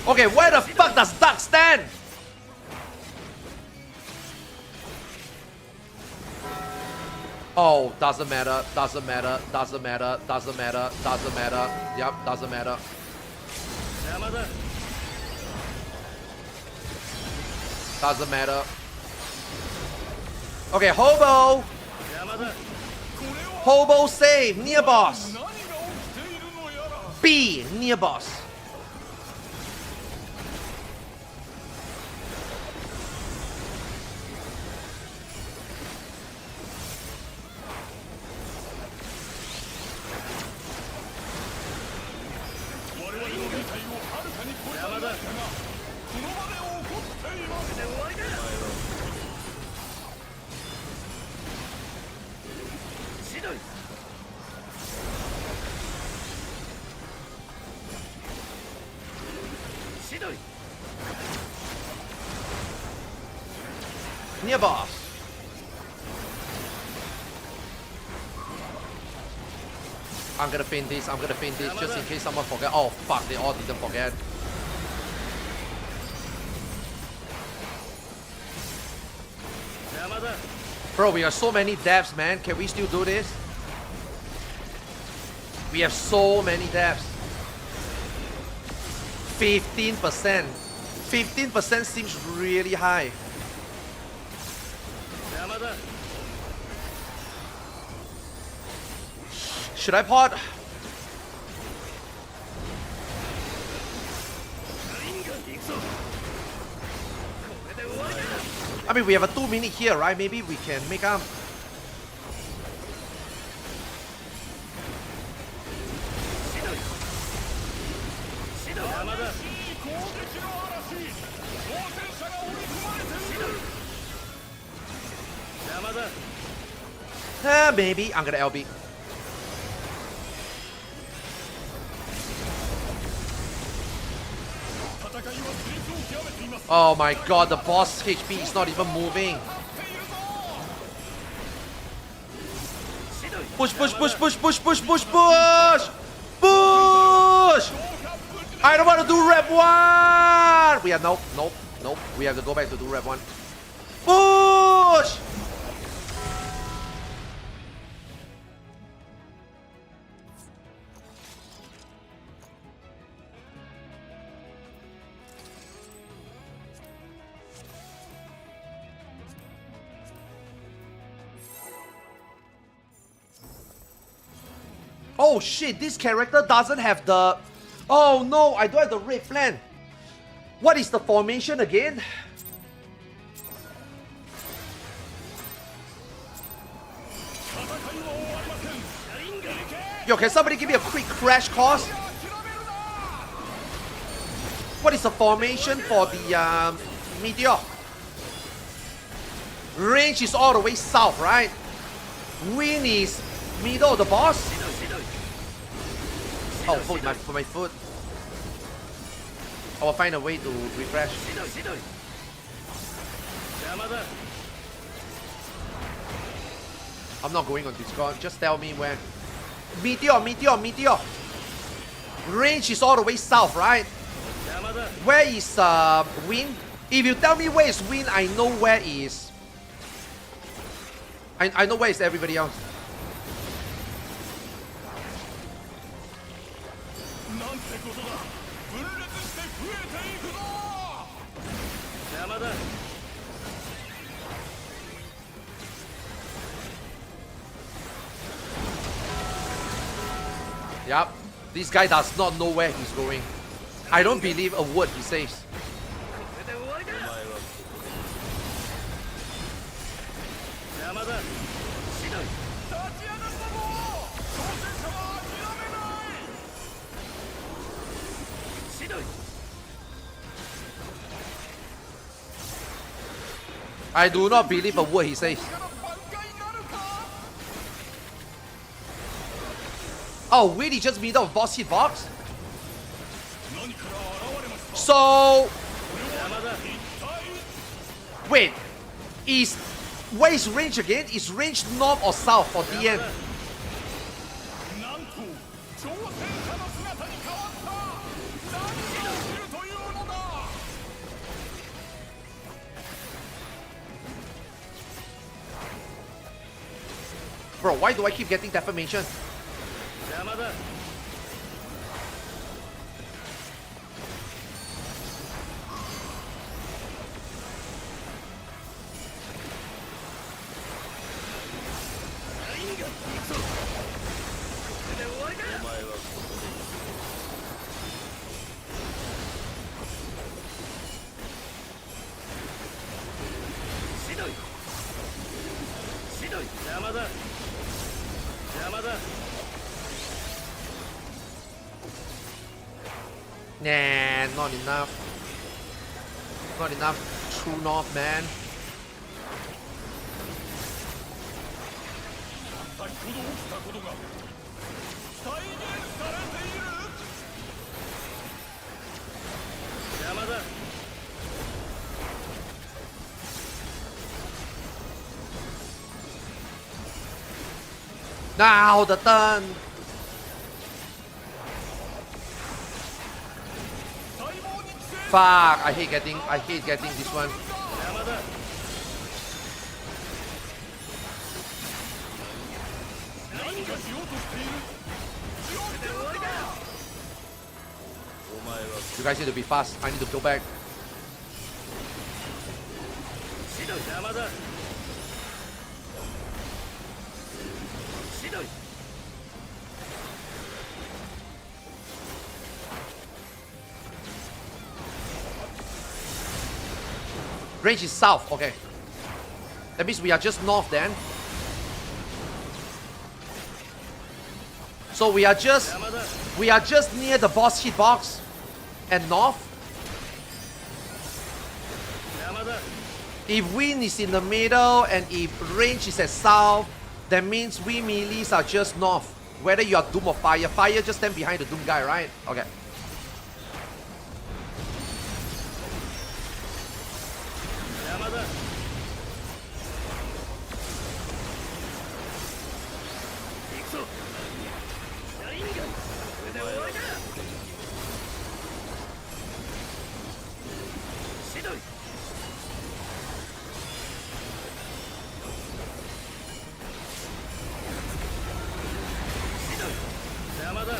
Okay, where the fuck does Duck stand? Oh, doesn't matter, doesn't matter, doesn't matter, doesn't matter, doesn't matter. Yep, doesn't matter. Doesn't matter. Okay, Hobo! Hobo save, near boss. B, near boss. Near boss. I'm gonna feint this, just in case someone forget. Oh fuck, they all didn't forget. Bro, we have so many deaths, man. Can we still do this? We have so many deaths. 15%. 15% seems really high. Should I pot? I mean, we have a 2 minute here, right? Maybe we can make up. Maybe I'm gonna LB. Oh my god, the boss HP is not even moving. Push, push, push, push, push, push, push, push! Push! I don't want to do rep 1! We are nope, nope, nope. We have to go back to do rep 1. Push! Oh shit, this character doesn't have the... Oh no, I don't have the red plan. What is the formation again? Yo, can somebody give me a quick crash course? What is the formation for the meteor? Range is all the way south, right? Wind is middle of the boss. Oh, foot, for my foot. I will find a way to refresh. I'm not going on Discord. Just tell me where. Meteor, meteor, meteor. Range is all the way south, right? Where is wind? If you tell me where is wind, I know where is. I know where is everybody else. Yup, this guy does not know where he's going. I don't believe a word he says. I do not believe a word he says. Oh, really? Just middle of boss hitbox? So... Wait. Where is range again? Is range north or south for DN? Bro, why do I keep getting defamation? Nah, not enough. Not enough true north, man. Now the turn. Fuck! I hate getting this one. You guys need to be fast. I need to go back. Range is south, okay. That means we are just north then. So we are just near the boss hitbox and north. If wind is in the middle and if range is at south, that means we melees are just north. Whether you are Doom or Fire, Fire just stand behind the Doom guy, right? Okay.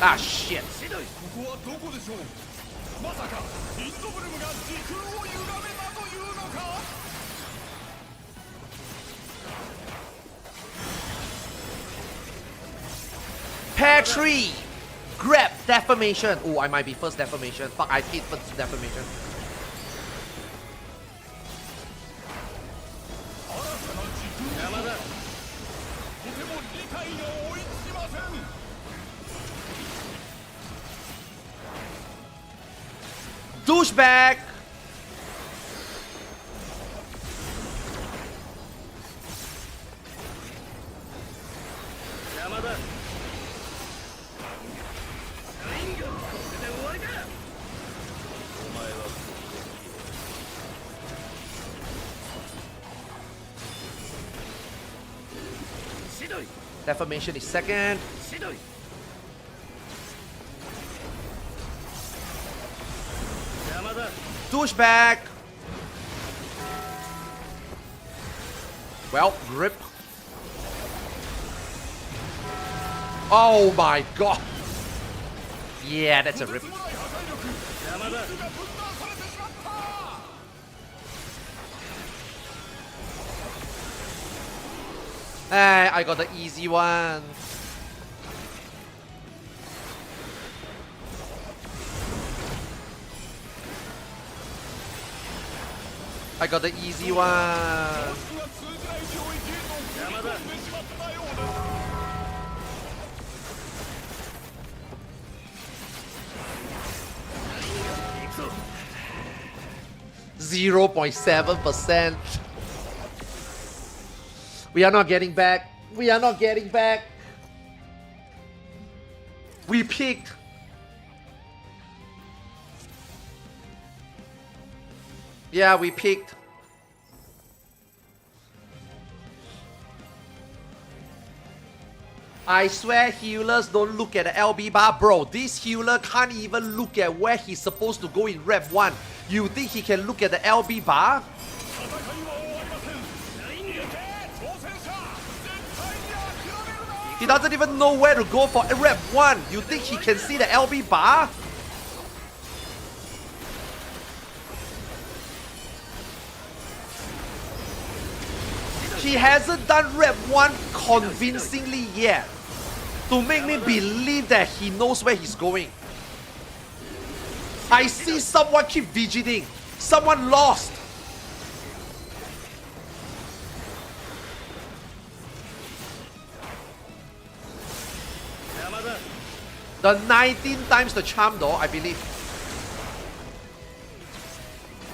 Ah, shit. ここはどこでしょう。まさかインドブルムが時空を歪めたというのか。 Pair 3! Grab deformation. Oh, I might be first deformation. Fuck, I hate first deformation. 新たな時空山田。とても理解が追いつきません。 Douchebag! Deformation is second. Douchebag! Well, rip. Oh my god! Yeah, that's a rip. Hey, I got the easy one. I got the easy one. .7%. We are not getting back. We are not getting back. We peaked. Yeah, we peaked. I swear healers don't look at the LB bar. Bro, this healer can't even look at where he's supposed to go in rep 1. You think he can look at the LB bar? He doesn't even know where to go for rep 1. You think he can see the LB bar? He hasn't done rep 1 convincingly yet to make me believe that he knows where he's going. I see someone keep fidgeting. Someone lost. The 19 times the charm though, I believe.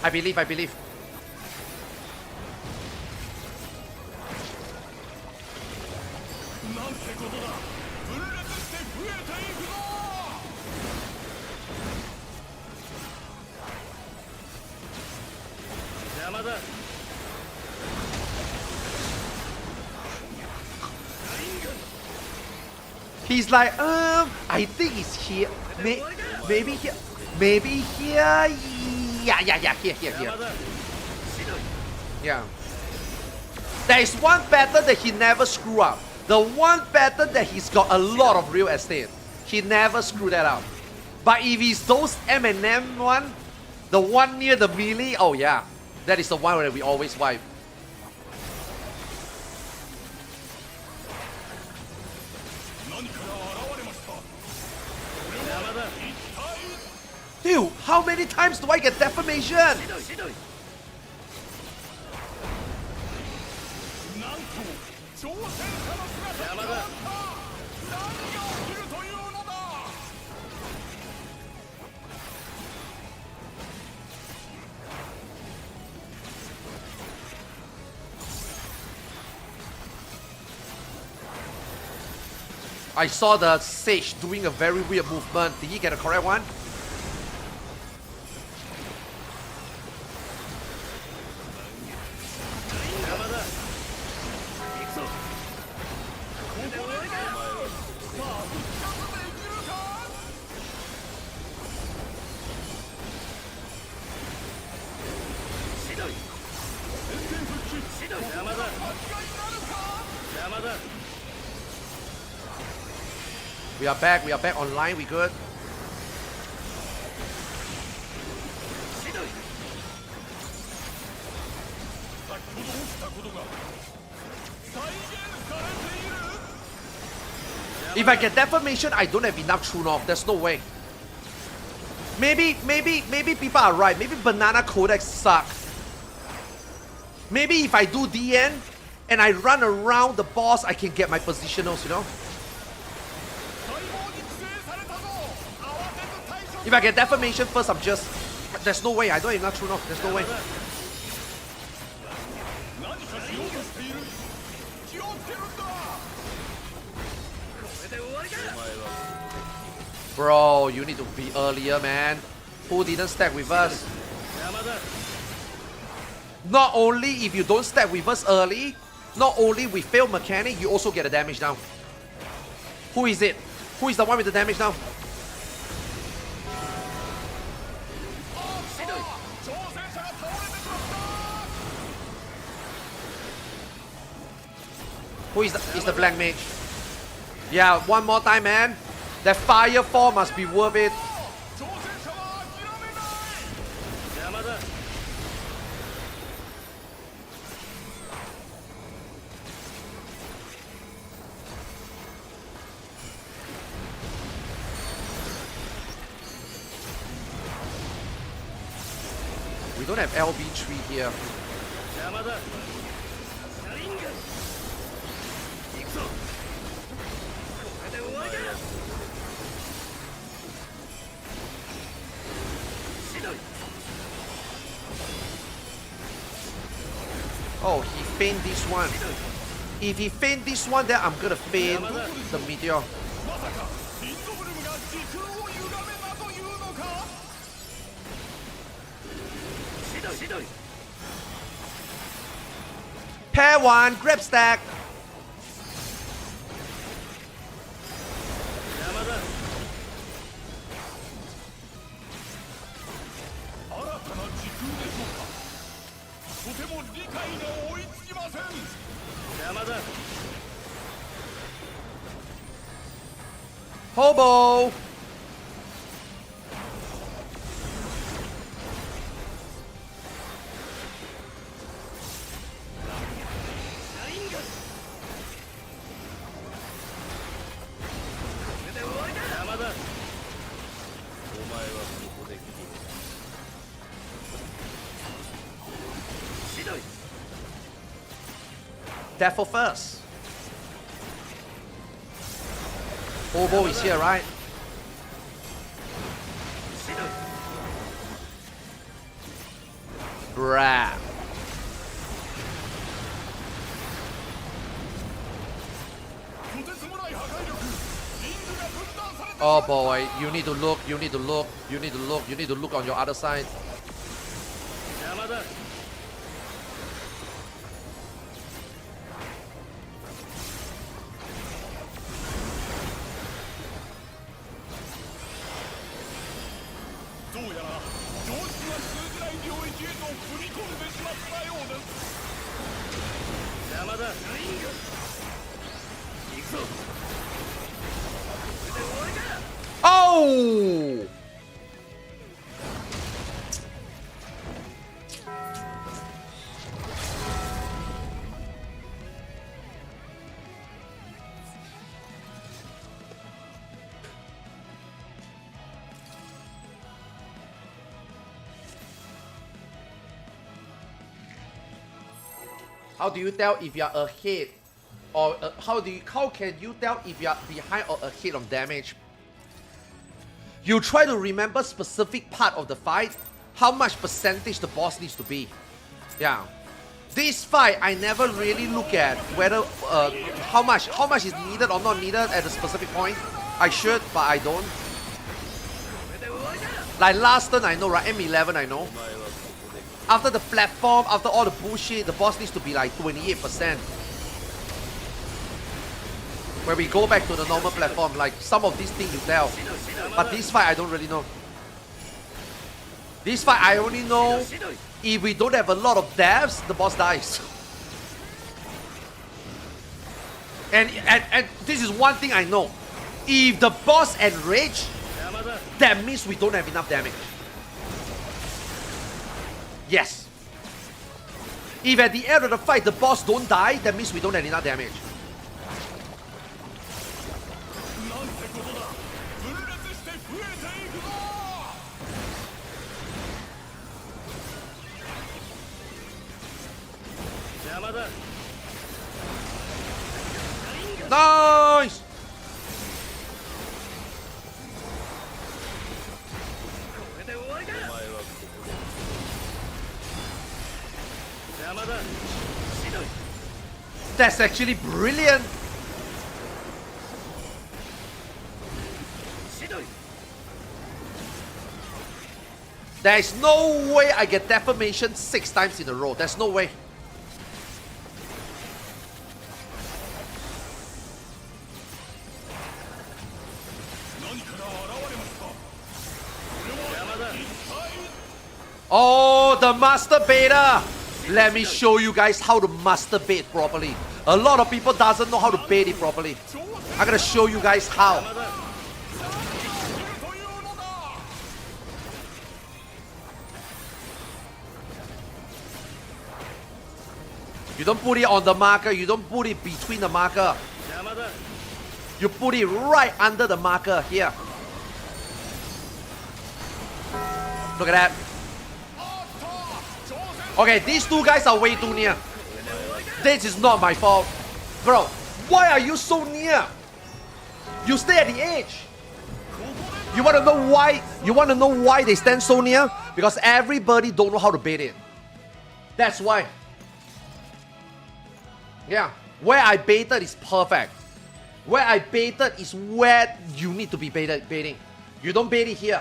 I believe. He's like, I think he's here. Maybe here. Maybe here. Yeah, here. Yeah. There is one pattern that he never screw up. The one pattern that he's got a lot of real estate. He never screw that up. But if it's those M&M one, the one near the melee, oh yeah. That is the one that we always wipe. Dude, how many times do I get deformation? I saw the Sage doing a very weird movement. Did he get a correct one? We are back online, we good. If I get deformation, I don't have enough true north. There's no way. Maybe people are right. Maybe banana codex suck. Maybe if I do DN and I run around the boss, I can get my positionals, you know? If I get deformation first, I'm just... There's no way. I don't have enough true north. There's no way. Bro, you need to be earlier, man. Who didn't stack with us? Not only if you don't stack with us early, not only we fail mechanic, you also get the damage down. Who is it? Who is the one with the damage down? Who is the black mage? Yeah, one more time, man. That fire fall must be worth it. We don't have LB3 here. Oh, he feigned this one. If he feigned this one, then I'm gonna feign the meteor. Pair one, grab stack. Hobo! Devil first. Hobo is here, right? Bruh. Oh boy, you need to look, you need to look, you need to look, you need to look on your other side. Oh! How do you tell if you're ahead, or how can you tell if you're behind or ahead of damage? You try to remember specific part of the fight, how much percentage the boss needs to be. Yeah. This fight, I never really look at whether how much is needed or not needed at a specific point. I should, but I don't. Like last turn, I know, right? M11, I know. After the platform, after all the bullshit, the boss needs to be like 28%. Where we go back to the normal platform, like some of these things you tell. But this fight, I don't really know. This fight, I only know if we don't have a lot of deaths, the boss dies. And this is one thing I know. If the boss enrage, that means we don't have enough damage. Yes. If at the end of the fight the boss don't die, that means we don't have enough damage. なんてことだ。分裂して増えていくぞ。邪魔だ。 Nice! That's actually brilliant! There is no way I get defamation 6 times in a row. There's no way. Oh, the master baiter! Let me show you guys how to master bait properly. A lot of people doesn't know how to bait it properly. I'm gonna show you guys how. You don't put it on the marker, you don't put it between the marker. You put it right under the marker here. Look at that. Okay, these two guys are way too near. This is not my fault. Bro, why are you so near? You stay at the edge. You wanna know why? You wanna know why they stand so near? Because everybody don't know how to bait it. That's why. Yeah, where I baited is perfect. Where I baited is where you need to be baiting. You don't bait it here.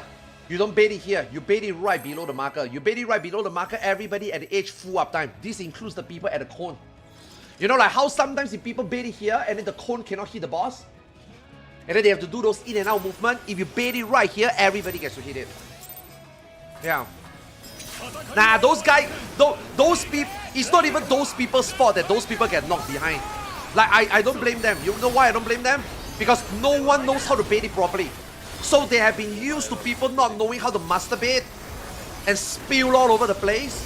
You don't bait it here. You bait it right below the marker. You bait it right below the marker, everybody at the edge full up time. This includes the people at the cone. You know, like how sometimes if people bait it here and then the cone cannot hit the boss, and then they have to do those in and out movement. If you bait it right here, everybody gets to hit it. Yeah. Nah, those guys, those people, it's not even those people's fault that those people get knocked behind. Like, I don't blame them. You know why I don't blame them? Because no one knows how to bait it properly. So they have been used to people not knowing how to master bait and spill all over the place.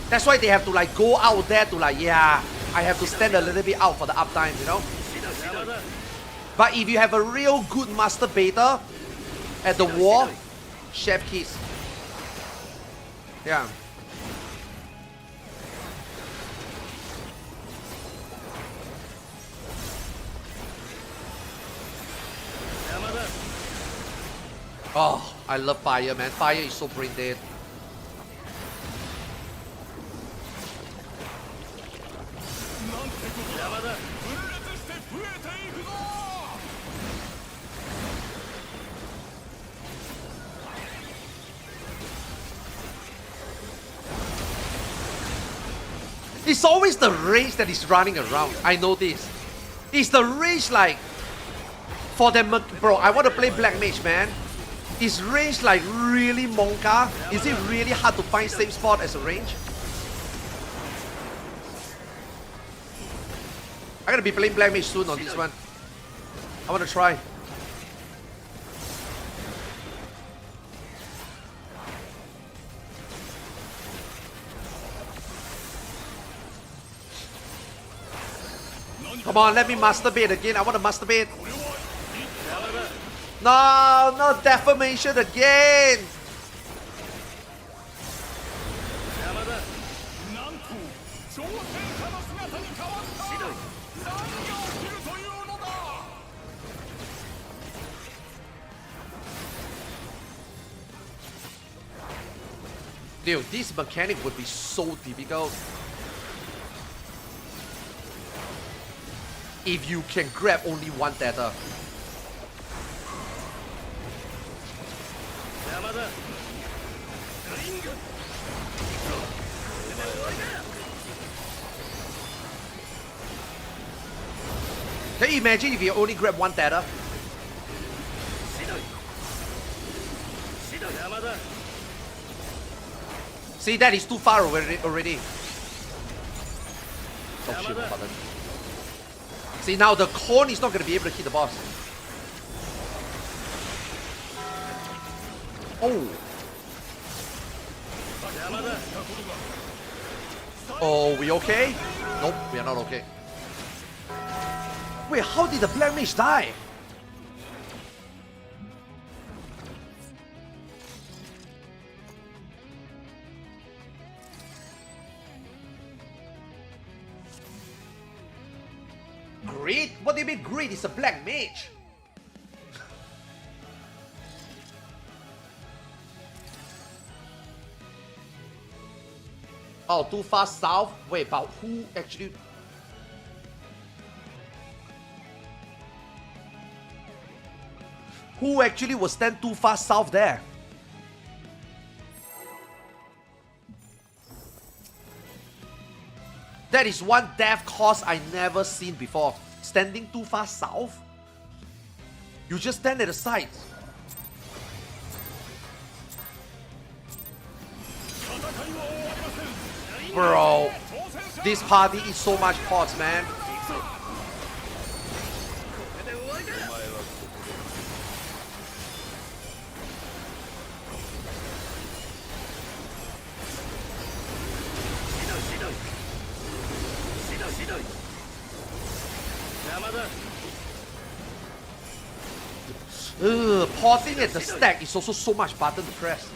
That's why they have to like go out there to like, yeah, I have to stand a little bit out for the uptime, you know? But if you have a real good master baiter at the wall, chef kiss. Yeah. Oh, I love fire, man. Fire is so brain dead. It's always the range that is running around. I know this. It's the range like for them, bro. I want to play Black Mage, man. Is range like really monka? Is it really hard to find same spot as a range? I'm gonna be playing Black Mage soon on this one. I wanna try. Come on, let me masturbate again. I want to masturbate. No, not defamation again. Dude, this mechanic would be so difficult if you can grab only one tether. Can you imagine if you only grab one tether? See, that is too far already. Oh shit, button. See, now the cone is not going to be able to hit the boss. Oh. Oh, we okay? Nope, we are not okay. Wait, how did the Black Mage die? Greed? What do you mean greed? It's a Black Mage. Oh, too far south? Wait, but who actually... Who actually was stand too far south there? That is one death cause I never seen before. Standing too far south? You just stand at the side. Bro, this party is so much pots, man. Potting at the stack is also so much button to press.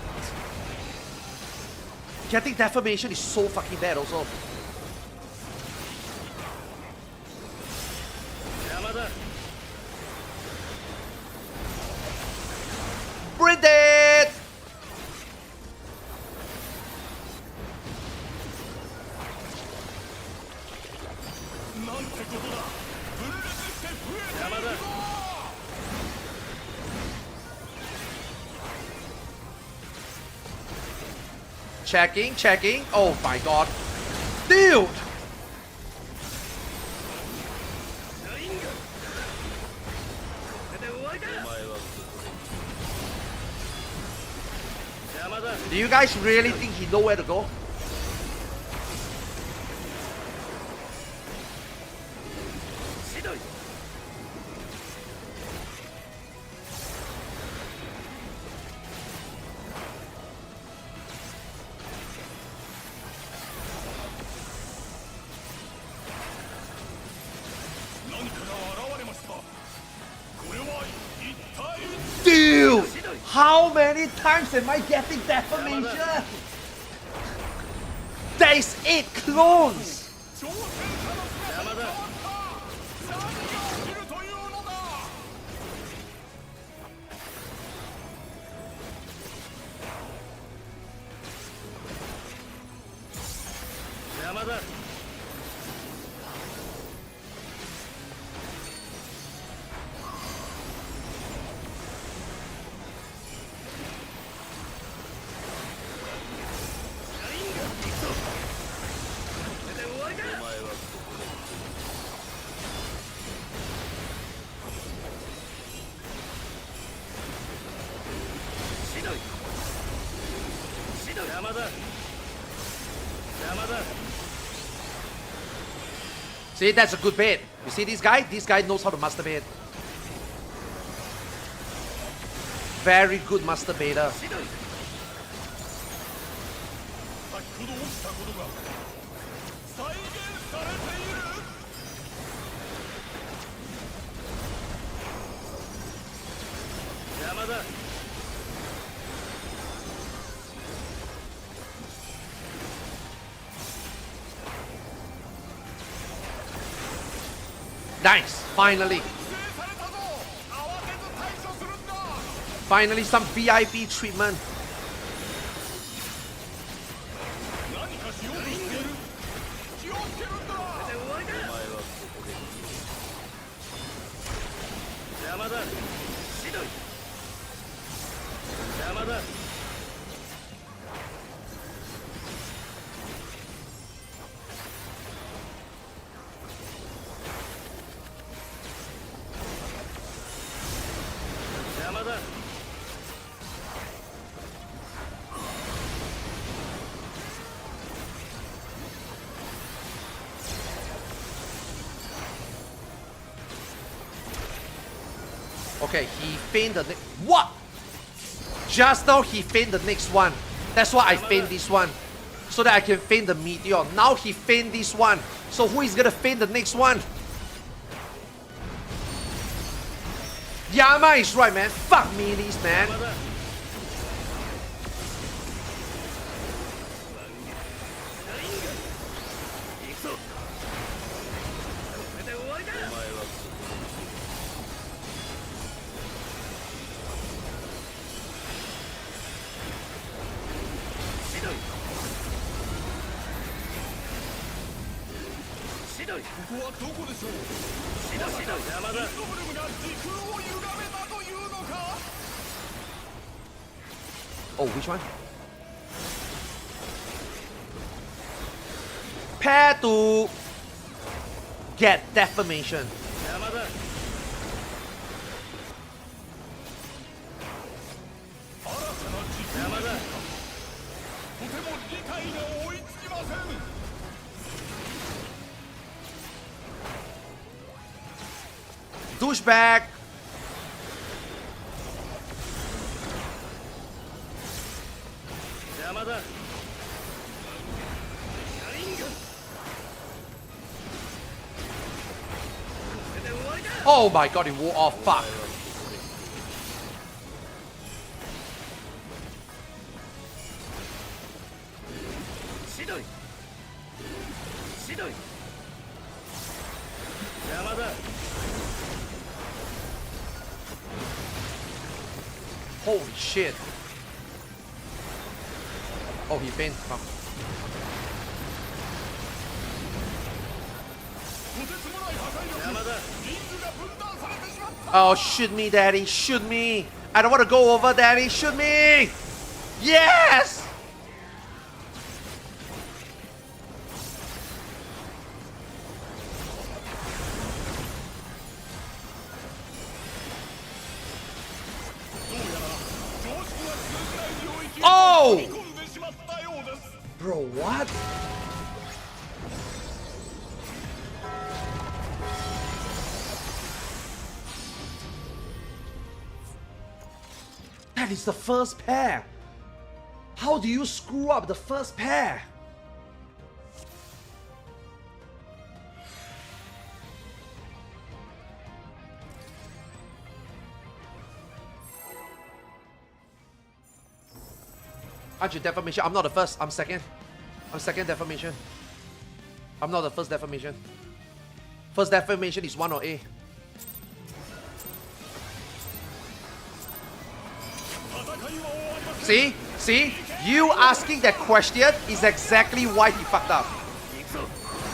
Getting deformation is so fucking bad also. Bring it! Checking, checking. Oh my god. Dude! Do you guys really think he know where to go? Dude! How many times am I getting deformation? That is 8 clones! See, that's a good bait. You see this guy? This guy knows how to master bait. Very good master baiter. Nice, finally. Finally some VIP treatment. Okay, he feigned the next. What? Just now he feigned the next one. That's why I feigned this one. So that I can feign the meteor. Now he feigned this one. So who is gonna feign the next one? Yama is right, man. Fuck melees, man. Oh, which one? Pair to get deformation. Douchebag. Oh my god, it wore off. Fuck. Holy shit. Oh, he fainted. Fuck. Oh, shoot me, daddy. Shoot me. I don't want to go over, daddy. Shoot me. Yes! Oh! Bro, what? That is the first pair. How do you screw up the first pair? Aren't you deformation? I'm not the first. I'm second. I'm second deformation. I'm not the first deformation. First deformation is 1 or A. See? See? You asking that question is exactly why he fucked up.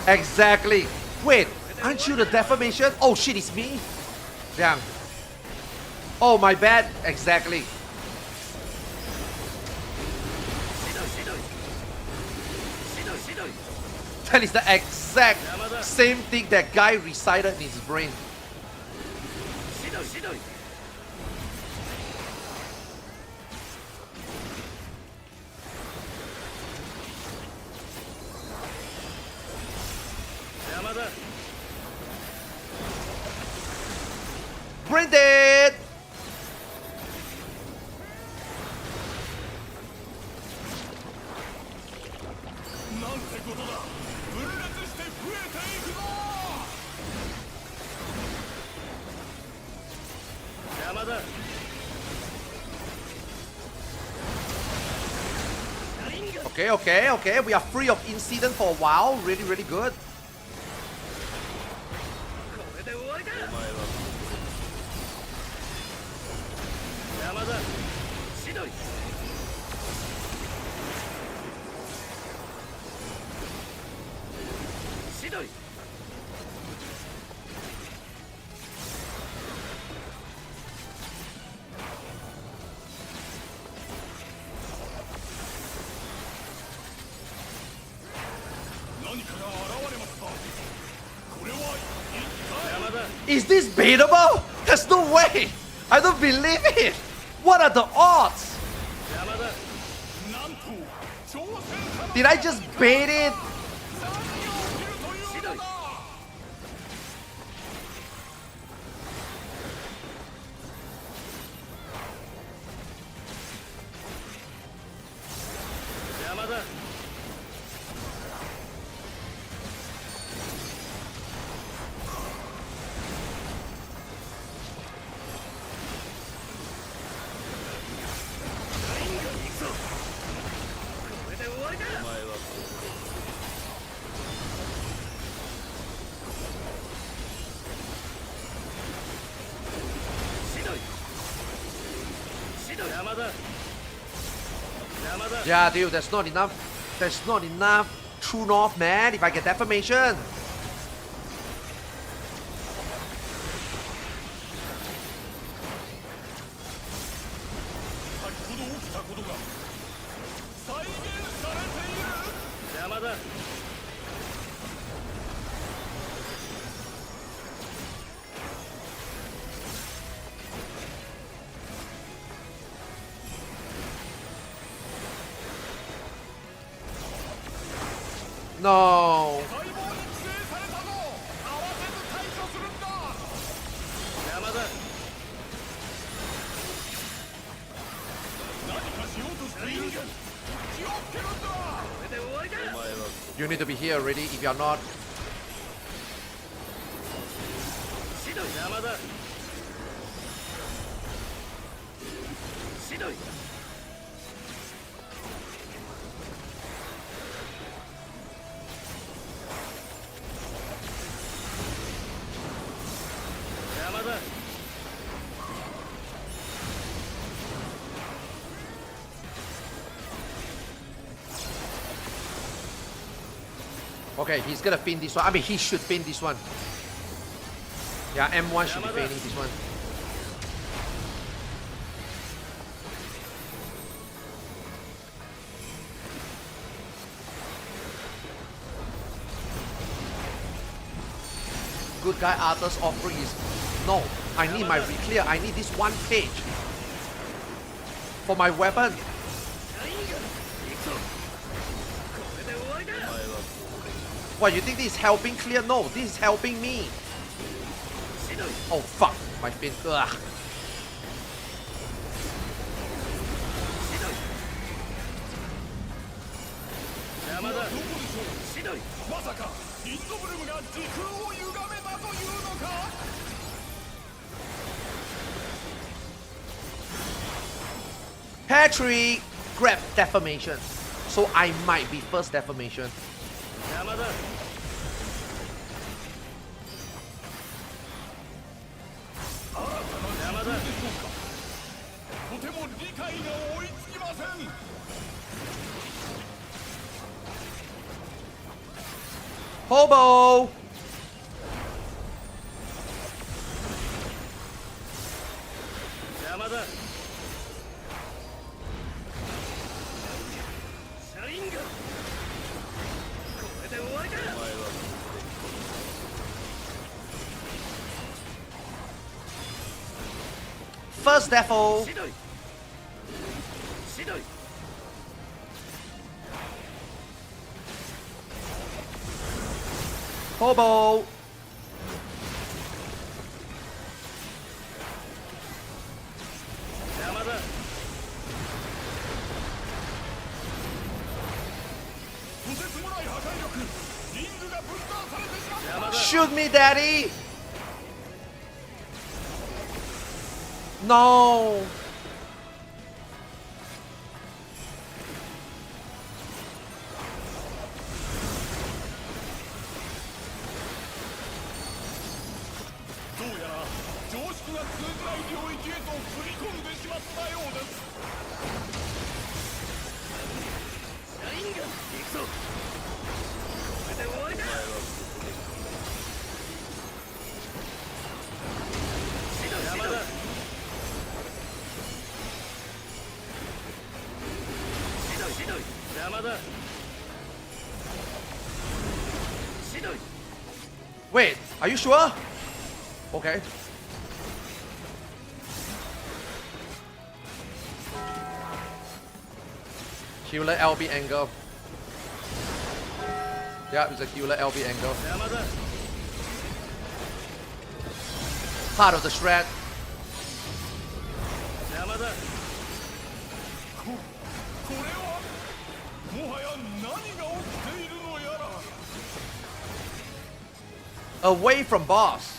Exactly. Wait, aren't you the deformation? Oh shit, it's me? Damn. Oh, my bad. Exactly. That is the exact same thing that guy recited in his brain. Brain dead! Okay, okay, okay. We are free of incident for a while. Really, really good. Is this baitable? There's no way! I don't believe it! What are the odds? Did I just bait it? Yeah, dude, there's not enough. There's not enough true north, man. If I get deformation. No. You need to be here already if you're not. Okay, he's gonna fin this one. I mean, he should fin this one. Yeah, M1 should be feigning this one. Good guy Arthur's offering is no. I need my re-clear. I need this one page for my weapon. What, you think this is helping clear? No, this is helping me. Oh fuck, my fin. Ugh. Patrick, grab deformation. So I might be first deformation. Hobo! First defo. Hobo. Shoot me, daddy. No. Wait, are you sure? Okay. Healer LB angle. Yeah, it's a healer LB angle. Part of the shred. Away from boss.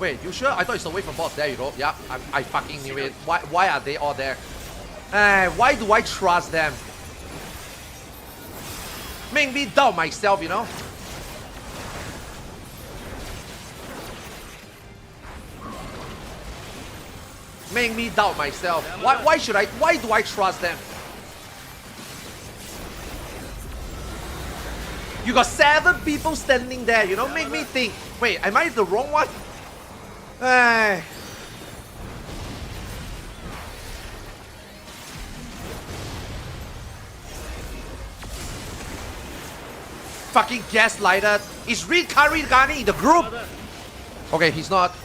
Wait, you sure? I thought it's away from boss. There you go. Yeah, I fucking knew it. Why are they all there? Why do I trust them? Make me doubt myself, you know? Make me doubt myself. Why do I trust them? You got 7 people standing there, you know? Make me think. Wait, am I the wrong one? Hey. Fucking gaslighter. Is Reed Karigani in the group? Okay, he's not.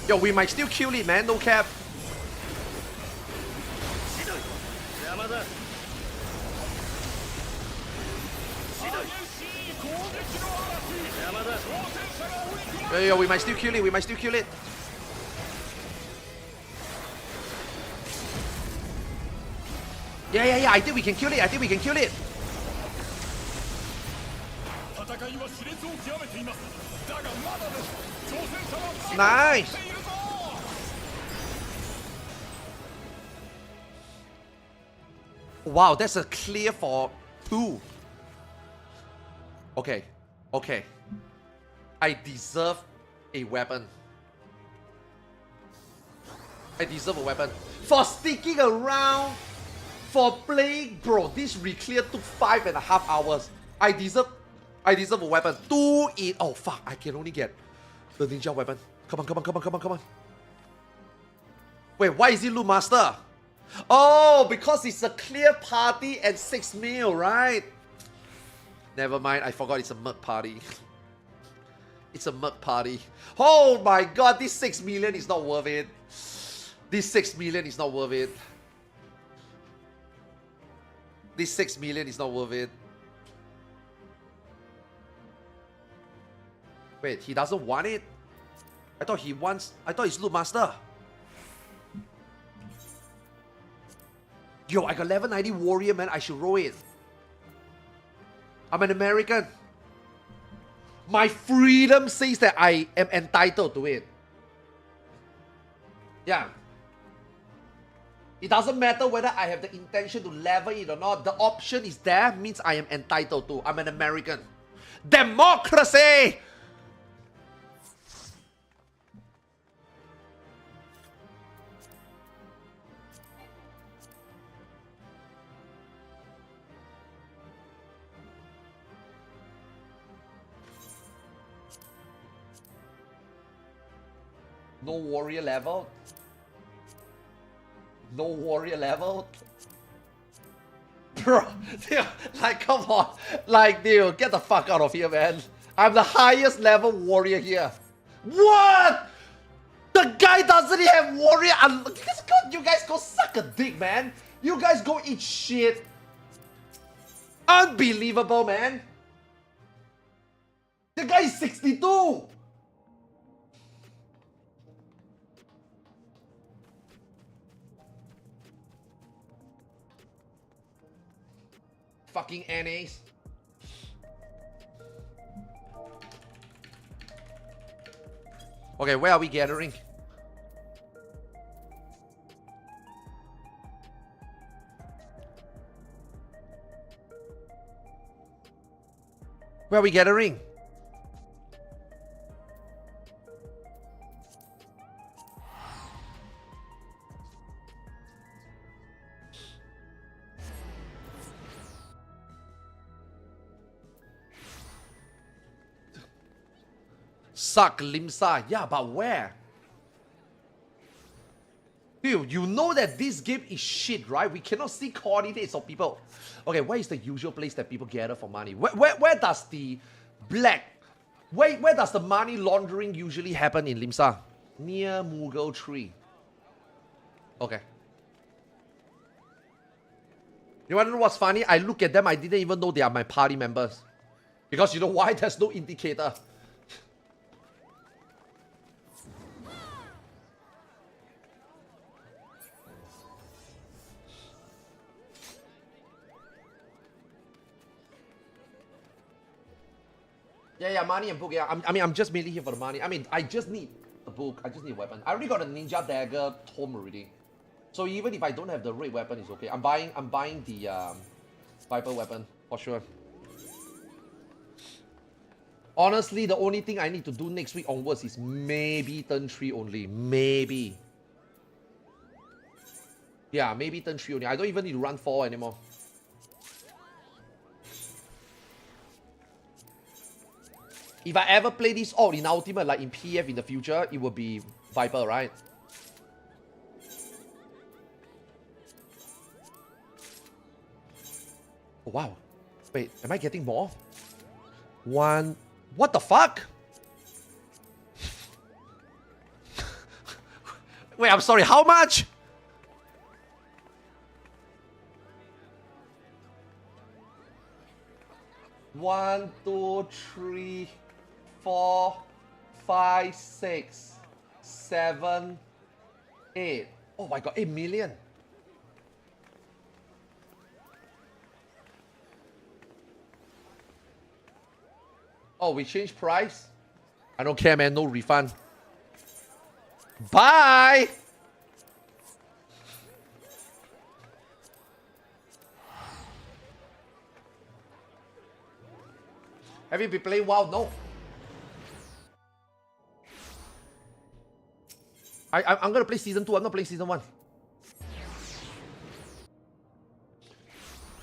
Yo, we might still kill it, man. No cap. Yo, we might still kill it. We might still kill it. Yeah. I think we can kill it. I think we can kill it. Nice. Wow, that's a clear for 2. Okay. I deserve a weapon. I deserve a weapon. For sticking around, for playing, bro, this re-clear took 5.5 hours. I deserve a weapon. 2 in, oh fuck, I can only get the ninja weapon. Come on. Wait, why is it Loot Master? Oh, because it's a clear party and 6 mil, right? Never mind, I forgot it's a merc party. It's a merc party. Oh my god, this 6 million is not worth it. This 6 million is not worth it. This 6 million is not worth it. Wait, he doesn't want it? I thought he wants... I thought he's Loot Master. Yo, I got level 90 warrior, man. I should roll it. I'm an American. My freedom says that I am entitled to it. Yeah. It doesn't matter whether I have the intention to level it or not. The option is there, means I am entitled to. I'm an American. Democracy! No warrior level. No warrior level. Bro, dude, like, come on. Like, dude, get the fuck out of here, man. I'm the highest level warrior here. What? The guy doesn't have warrior. You guys go suck a dick, man. You guys go eat shit. Unbelievable, man. The guy is 62. Fucking NAs. Okay, where are we gathering? Where are we gathering? Suck Limsa. Yeah, but where? Dude, you know that this game is shit, right? We cannot see coordinates of people. Okay, where is the usual place that people gather for money? Where does the black... Where does the money laundering usually happen in Limsa? Near Mughal Tree. Okay. You wanna know what's funny? I look at them, I didn't even know they are my party members. Because you know why? There's no indicator. Yeah, money and book. Yeah, I'm just mainly here for the money. I mean, I just need a book. I just need a weapon. I already got a ninja dagger tome already. So even if I don't have the red weapon, it's okay. I'm buying the Viper weapon for sure. Honestly, the only thing I need to do next week onwards is maybe turn 3 only. Maybe. Yeah, maybe turn 3 only. I don't even need to run 4 anymore. If I ever play this all in Ultimate, like in PF in the future, it will be Viper, right? Oh, wow. Wait, am I getting more? One... What the fuck? Wait, I'm sorry, how much? One, two, three, 4, 5, 6, 7, 8. Oh my god, 8 million. Oh, we changed price? I don't care, man. No refund. Bye! Have you been playing WoW? No. I'm gonna play Season 2. I'm not playing Season 1.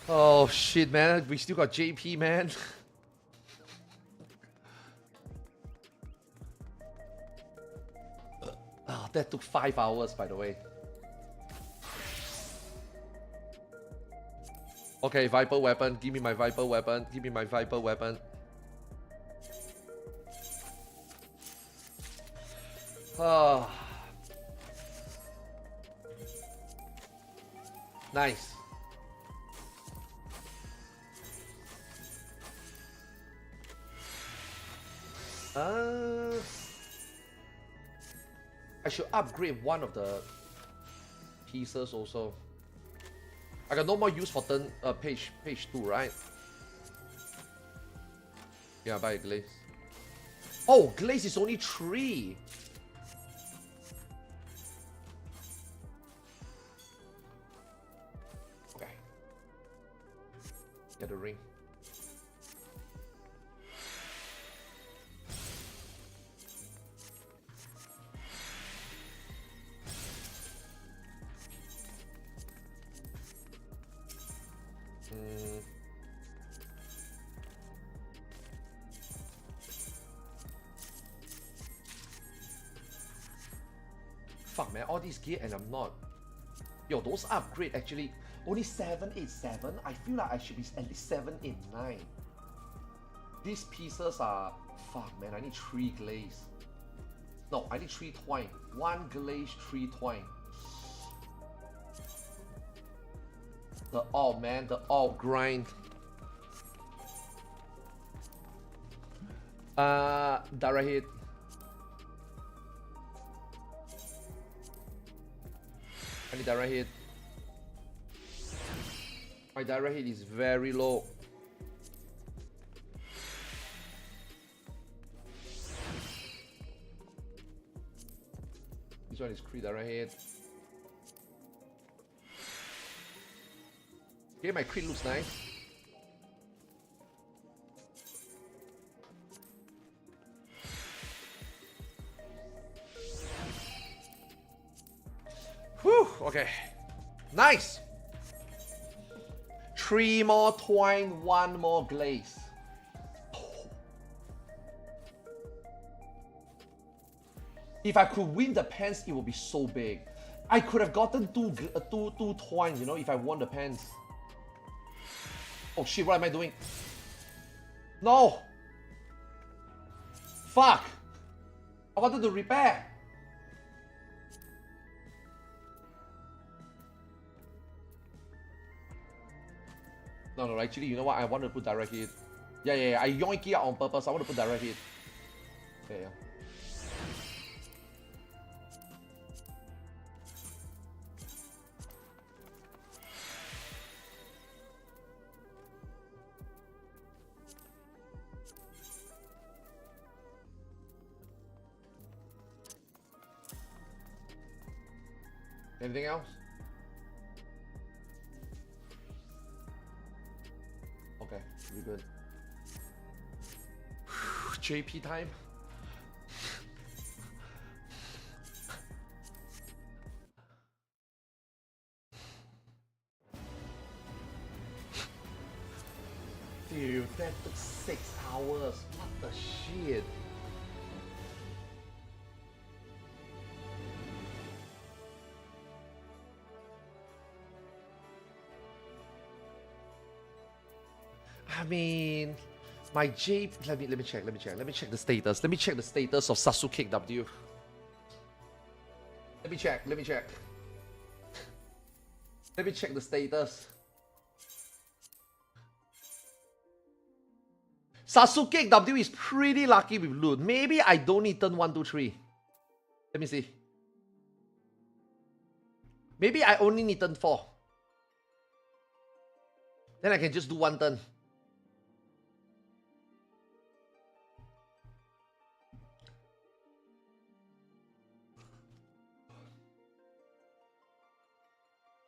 Oh, shit, man. We still got JP, man. Oh, that took 5 hours, by the way. Okay, Viper weapon. Give me my Viper weapon. Give me my Viper weapon. Oh. Nice. I should upgrade one of the pieces also. I got no more use for page 2, right? Yeah, buy a glaze. Oh, glaze is only 3. Okay. Get the ring. Fuck, man, all these gear and I'm not. Yo, those upgrade actually only 787. I feel like I should be at least 789. These pieces are... Fuck, man, I need 3 glaze. No, I need 3 twine. 1 glaze, 3 twine. The all, man, the all grind. Direct hit. I need direct hit. My direct hit is very low. This one is crit direct hit. Okay, my crit looks nice. Whew, okay. Nice! 3 more twine, 1 more glaze. If I could win the pants, it would be so big. I could have gotten two twine, you know, if I won the pants. Oh shit, what am I doing? No! Fuck! I wanted to repair. No, actually, you know what? I want to put direct hit. Yeah, I yoink it out on purpose. I want to put direct hit. Yeah. Anything else? Okay, we good. JP time. Dude, that took 6 hours. What the shit? I mean, my J. Let me check the status. Let me check the status of Sasuke W. Let me check. Let me check the status. Sasuke W is pretty lucky with loot. Maybe I don't need turn 1, 2, 3. Let me see. Maybe I only need turn 4. Then I can just do 1 turn.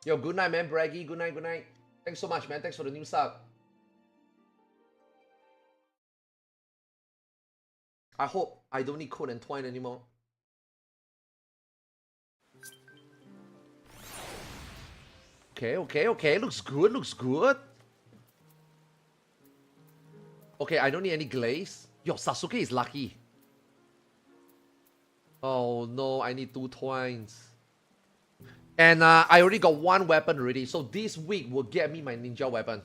Yo, good night, man. Braggy, good night, good night. Thanks so much, man. Thanks for the new sub. I hope I don't need code and twine anymore. Okay. Looks good. Okay, I don't need any glaze. Yo, Sasuke is lucky. Oh no, I need 2 twines. And I already got 1 weapon already. So this week will get me my ninja weapon.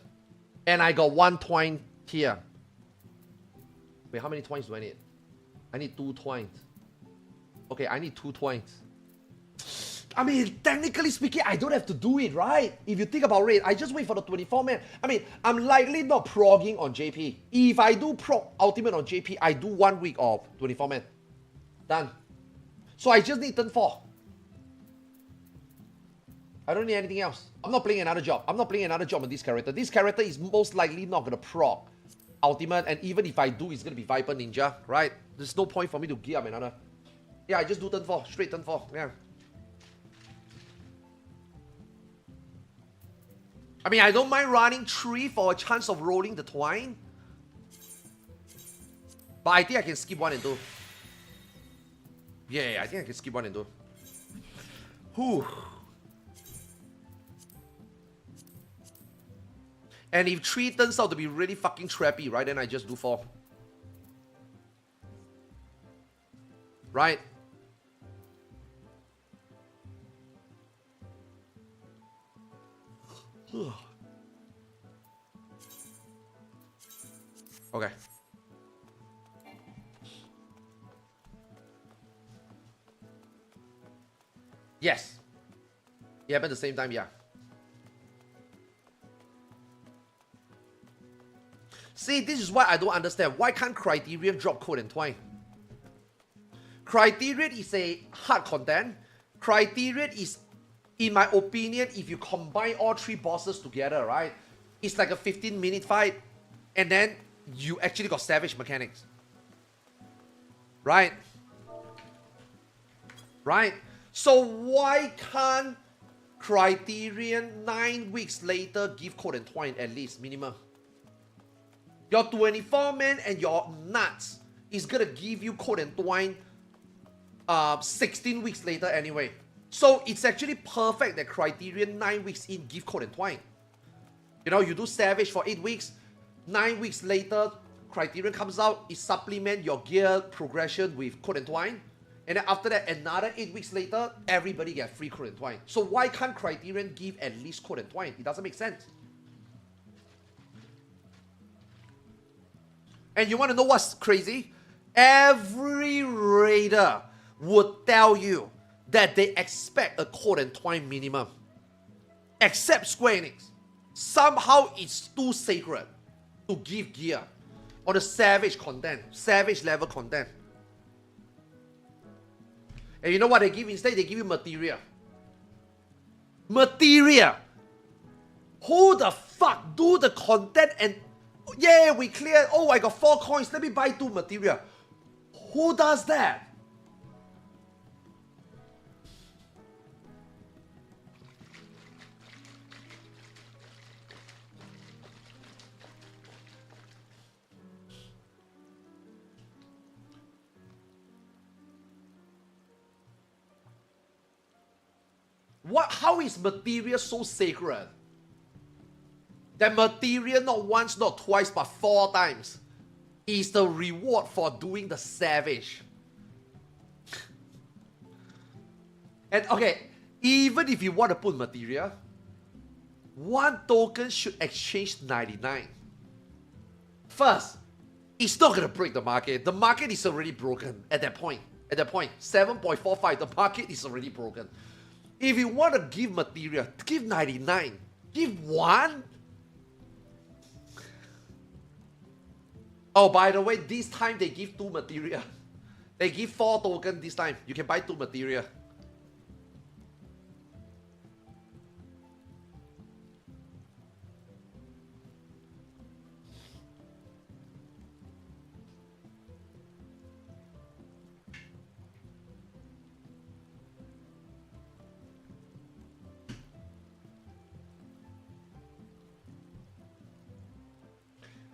And I got 1 twine here. Wait, how many twines do I need? I need 2 twines. Okay, I need 2 twines. I mean, technically speaking, I don't have to do it, right? If you think about it, I just wait for the 24-man. I mean, I'm likely not progging on JP. If I do prog ultimate on JP, I do 1 week of 24-man. Done. So I just need turn 4. I don't need anything else. I'm not playing another job. I'm not playing another job on this character. This character is most likely not going to proc ultimate. And even if I do, it's going to be Viper Ninja, right? There's no point for me to gear up another. Yeah, I just do turn 4. Straight turn 4. Yeah. I mean, I don't mind running 3 for a chance of rolling the twine. But I think I can skip 1 and 2. Yeah, I think I can skip 1 and 2. Whew. And if 3 turns out to be really fucking trappy, right, then I just do 4. Right? Okay. Yes. It happened at the same time, yeah. See, this is why I don't understand. Why can't Criterion drop code and twine? Criterion is a hard content. Criterion is, in my opinion, if you combine all 3 bosses together, right? It's like a 15-minute fight. And then you actually got savage mechanics. Right? Right? So why can't Criterion 9 weeks later give code and twine at least, minimum? Your 24-man and your nuts is gonna give you code and twine 16 weeks later anyway. So it's actually perfect that Criterion 9 weeks in give code and twine. You know, you do Savage for 8 weeks, 9 weeks later, Criterion comes out, it supplement your gear progression with code and twine. And then after that, another 8 weeks later, everybody get free code and twine. So why can't Criterion give at least code and twine? It doesn't make sense. And you want to know what's crazy? Every raider would tell you that they expect a code and twine minimum. Except Square Enix. Somehow it's too sacred to give gear on the Savage content, Savage level content. And you know what they give instead? They give you materia. Materia! Who the fuck do the content and... Yeah, we cleared. Oh, I got 4 coins. Let me buy 2 materia. Who does that? How is material so sacred? That material not once, not twice, but 4 times is the reward for doing the savage. And okay, even if you want to put material, 1 token should exchange 99. First, it's not gonna break the market. The market is already broken at that point. 7.45, the market is already broken. If you want to give material, give 99. Give 1. Oh, by the way, this time they give 2 material. They give 4 tokens this time. You can buy 2 material.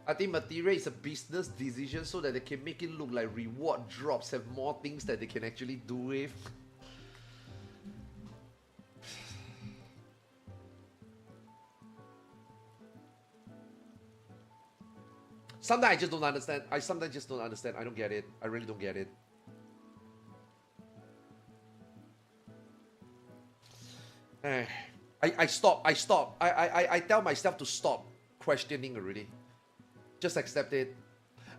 I think material is a business decision so that they can make it look like reward drops have more things that they can actually do with. Sometimes I just don't understand. I sometimes just don't understand. I don't get it. I really don't get it. I stop. I tell myself to stop questioning already. Just accept it.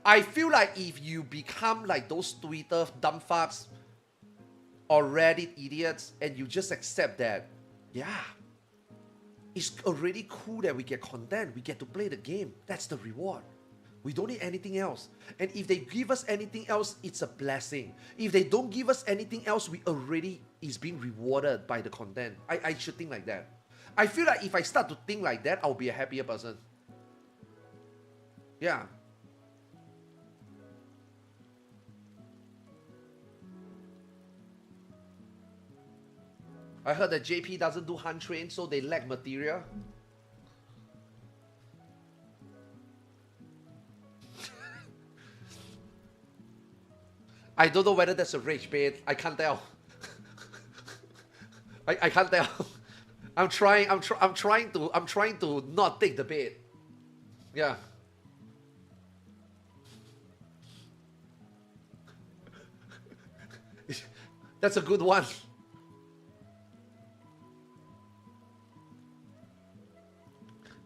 I feel like if you become like those Twitter dumb fucks or Reddit idiots and you just accept that, yeah, it's already cool that we get content, we get to play the game. That's the reward. We don't need anything else. And if they give us anything else, it's a blessing. If they don't give us anything else, we already is being rewarded by the content. I should think like that. I feel like if I start to think like that, I'll be a happier person. Yeah. I heard that JP doesn't do hunt train, so they lack material. I don't know whether that's a rage bait. I can't tell. I can't tell. I'm trying to not take the bait. Yeah. That's a good one.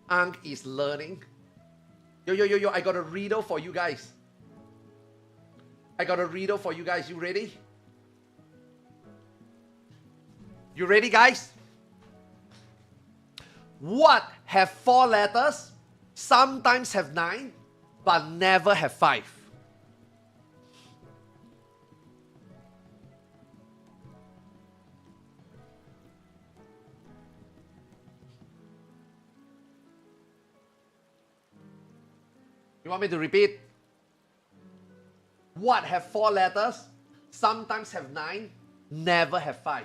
Ankh is learning. Yo, I got a riddle for you guys. You ready? You ready, guys? What have 4 letters, sometimes have 9, but never have 5? You want me to repeat? What have 4 letters, sometimes have 9, never have 5?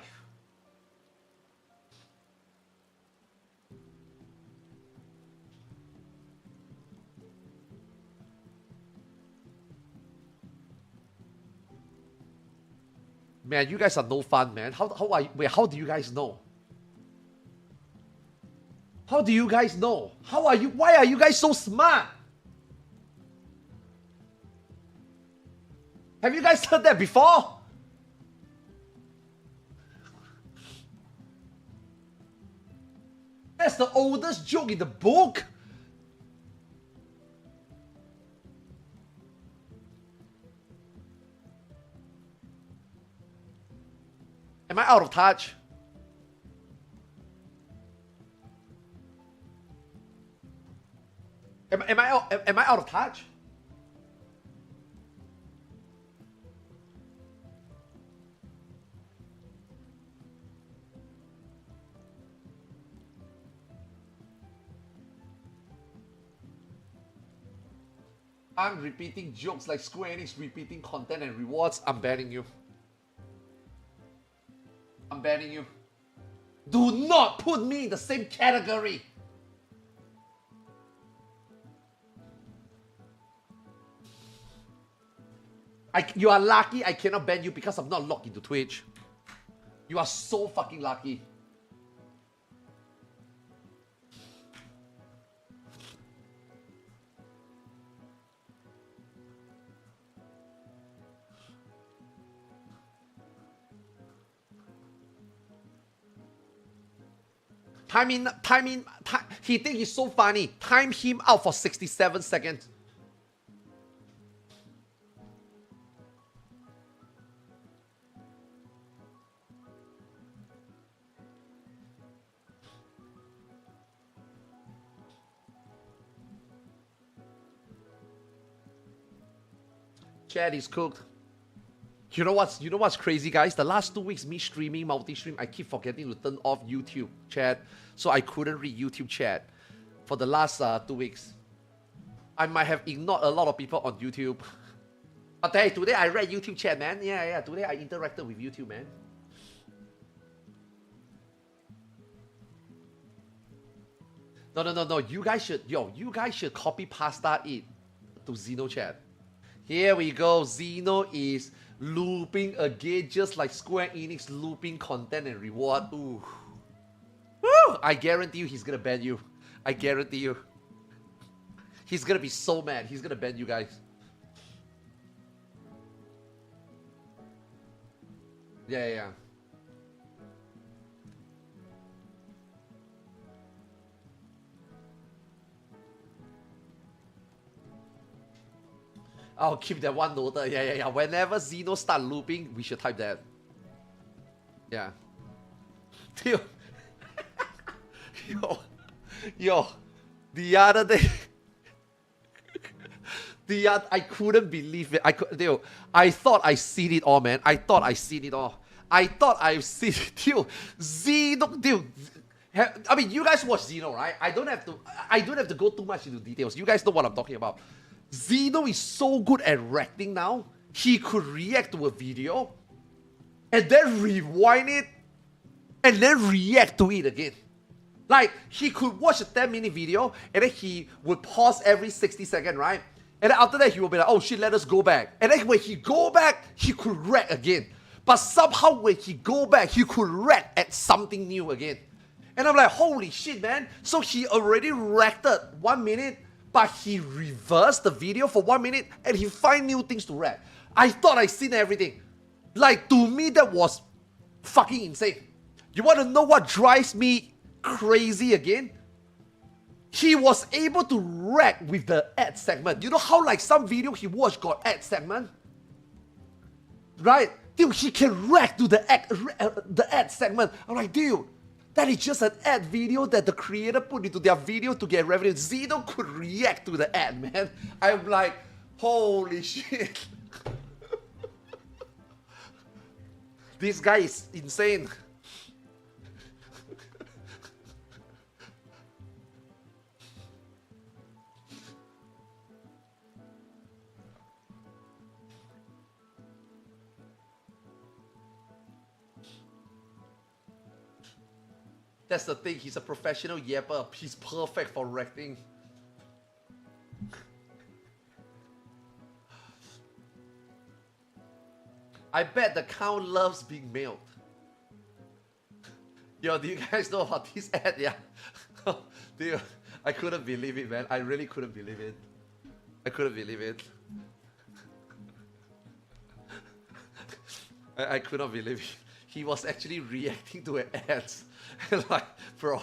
Man, you guys are no fun, man. How do you guys know? How do you guys know? Why are you guys so smart? Have you guys heard that before? That's the oldest joke in the book. Am I out of touch? Am I out of touch? I'm repeating jokes like Square Enix repeating content and rewards. I'm banning you. I'm banning you. Do not put me in the same category. You are lucky I cannot ban you because I'm not logged into Twitch. You are so fucking lucky. He think he's so funny. Time him out for 67 seconds. Chat is cooked. You know what's crazy, guys? The last 2 weeks, me streaming, multi-stream, I keep forgetting to turn off YouTube chat, so I couldn't read YouTube chat for the last 2 weeks. I might have ignored a lot of people on YouTube. But hey, today I read YouTube chat, man. Yeah. Today I interacted with YouTube, man. No. You guys should copy pasta it to Xeno chat. Here we go. Xeno is looping again, just like Square Enix looping content and reward. Ooh. Woo! I guarantee you he's gonna ban you. I guarantee you. He's gonna be so mad. He's gonna ban you guys. Yeah. I'll keep that one noted. Yeah. Whenever Xeno start looping, we should type that. Yeah. Dude. Yo. The other day. I couldn't believe it. I thought I seen it all, man. I thought I've seen it. Dude, Xeno, dude. I mean, you guys watch Xeno, right? I don't have to go too much into details. You guys know what I'm talking about. Xeno is so good at reacting now. He could react to a video and then rewind it and then react to it again. Like, he could watch a 10-minute video and then he would pause every 60 seconds, right? And then after that, he will be like, oh shit, let us go back. And then when he go back, he could react again. But somehow when he go back, he could react at something new again. And I'm like, holy shit, man. So he already reacted 1 minute, but he reversed the video for 1 minute and he find new things to react. I thought I seen everything. Like, to me, that was fucking insane. You want to know what drives me crazy again? He was able to react with the ad segment. You know how like some video he watched got ad segment? Right? Dude, he can react to the ad segment. I'm like, dude, that is just an ad video that the creator put into their video to get revenue. Xeno could react to the ad, man. I'm like, holy shit. This guy is insane. That's the thing, he's a professional yapper. He's perfect for reacting. I bet the count loves being mailed. Yo, do you guys know about this ad? Yeah. Dude, I couldn't believe it, man. I really couldn't believe it. I couldn't believe it. I could not believe it. He was actually reacting to ads. Like, bro,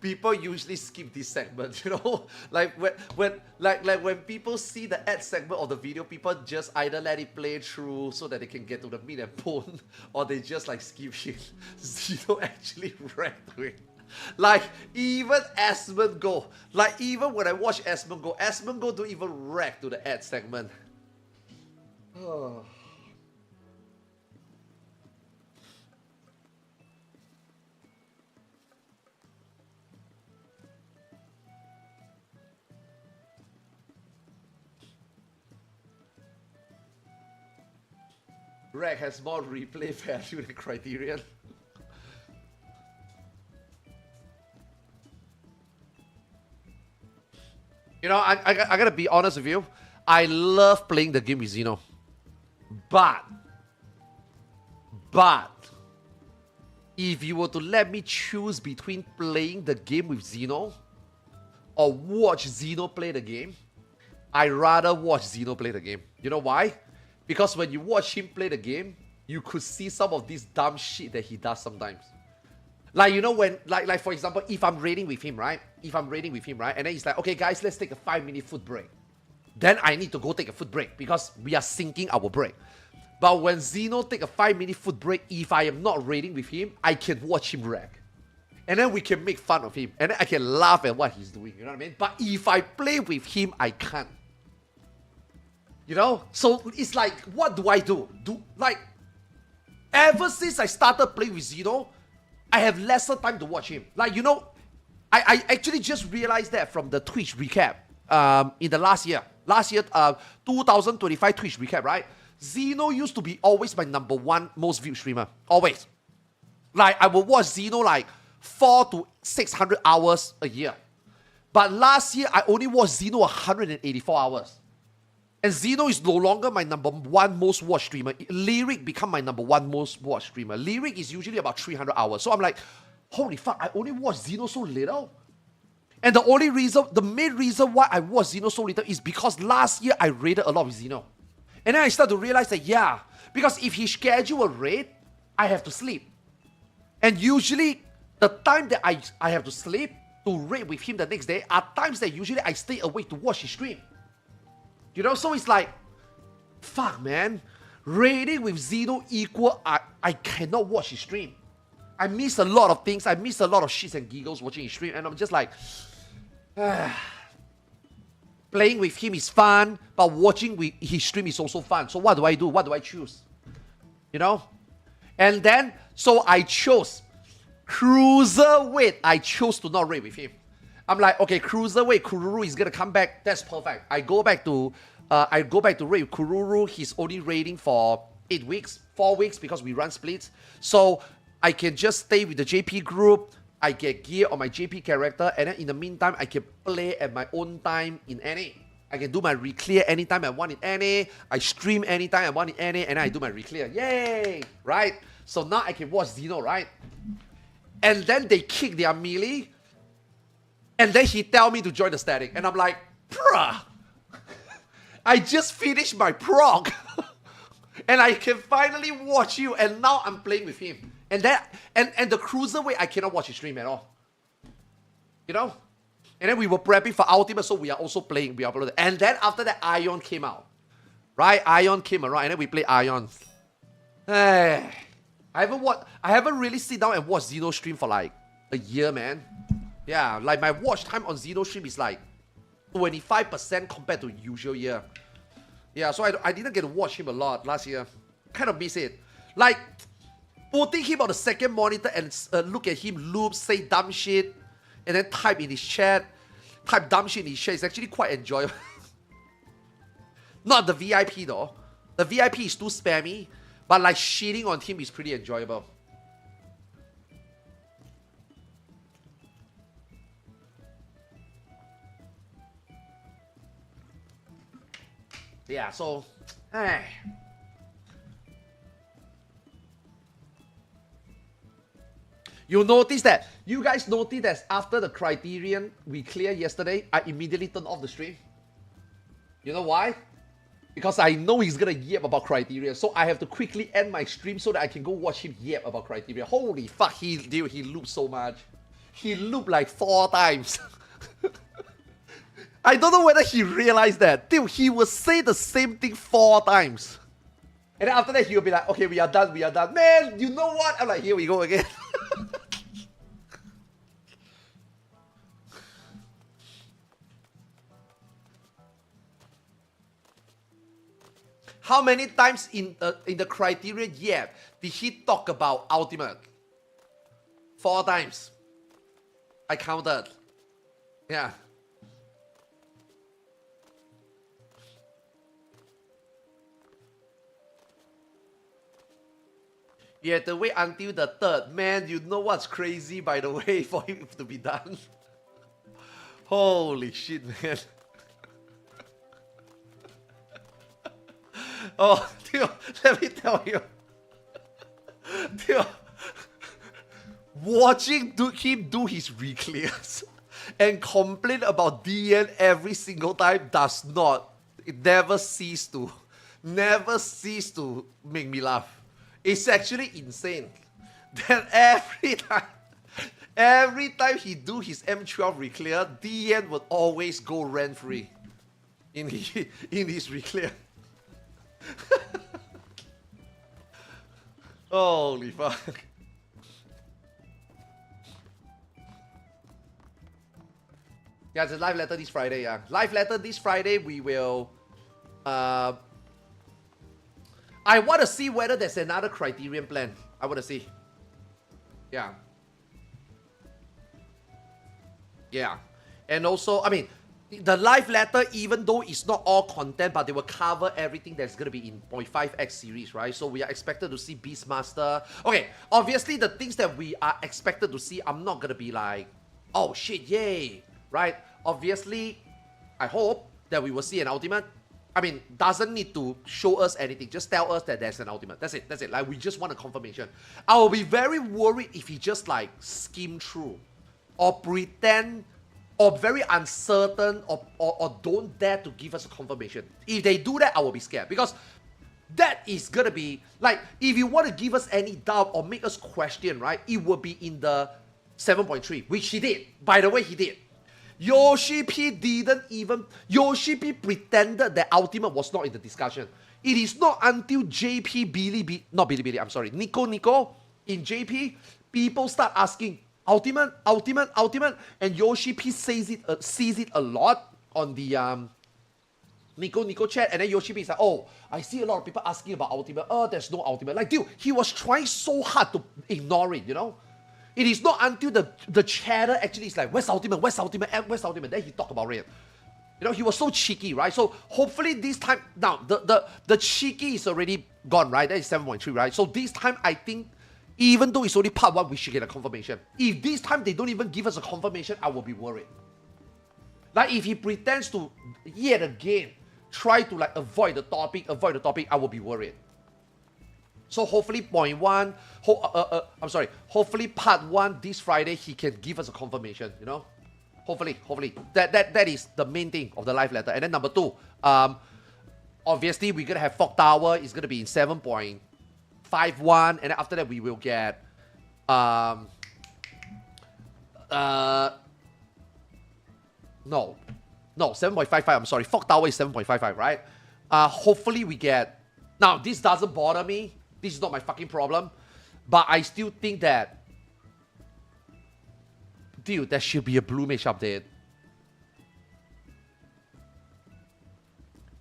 people usually skip this segment, you know? Like when people see the ad segment of the video, people just either let it play through so that they can get to the meat and bone, or they just like skip it. Zeno actually react to it. Like, even Asmongold, like even when I watch Asmongold don't even react to the ad segment. Oh. Rag has more replay value than Criterion. You know, I gotta be honest with you. I love playing the game with Xeno. But if you were to let me choose between playing the game with Xeno or watch Xeno play the game, I'd rather watch Xeno play the game. You know why? Because when you watch him play the game, you could see some of this dumb shit that he does sometimes. Like, you know, when, like for example, if I'm raiding with him, right? And then he's like, okay, guys, let's take a 5-minute food break. Then I need to go take a food break because we are syncing our break. But when Zeno take a 5-minute food break, if I am not raiding with him, I can watch him wreck. And then we can make fun of him. And then I can laugh at what he's doing, you know what I mean? But if I play with him, I can't. You know? So it's like, what do I do? Like, ever since I started playing with Zeno, I have lesser time to watch him. Like, you know, I actually just realized that from the Twitch recap in the last year. 2025 Twitch recap, right? Zeno used to be always my #1 most viewed streamer. Always. Like, I would watch Zeno like 400 to 600 hours a year. But last year, I only watched Zeno 184 hours. And Zeno is no longer my #1 most watched streamer. Lyric become my #1 most watched streamer. Lyric is usually about 300 hours. So I'm like, holy fuck, I only watch Zeno so little. And the main reason why I watch Zeno so little is because last year I raided a lot with Zeno. And then I start to realize that, yeah, because if he schedule a raid, I have to sleep. And usually, the time that I have to sleep to raid with him the next day are times that usually I stay awake to watch his stream. You know, so it's like, fuck, man. Raiding with Zeno equal, I cannot watch his stream. I miss a lot of things. I miss a lot of shits and giggles watching his stream. And I'm just like, playing with him is fun, but watching with his stream is also fun. So what do I do? What do I choose? You know? And then, so I chose Cruiserweight. I chose to not raid with him. I'm like, okay, Cruiserweight, Kururu is gonna come back. That's perfect. I go back to raid with Kururu. He's only raiding for 8 weeks, 4 weeks because we run splits. So I can just stay with the JP group. I get gear on my JP character, and then in the meantime, I can play at my own time in NA. I can do my reclear anytime I want in NA. I stream anytime I want in NA, and then I do my reclear. Yay! Right? So now I can watch Zeno, right? And then they kick their melee. And then he tell me to join the static. And I'm like, bruh, I just finished my prog. And I can finally watch you. And now I'm playing with him. And the Cruiserweight, I cannot watch his stream at all. You know? And then we were prepping for Ultimate, so we are also playing. We uploaded. And then after that, Aion came out. Right? Aion came around. And then we played Aion. Hey, I haven't really sit down and watch Zeno stream for like a year, man. Yeah, like my watch time on Zeno stream is like 25% compared to usual year. Yeah, so I didn't get to watch him a lot last year. Kind of miss it. Like, putting him on the second monitor and look at him loop, say dumb shit, and then type in his chat, type dumb shit in his chat is actually quite enjoyable. Not the VIP though. The VIP is too spammy, but like shitting on him is pretty enjoyable. Yeah, so, hey. You guys noticed that after the Criterion we cleared yesterday, I immediately turned off the stream. You know why? Because I know he's gonna yap about Criterion, so I have to quickly end my stream so that I can go watch him yap about Criterion. Holy fuck, he looped so much. He looped like 4 times. I don't know whether he realized that. Dude, he will say the same thing 4 times. And then after that, he'll be like, okay, we are done. Man, you know what? I'm like, here we go again. How many times in the Criterion did he talk about Ultimate? 4 times. I counted. Yeah. You have to wait until the 3rd. Man, you know what's crazy, by the way, for him to be done? Holy shit, man. Oh, dude, let me tell you. Dude, watching him do his reclears and complain about DN every single time it never cease to make me laugh. It's actually insane that every time Every time he do his M12 reclear, DN would always go rent-free in his reclear. Holy fuck. Yeah, it's a live letter this Friday, yeah. Live letter this Friday, we will... I want to see whether there's another Criterion plan. I want to see. Yeah. Yeah. And also, I mean, the live letter, even though it's not all content, but they will cover everything that's going to be in 0.5x series, right? So we are expected to see Beastmaster. Okay, obviously the things that we are expected to see, I'm not going to be like, oh shit, yay, right? Obviously, I hope that we will see an ultimate. I mean, doesn't need to show us anything. Just tell us that there's an ultimate. That's it. That's it. Like, we just want a confirmation. I will be very worried if he just, like, skim through. Or pretend, or very uncertain, or don't dare to give us a confirmation. If they do that, I will be scared. Because that is gonna be, like, if you want to give us any doubt or make us question, right, it will be in the 7.3, which he did. By the way, he did. Yoshi P didn't even... Yoshi P pretended that ultimate was not in the discussion. It is not until JP not Billy, I'm sorry, Nico in JP, people start asking, ultimate, and Yoshi P sees it a lot on the Nico chat, and then Yoshi P is like, oh, I see a lot of people asking about ultimate. Oh, there's no ultimate. Like, dude, he was trying so hard to ignore it, you know? It is not until the chatter actually is like, where's ultimate? Then he talk about it. You know, he was so cheeky, right? So hopefully this time, now the cheeky is already gone, right? That is 7.3, right? So this time I think, even though it's only part 1, we should get a confirmation. If this time they don't even give us a confirmation, I will be worried. Like, if he pretends to yet again try to like avoid the topic, I will be worried. So hopefully hopefully part 1 this Friday, he can give us a confirmation, you know? Hopefully. That is the main thing of the live letter. And then number 2, obviously we're going to have Fog Tower. It's going to be in 7.51. And then after that, we will get... No, 7.55, I'm sorry. Fog Tower is 7.55, right? Hopefully we get... Now, this doesn't bother me. This is not my fucking problem. But I still think that... Dude, there should be a Blue Mage update.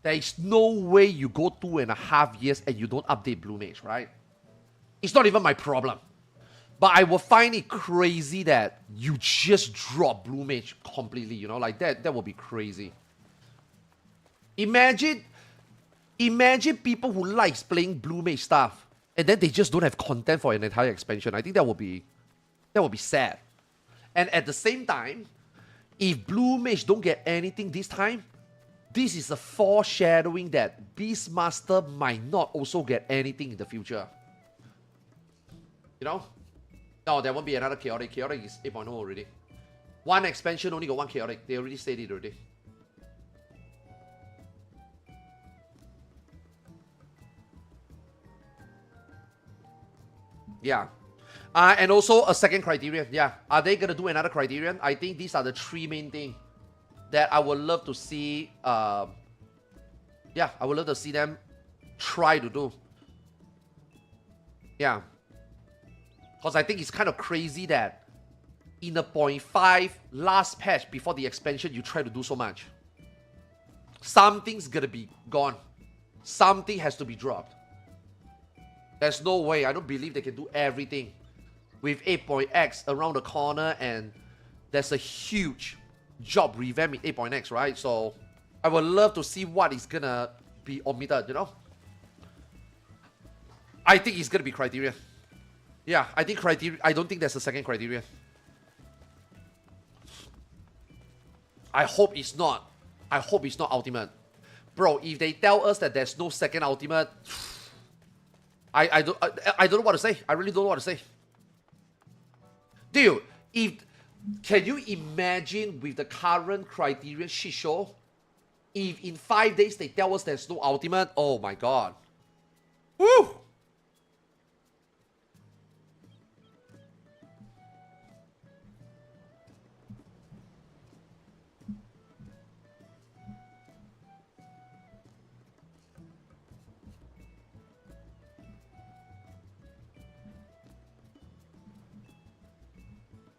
There is no way you go 2.5 years and you don't update Blue Mage, right? It's not even my problem. But I will find it crazy that you just drop Blue Mage completely, you know? Like, that would be crazy. Imagine people who likes playing Blue Mage stuff, and then they just don't have content for an entire expansion. I think that would be sad. And at the same time, if Blue Mage don't get anything this time, this is a foreshadowing that Beastmaster might not also get anything in the future. You know? No, there won't be another Chaotic. Chaotic is 8.0 already. One expansion only got 1 Chaotic. They already said it already. Yeah. And also a second criterion. Yeah. Are they going to do another criterion? I think these are the 3 main things that I would love to see. Yeah, I would love to see them try to do. Yeah. Because I think it's kind of crazy that in the 0.5 last patch before the expansion, you try to do so much. Something's going to be gone. Something has to be dropped. There's no way. I don't believe they can do everything with 8.x around the corner, and there's a huge job revamp in 8.x, right? So I would love to see what is gonna be omitted, you know? I think it's gonna be Criterion. Yeah, I think Criterion. I don't think there's a second Criterion. I hope it's not. I hope it's not Ultimate. Bro, if they tell us that there's no second Ultimate, I don't know what to say. I really don't know what to say. Dude, can you imagine with the current Criterion shit show, if in 5 days they tell us there's no Ultimate? Oh my god. Woo!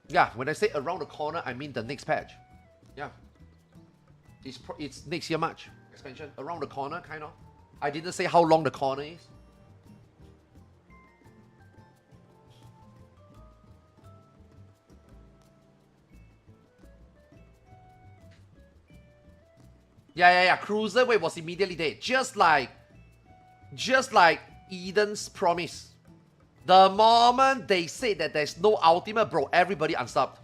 Yeah, when I say around the corner, I mean the next patch. Yeah. It's next year March expansion. Around the corner, kind of. I didn't say how long the corner is. Yeah. Cruiserweight was immediately dead. Just like Eden's promise. The moment they said that there's no ultimate, bro, everybody unstopped.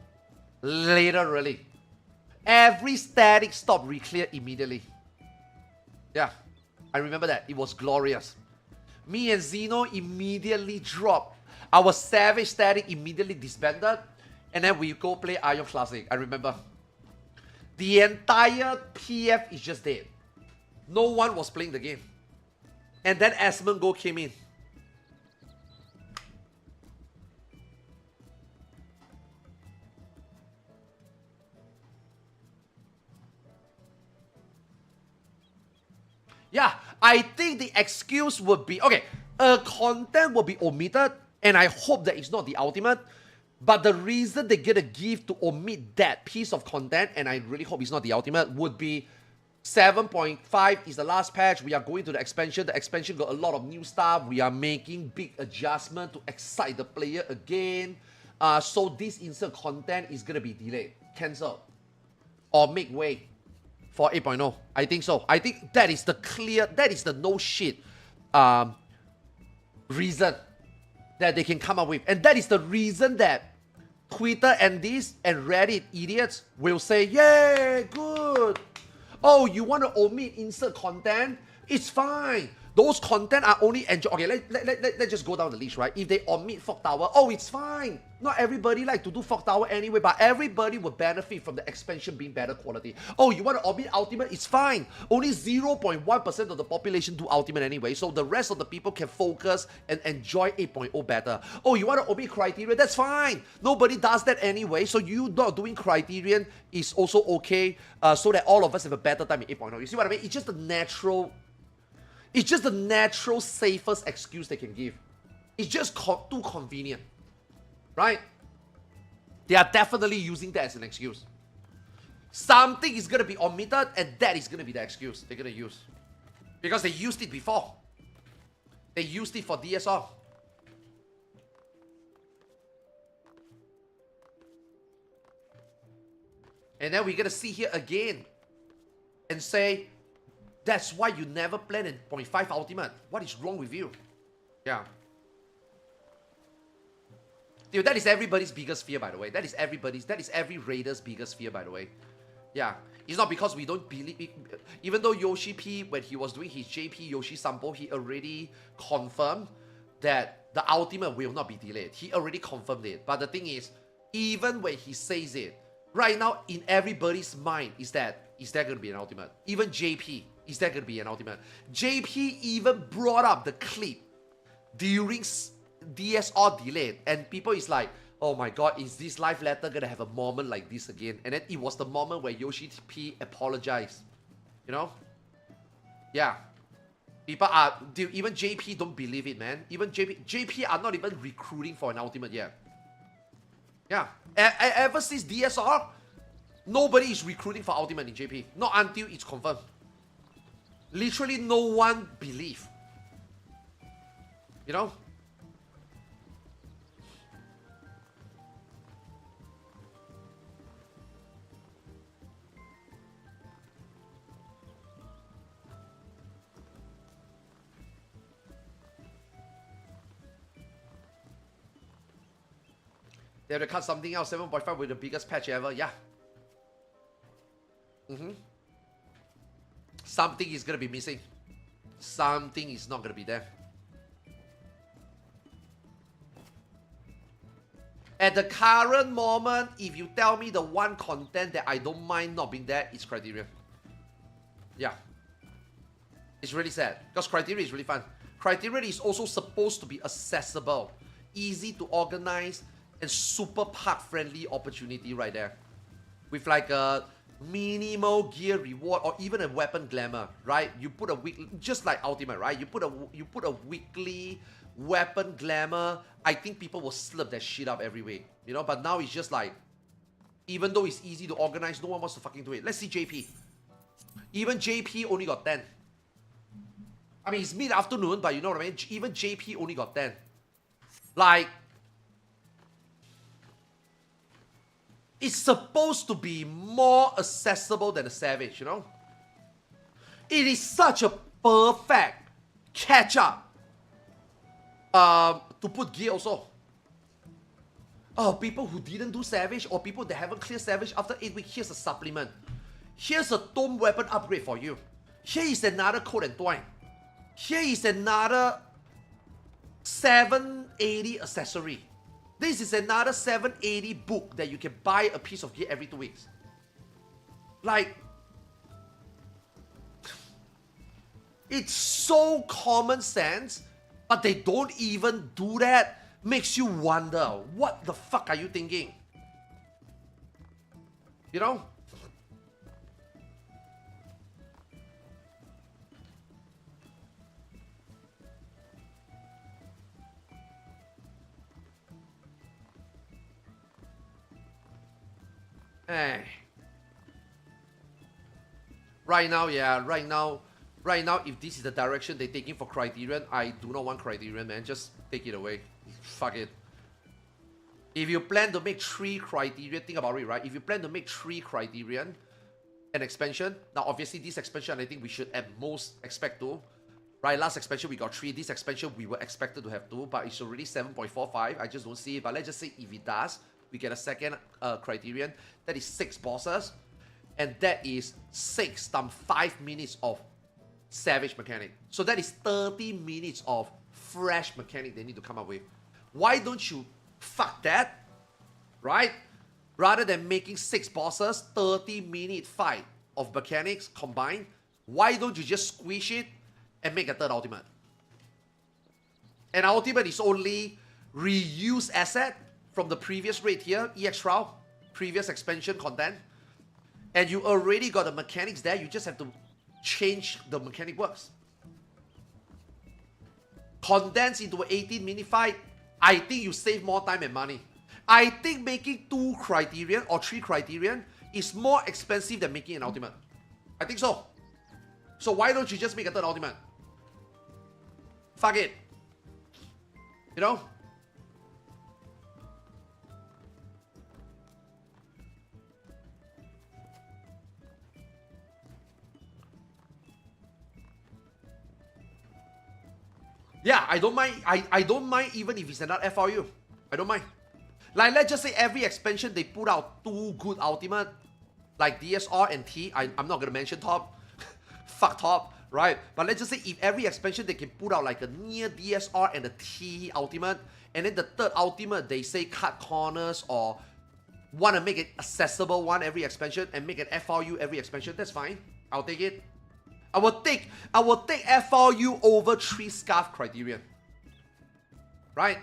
Literally. Every static stop re-cleared immediately. Yeah. I remember that. It was glorious. Me and Zeno immediately dropped. Our Savage static immediately disbanded. And then we go play Aion Classic. I remember. The entire PF is just dead. No one was playing the game. And then Asmongold came in. Yeah, I think the excuse would be, okay, content will be omitted, and I hope that it's not the ultimate, but the reason they're gonna give to omit that piece of content, and I really hope it's not the ultimate, would be 7.5 is the last patch, we are going to the expansion got a lot of new stuff, we are making big adjustment to excite the player again, so this insert content is gonna be delayed, cancelled, or make way for 8.0. I think so. I think that is the no shit reason that they can come up with. And that is the reason that Twitter and Reddit idiots will say, yay, good. Oh, you want to omit insert content? It's fine. Those content are only enjoy. Okay, let's just go down the list, right? If they omit Fog Tower, oh, it's fine. Not everybody like to do Fog Tower anyway, but everybody will benefit from the expansion being better quality. Oh, you want to omit Ultimate? It's fine. Only 0.1% of the population do Ultimate anyway, so the rest of the people can focus and enjoy 8.0 better. Oh, you want to omit Criterion? That's fine. Nobody does that anyway, so you not doing Criterion is also okay, so that all of us have a better time in 8.0. You see what I mean? It's just a natural... It's just the natural, safest excuse they can give. It's just too convenient. Right? They are definitely using that as an excuse. Something is going to be omitted, and that is going to be the excuse they're going to use. Because they used it before. They used it for DSR. And then we're going to see here again and say, that's why you never plan in 0.5 Ultimate. What is wrong with you? Yeah. Dude, that is everybody's biggest fear, by the way. That is every Raider's biggest fear, by the way. Yeah. It's not because we don't believe it. Even though Yoshi P, when he was doing his JP Yoshi Sampo, he already confirmed that the Ultimate will not be delayed. He already confirmed it. But the thing is, even when he says it, right now in everybody's mind is there going to be an Ultimate? Even JP, is there going to be an Ultimate? JP even brought up the clip during DSR delayed, and people is like, oh my god, is this live letter going to have a moment like this again? And then it was the moment where Yoshi P apologized. You know? Yeah. People are, dude, even JP don't believe it, man. Even JP are not even recruiting for an Ultimate yet. Yeah. Ever since DSR, nobody is recruiting for Ultimate in JP. Not until it's confirmed. Literally no one believe. You know? They have to cut something else. 7.5 with the biggest patch ever. Yeah. Something is going to be missing. Something is not going to be there. At the current moment, if you tell me the one content that I don't mind not being there, it's Criterion. Yeah. It's really sad. Because Criterion is really fun. Criterion is also supposed to be accessible, easy to organize, and super park-friendly opportunity right there. With like a minimal gear reward or even a weapon glamour, right? You put a week, just like Ultimate, right? You put a weekly weapon glamour. I think people will slurp that shit up every week, you know. But now it's just like, even though it's easy to organize, no one wants to fucking do it. Let's see JP. Even JP only got 10. I mean, it's mid-afternoon, but you know what I mean? Even JP only got 10. Like, it's supposed to be more accessible than a Savage, you know? It is such a perfect catch-up to put gear also. Oh, people who didn't do Savage or people that haven't cleared Savage after 8 weeks, here's a supplement. Here's a Tome weapon upgrade for you. Here is another Coat and Twine. Here is another 780 accessory. This is another 780 book that you can buy a piece of gear every 2 weeks. Like, it's so common sense, but they don't even do that. Makes you wonder, what the fuck are you thinking? You know? Hey. Right now, if this is the direction they're taking for Criterion, I do not want Criterion, man. Just take it away. Fuck it. If you plan to make 3 Criterion, think about it, right? If you plan to make 3 Criterion, an expansion, now obviously this expansion I think we should at most expect 2. Right, last expansion we got 3, this expansion we were expected to have 2, but it's already 7.45, I just don't see it. But let's just say if it does, we get a second Criterion, that is 6 bosses, and that is 6 times 5 minutes of Savage mechanic. So that is 30 minutes of fresh mechanic they need to come up with. Why don't you fuck that, right? Rather than making 6 bosses, 30-minute fight of mechanics combined, why don't you just squish it and make a third ultimate? And ultimate is only reused asset from the previous raid here, EX Trial, previous expansion content, and you already got the mechanics there, you just have to change the mechanic works. Condense into an 18-minute fight, I think you save more time and money. I think making 2 Criterion or 3 Criterion is more expensive than making an ultimate. I think so. So why don't you just make a third ultimate? Fuck it. You know? Yeah, I don't mind. I don't mind even if it's another FRU. I don't mind. Like, let's just say every expansion they put out 2 good ultimate, like DSR and T. I'm not gonna mention top. Fuck top, right? But let's just say if every expansion they can put out like a near DSR and a T ultimate, and then the third ultimate they say cut corners or want to make it accessible one every expansion and make an FRU every expansion, that's fine. I'll take it. I will take FRU over 3 Scarf Criterion. Right?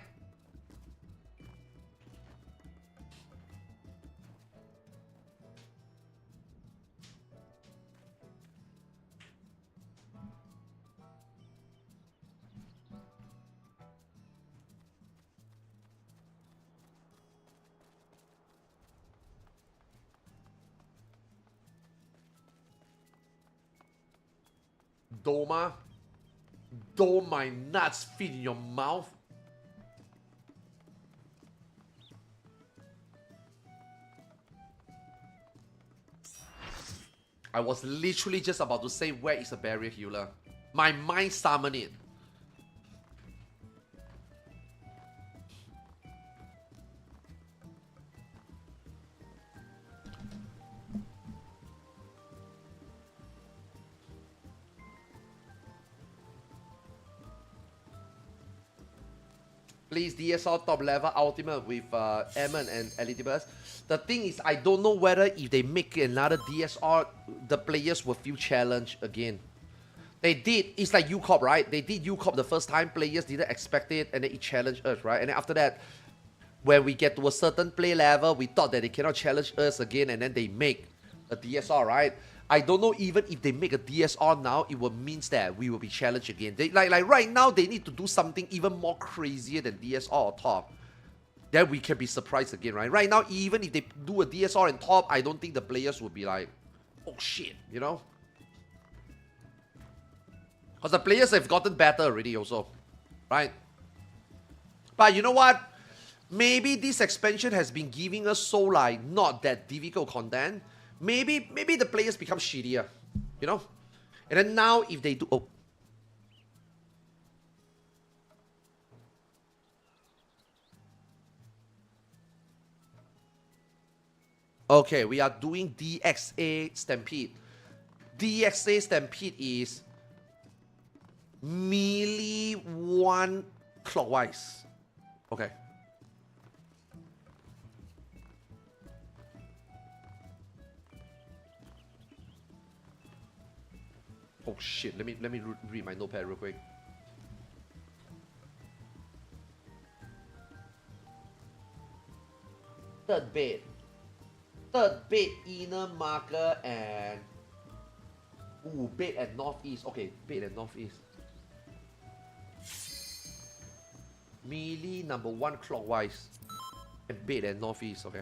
Doma, don't my nuts fit in your mouth. I was literally just about to say, where is a barrier healer? My mind summoned it. Please DSR top level ultimate with Ammon and Elidibus. The thing is, I don't know whether if they make another DSR, the players will feel challenged again. They did, it's like UCOP, right? They did UCOP the first time, players didn't expect it, and then it challenged us, right? And then after that, when we get to a certain play level, we thought that they cannot challenge us again, and then they make a DSR, right? I don't know even if they make a DSR now, it will means that we will be challenged again. They, like right now, they need to do something even more crazier than DSR or top. Then we can be surprised again, right? Right now, even if they do a DSR and top, I don't think the players will be like, oh shit, you know? Because the players have gotten better already also, right? But you know what? Maybe this expansion has been giving us so like not that difficult content. Maybe the players become shittier, you know? And then now if they do... Oh. Okay, we are doing DXA Stampede. DXA Stampede is melee 1 clockwise. Okay. Oh shit, let me read my notepad real quick. Third bait, inner marker and... Ooh, bait at northeast. Okay, bait at northeast. Melee number 1 clockwise. And bait at northeast, okay.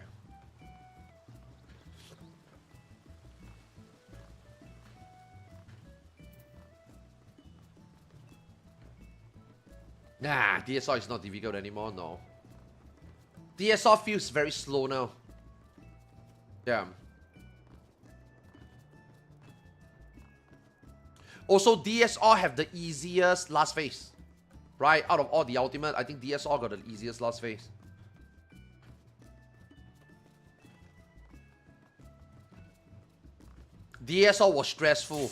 Nah, DSR is not difficult anymore, no. DSR feels very slow now. Yeah. Also, DSR have the easiest last phase. Right? Out of all the ultimate, I think DSR got the easiest last phase. DSR was stressful.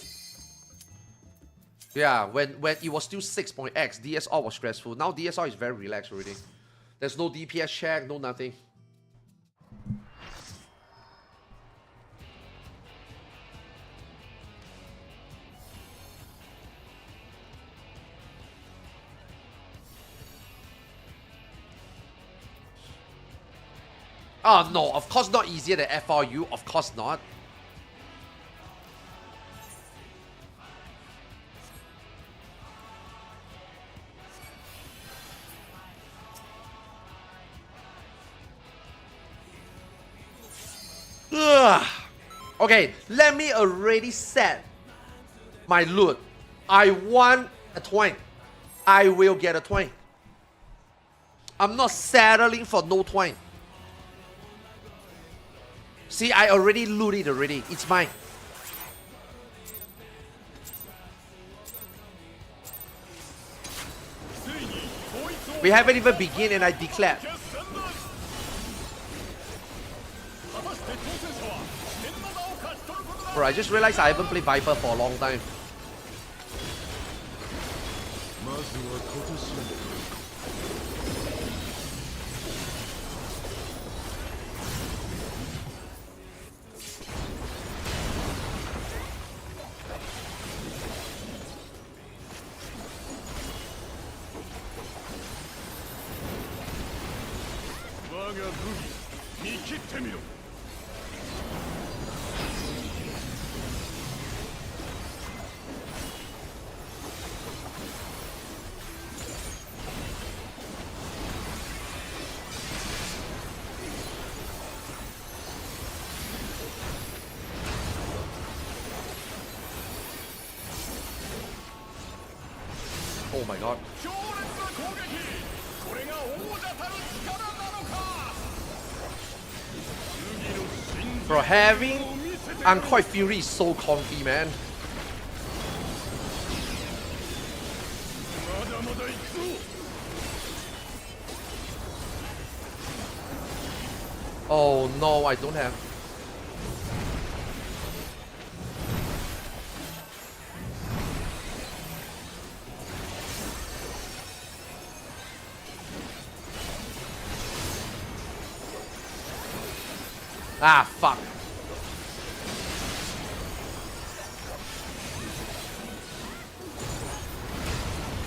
Yeah, when it was still 6.x, DSR was stressful. Now DSR is very relaxed already. There's no DPS check, no nothing. Oh no, of course not easier than FRU, of course not. Ugh. Okay, let me already set my loot. I want a 20. I will get a 20. I'm not settling for no 20. See, I already looted already. It's mine. We haven't even begun and I declared. Bro, I just realized I haven't played Viper for a long time. Oh my god. Bro, having Uncoiled Fury is so comfy, man. Oh no, I don't have. Ah, fuck.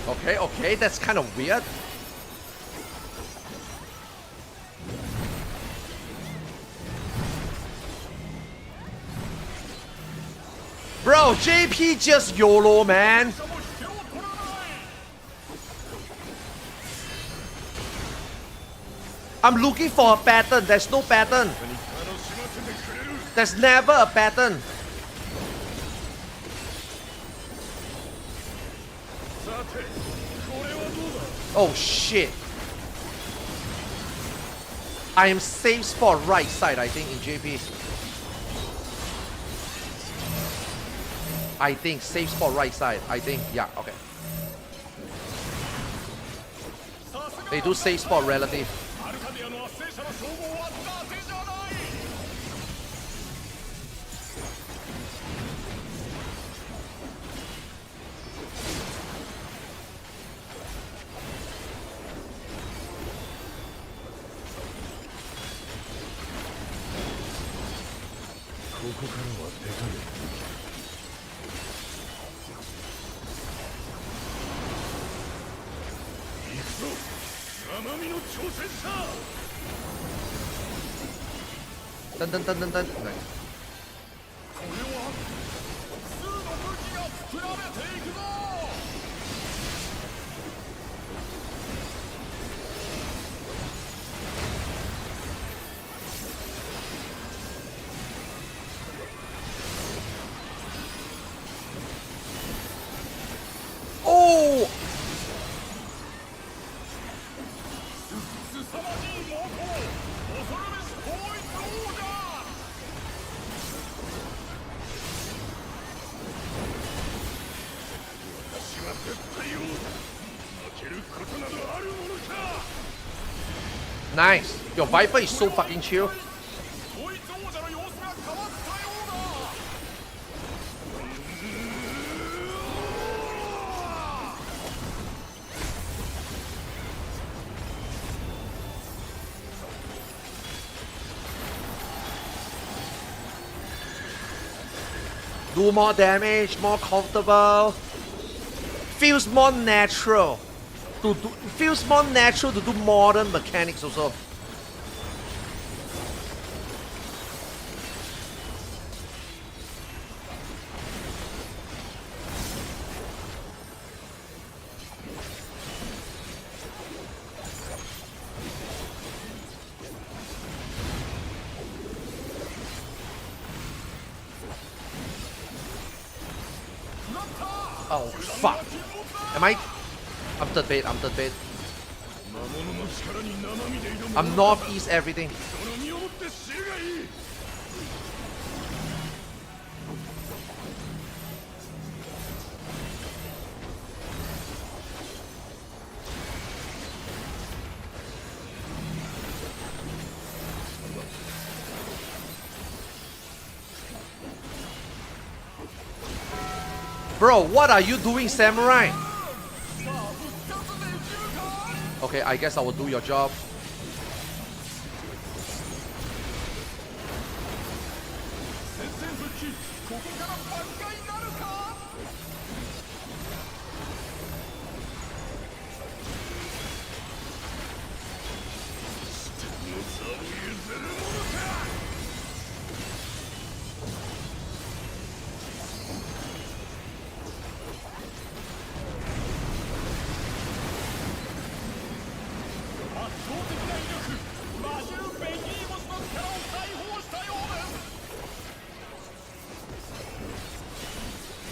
Okay, okay, that's kind of weird. JP just YOLO, man. I'm looking for a pattern. There's no pattern. There's never a pattern. Oh shit. I am safe spot right side, I think, in JP. I think safe spot right side. I think, yeah, okay. They do safe spot relative. Dun dun dun dun dun. Nice. Oh! Nice. Your Viper is so fucking chill. Do more damage, more comfortable. Feels more natural. Feels more natural to do modern mechanics also. Oh fuck. Am I? I'm third bait, I'm third bait. I'm northeast everything. Bro, what are you doing, Samurai? Okay, I guess I will do your job.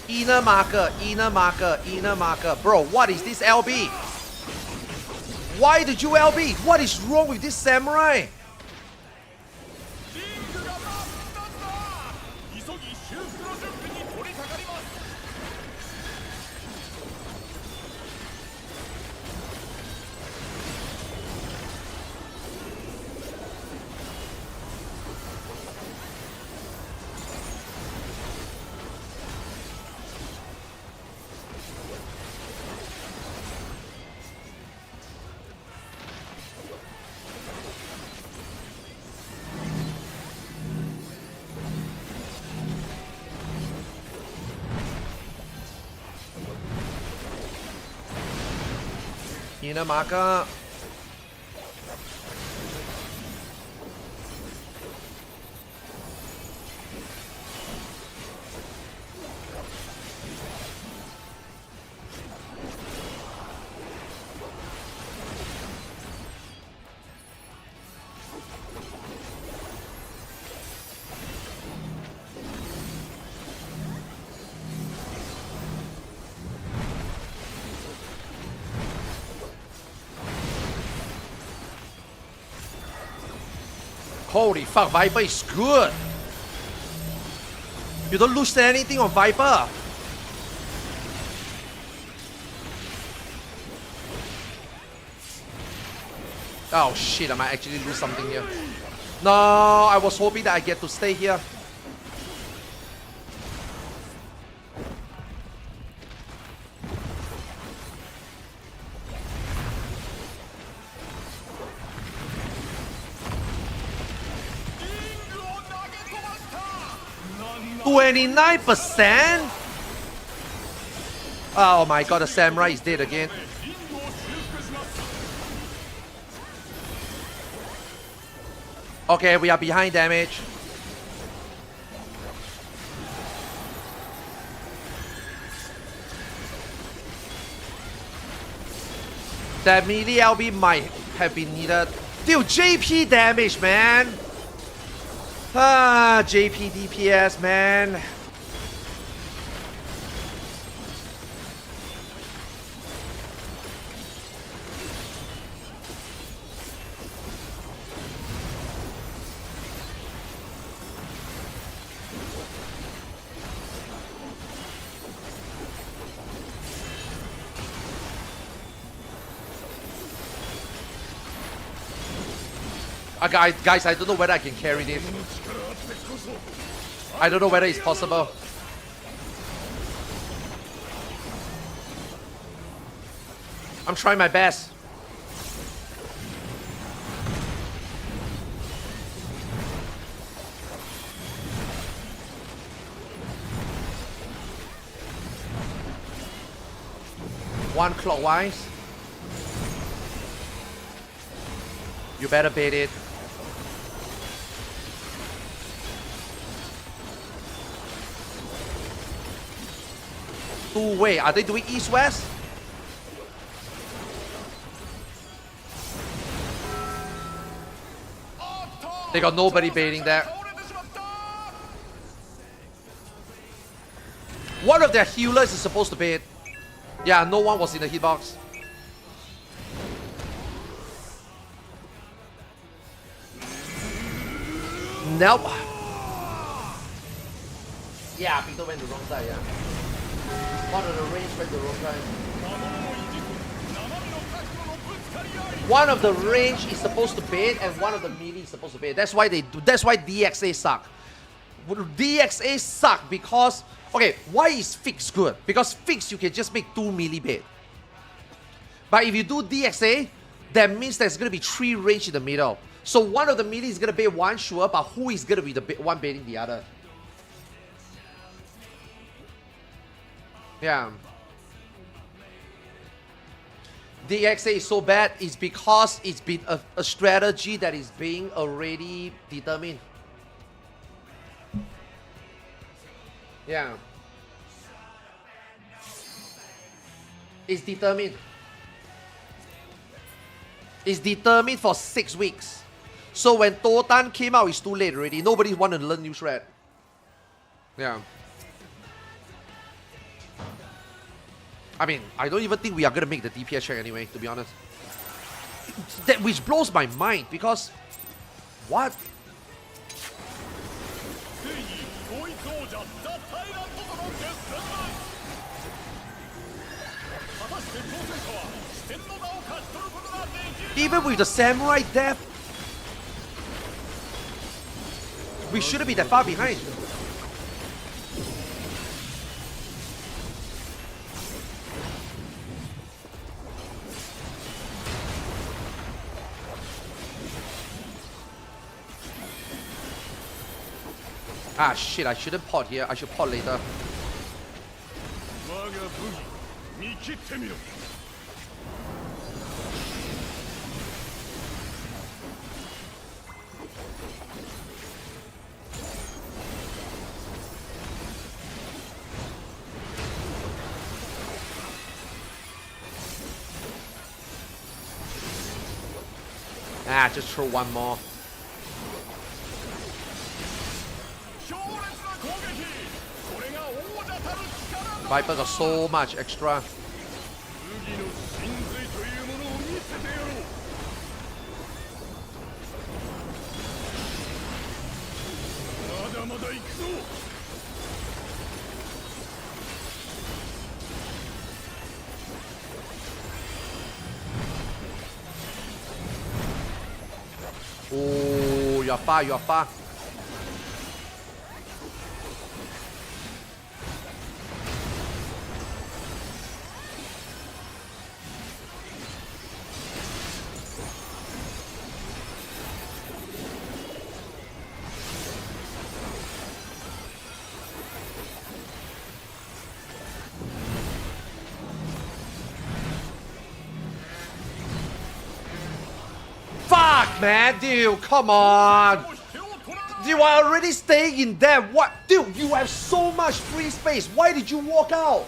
Inner marker, inner marker, inner marker. Bro, what is this LB? Why did you LB? What is wrong with this Samurai? Inner marker. Holy fuck, Viper is good. You don't lose anything on Viper. Oh shit, I might actually lose something here. No, I was hoping that I get to stay here. $29%? Oh my god, the samurai is dead again. Okay, we are behind damage. That melee LB might have been needed. Dude, JP damage, man. Ah, JP DPS, man. Guys, I don't know whether I can carry this. I don't know whether it's possible. I'm trying my best. One clockwise. You better bait it. Wait, are they doing east-west? They got nobody baiting that. One of their healers is supposed to bait. Yeah, no one was in the hitbox. Nope. Yeah, Peter went the wrong side, yeah. One of the range went the wrong side. One of the range is supposed to bait and one of the melee is supposed to bait. That's why they do. That's why DXA suck. DXA suck because okay, why is Fix good? Because Fix you can just make 2 melee bait. But if you do DXA, that means there's gonna be 3 range in the middle. So one of the melee is gonna bait one sure, but who is gonna be the one baiting the other? Yeah. DXA is so bad is because it's been a strategy that is being already determined. Yeah. It's determined. It's determined for 6 weeks. So when Totan came out, it's too late already. Nobody wanted to learn new strat. Yeah. I mean, I don't even think we are gonna make the DPS check anyway, to be honest. That which blows my mind because what? Even with the samurai death, we shouldn't be that far behind. Ah shit, I shouldn't pot here, I should pot later. Ah, just throw one more. Viper got so much extra. Oh, you're far, you're far. Fuck, man, dude, come on. You are already staying in there. What? Dude, you have so much free space. Why did you walk out?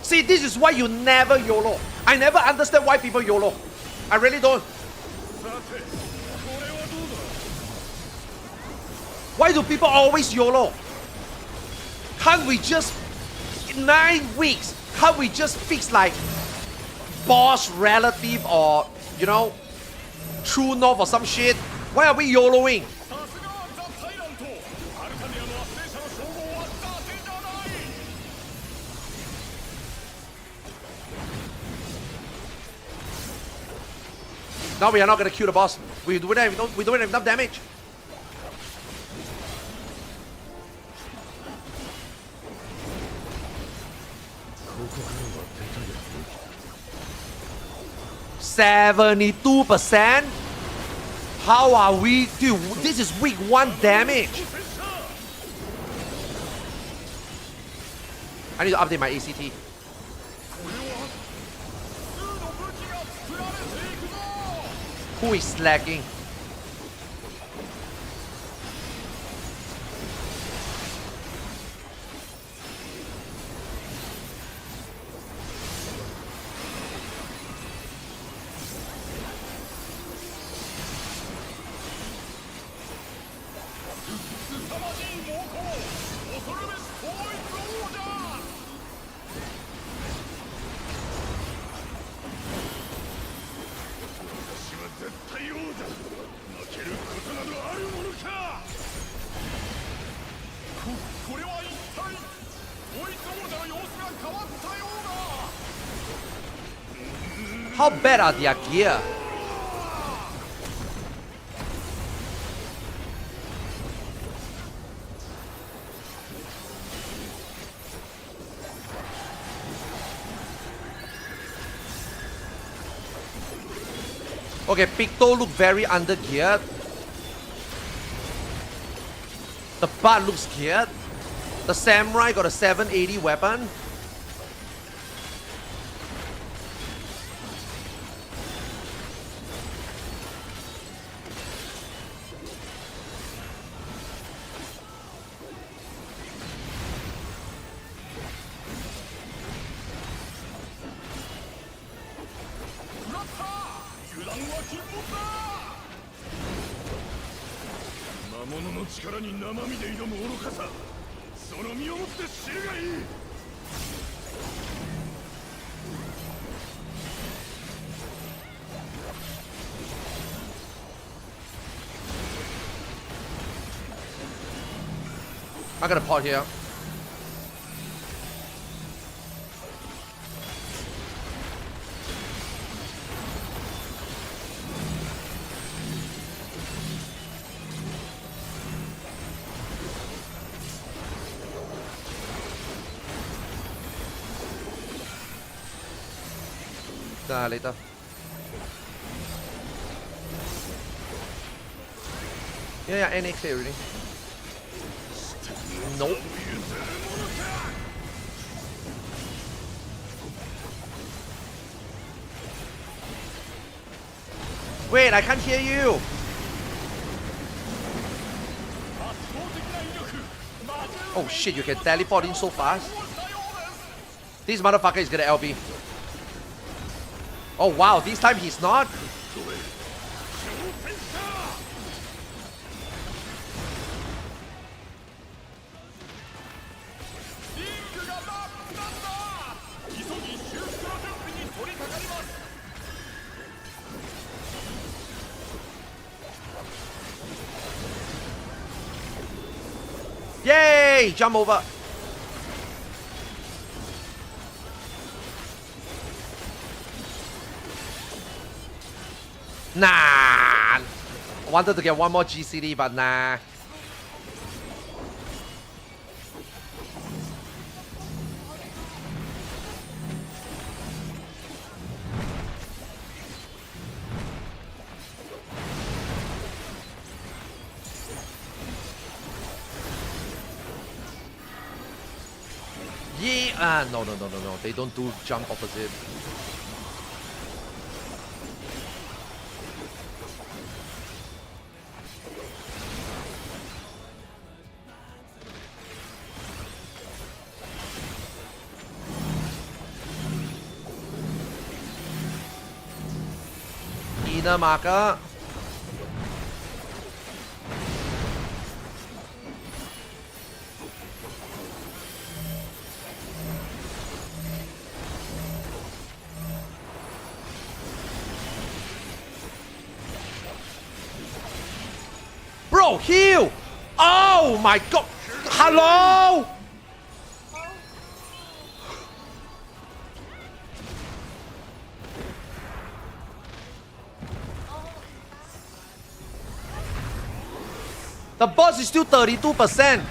See, this is why you never YOLO. I never understand why people YOLO. I really don't. Why do people always YOLO? Can't we just... 9 weeks, can't we just fix like boss relative or, you know, true north or some shit? Why are we YOLOing? Now we are not gonna kill the boss. We don't have enough damage. %72%? How are we? Dude, this is week 1 damage. I need to update my ACT. Who is lagging? How bad are their gear? Okay, Picto look very under geared. The Bard looks geared. The Samurai got a 780 weapon. I got a pot here. Later. Yeah, NA clear already. Nope. Wait, I can't hear you. Oh shit, you can teleport in so fast. This motherfucker is gonna LB. Oh wow, this time he's not. Yay! Jump over. Nah. Wanted to get one more GCD, but nah. Yeah, no. They don't do jump opposite. Inner marker. Bro, heal! Oh my god! Hello! The boss is still 32%.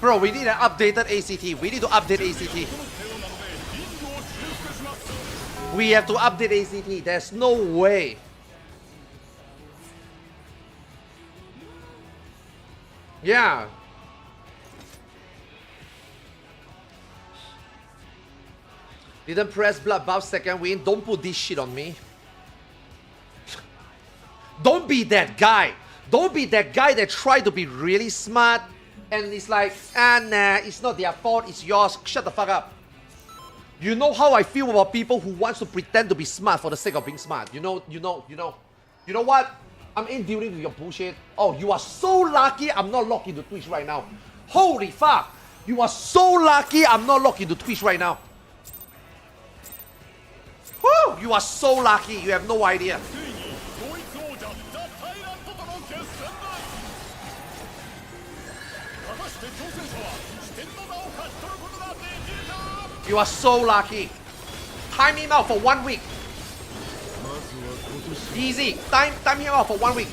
Bro, we need an updated ACT. We need to update ACT. We have to update ACT. There's no way. Yeah. Didn't press blood buff second win. Don't put this shit on me. Don't be that guy. Don't be that guy that tried to be really smart and it's like, nah, it's not their fault, it's yours. Shut the fuck up. You know how I feel about people who wants to pretend to be smart for the sake of being smart. You know what? I'm in dealing with your bullshit. Oh, you are so lucky I'm not logged into Twitch right now. Holy fuck. You are so lucky I'm not logged into Twitch right now. Woo! You are so lucky, you have no idea. You are so lucky. Time him out for 1 week. Easy. Time him out for 1 week.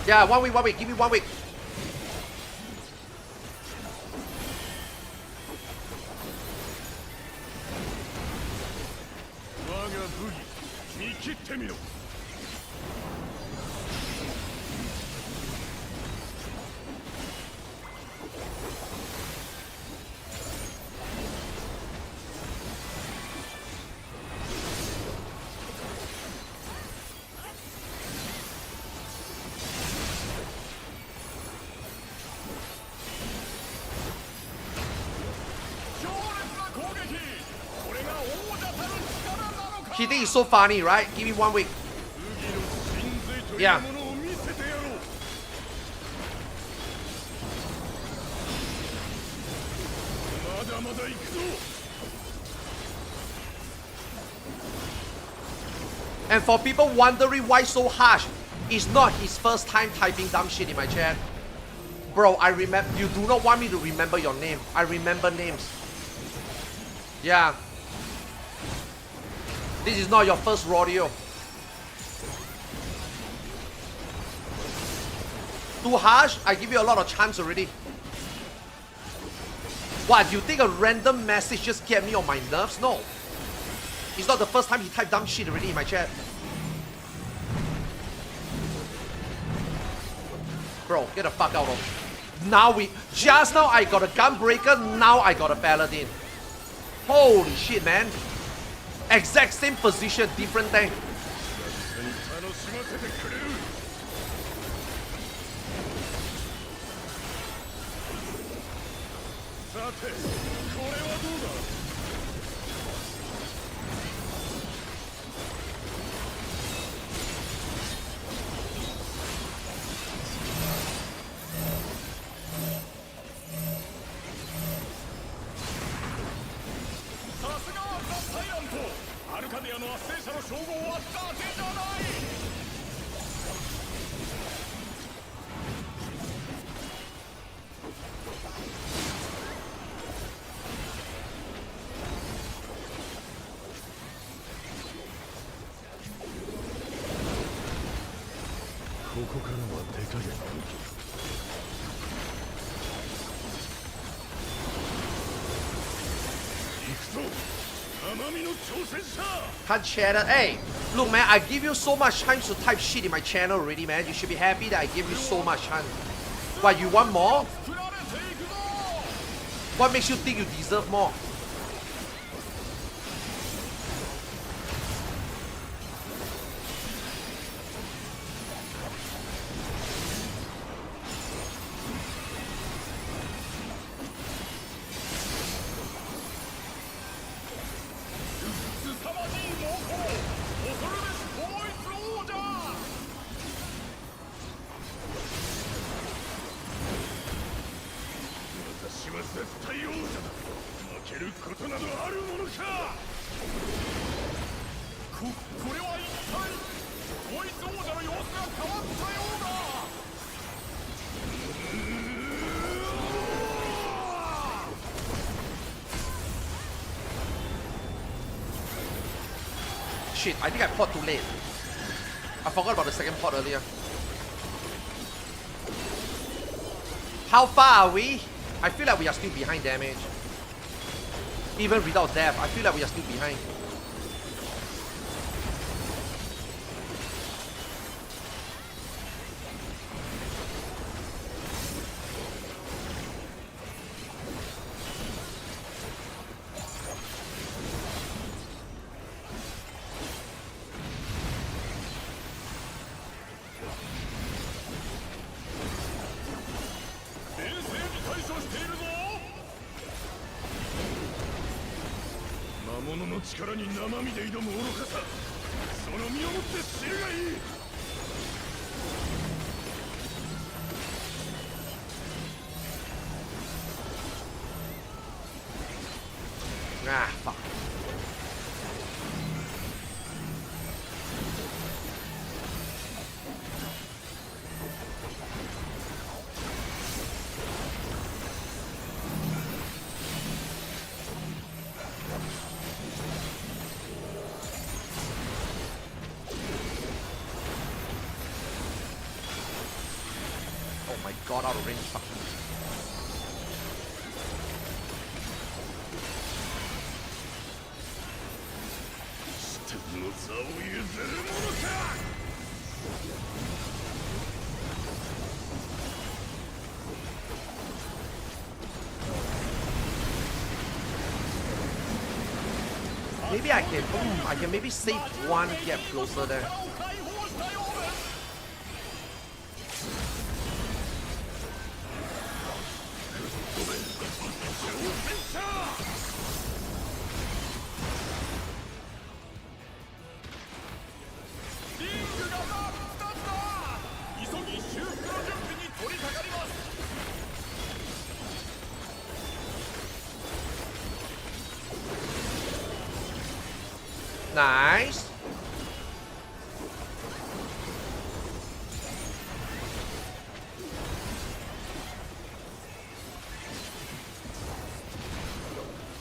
Yeah, 1 week, 1 week. Give me 1 week. He thinks it's so funny, right? Give me 1 week. Yeah. And for people wondering why so harsh, it's not his first time typing dumb shit in my chat. Bro, I remember. You do not want me to remember your name. I remember names. Yeah. This is not your first rodeo. Too harsh? I give you a lot of chance already. What, do you think a random message just get me on my nerves? No. It's not the first time he typed dumb shit already in my chat. Bro, get the fuck out of. Now just now I got a Gunbreaker, now I got a Paladin. Holy shit, man. Exact same position, different tank. からはでかいな。行くぞ奄美の挑戦者。 Can't chatter. Hey, look, man, I give you so much time to type shit in my channel already, man. You should be happy that I give you so much time. What, you want more? 振られていくぞ。 What makes you think you deserve more? Shit, I think I pot too late. I forgot about the second pot earlier. How far are we? I feel like we are still behind damage. Even without death, I feel like we are still behind. Ah, fuck. Oh my god, out of range. Fuck. Maybe I can maybe save one gap closer there. Nice.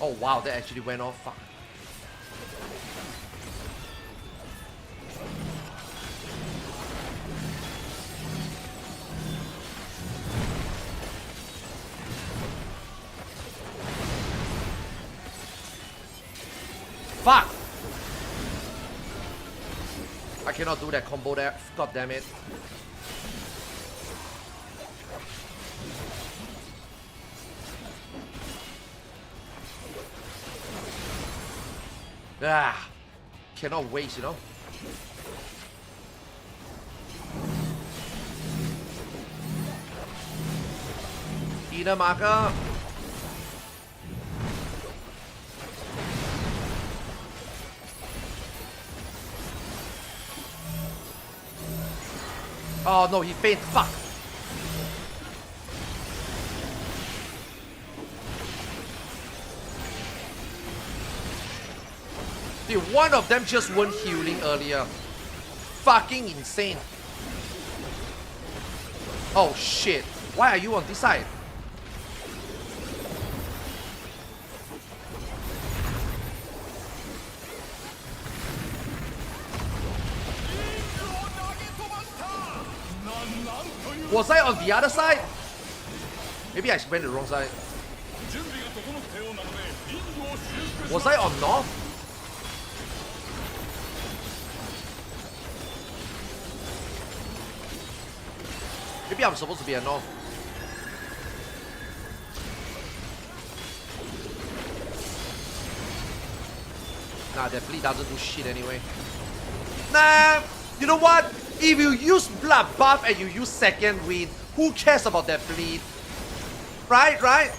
Oh wow, that actually went off. Fuck. Fuck! I cannot do that combo there. God damn it. Ah, cannot waste, you know. Inner marker. Oh no, he fainted. Fuck. Dude, one of them just weren't healing earlier. Fucking insane. Oh shit. Why are you on this side? Was I on the other side? Maybe I went the wrong side. 準備が整ったようなのでリングを修復し Was I on north? Maybe I'm supposed to be at north. Nah, that bleed doesn't do shit anyway. Nah, you know what? If you use blood buff and you use second wind, who cares about that bleed? Right?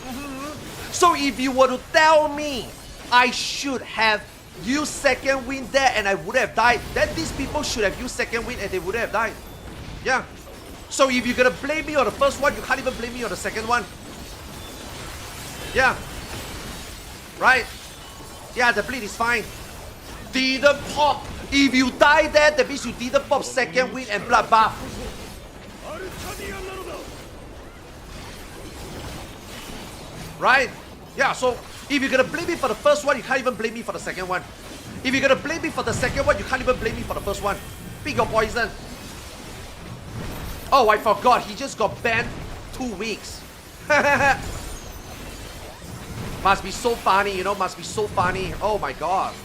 So if you were to tell me I should have used second wind there and I would have died, then these people should have used second wind and they would have died. Yeah. So if you're gonna blame me on the first one, you can't even blame me on the second one. Yeah. Right? Yeah, the bleed is fine. Didn't pop. If you die there, that means you didn't pop second wind and blood buff. アルカディアンなのだ Right? Yeah, so if you're gonna blame me for the first one, you can't even blame me for the second one. If you're gonna blame me for the second one, you can't even blame me for the first one. Pick your poison. Oh, I forgot. He just got banned 2 weeks. Must be so funny, you know, must be so funny. Oh my god.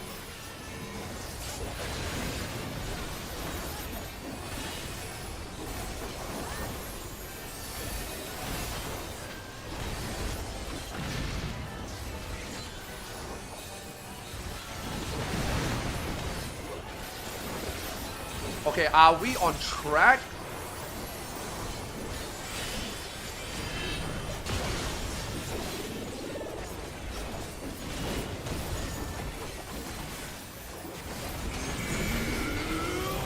Okay, are we on track?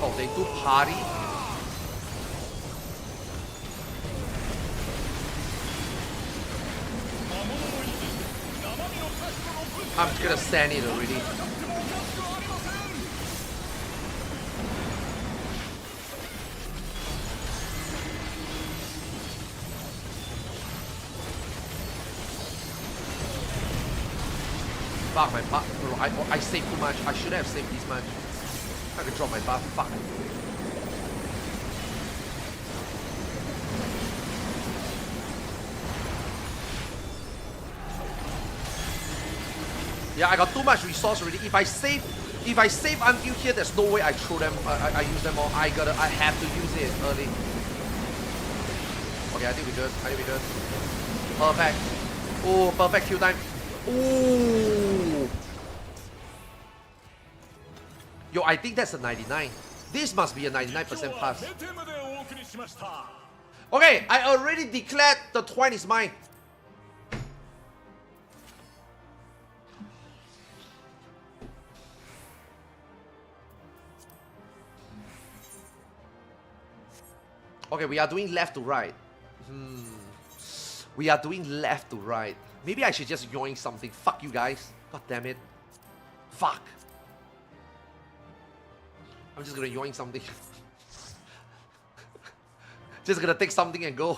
Oh, they do party? I'm gonna stand it already. Fuck my buff, bro. I saved too much. I should have saved this much. I could drop my buff. Fuck. Yeah, I got too much resource already. If I save until here, there's no way I throw them. I use them all. I have to use it early. Okay, I think we're good. Perfect. Oh, perfect kill time. Ooh. Yo, I think that's a 99. This must be a 99% pass. 出てまでお送りしました Okay, I already declared the twine is mine. Okay, we are doing left to right. We are doing left to right. Maybe I should just yoink something. Fuck you guys. God damn it. Fuck. I'm just gonna yoink something. Just gonna take something and go.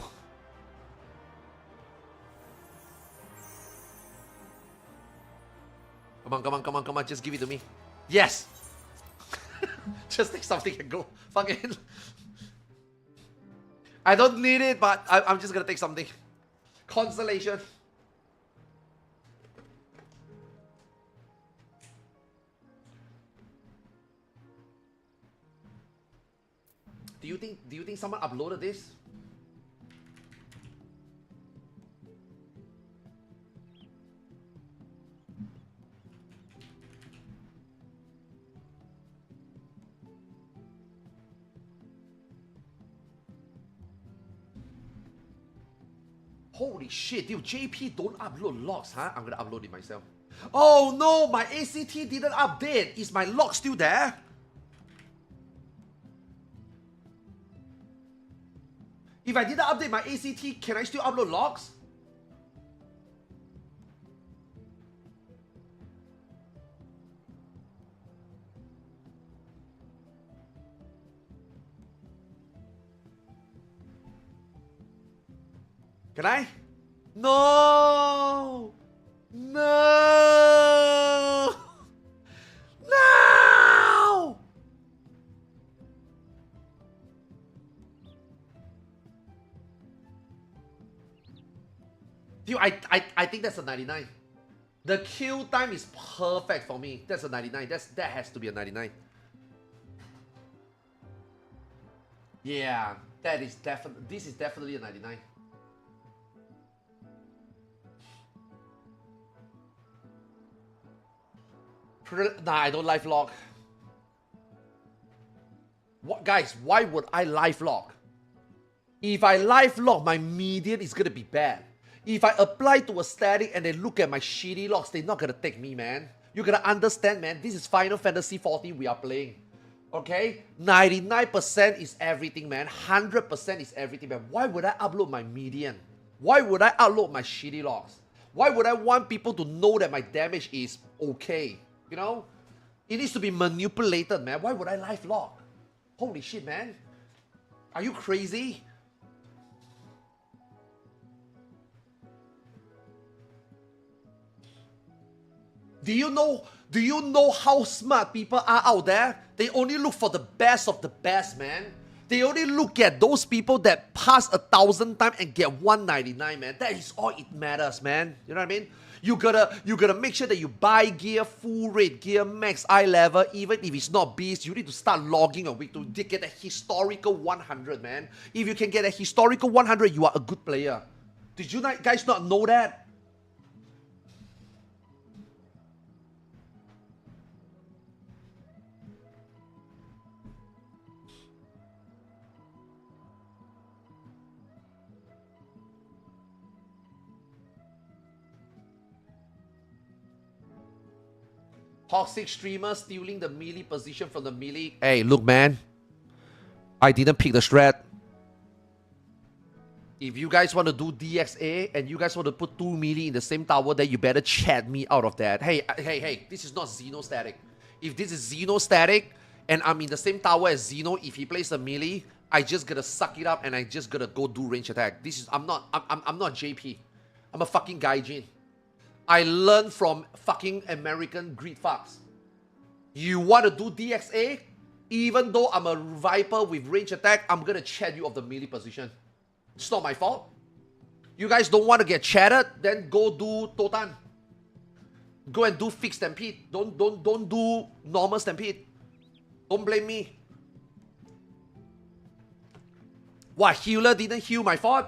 Come on. Just give it to me. Yes! Just take something and go. Fuck it. I don't need it, but I'm just gonna take something. Consolation. Do you think someone uploaded this? Holy shit, dude, JP don't upload logs, huh? I'm gonna upload it myself. Oh no, my ACT didn't update. Is my log still there? If I didn't update my ACT, can I still upload logs? Can I? No! No! No! kill, I think that's a 99. The kill time is perfect for me. That's a 99. That has to be a 99. Yeah, that is definitely. This is definitely a 99. Nah, I don't live log. What, guys? Why would I live log? If I live log, my median is gonna be bad. If I apply to a static and they look at my shitty logs, they're not gonna take me, man. You gotta understand, man. This is Final Fantasy 14 we are playing. Okay? 99% is everything, man. 100% is everything, man. Why would I upload my median? Why would I upload my shitty logs? Why would I want people to know that my damage is okay? You know? It needs to be manipulated, man. Why would I live log? Holy shit, man. Are you crazy? Do you know how smart people are out there? They only look for the best of the best, man. They only look at those people that pass 1,000 times and get 199, man. That is all it matters, man. You know what I mean? You gotta make sure that you buy gear, full rate gear, max eye level, even if it's not beast. You need to start logging a week to get a historical 100, man. If you can get a historical 100, you are a good player. Did you guys not know that? Toxic streamer stealing the melee position from the melee. Hey, look, man. I didn't pick the strat. If you guys want to do DXA and you guys want to put 2 melee in the same tower, then you better chat me out of that. Hey, this is not Xeno static. If this is Xeno static and I'm in the same tower as Xeno, if he plays the melee, I just gotta suck it up and I just gotta go do range attack. I'm not JP. I'm a fucking gaijin. I learned from fucking American greed fucks. You want to do DXA? Even though I'm a Viper with range attack, I'm gonna chat you off the melee position. It's not my fault. You guys don't want to get chatted? Then go do Totan. Go and do fixed stampede. Don't do normal stampede. Don't blame me. What, healer didn't heal, my fault?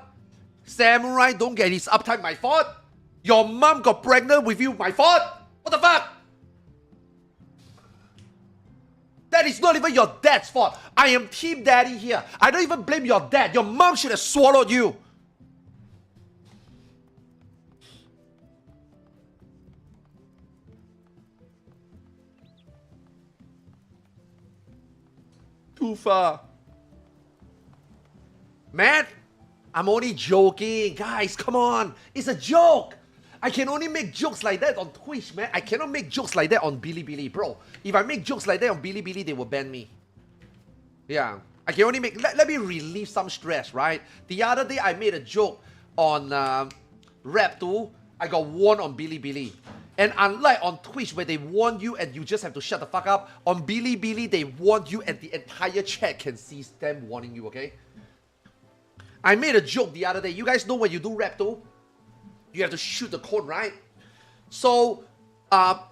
Samurai don't get his uptime, my fault? Your mom got pregnant with you, my fault? What the fuck? That is not even your dad's fault. I am team daddy here. I don't even blame your dad. Your mom should have swallowed you. Too far. Man, I'm only joking. Guys, come on. It's a joke. I can only make jokes like that on Twitch, man. I cannot make jokes like that on Bilibili, bro. If I make jokes like that on Bilibili, they will ban me. Yeah. I can only make... Let me relieve some stress, right? The other day, I made a joke on Rap 2. I got warned on Bilibili. And unlike on Twitch, where they warn you and you just have to shut the fuck up, on Bilibili, they warn you and the entire chat can see them warning you, okay? I made a joke the other day. You guys know when you do Rap 2? You have to shoot the cone, right? So,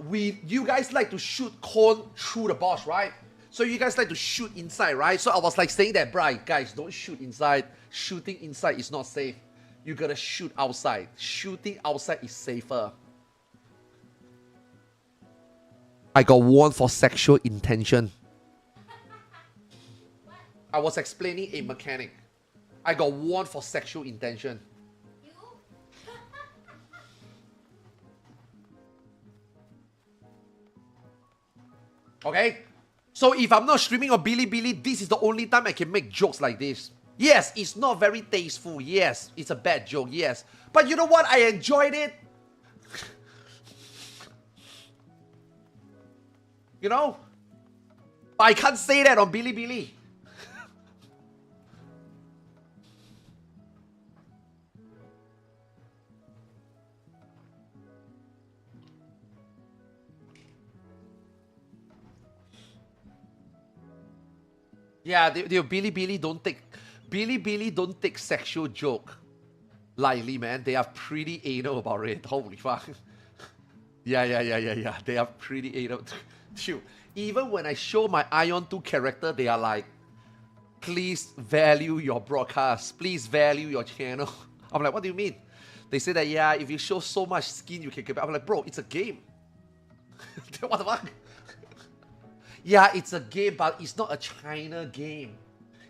you guys like to shoot cone through the boss, right? So you guys like to shoot inside, right? So I was like saying that, bruh, guys, don't shoot inside. Shooting inside is not safe. You gotta shoot outside. Shooting outside is safer. I got warned for sexual intention. I was explaining a mechanic. I got warned for sexual intention. Okay? So if I'm not streaming on Bilibili, this is the only time I can make jokes like this. Yes, it's not very tasteful. Yes, it's a bad joke. Yes. But you know what? I enjoyed it. You know? But I can't say that on Bilibili. Yeah, Bilibili don't take sexual joke. Lightly, man. They are pretty anal about it. Holy fuck. Yeah. They are pretty anal. Dude, even when I show my Aion 2 character, they are like, please value your broadcast. Please value your channel. I'm like, what do you mean? They say that, yeah, if you show so much skin, you can get back. I'm like, bro, it's a game. What the fuck? Yeah, it's a game, but it's not a China game.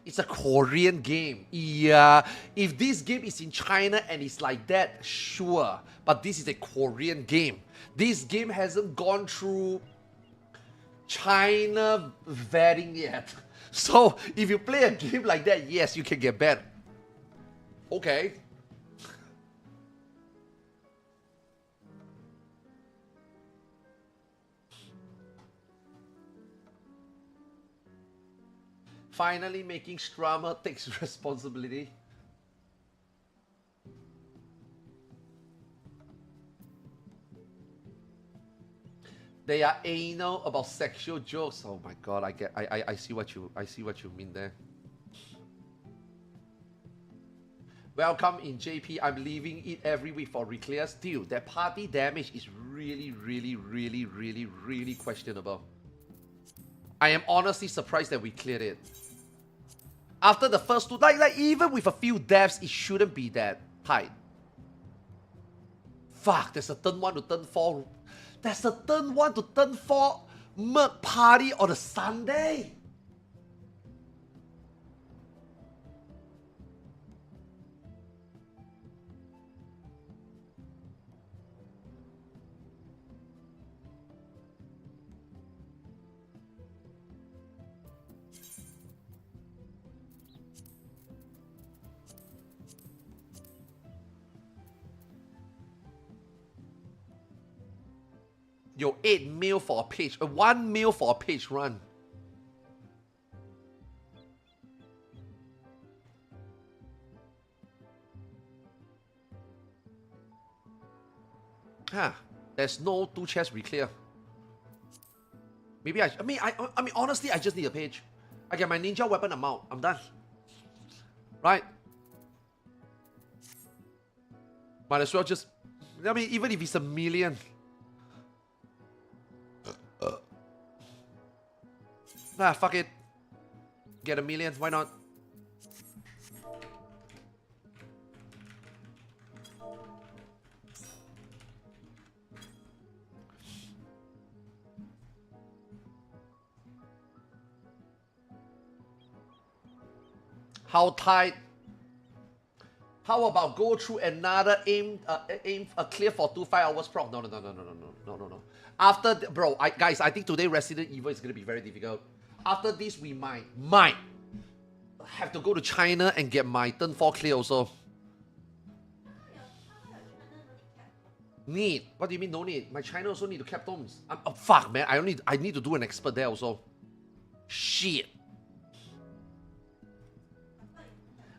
It's a Korean game. Yeah, if this game is in China and it's like that, sure. But this is a Korean game. This game hasn't gone through China vetting yet. So if you play a game like that, yes, you can get banned. Okay. Finally making Strummer takes responsibility. They are anal about sexual jokes. Oh my god, I see what you mean there. Welcome in JP. I'm leaving it every week for reclear. Still, that party damage is really questionable. I am honestly surprised that we cleared it. After the first two, like even with a few deaths, it shouldn't be that tight. Fuck, there's a turn 1 to turn 4. There's a turn 1 to turn 4 Merc party on a Sunday. Yo, 8 mil for a page. 1 mil for a page run. Huh. There's no 2 chests reclear. Maybe I mean honestly, I just need a page. I get my ninja weapon amount. I'm done. Right? Might as well just, I mean, even if it's a million. Nah, fuck it. Get a million, why not? How tight? How about go through another aim clear for 2 5 hours proc? No. After bro, guys, I think today Resident Evil is gonna be very difficult. After this, we might have to go to China and get my turn 4 clear also. Need? What do you mean no need? My China also need to cap tomes. Oh, fuck, man. I need to do an expert there also. Shit.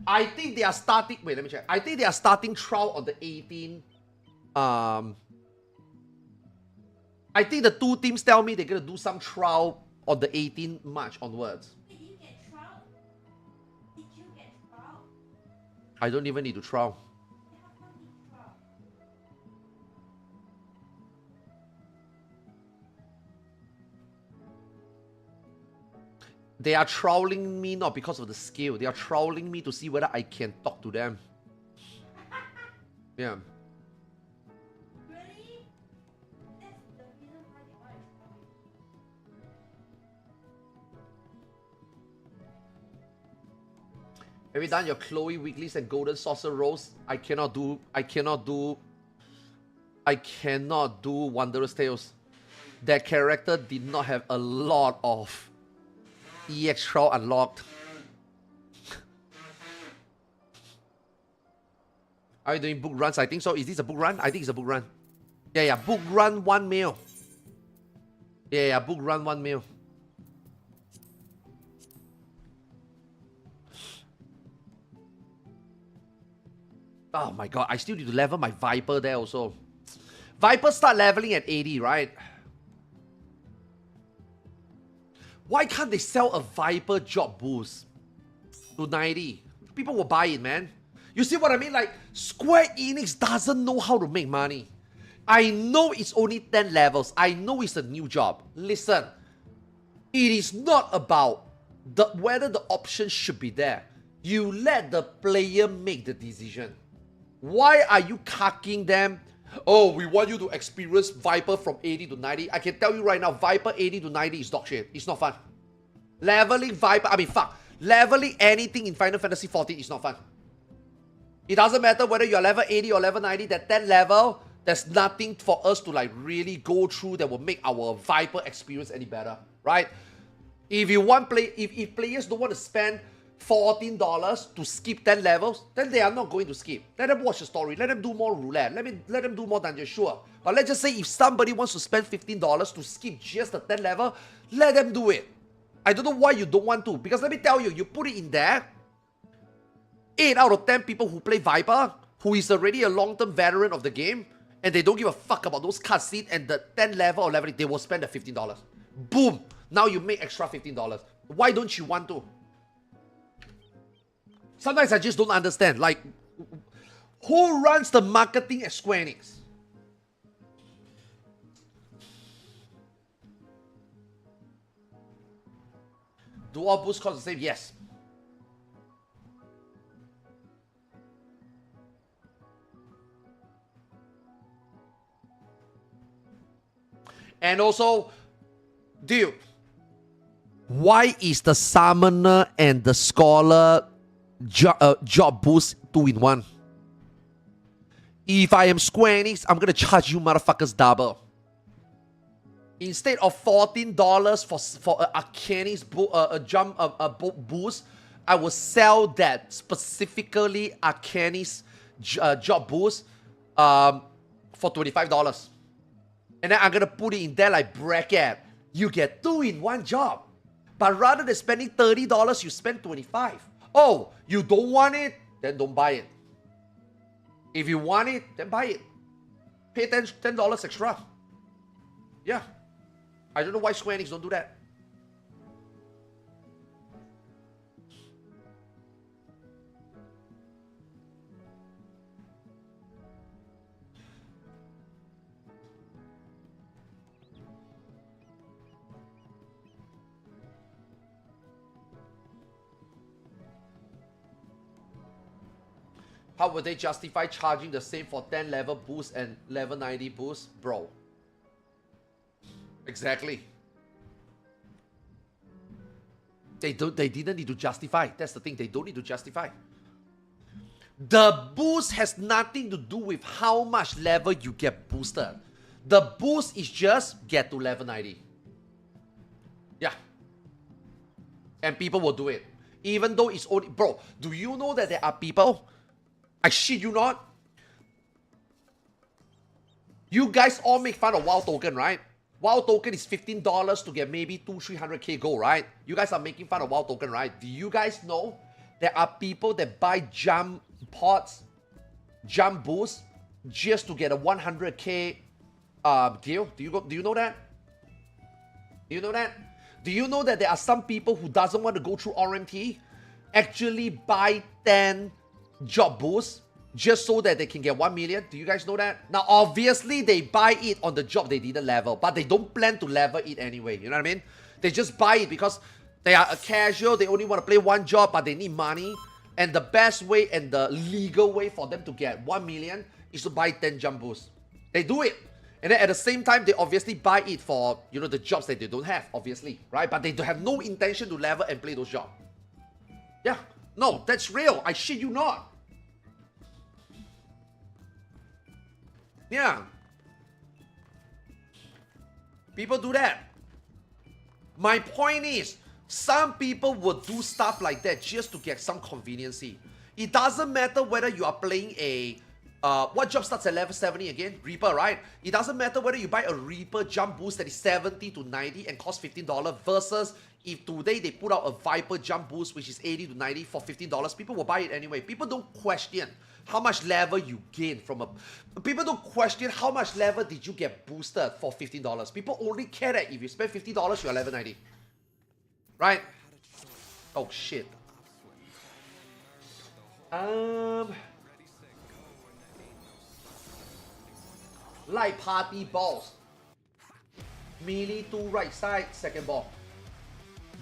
I think they are starting. Wait, let me check. I think they are starting trial on the 18th. I think the 2 teams tell me they're gonna do some trial on the 18th March onwards. Did you get trial? Did you get trial? I don't even need to trial. They are trolling me not because of the skill. They are trolling me to see whether I can talk to them. Yeah. Really? That's the reason why they want to. Have you done your Chloe weeklies and Golden Saucer rolls? I cannot do Wondrous Tales. That character did not have a lot of EX trial unlocked. Are you doing book runs? I think so. Is this a book run? I think it's a book run. Yeah. Book run 1 mil. Yeah. Book run 1 mil. Oh my god, I still need to level my Viper there also. Viper start leveling at 80, right? Why can't they sell a Viper job boost to 90? People will buy it, man. You see what I mean? Like, Square Enix doesn't know how to make money. I know it's only 10 levels. I know it's a new job. Listen, it is not about whether the option should be there. You let the player make the decision. Why are you cucking them? Oh, we want you to experience Viper from 80 to 90. I can tell you right now, Viper 80 to 90 is dog shit. It's not fun. Leveling Viper, leveling anything in Final Fantasy 14 is not fun. It doesn't matter whether you're level 80 or level 90, that 10 level, there's nothing for us to like really go through that will make our Viper experience any better, right? If you want if players don't want to spend $14 to skip 10 levels, then they are not going to skip. Let them watch the story. Let them do more roulette. Let them do more dungeons, sure. But let's just say if somebody wants to spend $15 to skip just the 10 level, let them do it. I don't know why you don't want to. Because let me tell you, you put it in there, 8 out of 10 people who play Viper, who is already a long-term veteran of the game, and they don't give a fuck about those cutscenes and the 10 level or level, they will spend the $15. Boom! Now you make extra $15. Why don't you want to? Sometimes I just don't understand. Like, who runs the marketing at Square Enix? Do all boosts cost the same? Yes. And also, dude, why is the Summoner and the Scholar job boost 2-in-1? If I am Square Enix, I'm gonna charge you motherfuckers double. Instead of $14 for an Arcanis boost, I will sell that specifically Arcanis job boost for $25. And then I'm gonna put it in there like bracket. You get 2-in-1 job. But rather than spending $30, you spend $25. Oh, you don't want it? Then don't buy it. If you want it, then buy it. Pay $10 extra. Yeah. I don't know why Square Enix don't do that. How would they justify charging the same for 10 level boost and level 90 boost? Bro. Exactly. They didn't need to justify. That's the thing. They don't need to justify. The boost has nothing to do with how much level you get boosted. The boost is just get to level 90. Yeah. And people will do it. Even though it's only... Bro, do you know that there are people... I shit you not. You guys all make fun of WoW token, right? WoW token is $15 to get maybe 200-300k gold, right? You guys are making fun of WoW token, right? Do you guys know there are people that buy jump pods, jump boosts, just to get a 100k deal? Do you know that? Do you know that? Do you know that there are some people who doesn't want to go through RMT actually buy 10 job boosts just so that they can get 1 million? Do you guys know that? Now, obviously, they buy it on the job they didn't level, but they don't plan to level it anyway. You know what I mean? They just buy it because they are a casual. They only want to play one job, but they need money. And the best way and the legal way for them to get 1 million is to buy 10 jump boosts. They do it. And then at the same time, they obviously buy it for, you know, the jobs that they don't have, obviously, right? But they don't have no intention to level and play those jobs. Yeah. No, that's real. I shit you not. Yeah. People do that. My point is, some people will do stuff like that just to get some conveniency. It doesn't matter whether you are playing a... what job starts at level 70 again? Reaper, right? It doesn't matter whether you buy a Reaper jump boost that is 70 to 90 and costs $15 versus if today they put out a Viper jump boost which is 80 to 90 for $15. People will buy it anyway. People don't question how much level you gain from a... People don't question how much level did you get boosted for $15. People only care that if you spend $50, you're level 90. Right? Oh shit. Light party balls. Melee 2 right side, second ball.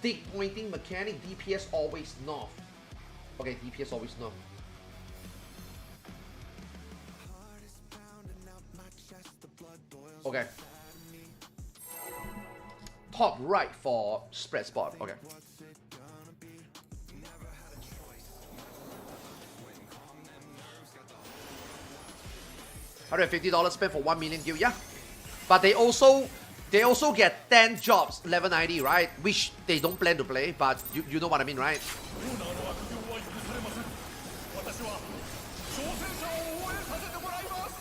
Dig pointing mechanic, DPS always north. Okay, DPS always north. Okay. Top right for spread spot. Okay. $150 spent for 1 million guild, yeah. But they also get 10 jobs, level 90, right? Which they don't plan to play, but you know what I mean, right? オーナーの悪行は許されません。私は挑戦者を応援させてもらいます。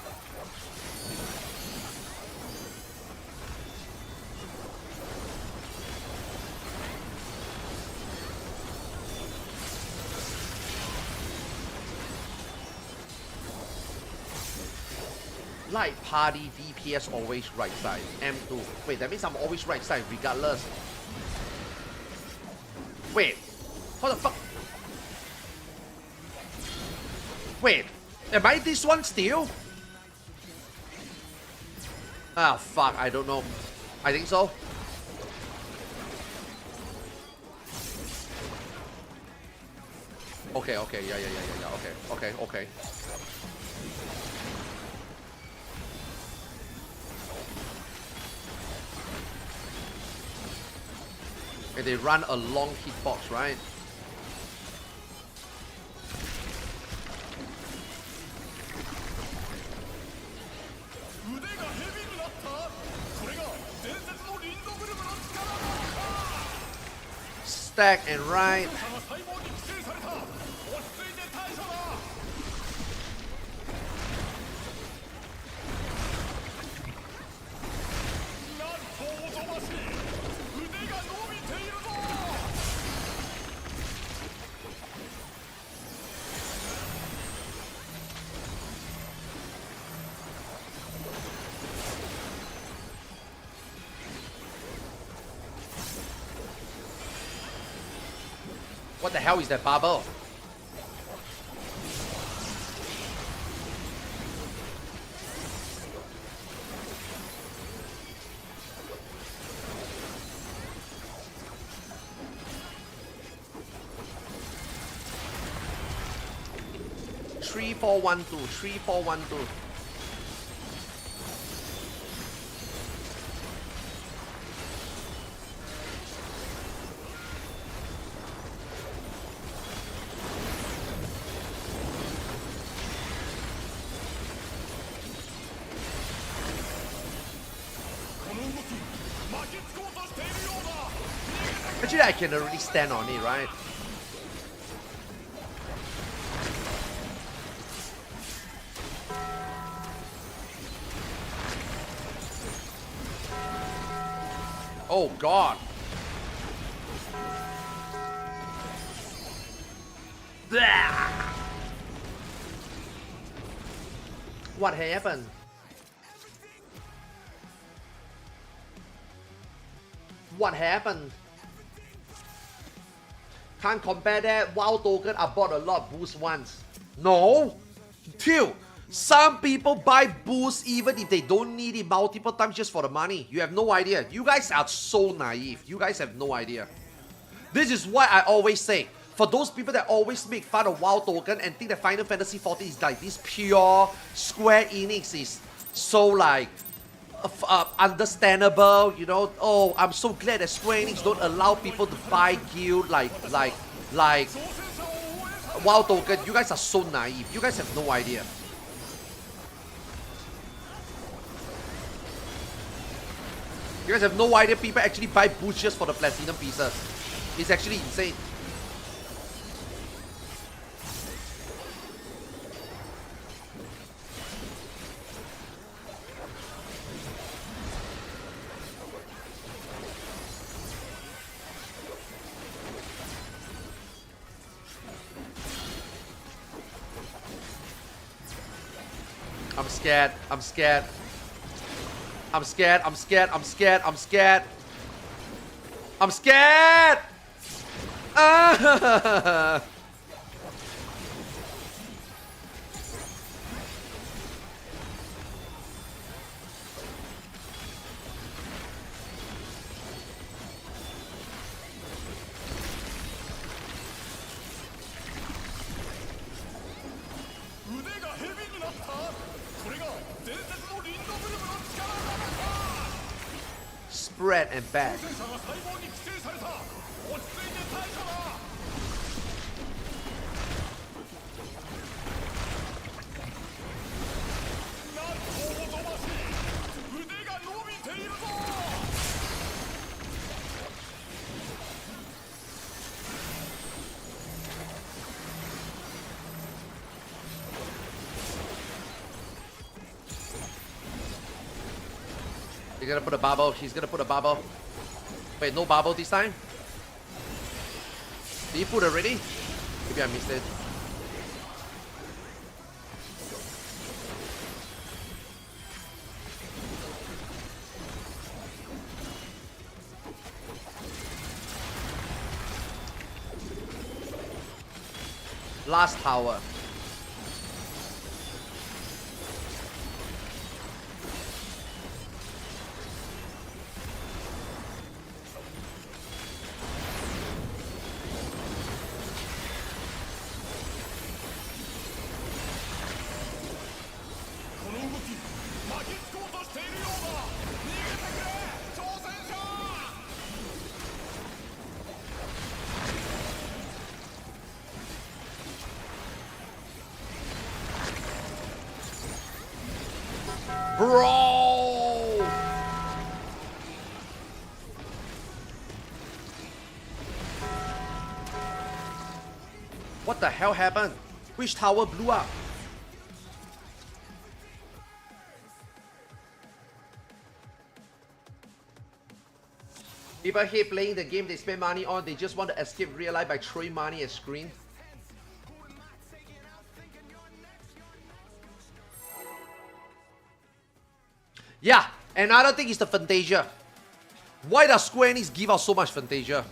Light party DPS always right side. M2. Wait, that means I'm always right side regardless. Wait. What the fuck? Wait. Am I this one still? Ah, fuck. I don't know. I think so. Okay, okay. Yeah. Okay. And they run a long hitbox, right? Stack and right. What the hell is that bubble? Three, 4, 1, 2. 3, 4, 1, 2. Actually, I can already stand on it, right? Oh God. What happened? What happened? Can't compare that. WoW token, I bought a lot boost once. No. Two. Some people buy boost even if they don't need it multiple times just for the money. You have no idea. You guys are so naive. You guys have no idea. This is why I always say, for those people that always make fun of WoW token and think that Final Fantasy 14 is like this pure Square Enix is so like understandable, you know. Oh, I'm so glad that Square Enix don't allow people to buy guild like WoW token. You guys are so naive. You guys have no idea. You guys have no idea people actually buy boosts just for the platinum pieces. It's actually insane. I'm scared. I'm scared. I'm scared. I'm scared. I'm scared. I'm scared. I'm scared. spread and back. 戦車が細胞に寄生された。落ち着いて対処だ。なんとおぞましい。腕が伸びているぞ。He's gonna put a bubble. He's gonna put a bubble. Wait, no bubble this time? Did he put already? Maybe I missed it. Last tower. Bro! What the hell happened? Which tower blew up? People hate playing the game they spend money on, they just want to escape real life by throwing money at screen. Yeah, another thing is the Fantasia. Why does Square Enix give out so much Fantasia?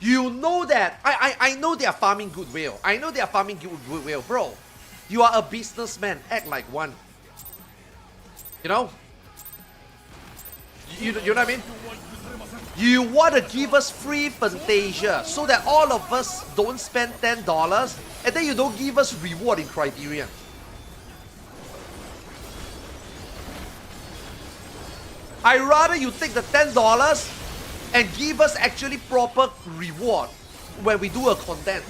You know that, I know they are farming goodwill. I know they are farming goodwill, bro. You are a businessman, act like one. You know? You know what I mean? You want to give us free Fantasia so that all of us don't spend $10 and then you don't give us reward in Criterion. I'd rather you take the $10 and give us actually proper reward when we do a content.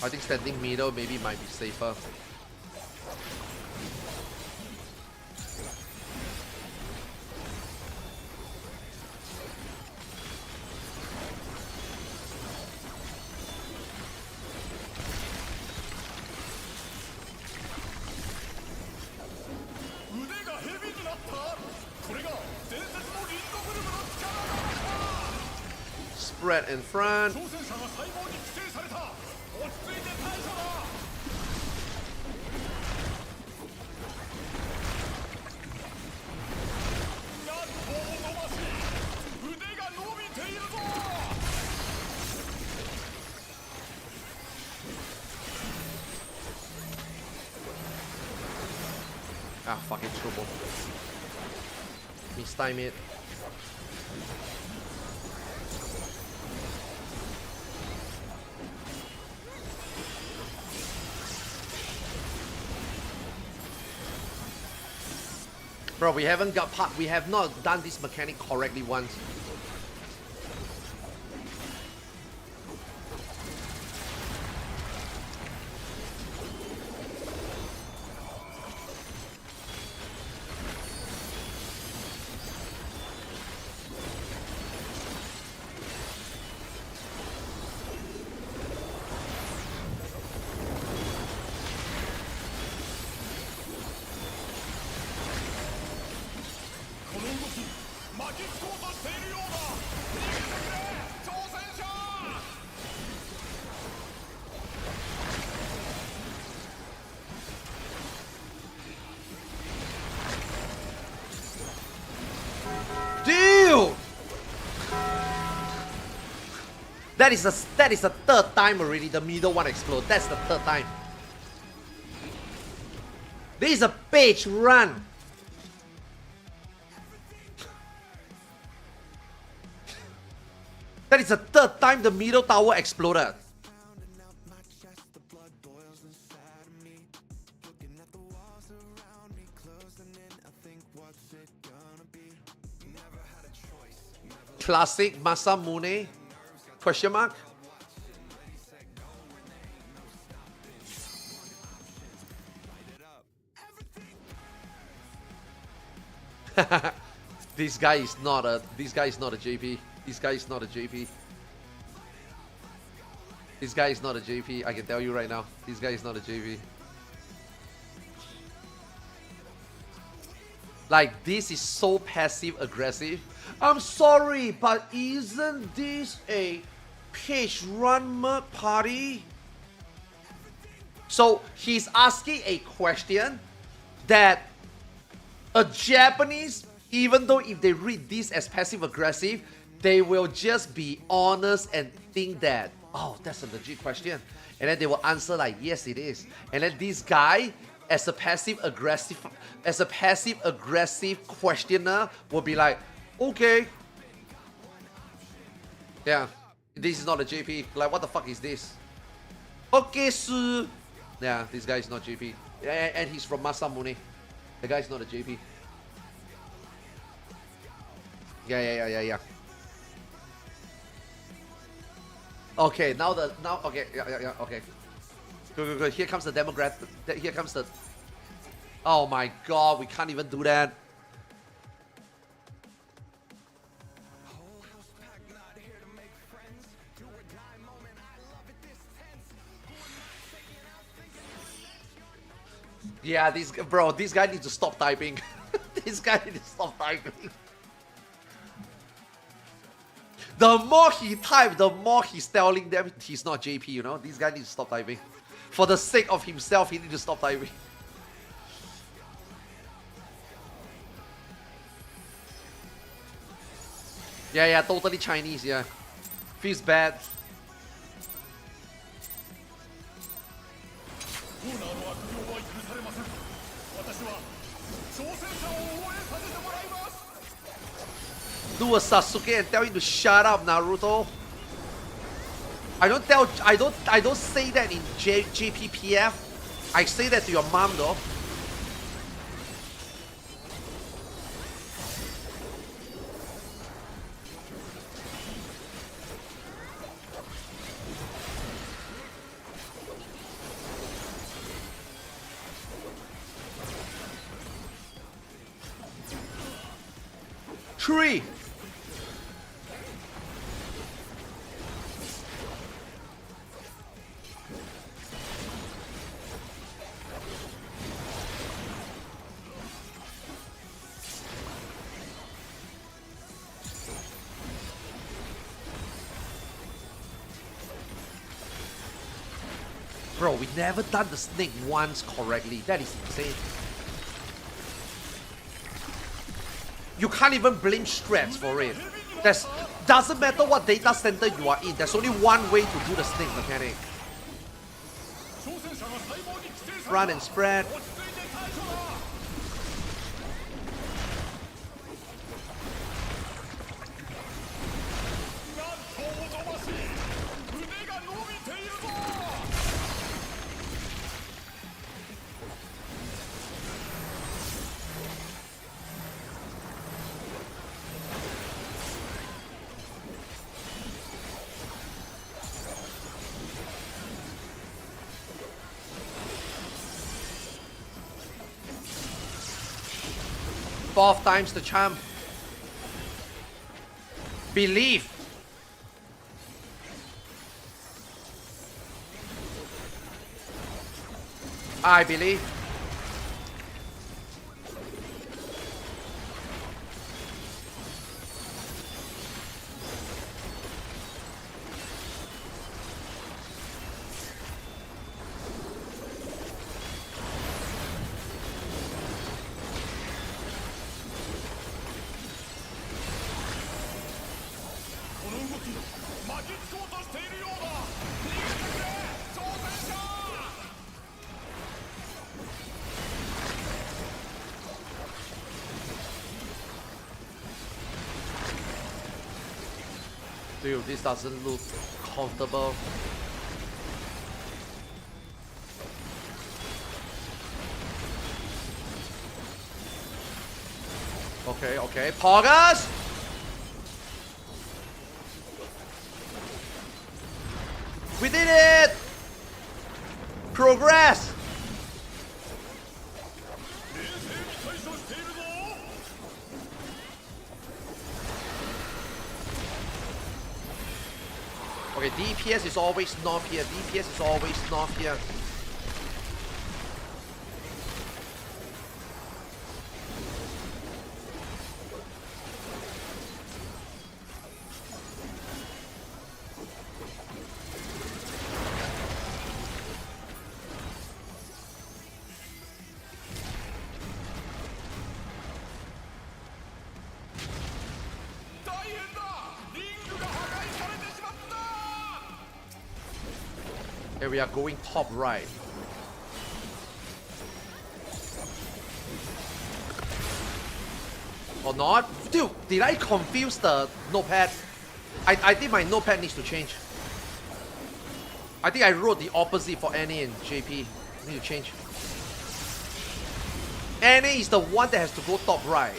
I think standing middle maybe might be safer. Spread in front. Ah, fucking trouble. Mistime it. Bro, we have not done this mechanic correctly once. That is the third time already the middle one explode. That's the third time. This is a page run. That is the third time the middle tower exploded. Classic Masamune? Question mark? This guy is not a JP. This guy is not a JP. This guy is not a JP. I can tell you right now. This guy is not a JP. Like, this is so passive aggressive. I'm sorry, but isn't this a page run mud party? So he's asking a question that a Japanese, even though if they read this as passive aggressive, they will just be honest and think that, oh, that's a legit question. And then they will answer like, yes, it is. And then this guy, as a passive aggressive questioner, will be like, okay. Yeah, this is not a JP. Like, what the fuck is this? Okay, sir. Yeah, this guy is not JP. And he's from Masamune. The guy's not a JP. Yeah. Okay, okay, yeah, okay. Good. Here comes the demographic. Here comes the. Oh my god, we can't even do that. Yeah, this guy needs to stop typing. This guy needs to stop typing. The more he types, the more he's telling them he's not JP, you know? This guy needs to stop typing. For the sake of himself, he needs to stop typing. Yeah, totally Chinese, yeah. Feels bad. Do a Sasuke and tell him to shut up, Naruto. I don't say that in JPPF. I say that to your mom though. Tree. Bro, we never done the snake once correctly. That is insane. You can't even blame strats for it. Doesn't matter what data center you are in. There's only one way to do the snake mechanic. Run and spread. Fourth time's the charm. Believe. I believe. Dude, this doesn't look comfortable. Okay, okay. Poggers! We did it! Progress! Okay, DPS is always north here. DPS is always north here. Okay, we are going top right. Or not? Dude, did I confuse the notepad? I think my notepad needs to change. I think I wrote the opposite for Annie and JP. Need to change. Annie is the one that has to go top right.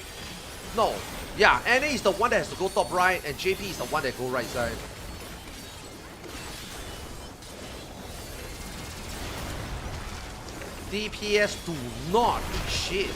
No. Yeah, Annie is the one that has to go top right, and JP is the one that go right side. DPS do not eat shit.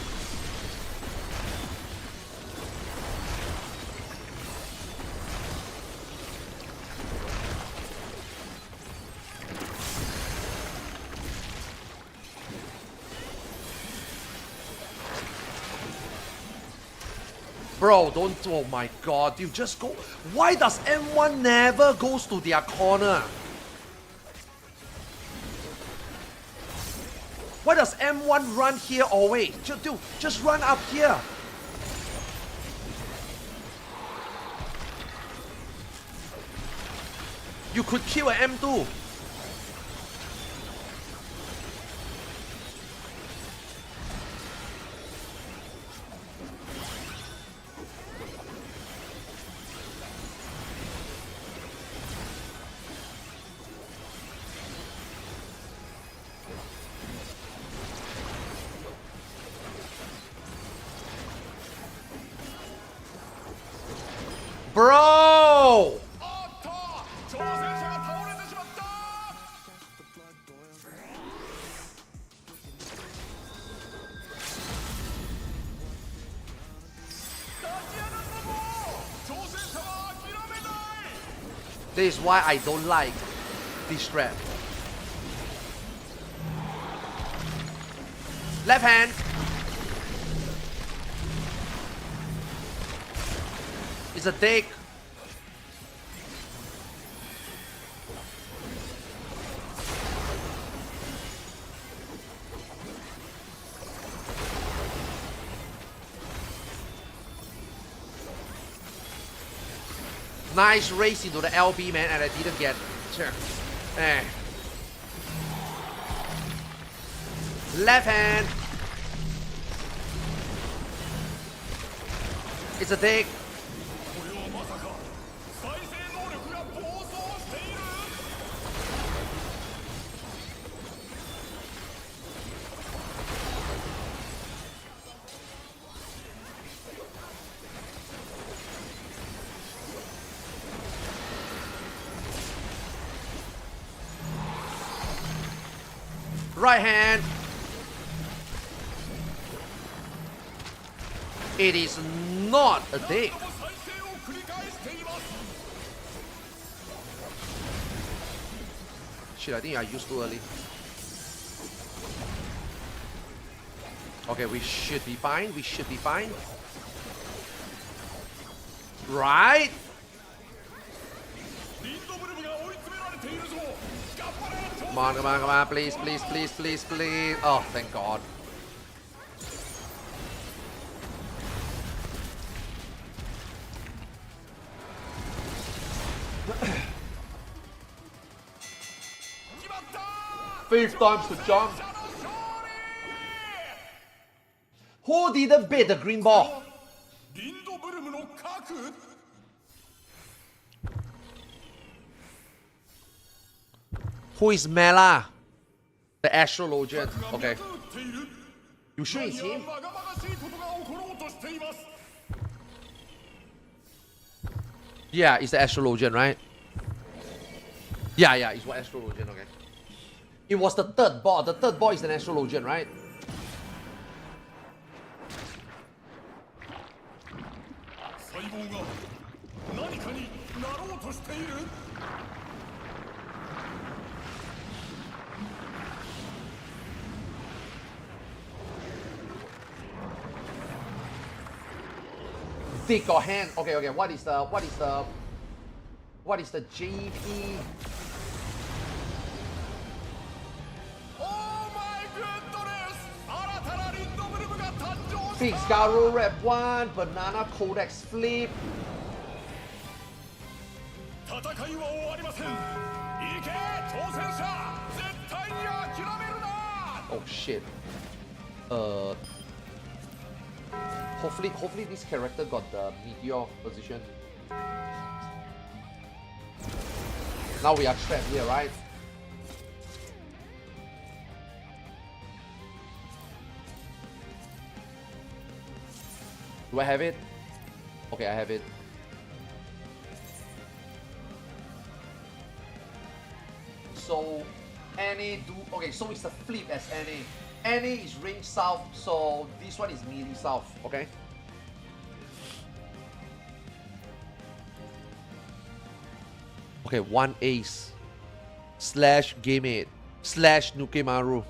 Bro, don't, oh my god, you just go. Why does M1 never goes to their corner? Why does M1 run here always? Dude, just run up here. You could kill an M2. Bro! This is why I don't like this strat. Left hand. It's a dick. Nice race into the LB, man, and I didn't get. Eh. Left hand. It's a dick. Right hand. It is not a dick. Shit, I think I used too early. Okay, we should be fine. We should be fine. Right? Come on, come on, come on, please, please, please, please, please. Oh, thank God. Fifth time's the jump. Who didn't bait the green ball? Who is Mela? The astrologian. Okay. You sure it's him? まがまがしいことが起ころうとしています Yeah, it's the astrologian, right? Yeah, it's what astrologian, okay. It was the third ball. The third ball is an astrologian, right? 細胞が何かになろうとしている Dick or hand? Okay. What is the JP? Oh my goodness 新たなリンドブルムが誕生 Fix Garo Rep 1, Banana Codex Flip. 戦いは終わりません行け挑戦者絶対に諦めるな Oh shit. Hopefully this character got the meteor position. Now we are trapped here, right? Do I have it? Okay, I have it. So, Annie do... Okay, so it's the flip as Annie. Annie is ring south, so this one is melee south, okay? Okay, one ace slash gamemate slash Nukemaru.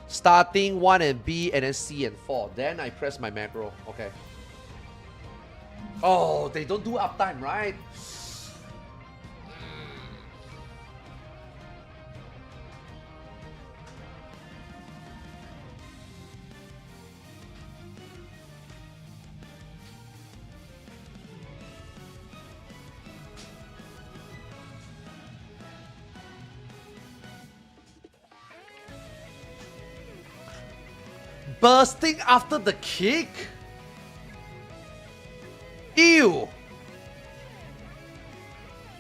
Starting 1 and B and then C and 4. Then I press my macro. Okay. Oh, they don't do uptime, right? Bursting after the kick? Ew!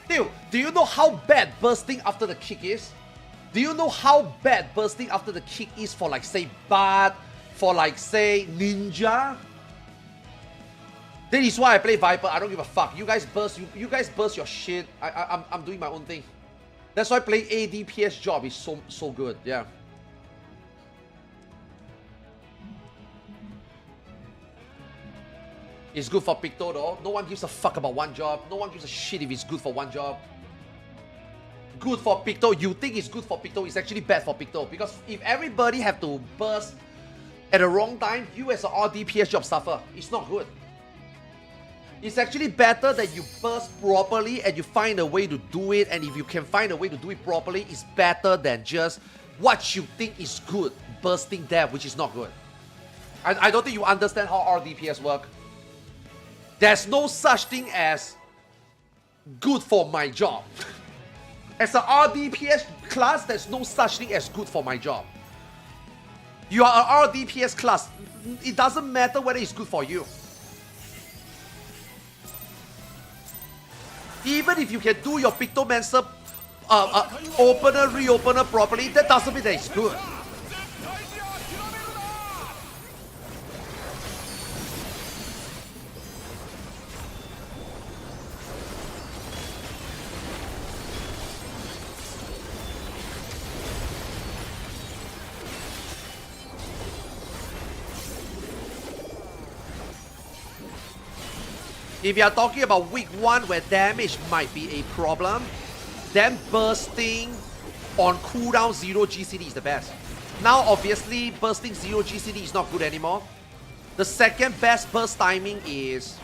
Ew, do you know how bad bursting after the kick is? Do you know how bad bursting after the kick is for like say Bard, for like say Ninja? That is why I play Viper. I don't give a fuck. You guys burst your shit. I'm doing my own thing. That's why playing ADPS job is so good, yeah. It's good for Picto though. No one gives a fuck about one job. No one gives a shit if it's good for one job. Good for Picto. You think it's good for Picto. It's actually bad for Picto. Because if everybody have to burst at the wrong time, you as an RDPS job suffer. It's not good. It's actually better that you burst properly and you find a way to do it. And if you can find a way to do it properly, it's better than just what you think is good bursting there, which is not good. I don't think you understand how RDPS work. There's no such thing as good for my job. As an RDPS class, there's no such thing as good for my job. You are an RDPS class. It doesn't matter whether it's good for you. Even if you can do your Pictomancer opener, reopener properly, that doesn't mean that it's good. If you are talking about week 1 where damage might be a problem, then bursting on cooldown 0 GCD is the best. Now obviously bursting 0 GCD is not good anymore. The second best burst timing is...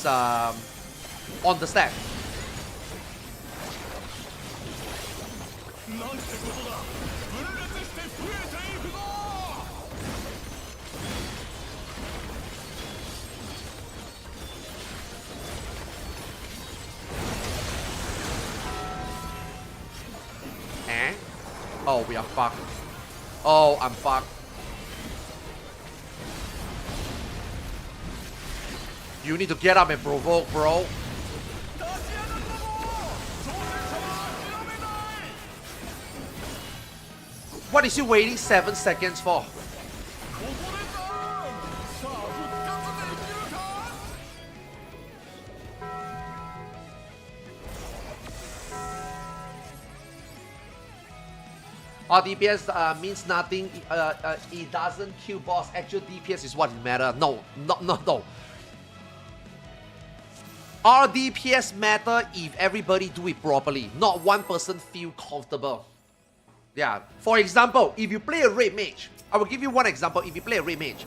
on the stack. Oh, we are fucked. Oh, I'm fucked. You need to get up and provoke, bro. What is he waiting 7 seconds for? Our DPS means nothing. It doesn't kill boss. Actual DPS is what matters. No. Our DPS matter if everybody do it properly. Not one person feel comfortable. Yeah. For example, if you play a red mage, I will give you one example. If you play a red mage,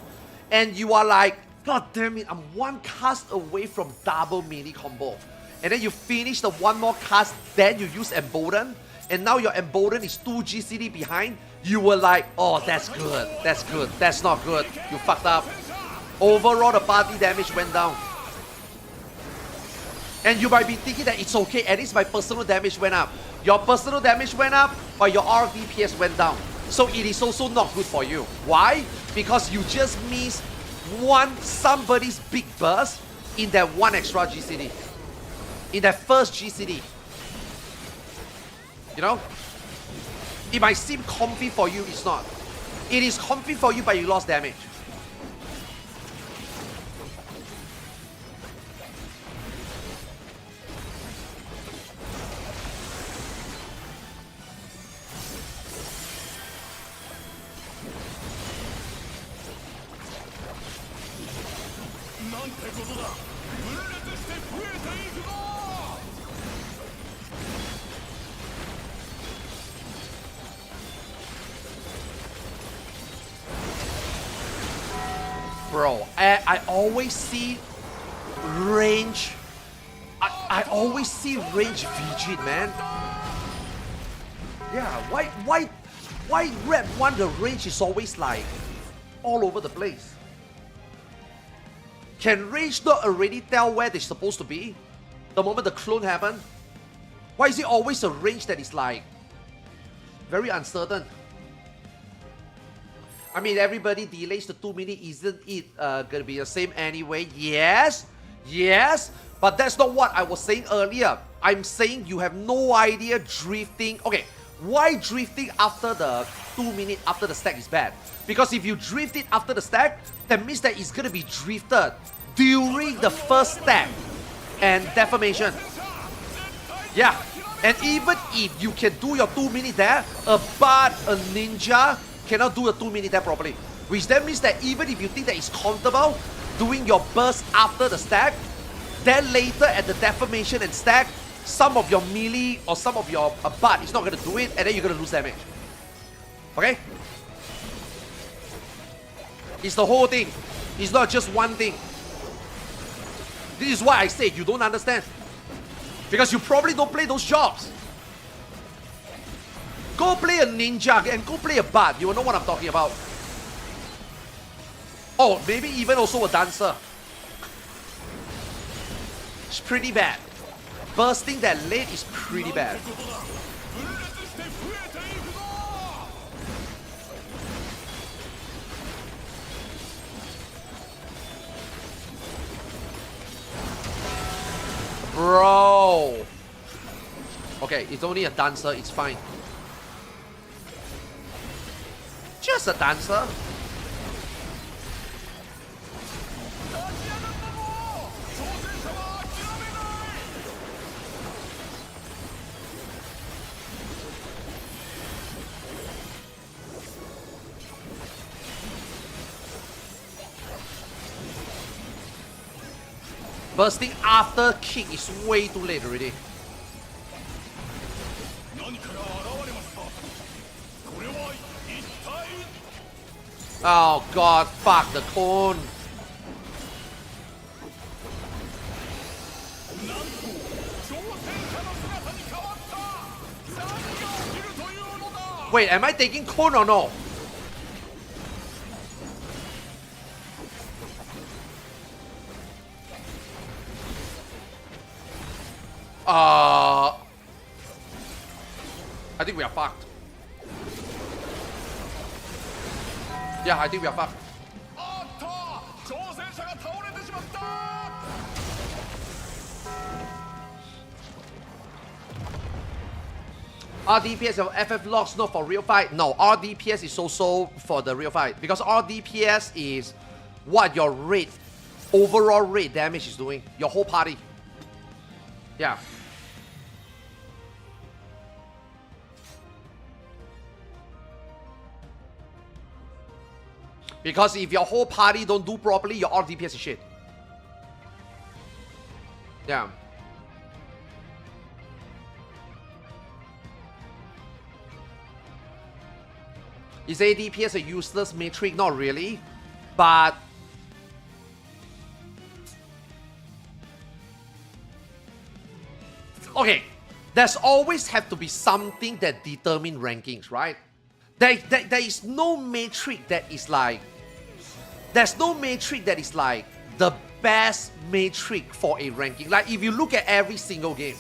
and you are like, God damn it, I'm one cast away from double melee combo, and then you finish the one more cast, then you use Embolden, and now your Embolden is 2 GCD behind, you were like, oh, that's good, that's not good, you fucked up. Overall, the party damage went down. And you might be thinking that it's okay, at least my personal damage went up. Your personal damage went up, but your RDPS went down. So it is also not good for you. Why? Because you just missed somebody's big burst in that one extra GCD. In that first GCD. You know? It might seem comfy for you, it's not. It is comfy for you, but you lost damage. Bro, I always see range. I always see range Vijit, man. Yeah, why Red 1 the range is always like all over the place? Can range not already tell where they're supposed to be the moment the clone happened? Why is it always a range that is like very uncertain? I mean, everybody delays the 2 minutes, isn't it gonna be the same anyway? Yes, but that's not what I was saying earlier. I'm saying you have no idea drifting. Okay, why drifting after the 2 minutes after the stack is bad? Because if you drift it after the stack, that means that it's gonna be drifted during the first stack and deformation. Yeah, and even if you can do your 2 minutes there, a bard, a ninja cannot do a 2 minutes there properly. Which then means that even if you think that it's comfortable doing your burst after the stack, then later at the deformation and stack, some of your melee or some of your bard is not going to do it, and then you're going to lose damage. Okay? It's the whole thing. It's not just one thing. This is why I say you don't understand. Because you probably don't play those jobs. Go play a ninja and go play a bard. You will know what I'm talking about. Oh, maybe even also a dancer. It's pretty bad. Bursting that late is pretty bad. Bro. Okay, it's only a dancer, it's fine. Just a dancer. Bursting after kick is way too late already. Oh god, fuck the clone. Wait, am I taking clone or no? I think we are fucked. Yeah, I think we are fucked. RDPS of FF logs not for real fight. No, RDPS is also for the real fight. Because RDPS is what your rate, overall rate damage is doing. Your whole party. Yeah. Because if your whole party don't do properly, your RDPS is shit. Yeah. Is ADPS a useless metric? Not really. But okay, there's always have to be something that determine rankings, right? There is no metric that is like, there's no metric that is like the best metric for a ranking. Like if you look at every single game,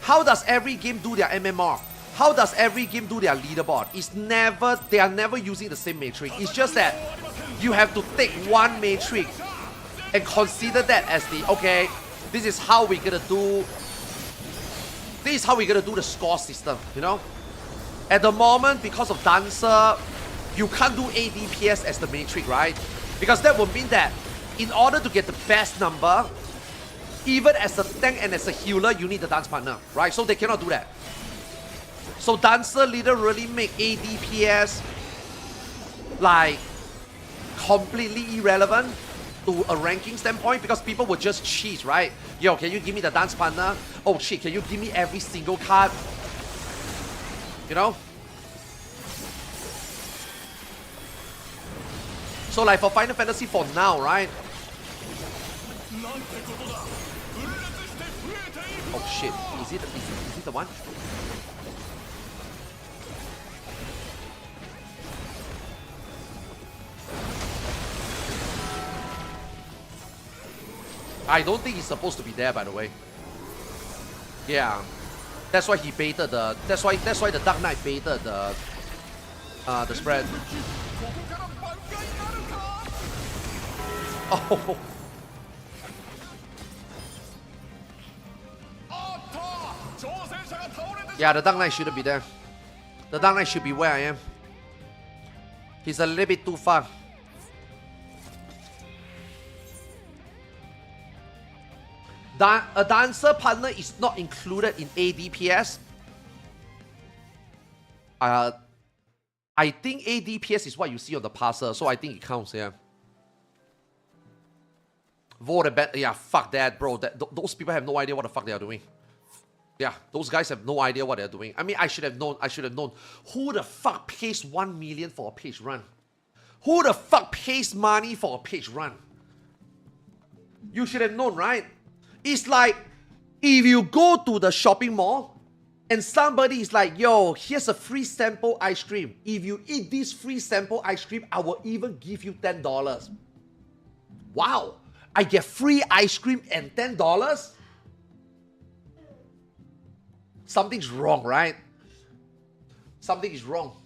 how does every game do their MMR? How does every game do their leaderboard? It's never, they are never using the same metric. It's just that you have to take one metric and consider that as the, okay, this is how we're gonna do, this is how we're gonna do the score system, you know? At the moment, because of Dancer, you can't do ADPS as the metric, right? Because that would mean that in order to get the best number, even as a tank and as a healer, you need a dance partner, right? So they cannot do that. So Dancer literally make ADPS like completely irrelevant to a ranking standpoint because people would just cheat, right? Yo, can you give me the dance partner? Oh shit, can you give me every single card? You know? So like for Final Fantasy for now, right? Oh shit, is it the one? I don't think he's supposed to be there, by the way. Yeah, that's why he baited the. That's why the Dark Knight baited the spread. Oh. Yeah, the Dark Knight shouldn't be there. The Dark Knight should be where I am. He's a little bit too far. A dancer partner is not included in ADPS. I think ADPS is what you see on the passer, so I think it counts, yeah. Vote a bet. Yeah, fuck that, bro. Those people have no idea what the fuck they are doing. Yeah, those guys have no idea what they're doing. I mean, I should have known. Who the fuck pays 1 million for a page run? Who the fuck pays money for a page run? You should have known, right? It's like, if you go to the shopping mall and somebody is like, yo, here's a free sample ice cream. If you eat this free sample ice cream, I will even give you $10. Wow, I get free ice cream and $10? Something's wrong, right? Something is wrong.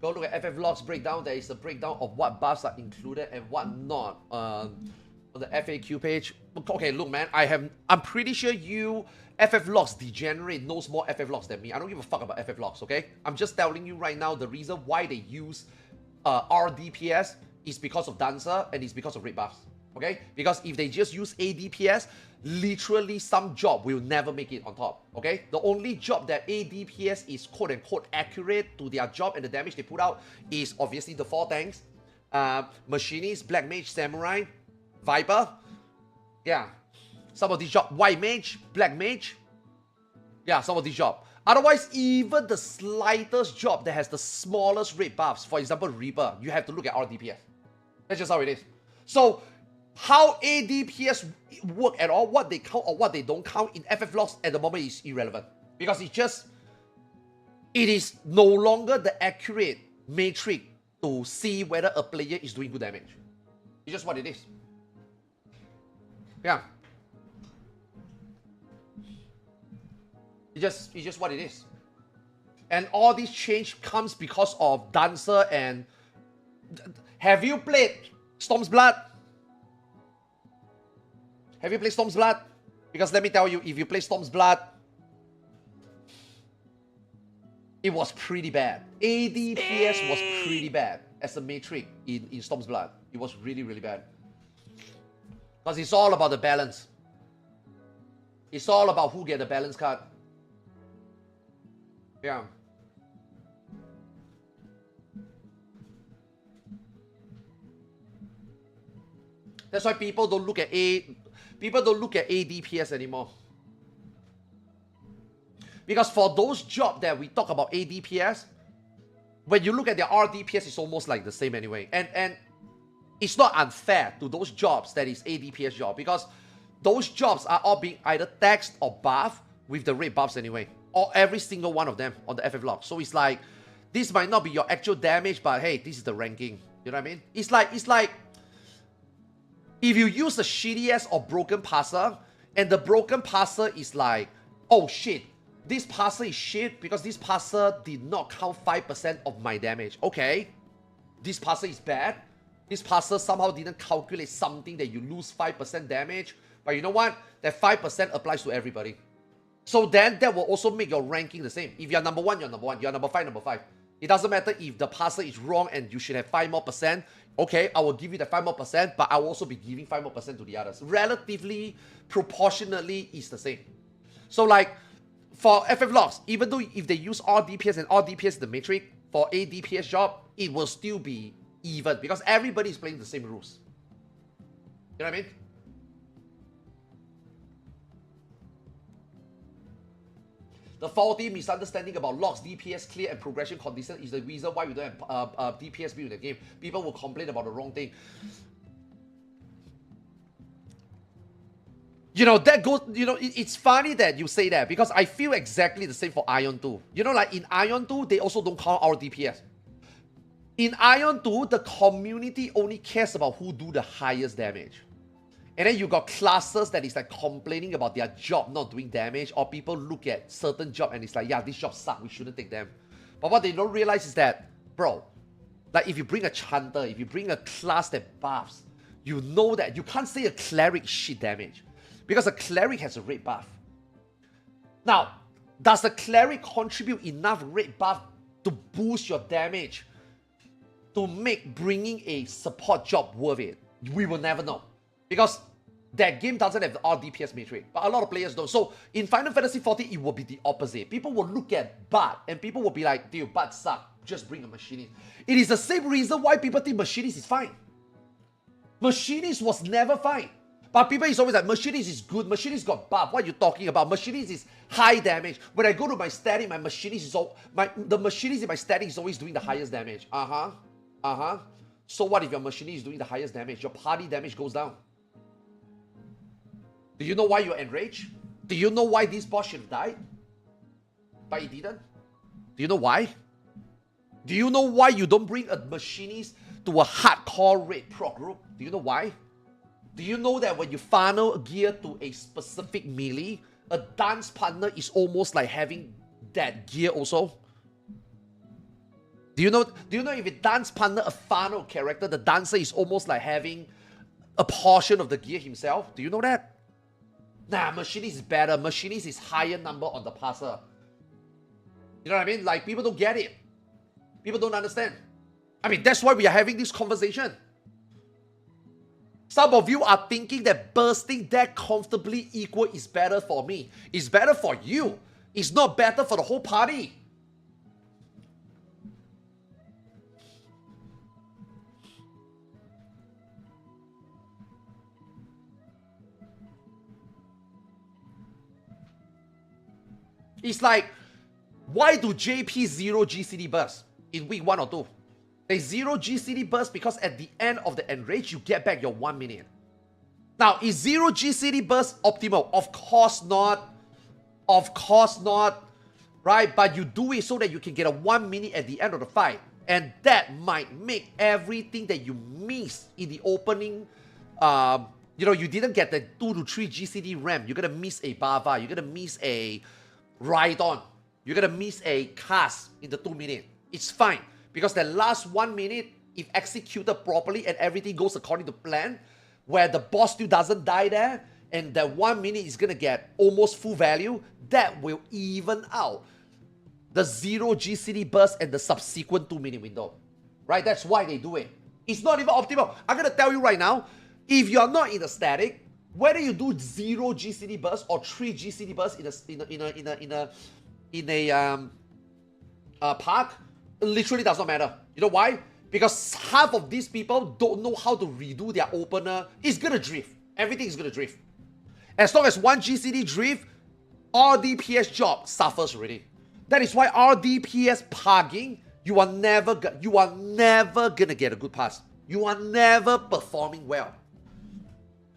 Go look at FF Logs breakdown. There is a breakdown of what buffs are included and what not on the FAQ page. Okay, look, man, I'm pretty sure you FF Logs degenerate knows more FF Logs than me. I don't give a fuck about FF Logs, okay? I'm just telling you right now the reason why they use RDPS is because of Dancer and it's because of rate buffs, okay? Because if they just use ADPS, literally some job will never make it on top, okay? The only job that ADPS is quote-unquote accurate to their job and the damage they put out is obviously the 4 tanks, Machinist, Black Mage, Samurai, Viper. Yeah, some of these jobs, White Mage, Black Mage. Yeah, some of these jobs. Otherwise, even the slightest job that has the smallest rate buffs, for example, Reaper, you have to look at RDPS. That's just how it is. So, how ADPS work at all, what they count or what they don't count in FF Logs at the moment is irrelevant. Because it is no longer the accurate metric to see whether a player is doing good damage. It's just what it is. Yeah. It's just what it is. And all this change comes because of Dancer and... Have you played Storm's Blood? Have you played Storm's Blood? Because let me tell you, if you play Storm's Blood, it was pretty bad. ADPS was pretty bad as a Matrix in Storm's Blood. It was really, really bad. Because it's all about the balance. It's all about who get the balance card. Yeah. That's why people don't look at ADPS anymore. Because for those jobs that we talk about ADPS, when you look at their RDPS, it's almost like the same anyway. And it's not unfair to those jobs that is ADPS job, because those jobs are all being either taxed or buffed with the red buffs anyway. Or every single one of them on the FF log. So it's like, this might not be your actual damage, but hey, this is the ranking. You know what I mean? It's like if you use a shitty ass or broken passer, and the broken passer is like, oh shit, this passer is shit because this passer did not count 5% of my damage. Okay, this passer is bad. This passer somehow didn't calculate something that you lose 5% damage. But you know what? That 5% applies to everybody. So then that will also make your ranking the same. If you're number 1, you're number 1. You're number 5, number 5. It doesn't matter if the passer is wrong and you should have 5% more. Okay, I will give you the 5% more, but I will also be giving 5% more to the others. Relatively, proportionately, it's the same. So like, for FF logs, even though if they use all DPS and all DPS the Matrix, for a DPS job, it will still be even because everybody is playing the same rules. You know what I mean? The faulty misunderstanding about logs, DPS clear and progression condition is the reason why we don't have DPS build in the game. People will complain about the wrong thing. You know, that goes, you know, it's funny that you say that because I feel exactly the same for Aion 2. You know, like in Aion 2, they also don't count our DPS. In Aion 2, the community only cares about who do the highest damage. And then you got classes that is like complaining about their job not doing damage, or people look at certain job and it's like, yeah, this job sucks, we shouldn't take them. But what they don't realize is that, bro, like if you bring a chanter, if you bring a class that buffs, you know that you can't say a cleric shit damage because a cleric has a red buff. Now, does the cleric contribute enough red buff to boost your damage to make bringing a support job worth it? We will never know. Because that game doesn't have the RDPS matrix, but a lot of players don't. So in Final Fantasy 14, it will be the opposite. People will look at Bard and people will be like, dude, Bard sucks. Just bring a machinist. It is the same reason why people think machinist is fine. Machinist was never fine. But people is always like, machinist is good. Machinist got buff. What are you talking about? Machinist is high damage. When I go to my static, my machinist is the machinist in my static is always doing the highest damage. So what if your machinist is doing the highest damage? Your party damage goes down. Do you know why you're enraged? Do you know why this boss should have died? But it didn't? Do you know why? Do you know why you don't bring a machinist to a hardcore raid proc group? Do you know why? Do you know that when you funnel gear to a specific melee, a dance partner is almost like having that gear also? Do you know if a dance partner, a funnel character, the dancer is almost like having a portion of the gear himself? Do you know that? Nah, machinist is better. Machinist is higher number on the passer. You know what I mean? Like, people don't get it. People don't understand. I mean, that's why we are having this conversation. Some of you are thinking that bursting that comfortably equal is better for me. It's better for you. It's not better for the whole party. It's like, why do JP 0 GCD burst in week 1 or 2? They 0 GCD burst because at the end of the enrage, you get back your 1 minute. Now, is 0 GCD burst optimal? Of course not. Of course not. Right? But you do it so that you can get a 1 minute at the end of the fight. And that might make everything that you missed in the opening, you know, you didn't get the 2 to 3 GCD ramp. You're going to miss a Bava. You're going to miss a Ride On. you're gonna miss a cast in the 2 minutes. It's fine because the last 1 minute, if executed properly and everything goes according to plan, where the boss still doesn't die there, and that 1 minute is gonna get almost full value, that will even out the 0 GCD burst and the subsequent 2 minute window. Right? That's why they do it. It's not even optimal. I'm gonna tell you right now, if you're not in a static, whether you do 0 GCD burst or 3 GCD burst in a park, it literally does not matter. You know why? Because half of these people don't know how to redo their opener. It's gonna drift. Everything is gonna drift. As long as 1 GCD drift, RDPS job suffers already. That is why RDPS parking, you are never gonna get a good pass. You are never performing well.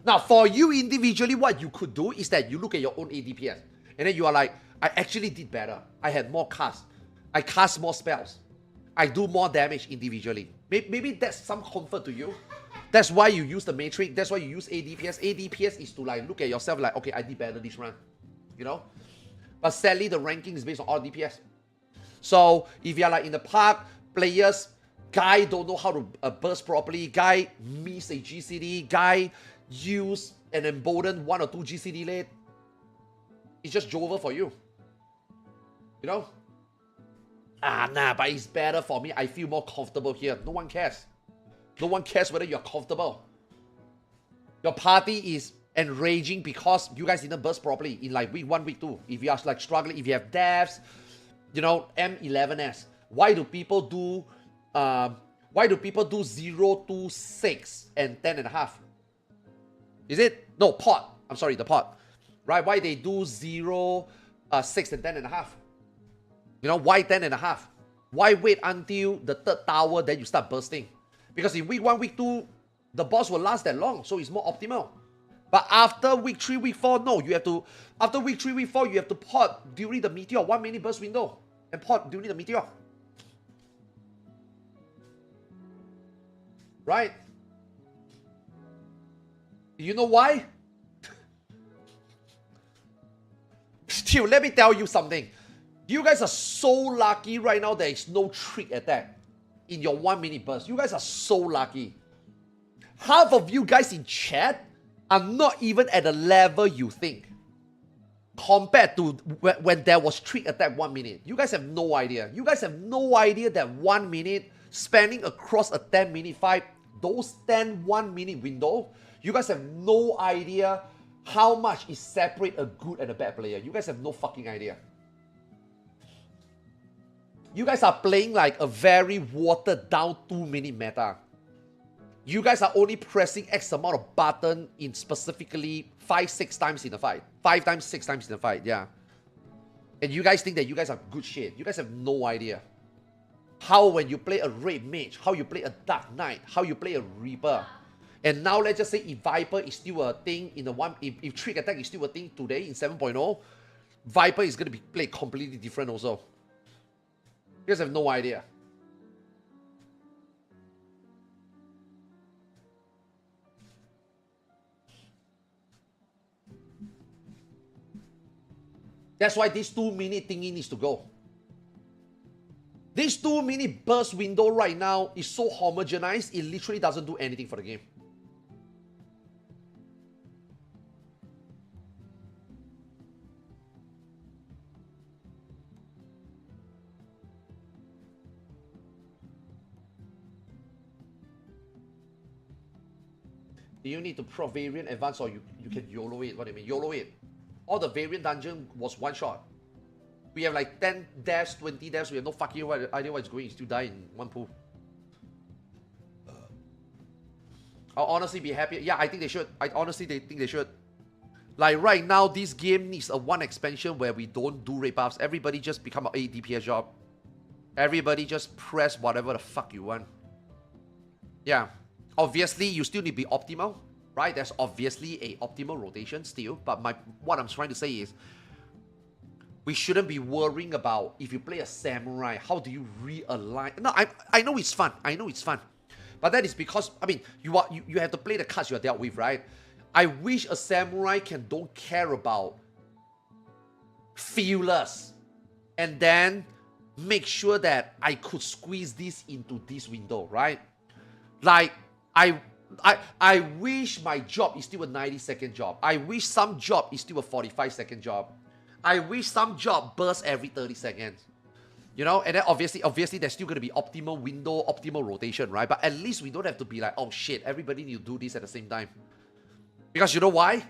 Now, for you individually, what you could do is that you look at your own ADPS, and then you are like, I actually did better. I had more cast. I cast more spells. I do more damage individually. Maybe that's some comfort to you. That's why you use the matrix. That's why you use ADPS. ADPS is to like look at yourself like, okay, I did better this run. You know? But sadly, the ranking is based on RDPS. So if you're like in the park, players, guy don't know how to burst properly, guy miss a GCD, guy use and embolden 1 or 2 GCD late, it's just over for you. You know? Nah, but it's better for me. I feel more comfortable here. No one cares. No one cares whether you're comfortable. Your party is enraging because you guys didn't burst properly in like week 1, week 2. If you are like struggling, if you have devs, you know, M11S. Why do people do 0 to 6 and 10.5? Is it? No, pot. I'm sorry, the pot. Right? Why they do 0, 6 and 10.5? You know, why 10.5? Why wait until the 3rd tower then you start bursting? Because in week 1, week 2, the boss will last that long, so it's more optimal. But after week 3, week 4, no, you have to, after week 3, week 4, you have to pot during the meteor, 1 minute burst window, and pot during the meteor. Right? You know why? Still, let me tell you something. You guys are so lucky right now there is no trick attack in your 1 minute burst. You guys are so lucky. Half of you guys in chat are not even at the level you think. Compared to when there was trick attack 1 minute. You guys have no idea. You guys have no idea that 1 minute spanning across a 10-minute fight, those 10 1-minute window, you guys have no idea how much is separate a good and a bad player. You guys have no fucking idea. You guys are playing like a very watered down 2-minute meta. You guys are only pressing X amount of button in specifically 5-6 times in a fight. 5 times, 6 times in a fight, yeah. And you guys think that you guys are good shit. You guys have no idea. How when you play a Red Mage, how you play a Dark Knight, how you play a Reaper. And now let's just say if Viper is still a thing in the one, if Trick Attack is still a thing today in 7.0, Viper is going to be played completely different also. You guys have no idea. That's why this 2-minute thingy needs to go. This 2-minute burst window right now is so homogenized, it literally doesn't do anything for the game. Do you need to pro variant advance or you can YOLO it? What do you mean? YOLO it. All the variant dungeon was one shot. We have like 10 deaths, 20 deaths. We have no fucking idea what it's going. You still die in one pool. I'll honestly be happy. Yeah, I think they should. I honestly think they should. Like right now, this game needs a one expansion where we don't do raid buffs. Everybody just become an 8 DPS job. Everybody just press whatever the fuck you want. Yeah. Obviously, you still need to be optimal, right? There's obviously a optimal rotation still. But what I'm trying to say is, we shouldn't be worrying about if you play a samurai, how do you realign? No, I know it's fun. I know it's fun. But that is because, I mean, you have to play the cards you're dealt with, right? I wish a samurai don't care about feelers. and then make sure that I could squeeze this into this window, right? Like, I wish my job is still a 90-second job. I wish some job is still a 45-second job. I wish some job bursts every 30 seconds. You know, and then obviously there's still going to be optimal window, optimal rotation, right? But at least we don't have to be like, oh shit, everybody need to do this at the same time. Because you know why?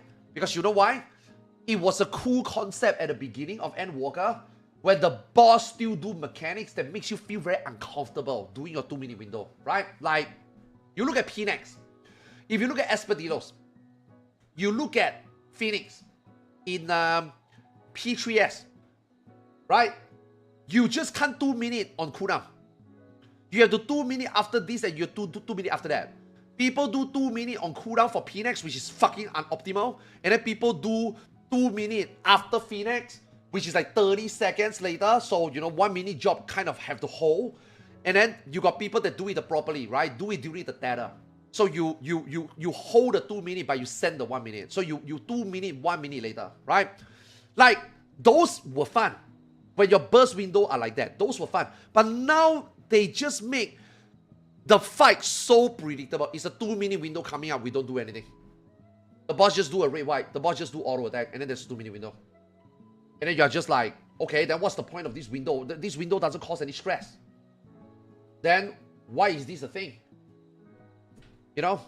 It was a cool concept at the beginning of Endwalker, where the boss still do mechanics that makes you feel very uncomfortable doing your 2-minute window, right? Like, you look at Phoenix. If you look at Expeditos, you look at Phoenix in P3S, right? You just can't 2 minutes on cooldown. You have to 2 minutes after this and you have to do 2 minutes after that. People do 2 minutes on cooldown for Phoenix, which is fucking unoptimal. And then people do 2 minutes after Phoenix, which is like 30 seconds later. So, you know, 1 minute job kind of have to hold. And then you got people that do it properly, right? Do it during the tether. So you hold the 2 minutes, but you send the 1 minute. So you 2 minutes, 1 minute later, right? Like, those were fun. When your burst window are like that, those were fun. But now they just make the fight so predictable. It's a 2 minute window coming up, we don't do anything. The boss just do a red white, the boss just do auto attack, and then there's a 2 minute window. And then you're just like, okay, then what's the point of this window? This window doesn't cause any stress. Then why is this a thing? You know?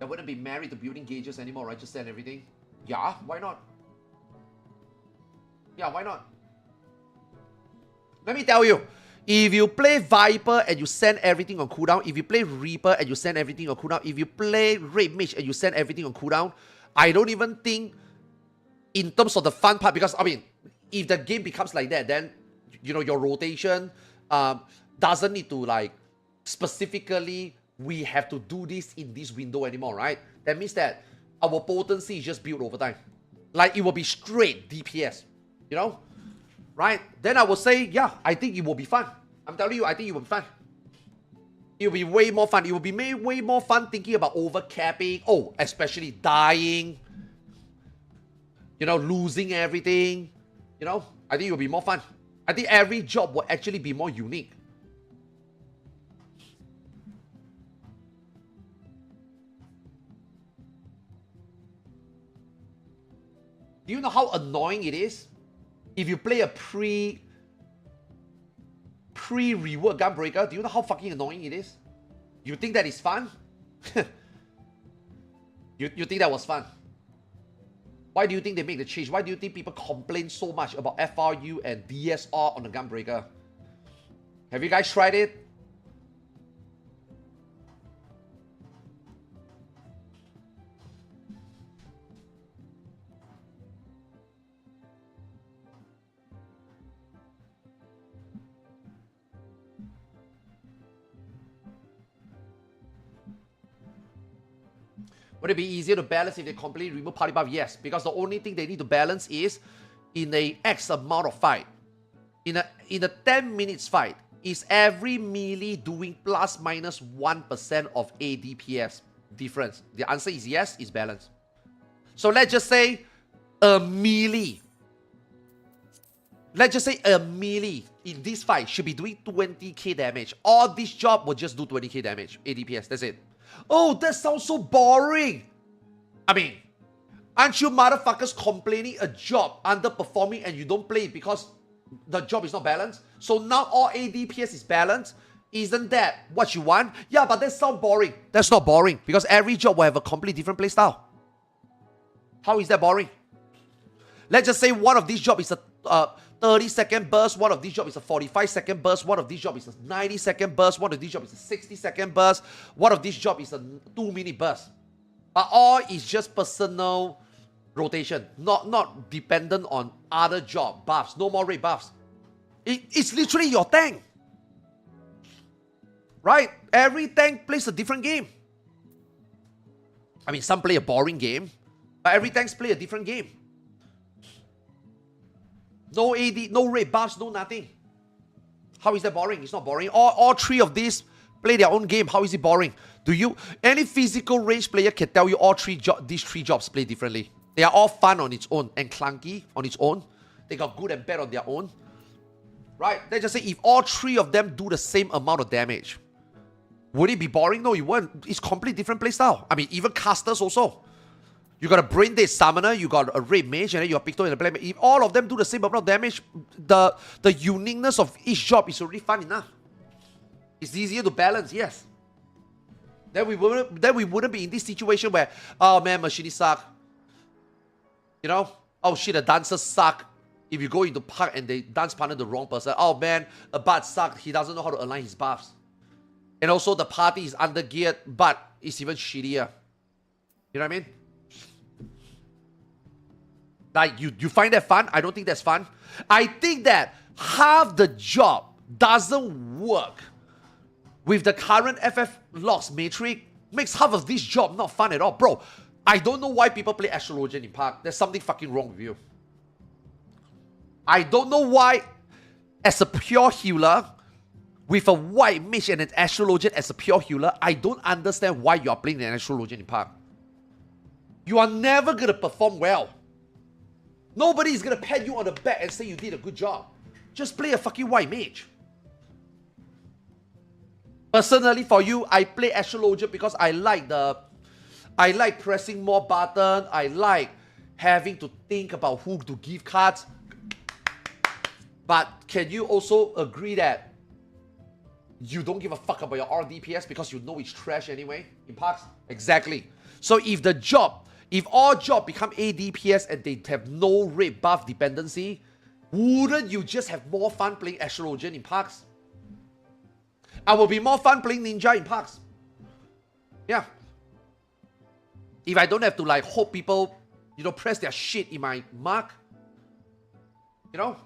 I wouldn't be married to building gauges anymore, right? Just send everything. Yeah, why not? Yeah, why not? Let me tell you, if you play Viper and you send everything on cooldown, if you play Reaper and you send everything on cooldown, if you play Red Mage and you send everything on cooldown, I don't even think in terms of the fun part, because, I mean, if the game becomes like that, then, you know, your rotation doesn't need to, like, specifically, we have to do this in this window anymore, right? That means that our potency is just built over time. Like, it will be straight DPS, you know? Right? Then I will say, yeah, I think it will be fun. I'm telling you, I think it will be fun. It will be way more fun. It will be way more fun thinking about overcapping. Oh, especially dying. You know, losing everything. You know, I think it will be more fun. I think every job will actually be more unique. Do you know how annoying it is if you play a pre-reward Gunbreaker? Do you know how fucking annoying it is? You think that is fun? you think that was fun? Why do you think they make the change? Why do you think people complain so much about FRU and DSR on the Gunbreaker? Have you guys tried it? Would it be easier to balance if they completely remove party buff? Yes, because the only thing they need to balance is in a X amount of fight. In a 10 minutes fight, is every melee doing plus minus 1% of ADPS difference? The answer is yes, it's balanced. So let's just say a melee. Let's just say a melee in this fight should be doing 20k damage. All this job will just do 20k damage, ADPS, that's it. Oh, that sounds so boring. I mean, aren't you motherfuckers complaining a job underperforming and you don't play it because the job is not balanced? So now all ADPS is balanced. Isn't that what you want? Yeah, but that sounds boring. That's not boring because every job will have a completely different playstyle. How is that boring? Let's just say one of these jobs is a 30-second burst, one of these jobs is a 45-second burst, one of these jobs is a 90-second burst, one of these jobs is a 60-second burst, one of these jobs is a 2-minute burst. But all is just personal rotation, not dependent on other job buffs. No more red buffs. It's literally your tank. Right? Every tank plays a different game. I mean, some play a boring game, but every tank play a different game. No AD, no red buffs, no nothing. How is that boring? It's not boring. All three of these play their own game. How is it boring? Any physical range player can tell you these three jobs play differently. They are all fun on its own and clunky on its own. They got good and bad on their own. Right? Let's just say if all three of them do the same amount of damage, would it be boring? No, it won't. It's completely different playstyle. I mean, even casters also. You got a Brain Dead Summoner, you got a Red Mage, and then you got Picto and a Black Mage. If all of them do the same amount of damage, the uniqueness of each job is already fun enough. It's easier to balance, yes. Then we wouldn't be in this situation where, oh man, machinists suck. You know? Oh shit, the dancers suck. If you go into park and they dance partner the wrong person, oh man, a bard sucked. He doesn't know how to align his buffs. And also the party is under geared, but it's even shittier. You know what I mean? Like, you find that fun? I don't think that's fun. I think that half the job doesn't work with the current FF logs matrix, makes half of this job not fun at all. Bro, I don't know why people play Astrologian in Park. There's something fucking wrong with you. I don't know why, as a pure healer, with a white mage and an Astrologian as a pure healer, I don't understand why you are playing an Astrologian in Park. You are never going to perform well. Nobody is going to pat you on the back and say you did a good job. Just play a fucking white mage. Personally, for you, I play Astrologian because I like pressing more button. I like having to think about who to give cards. But can you also agree that you don't give a fuck about your RDPS because you know it's trash anyway in parks? Exactly. So if all job become ADPS and they have no red buff dependency, wouldn't you just have more fun playing Astrologian in parks? I will be more fun playing Ninja in parks. Yeah. If I don't have to like hope people, you know, press their shit in my mark. You know?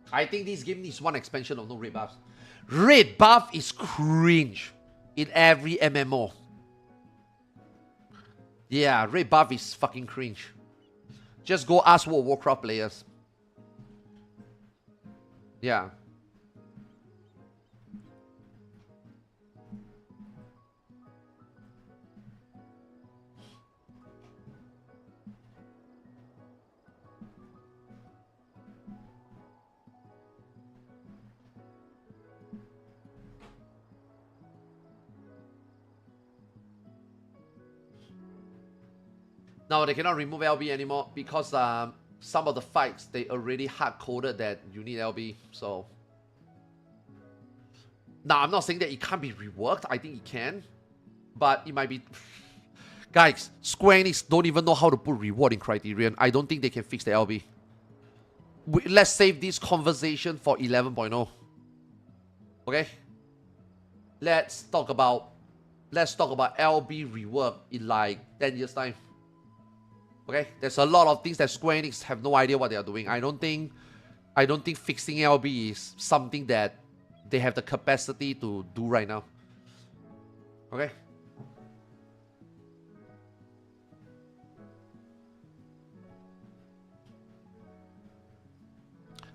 I think this game needs one expansion of no red buffs. Red buff is cringe in every MMO. Yeah, red buff is fucking cringe. Just go ask World of Warcraft players. Yeah. No, they cannot remove LB anymore because some of the fights, they already hard-coded that you need LB, so... Now, I'm not saying that it can't be reworked. I think it can. But it might be... Guys, Square Enix don't even know how to put reward in Criterion. I don't think they can fix the LB. Let's save this conversation for 11.0. Okay? Let's talk about LB rework in like 10 years' time. Okay, there's a lot of things that Square Enix have no idea what they are doing. I don't think fixing LB is something that they have the capacity to do right now. Okay.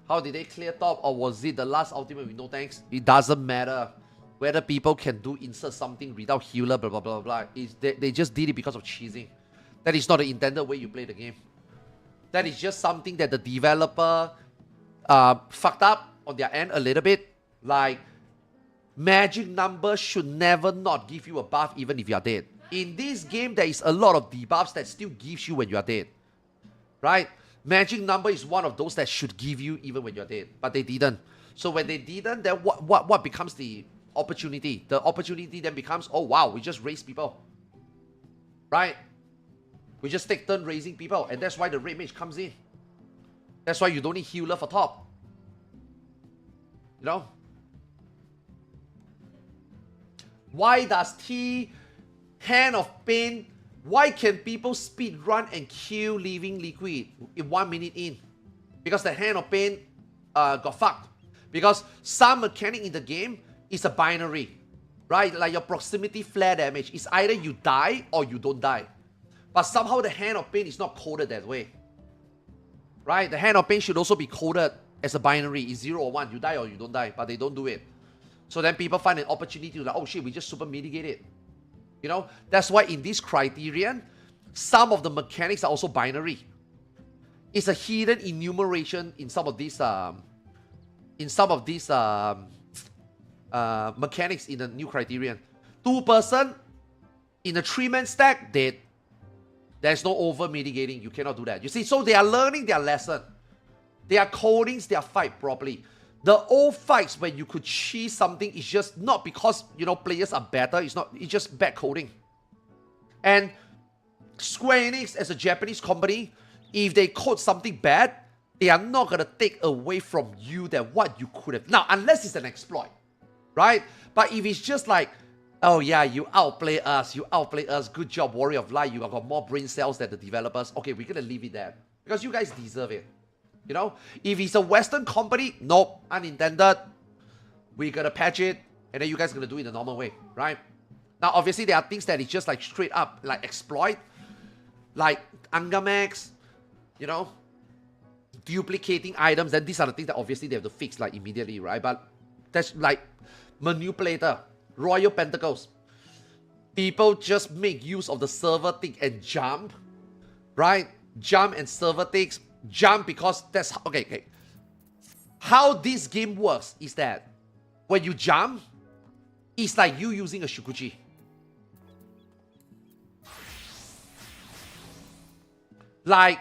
How did they clear top, or was it the last ultimate with no tanks? It doesn't matter whether people can do insert something without healer, blah blah blah blah. They just did it because of cheesing. That is not the intended way you play the game. That is just something that the developer fucked up on their end a little bit. Like, magic number should never not give you a buff even if you are dead. In this game, there is a lot of debuffs that still gives you when you are dead. Right? Magic number is one of those that should give you even when you're dead. But they didn't. So when they didn't, then what becomes the opportunity? The opportunity then becomes, oh wow, we just raise people. Right? We just take turn raising people, and that's why the red mage comes in. That's why you don't need healer for top. You know? Why does Hand of Pain, why can people speed run and kill Living Liquid in 1 minute in? Because the Hand of Pain got fucked. Because some mechanic in the game is a binary. Right? Like your proximity flare damage. It's either you die or you don't die. But somehow the Hand of Pain is not coded that way. Right? The Hand of Pain should also be coded as a binary. It's 0 or 1. You die or you don't die. But they don't do it. So then people find an opportunity to like, oh shit, we just super mitigate it. You know, that's why in this criterion, some of the mechanics are also binary. It's a hidden enumeration in some of these mechanics in the new criterion. 2-person in a 3-man stack, dead. There's no over mitigating. You cannot do that. You see, so they are learning their lesson. They are coding their fight properly. The old fights when you could cheese something is just not because, you know, players are better. It's just bad coding. And Square Enix as a Japanese company, if they code something bad, they are not going to take away from you that what you could have. Now, unless it's an exploit, right? But if it's just like, oh yeah, you outplay us, good job, Warrior of Light, you have got more brain cells than the developers. Okay, we're going to leave it there. Because you guys deserve it. You know, if it's a Western company, nope, unintended. We're gonna patch it, and then you guys are gonna do it the normal way, right? Now, obviously, there are things that is just like straight up, like exploit, like Angamax, you know, duplicating items. Then these are the things that obviously they have to fix like immediately, right? But that's like manipulator, Royal Pentacles. People just make use of the server tick and jump, right? Jump and server ticks. Jump because that's okay. How this game works is that when you jump, it's like you using a Shukuchi. Like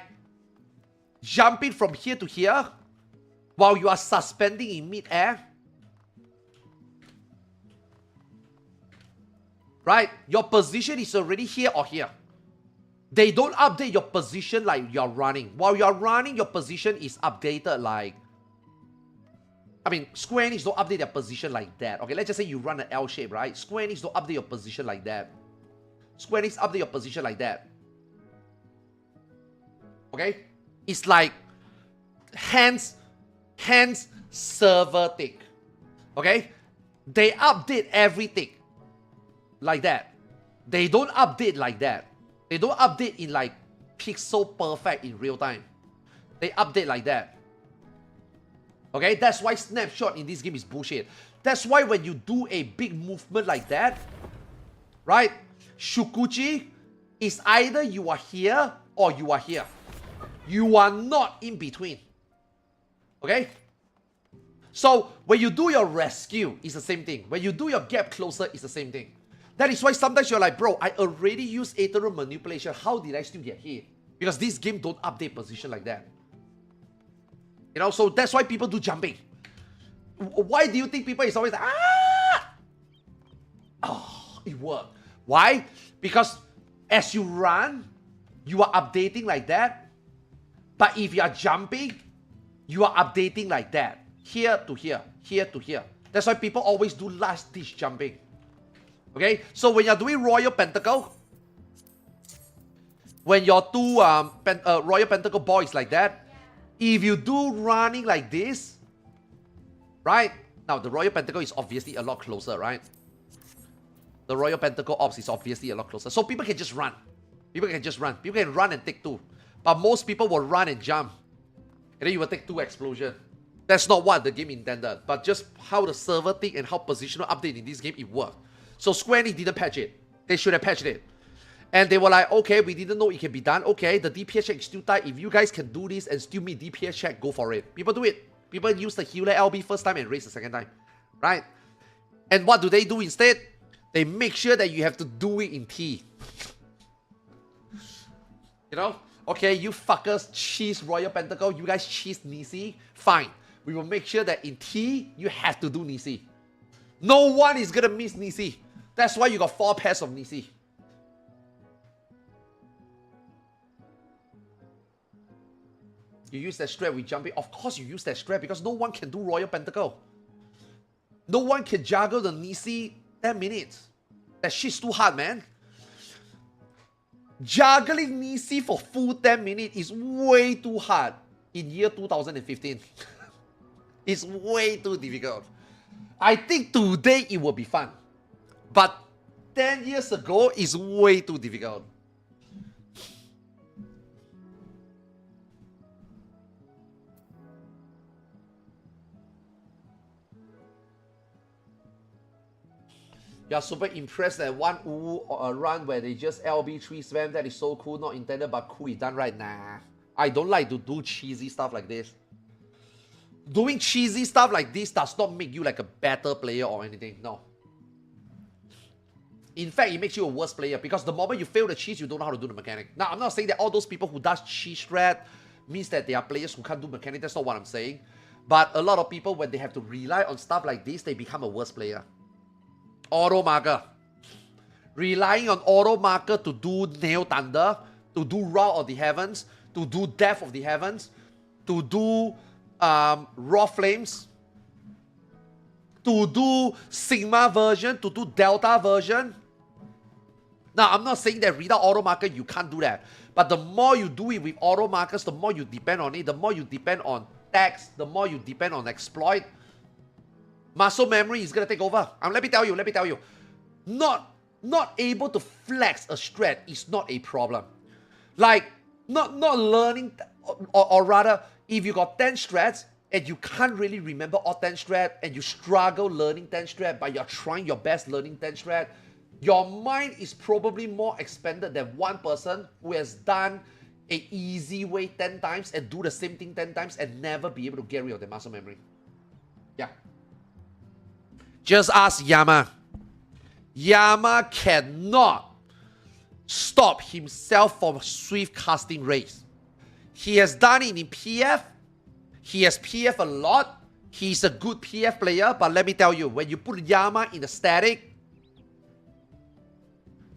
jumping from here to here while you are suspending in mid-air. Right? Your position is already here or here. They don't update your position like you're running. While you're running, your position is updated like... I mean, Square Enix don't update their position like that. Okay, let's just say you run an L shape, right? Square Enix don't update your position like that. Square Enix update your position like that. Okay? It's like hands server tick. Okay? They update everything like that. They don't update like that. They don't update in like pixel perfect in real time. They update like that. Okay, that's why snapshot in this game is bullshit. That's why when you do a big movement like that, right? Shukuchi is either you are here or you are here. You are not in between. Okay? So when you do your rescue, it's the same thing. When you do your gap closer, it's the same thing. That is why sometimes you're like, bro, I already used aerial manipulation. How did I still get hit? Because this game don't update position like that. You know, so that's why people do jumping. Why do you think people is always like, ah? Oh, it worked. Why? Because as you run, you are updating like that. But if you are jumping, you are updating like that. Here to here, here to here. That's why people always do last ditch jumping. Okay, so when you're doing Royal Pentacle, when your two Royal Pentacle boys like that, if you do running like this, right? Now the Royal Pentacle is obviously a lot closer, right? The Royal Pentacle Ops is obviously a lot closer. So people can just run. People can just run. People can run and take 2. But most people will run and jump. And then you will take 2 explosions. That's not what the game intended. But just how the server thing and how positional update in this game, it worked. So Square Enix didn't patch it. They should have patched it. And they were like, okay, we didn't know it can be done. Okay, the DPS check is still tight. If you guys can do this and still meet DPS check, go for it. People do it. People use the healer LB first time and raise the second time. Right? And what do they do instead? They make sure that you have to do it in T. You know? Okay, you fuckers cheese Royal Pentacle. You guys cheese Nisi. Fine. We will make sure that in T, you have to do Nisi. No one is gonna miss Nisi. That's why you got 4 pairs of Nisi. You use that strat with jumping. Of course you use that strat because no one can do Royal Pentacle. No one can juggle the Nisi 10 minutes. That shit's too hard, man. Juggling Nisi for full 10 minutes is way too hard in year 2015. It's way too difficult. I think today it will be fun. But 10 years ago, it's way too difficult. You're super impressed at one run where they just LB3 spam. That is so cool. Not intended, but cool. It's done right. Nah. I don't like to do cheesy stuff like this. Doing cheesy stuff like this does not make you like a better player or anything. No. In fact, it makes you a worse player because the moment you fail the cheese, you don't know how to do the mechanic. Now, I'm not saying that all those people who does cheese strat means that they are players who can't do mechanic. That's not what I'm saying. But a lot of people, when they have to rely on stuff like this, they become a worse player. Auto marker. Relying on auto marker to do Nail Thunder, to do Rout of the Heavens, to do Death of the Heavens, to do Raw Flames, to do Sigma version, to do Delta version. Now, I'm not saying that without auto marker, you can't do that. But the more you do it with auto markers, the more you depend on it, the more you depend on tags, the more you depend on exploit, muscle memory is going to take over. Let me tell you. Not able to flex a strat is not a problem. Like, not learning, or rather, if you got 10 strats, and you can't really remember all 10 strat, and you struggle learning 10 strat, but you're trying your best learning 10 strat, your mind is probably more expanded than one person who has done an easy way 10 times and do the same thing 10 times and never be able to get rid of the muscle memory. Yeah. Just ask Yama. Yama cannot stop himself from swift casting rays. He has done it in PF. He has PF a lot. He's a good PF player, but let me tell you, when you put Yama in the static,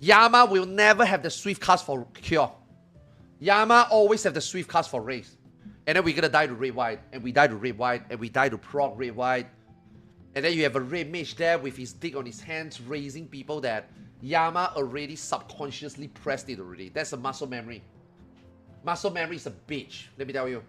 Yama will never have the swift cast for cure. Yama always have the swift cast for race. And then we're gonna die to red white, and we die to red white, and we die to proc red white. And then you have a red mage there with his dick on his hands raising people that Yama already subconsciously pressed it already. That's a muscle memory. Muscle memory is a bitch, let me tell you.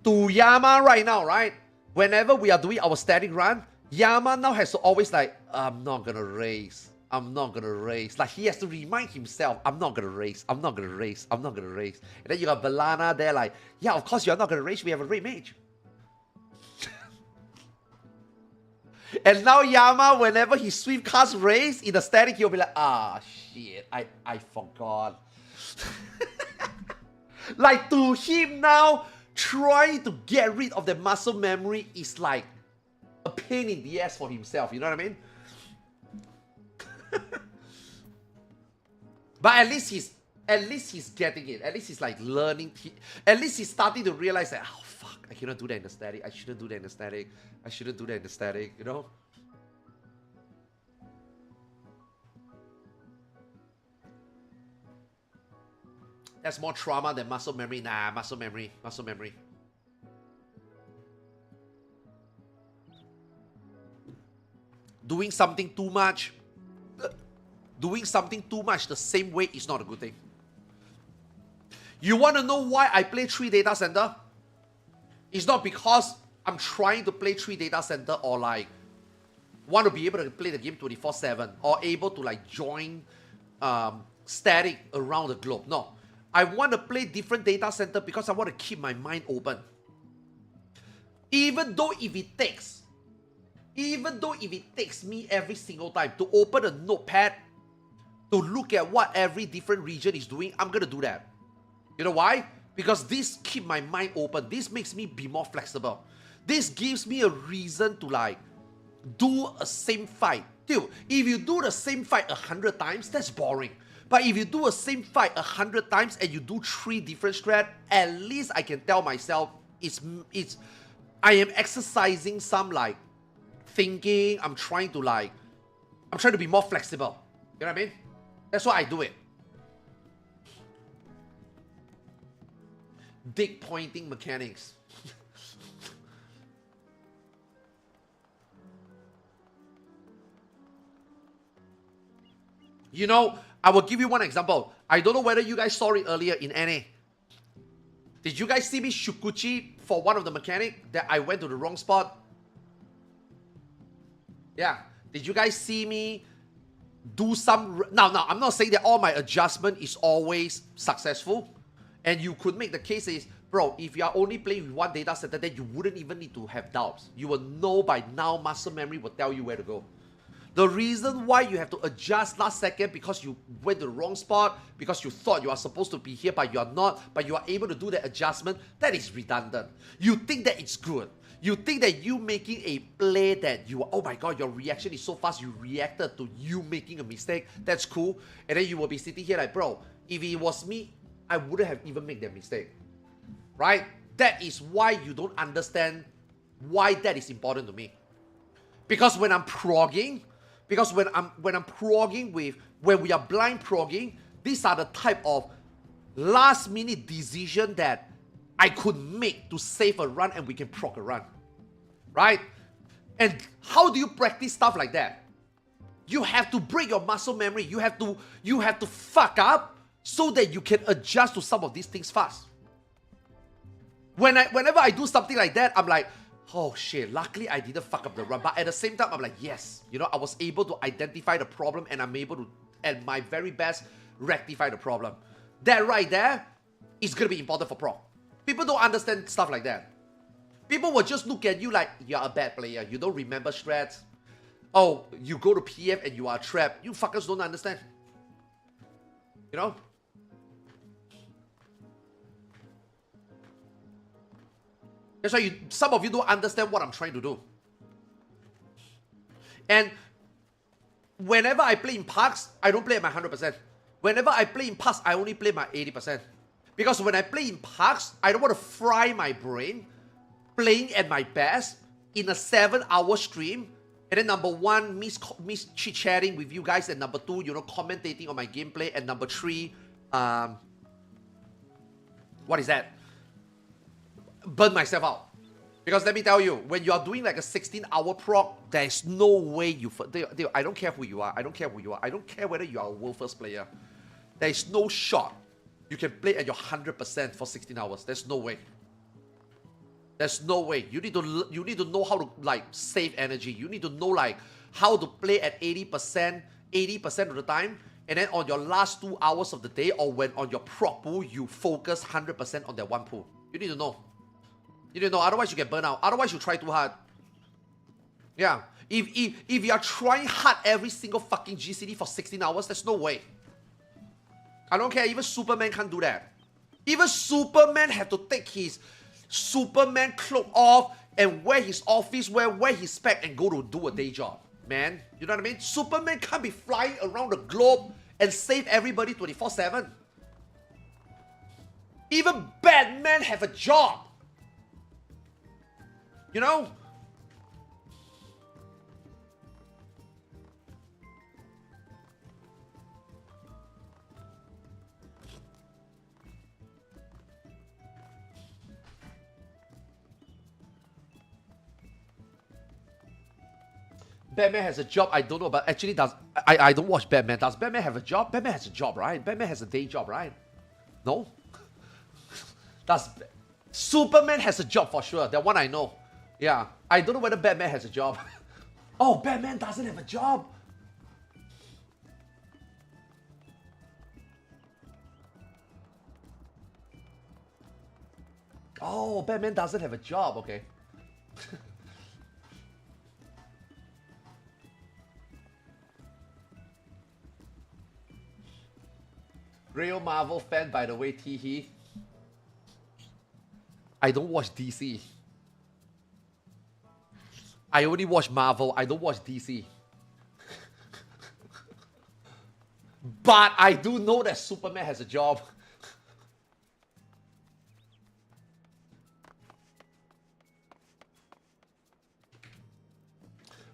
To Yama right now, right? Whenever we are doing our static run, Yama now has to always like, I'm not gonna race. I'm not gonna race. Like, he has to remind himself, I'm not gonna race. I'm not gonna race. I'm not gonna race. And then you got Balana there like, yeah, of course you're not gonna race. We have a red mage. And now Yama, whenever he swift cast race in the static, he'll be like, ah, shit, I forgot. Like, to him now, trying to get rid of the muscle memory is like a pain in the ass for himself, you know what I mean? But at least he's getting it. At least he's like learning. At least he's starting to realize that, oh fuck, I cannot do that in the static. I shouldn't do that in the static. I shouldn't do that in the static, you know? That's more trauma than muscle memory. Nah, muscle memory. Muscle memory. Doing something too much the same way is not a good thing. You want to know why I play 3 data center? It's not because I'm trying to play 3 data center or like want to be able to play the game 24/7 or able to like join static around the globe. No. I want to play different data center because I want to keep my mind open. Even though if it takes me every single time to open a notepad to look at what every different region is doing, I'm going to do that. You know why? Because this keeps my mind open. This makes me be more flexible. This gives me a reason to like do a same fight. Dude, if you do the same fight 100 times, that's boring. But if you do a same fight 100 times and you do 3 different strats, at least I can tell myself I am exercising some like thinking. I'm trying to be more flexible. You know what I mean? That's why I do it. Dick pointing mechanics. You know, I will give you one example. I don't know whether you guys saw it earlier in NA. Did you guys see me Shukuchi for one of the mechanic that I went to the wrong spot? Yeah. Did you guys see me do some... Now, I'm not saying that all my adjustment is always successful. And you could make the case is, bro, if you are only playing with one data center, then you wouldn't even need to have doubts. You will know by now, muscle memory will tell you where to go. The reason why you have to adjust last second because you went to the wrong spot, because you thought you are supposed to be here but you are not, but you are able to do that adjustment, that is redundant. You think that it's good. You think that you making a play that you, oh my god, your reaction is so fast, you reacted to you making a mistake, that's cool. And then you will be sitting here like, bro, if it was me, I wouldn't have even made that mistake. Right? That is why you don't understand why that is important to me. Because when I'm progging, when we are blind progging, these are the type of last minute decision that I could make to save a run and we can prog a run. Right? And how do you practice stuff like that? You have to break your muscle memory. You have to fuck up so that you can adjust to some of these things fast. Whenever I do something like that, I'm like, oh shit, luckily I didn't fuck up the run. But at the same time, I'm like, yes, you know, I was able to identify the problem and I'm able to, at my very best, rectify the problem. That right there is going to be important for prog. People don't understand stuff like that. People will just look at you like, you're a bad player, you don't remember strats. Oh, you go to PF and you are trapped. You fuckers don't understand. You know? That's why some of you don't understand what I'm trying to do. And whenever I play in parks, I don't play at my 100%. Whenever I play in parks, I only play my 80%. Because when I play in parks, I don't want to fry my brain playing at my best in a 7-hour stream. And then number one, miss chit-chatting with you guys. And number two, you know, commentating on my gameplay. And number three, what is that? Burn myself out. Because let me tell you, when you are doing like a 16-hour prog, there's no way you... I don't care who you are. I don't care who you are. I don't care whether you are a world first player. There is no shot you can play at your 100% for 16 hours. There's no way. There's no way. You need to know how to like save energy. You need to know like how to play at 80% of the time. And then on your last 2 hours of the day or when on your prog pool, you focus 100% on that one pool. You need to know. You need to know. Otherwise you get burnt out. Otherwise you try too hard. Yeah. If you are trying hard every single fucking GCD for 16 hours, there's no way. I don't care. Even Superman can't do that. Even Superman have to take his Superman cloak off and wear his office wear his spec and go to do a day job. Man, you know what I mean? Superman can't be flying around the globe and save everybody 24/7. Even Batman have a job. You know? Batman has a job, I don't know, but actually does... I don't watch Batman. Does Batman have a job? Batman has a job, right? Batman has a day job, right? No? Does... Superman has a job for sure. That one I know. Yeah. I don't know whether Batman has a job. Oh, Batman doesn't have a job. Oh, Batman doesn't have a job. Okay. Real Marvel fan, by the way, Teehee. I don't watch DC. I only watch Marvel. I don't watch DC. But I do know that Superman has a job.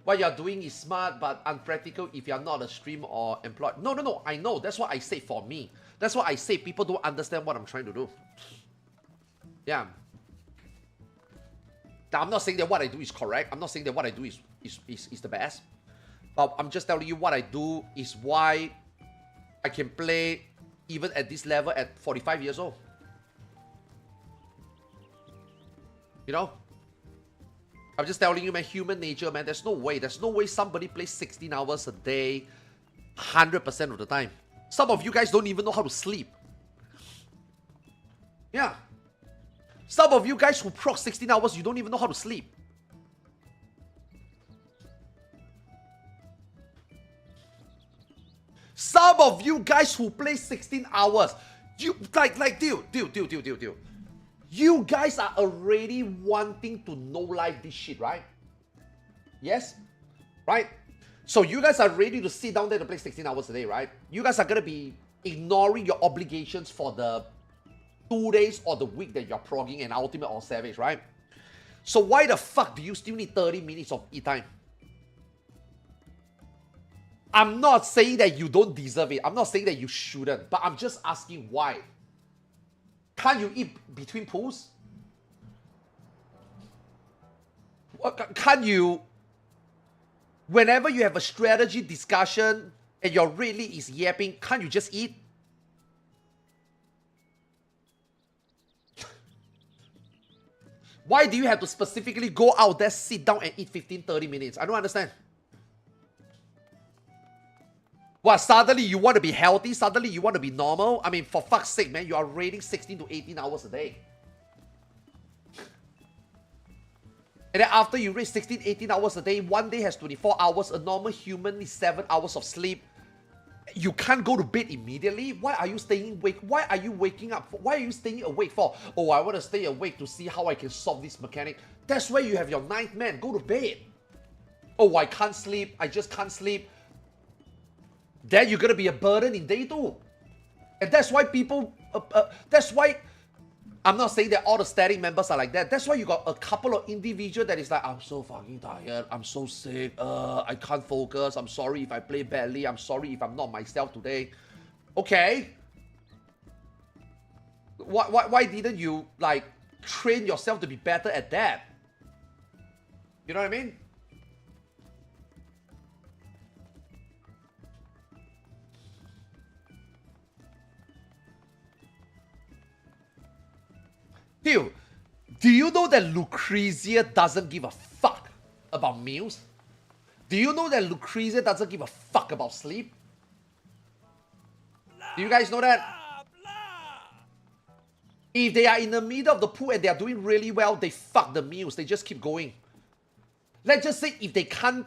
What you're doing is smart but unpractical if you're not a streamer or employed. No. I know. That's what I say for me. That's what I say. People don't understand what I'm trying to do. Yeah. I'm not saying that what I do is correct. I'm not saying that what I do is the best. But I'm just telling you what I do is why I can play even at this level at 45 years old. You know? I'm just telling you, man, human nature, man. There's no way somebody plays 16 hours a day 100% of the time. Some of you guys don't even know how to sleep. Yeah. Some of you guys who proc 16 hours, you don't even know how to sleep. Some of you guys who play 16 hours, you dude. You guys are already wanting to know life this shit, right? Yes? Right? So you guys are ready to sit down there to play 16 hours a day, right? You guys are gonna be ignoring your obligations for the 2 days or the week that you're progging an ultimate or savage, right? So why the fuck do you still need 30 minutes of e-time? I'm not saying that you don't deserve it. I'm not saying that you shouldn't. But I'm just asking why. Can't you eat between pools? Can't you... Whenever you have a strategy discussion and your really is yapping, can't you just eat? Why do you have to specifically go out there, sit down and eat 15-30 minutes? I don't understand. What, suddenly you want to be healthy? Suddenly you want to be normal? I mean, for fuck's sake, man, you are raiding 16 to 18 hours a day. And then after you raid 16, 18 hours a day, one day has 24 hours, a normal human needs 7 hours of sleep. You can't go to bed immediately? Why are you staying awake? Why are you waking up? Why are you staying awake for? Oh, I want to stay awake to see how I can solve this mechanic. That's where you have your ninth man. Go to bed. Oh, I can't sleep. I just can't sleep. Then you're gonna be a burden in day 2. And that's why people, that's why, I'm not saying that all the static members are like that. That's why you got a couple of individuals that is like, I'm so fucking tired, I'm so sick, I can't focus, I'm sorry if I play badly, I'm sorry if I'm not myself today. Okay. Why didn't you, like, train yourself to be better at that? You know what I mean? Dude, do you know that Lucrezia doesn't give a fuck about meals? Do you know that Lucrezia doesn't give a fuck about sleep? Do you guys know that? If they are in the middle of the pool and they are doing really well, they fuck the meals. They just keep going. Let's just say if they can't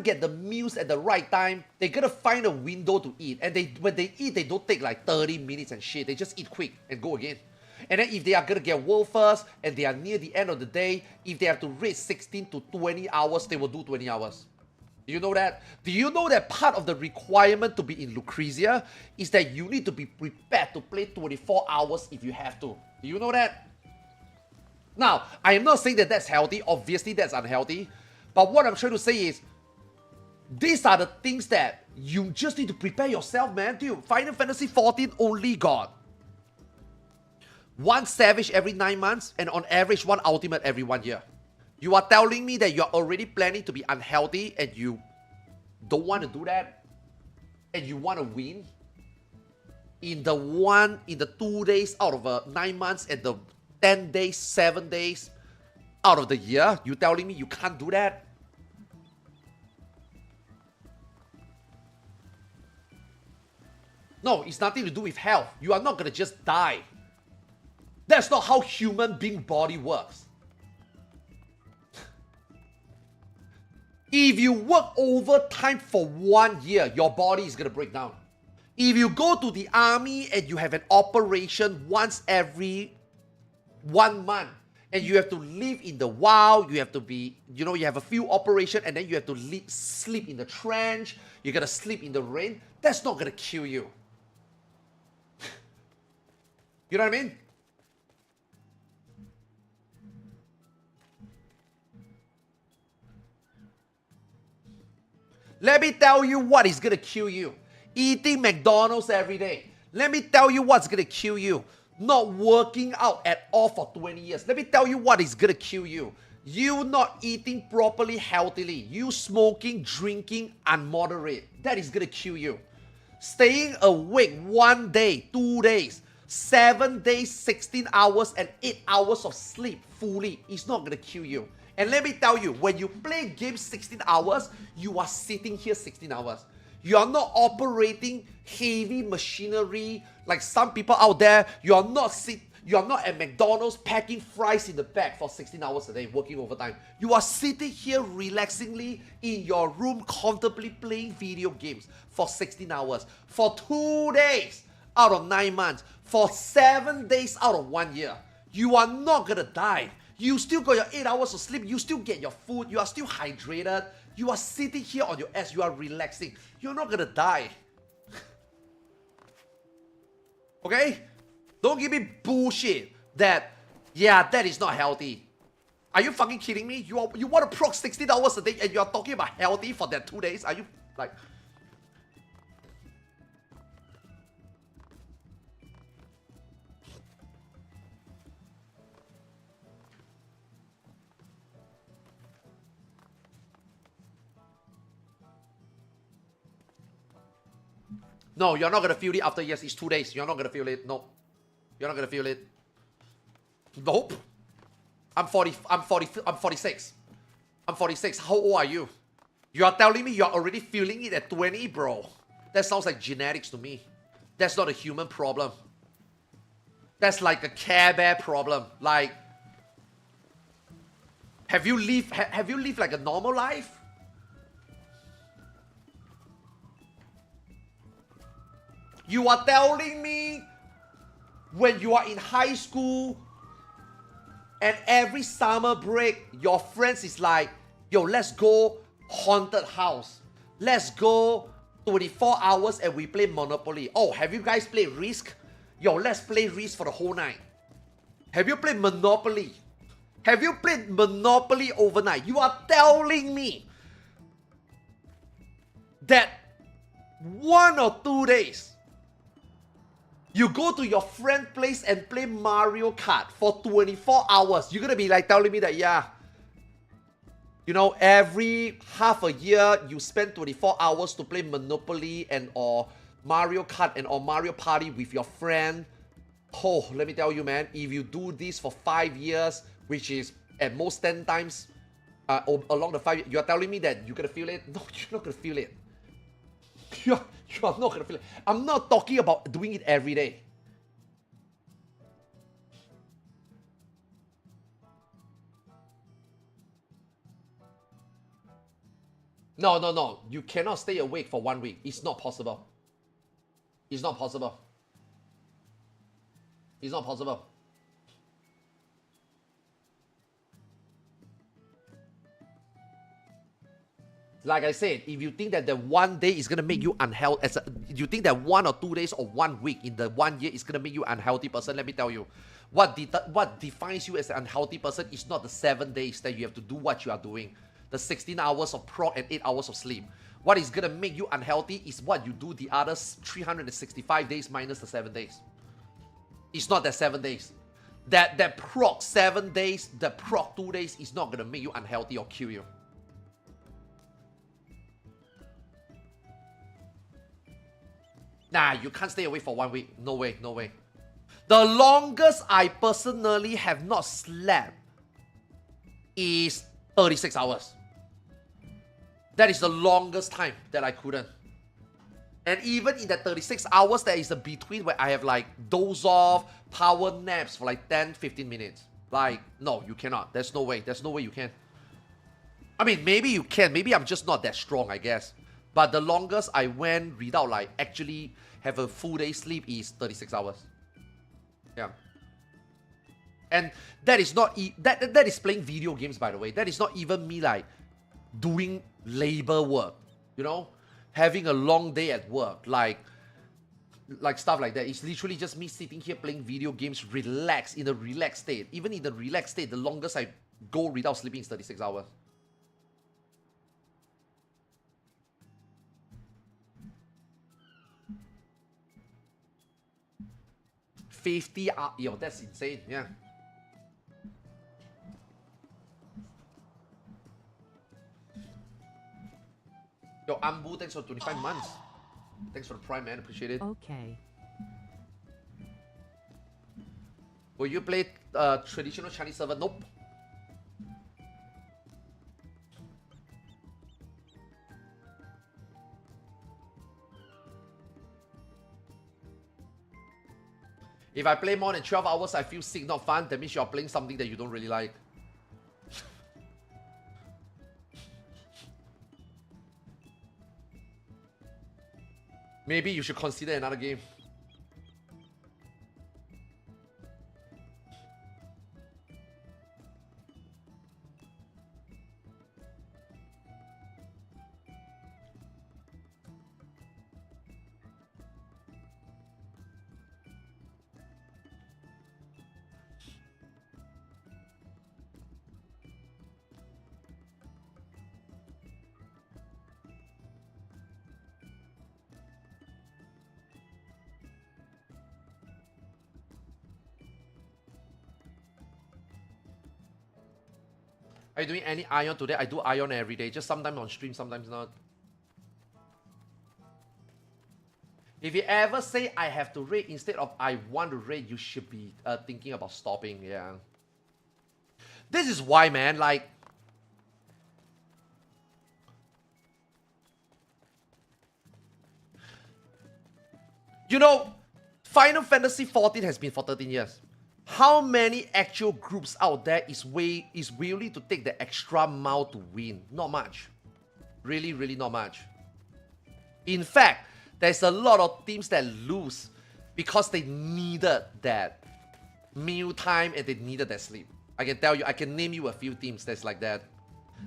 get the meals at the right time, they're gonna find a window to eat. And when they eat, they don't take like 30 minutes and shit. They just eat quick and go again. And then if they are gonna get world first and they are near the end of the day, if they have to raid 16 to 20 hours, they will do 20 hours. Do you know that? Do you know that part of the requirement to be in Lucrezia is that you need to be prepared to play 24 hours if you have to? Do you know that? Now, I am not saying that that's healthy. Obviously, that's unhealthy. But what I'm trying to say is, these are the things that you just need to prepare yourself, man. Dude, Final Fantasy 14 only got 1 Savage every 9 months and on average 1 Ultimate every 1 year. You are telling me that you're already planning to be unhealthy and you don't want to do that? And you want to win? In the 2 days out of 9 months and the 10 days, 7 days out of the year? You telling me you can't do that? No, it's nothing to do with health. You are not going to just die. That's not how human being body works. If you work overtime for 1 year, your body is going to break down. If you go to the army and you have an operation once every 1 month, and you have to live in the wild, you have to be, you know, you have a few operations, and then you have to sleep in the trench, you're going to sleep in the rain, that's not going to kill you. You know what I mean? Let me tell you what is gonna kill you. Eating McDonald's every day. Let me tell you what's gonna kill you. Not working out at all for 20 years. Let me tell you what is gonna kill you. You not eating properly healthily. You smoking, drinking, unmoderate. That is gonna kill you. Staying awake 1 day, 2 days, 7 days, 16 hours, and 8 hours of sleep fully is not gonna kill you. And let me tell you, when you play games 16 hours, you are sitting here 16 hours. You are not operating heavy machinery like some people out there. You are not at McDonald's packing fries in the back for 16 hours a day, working overtime. You are sitting here relaxingly in your room, comfortably playing video games for 16 hours, for 2 days out of 9 months, for 7 days out of 1 year. You are not gonna die. You still got your 8 hours of sleep. You still get your food. You are still hydrated. You are sitting here on your ass. You are relaxing. You're not gonna die. Okay? Don't give me bullshit that, yeah, that is not healthy. Are you fucking kidding me? You want to proc 16 hours a day and you are talking about healthy for that 2 days? Are you like... No, you're not gonna feel it after, yes, it's 2 days. You're not gonna feel it. No. You're not gonna feel it. Nope. I'm 46. I'm 46. How old are you? You are telling me you're already feeling it at 20, bro. That sounds like genetics to me. That's not a human problem. That's like a Care Bear problem. Like, have you lived like a normal life? You are telling me when you are in high school and every summer break, your friends is like, yo, let's go haunted house. Let's go 24 hours and we play Monopoly. Oh, have you guys played Risk? Yo, let's play Risk for the whole night. Have you played Monopoly? Have you played Monopoly overnight? You are telling me that 1 or 2 days, you go to your friend's place and play Mario Kart for 24 hours. You're gonna be like telling me that, yeah, you know, every half a year, you spend 24 hours to play Monopoly and or Mario Kart and or Mario Party with your friend. Oh, let me tell you, man, if you do this for 5 years, which is at most 10 times along the 5 years, you're telling me that you're gonna feel it? No, you're not gonna feel it. You are not gonna feel it. I'm not talking about doing it every day. No. You cannot stay awake for 1 week. It's not possible. It's not possible. It's not possible. Like I said, if you think that the 1 day is gonna make you unhealthy, you think that 1 or 2 days or 1 week in the 1 year is gonna make you unhealthy person, let me tell you, what defines you as an unhealthy person is not the 7 days that you have to do what you are doing, the 16 hours of proc and 8 hours of sleep. What is gonna make you unhealthy is what you do the other 365 days minus the 7 days. It's not that 7 days. That proc 7 days, the proc 2 days is not gonna make you unhealthy or kill you. Nah, you can't stay awake for 1 week. No way, no way. The longest I personally have not slept is 36 hours. That is the longest time that I couldn't. And even in that 36 hours, there is a between where I have like doze off, power naps for like 10-15 minutes. Like, no, you cannot. There's no way. There's no way you can. I mean, maybe you can. Maybe I'm just not that strong, I guess. But the longest I went without like actually have a full day sleep is 36 hours. Yeah. And that is not that is playing video games, by the way. That is not even me like doing labor work, you know, having a long day at work, like stuff like that. It's literally just me sitting here playing video games, relaxed, in a relaxed state. Even in the relaxed state, the longest I go without sleeping is 36 hours. 50 hours. Yo, that's insane. Yeah. Yo, Ambu, thanks for 25 months. Thanks for the prime, man. Appreciate it. Okay. Will you play traditional Chinese server? Nope. If I play more than 12 hours, I feel sick, not fun. That means you're playing something that you don't really like. Maybe you should consider another game. Are you doing any Aion today? I do Aion every day. Just sometimes on stream, sometimes not. If you ever say I have to raid instead of I want to raid, you should be thinking about stopping. Yeah. This is why, man. Like, you know, Final Fantasy 14 has been for 13 years. How many actual groups out there is willing to take the extra mile to win? Not much. Really, really not much. In fact, there's a lot of teams that lose because they needed that meal time and they needed that sleep. I can tell you, I can name you a few teams that's like that.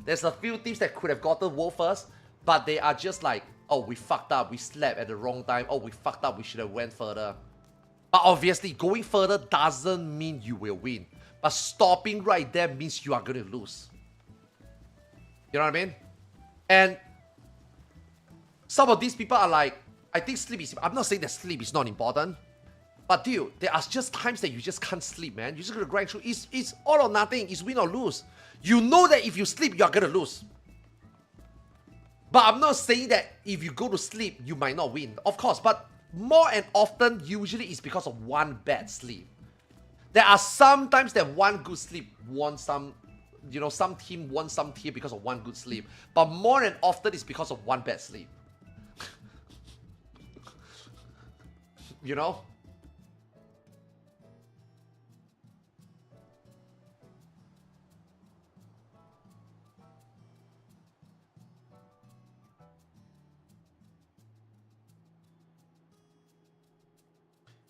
There's a few teams that could have gotten world first, but they are just like, oh, we fucked up, we slept at the wrong time, oh, we fucked up, we should have went further. But obviously, going further doesn't mean you will win. But stopping right there means you are going to lose. You know what I mean? And some of these people are like, I think sleep is... I'm not saying that sleep is not important. But dude, there are just times that you just can't sleep, man. You're just going to grind through. It's all or nothing. It's win or lose. You know that if you sleep, you're going to lose. But I'm not saying that if you go to sleep, you might not win. Of course, but... more and often, usually it's because of one bad sleep. There are some times that one good sleep won some, you know, some team won some tier because of one good sleep. But more and often it's because of one bad sleep. You know?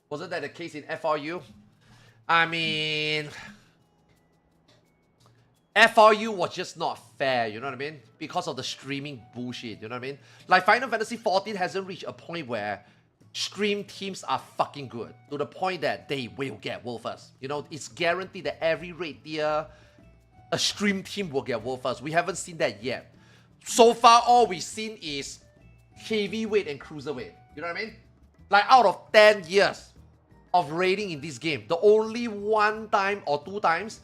Wasn't that the case in FRU? I mean, FRU was just not fair, you know what I mean? Because of the streaming bullshit, you know what I mean? Like Final Fantasy 14 hasn't reached a point where stream teams are fucking good to the point that they will get world first. You know, it's guaranteed that every raid tier, a stream team will get world first. We haven't seen that yet. So far, all we've seen is heavyweight and cruiserweight. You know what I mean? Like out of 10 years of raiding in this game, the only one time or two times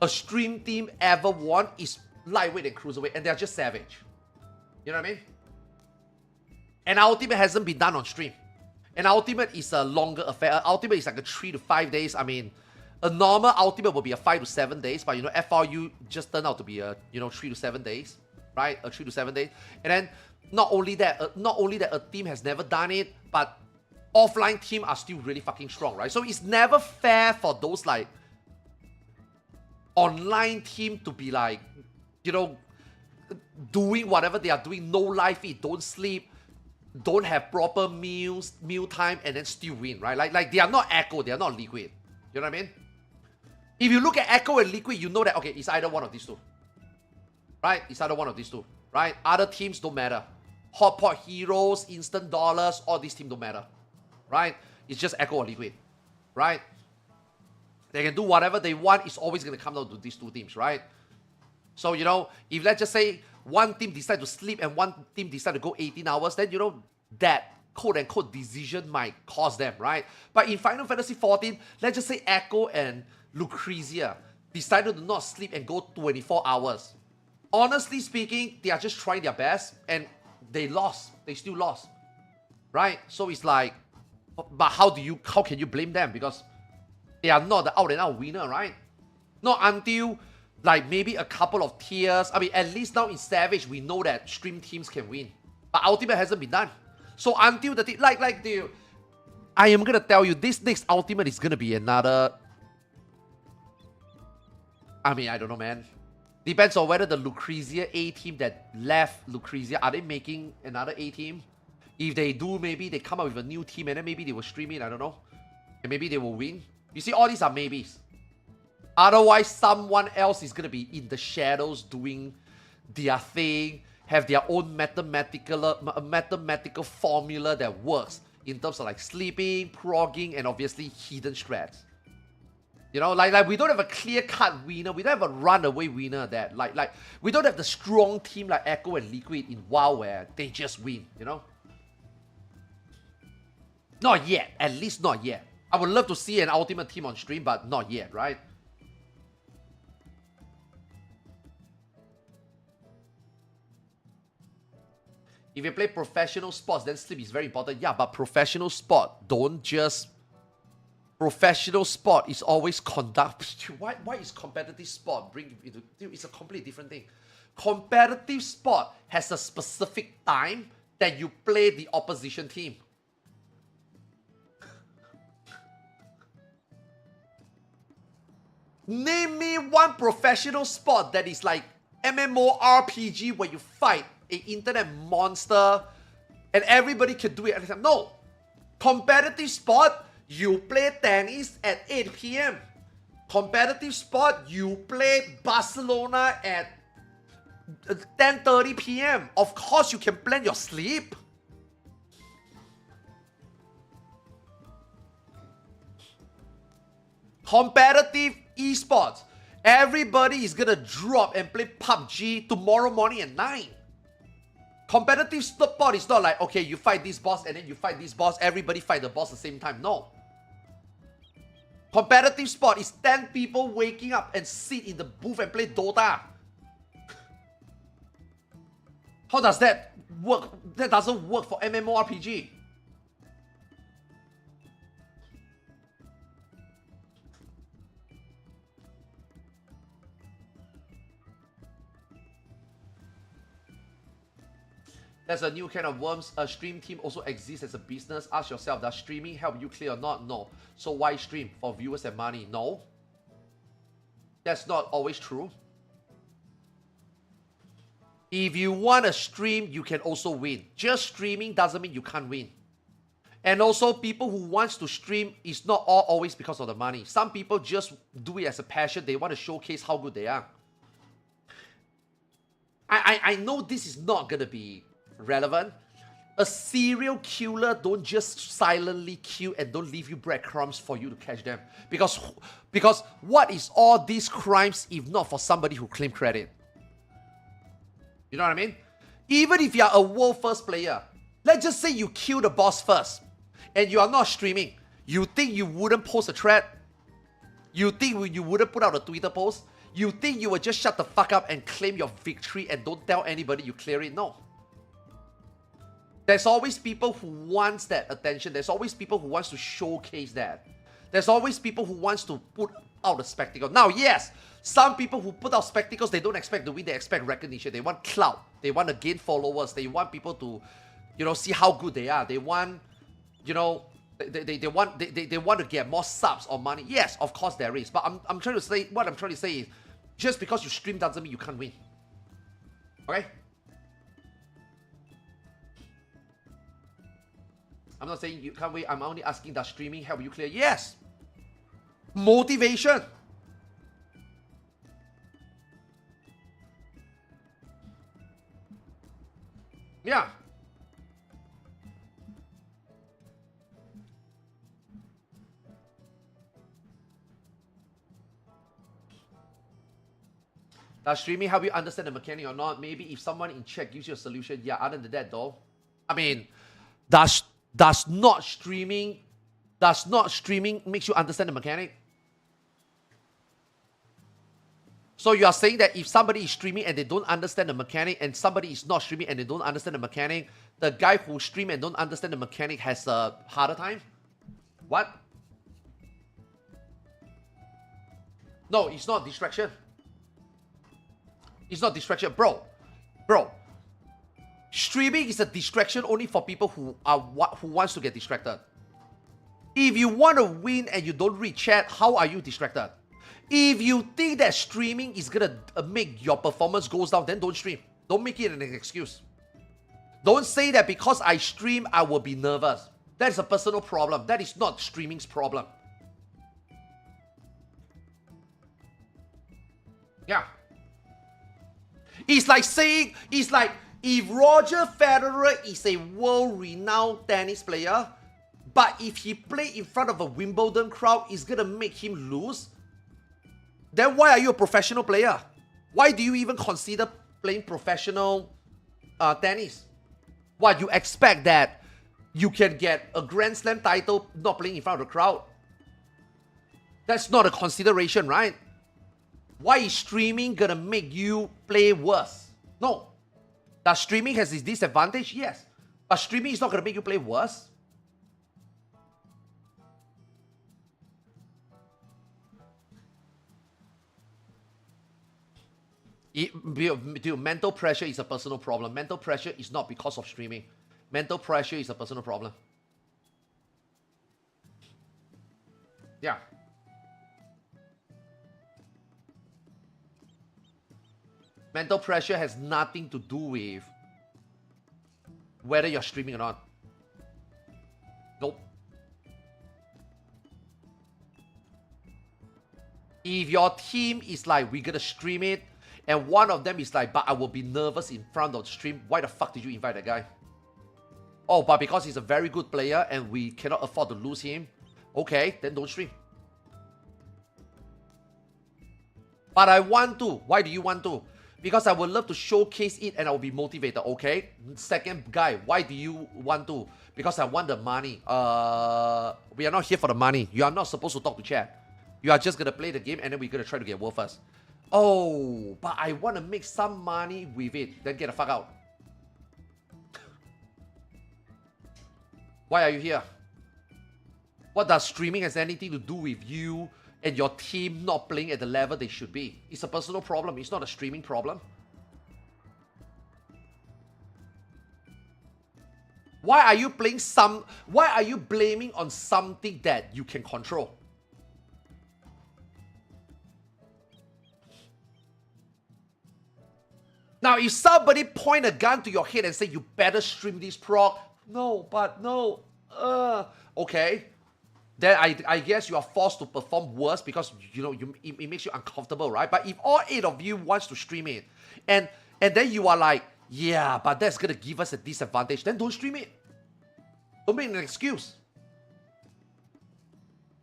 a stream team ever won is lightweight and cruiserweight, and they're just savage. You know what I mean? And Ultimate hasn't been done on stream. And Ultimate is a longer affair. Ultimate is like a 3 to 5 days. I mean, a normal Ultimate will be a 5 to 7 days, but you know, FRU just turned out to be a 3 to 7 days, right? A 3 to 7 days. And then not only that a team has never done it, but offline team are still really fucking strong, right? So it's never fair for those like online team to be like, you know, doing whatever they are doing, no life feed, don't sleep, don't have proper meal time, and then still win, right? Like they are not Echo, they are not Liquid. You know what I mean? If you look at Echo and Liquid, you know that, okay, it's either one of these two. Right? It's either one of these two. Right? Other teams don't matter. Hot Pot Heroes, Instant Dollars, all these teams don't matter. Right? It's just Echo or Liquid. Right? They can do whatever they want. It's always going to come down to these two teams, right? So, you know, if let's just say one team decide to sleep and one team decide to go 18 hours, then, you know, that quote-unquote decision might cost them, right? But in Final Fantasy 14, let's just say Echo and Lucrezia decided to not sleep and go 24 hours. Honestly speaking, they are just trying their best and they lost. They still lost, right? So it's like, but how can you blame them? Because they are not the out-and-out winner, right? Not until like maybe a couple of tiers. I mean, at least now in Savage, we know that stream teams can win. But Ultimate hasn't been done. So until the like I am gonna tell you, this next ultimate is gonna be another... I mean, I don't know, man. Depends on whether the Lucrezia A team that left Lucrezia, are they making another A team? If they do, maybe they come up with a new team and then maybe they will stream it, I don't know. And maybe they will win. You see, all these are maybes. Otherwise, someone else is gonna be in the shadows doing their thing, have their own mathematical formula that works in terms of like sleeping, progging, and obviously hidden strats. You know, like we don't have a clear-cut winner. We don't have a runaway winner that like we don't have the strong team like Echo and Liquid in WoW where they just win, you know? Not yet. At least not yet. I would love to see an ultimate team on stream, but not yet, right? If you play professional sports, then sleep is very important. Yeah, but professional sport, don't just... Professional sport is always conduct. Why is competitive sport bring into... It's a completely different thing. Competitive sport has a specific time that you play the opposition team. Name me one professional sport that is like MMORPG where you fight an internet monster and everybody can do it at the time. No. Competitive sport, you play tennis at 8 p.m. Competitive sport, you play Barcelona at 10:30 p.m. Of course, you can plan your sleep. Competitive esports, everybody is gonna drop and play PUBG tomorrow morning at 9. Competitive sport is not like, okay, you fight this boss and then you fight this boss, everybody fight the boss at the same time. No. Competitive sport is 10 people waking up and sit in the booth and play Dota. How does that work? That doesn't work for MMORPG. There's a new kind of worms. A stream team also exists as a business. Ask yourself, does streaming help you clear or not? No. So why stream? For viewers and money? No. That's not always true. If you want to stream, you can also win. Just streaming doesn't mean you can't win. And also, people who wants to stream is not always because of the money. Some people just do it as a passion. They want to showcase how good they are. I know this is not going to be relevant. A serial killer don't just silently kill and don't leave you breadcrumbs for you to catch them. Because what is all these crimes if not for somebody who claim credit? You know what I mean? Even if you are a world first player, let's just say you kill the boss first and you are not streaming. You think you wouldn't post a thread? You think you wouldn't put out a Twitter post? You think you would just shut the fuck up and claim your victory and don't tell anybody you clear it? No. There's always people who wants that attention. There's always people who wants to showcase that. There's always people who wants to put out a spectacle. Now, yes, some people who put out spectacles, they don't expect to win, they expect recognition. They want clout. They want to gain followers. They want people to, you know, see how good they are. They want, you know, they want to get more subs or money. Yes, of course there is. But I'm trying to say, what I'm trying to say is, just because you stream doesn't mean you can't win. Okay? I'm not saying you can't win. I'm only asking, does streaming help you clear? Yes. Motivation. Yeah. Does streaming help you understand the mechanic or not? Maybe if someone in chat gives you a solution. Yeah, other than that though. I mean, does not streaming makes you understand the mechanic? So you are saying that if somebody is streaming and they don't understand the mechanic and somebody is not streaming and they don't understand the mechanic, the guy who stream and don't understand the mechanic has a harder time? What? No, it's not distraction. It's not distraction. Bro. Streaming is a distraction only for people who wants to get distracted. If you want to win and you don't read chat, how are you distracted? If you think that streaming is gonna make your performance goes down, then don't stream. Don't make it an excuse. Don't say that because I stream, I will be nervous. That is a personal problem. That is not streaming's problem. Yeah. It's like saying, it's like if Roger Federer is a world-renowned tennis player, but if he play in front of a Wimbledon crowd, it's gonna make him lose. Then why are you a professional player? Why do you even consider playing professional tennis? What, you expect that you can get a Grand Slam title not playing in front of the crowd? That's not a consideration, right? Why is streaming gonna make you play worse? No. Does streaming has its disadvantage? Yes. But streaming is not gonna make you play worse. Dude, mental pressure is a personal problem. Mental pressure is not because of streaming. Mental pressure is a personal problem. Yeah. Mental pressure has nothing to do with whether you're streaming or not. Nope. If your team is like, we're gonna stream it, and one of them is like, but I will be nervous in front of the stream, why the fuck did you invite that guy? Oh, but because he's a very good player and we cannot afford to lose him. Okay, then don't stream. But I want to. Why do you want to? Because I would love to showcase it and I will be motivated, okay? Second guy, why do you want to? Because I want the money. We are not here for the money. You are not supposed to talk to chat. You are just gonna play the game and then we're gonna try to get world first. Oh, but I want to make some money with it. Then get the fuck out. Why are you here? What does streaming has anything to do with you and your team not playing at the level they should be? It's a personal problem. It's not a streaming problem. Why are you why are you blaming on something that you can control? Now, if somebody point a gun to your head and say, you better stream this prog, no, but no, okay. Then I guess you are forced to perform worse because, you know, it makes you uncomfortable, right? But if all 8 of you wants to stream it, and then you are like, yeah, but that's going to give us a disadvantage, then don't stream it. Don't make an excuse.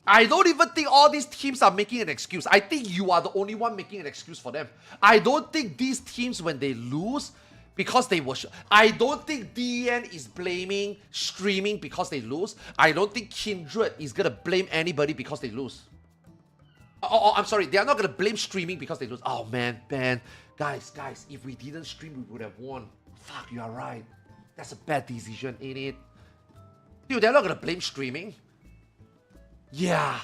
I don't even think all these teams are making an excuse. I think you are the only one making an excuse for them. I don't think these teams, when they lose, because they were... I don't think DN is blaming streaming because they lose. I don't think Kindred is going to blame anybody because they lose. Oh, I'm sorry. They are not going to blame streaming because they lose. Oh, man. Guys, if we didn't stream, we would have won. Fuck, you are right. That's a bad decision, ain't it? Dude, they're not going to blame streaming. Yeah.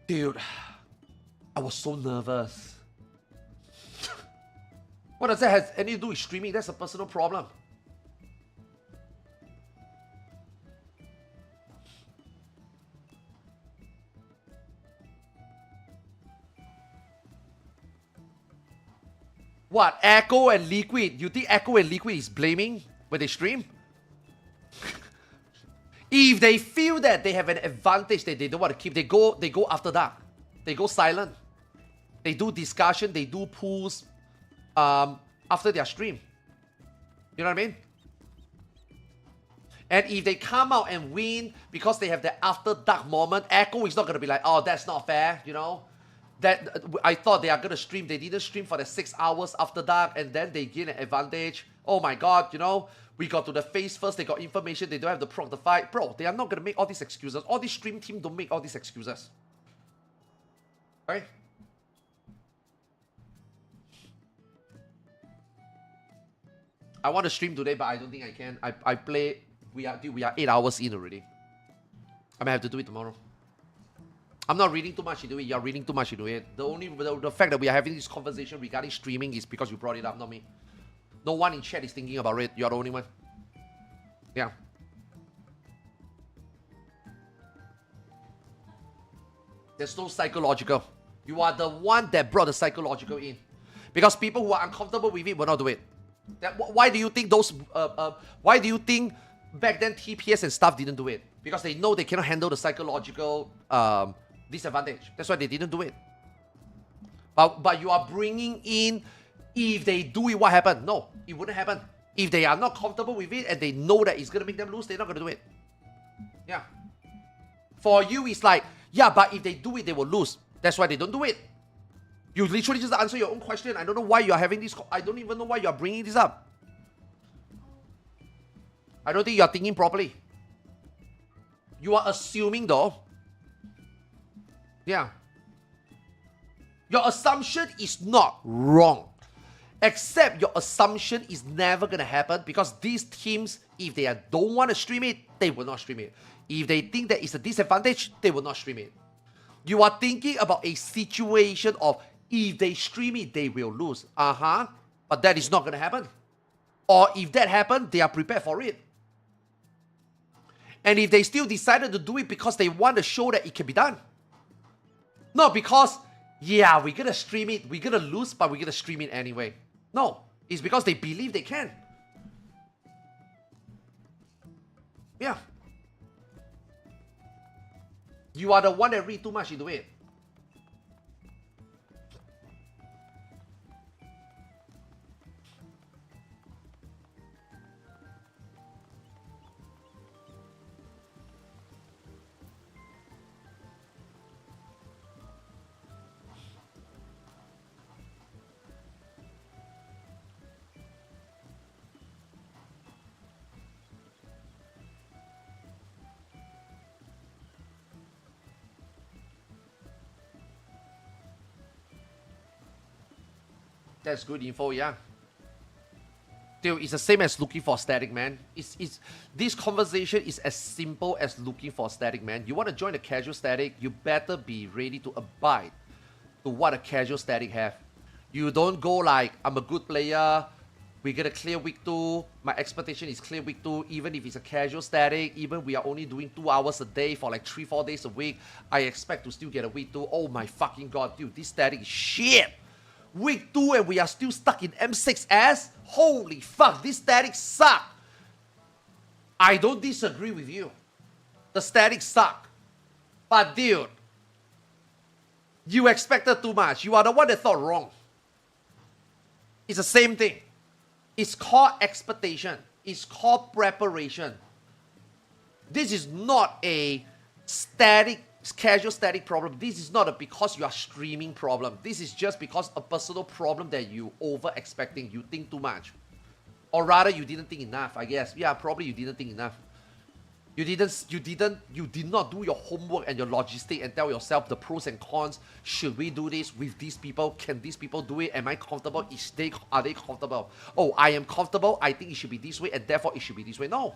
Dude, I was so nervous. What does that have anything to do with streaming? That's a personal problem. What? Echo and Liquid? You think Echo and Liquid is blaming when they stream? If they feel that they have an advantage that they don't want to keep, they go after dark. They go silent. They do discussion, they do pools after their stream. You know what I mean? And if they come out and win because they have the after dark moment, Echo is not going to be like, oh, that's not fair, you know? That I thought they are going to stream. They didn't stream for the 6 hours after dark and then they gain an advantage. Oh my god, you know? We got to the phase first, they got information, they don't have to proc the fight. Bro, they are not going to make all these excuses. All these stream team don't make all these excuses. Right? I want to stream today, but I don't think I can. I play... We are 8 hours in already. I may have to do it tomorrow. I'm not reading too much into it. You're reading too much into it. The fact that we are having this conversation regarding streaming is because you brought it up, not me. No one in chat is thinking about it. You're the only one. Yeah. There's no psychological. You are the one that brought the psychological in. Because people who are uncomfortable with it will not do it. Why do you think why do you think back then TPS and stuff didn't do it? Because they know they cannot handle the psychological disadvantage. That's why they didn't do it. But you are bringing in, if they do it, what happened? No, it wouldn't happen. If they are not comfortable with it and they know that it's going to make them lose, they're not going to do it. Yeah. For you, it's like, yeah, but if they do it, they will lose. That's why they don't do it. You literally just answer your own question. I don't know why you are having this. I don't even know why you are bringing this up. I don't think you are thinking properly. You are assuming though. Yeah. Your assumption is not wrong. Except your assumption is never going to happen because these teams, if they don't want to stream it, they will not stream it. If they think that it's a disadvantage, they will not stream it. You are thinking about a situation of if they stream it, they will lose. But that is not going to happen. Or if that happens, they are prepared for it. And if they still decided to do it because they want to show that it can be done. Not because, yeah, we're going to stream it, we're going to lose, but we're going to stream it anyway. No, it's because they believe they can. Yeah. You are the one that read too much into it. That's good info, yeah. Dude, it's the same as looking for static, man. This conversation is as simple as looking for static, man. You want to join a casual static, you better be ready to abide to what a casual static have. You don't go like, I'm a good player, we're gonna clear week 2, my expectation is clear week 2, even if it's a casual static, even we are only doing 2 hours a day for like 3-4 days a week, I expect to still get a week 2. Oh my fucking god, dude, this static is shit! Week 2 and we are still stuck in M6S? Holy fuck, this static suck! I don't disagree with you. The statics suck. But dude, you expected too much. You are the one that thought wrong. It's the same thing. It's called expectation. It's called preparation. This is not a casual static problem. This is not a because you are streaming problem. This is just because a personal problem that you over expecting. You think too much. Or rather you didn't think enough, I guess. Yeah, probably you didn't think enough. You did not do your homework and your logistic and tell yourself the pros and cons. Should we do this with these people? Can these people do it? Am I comfortable? Are they comfortable? Oh, I am comfortable. I think it should be this way and therefore it should be this way. No.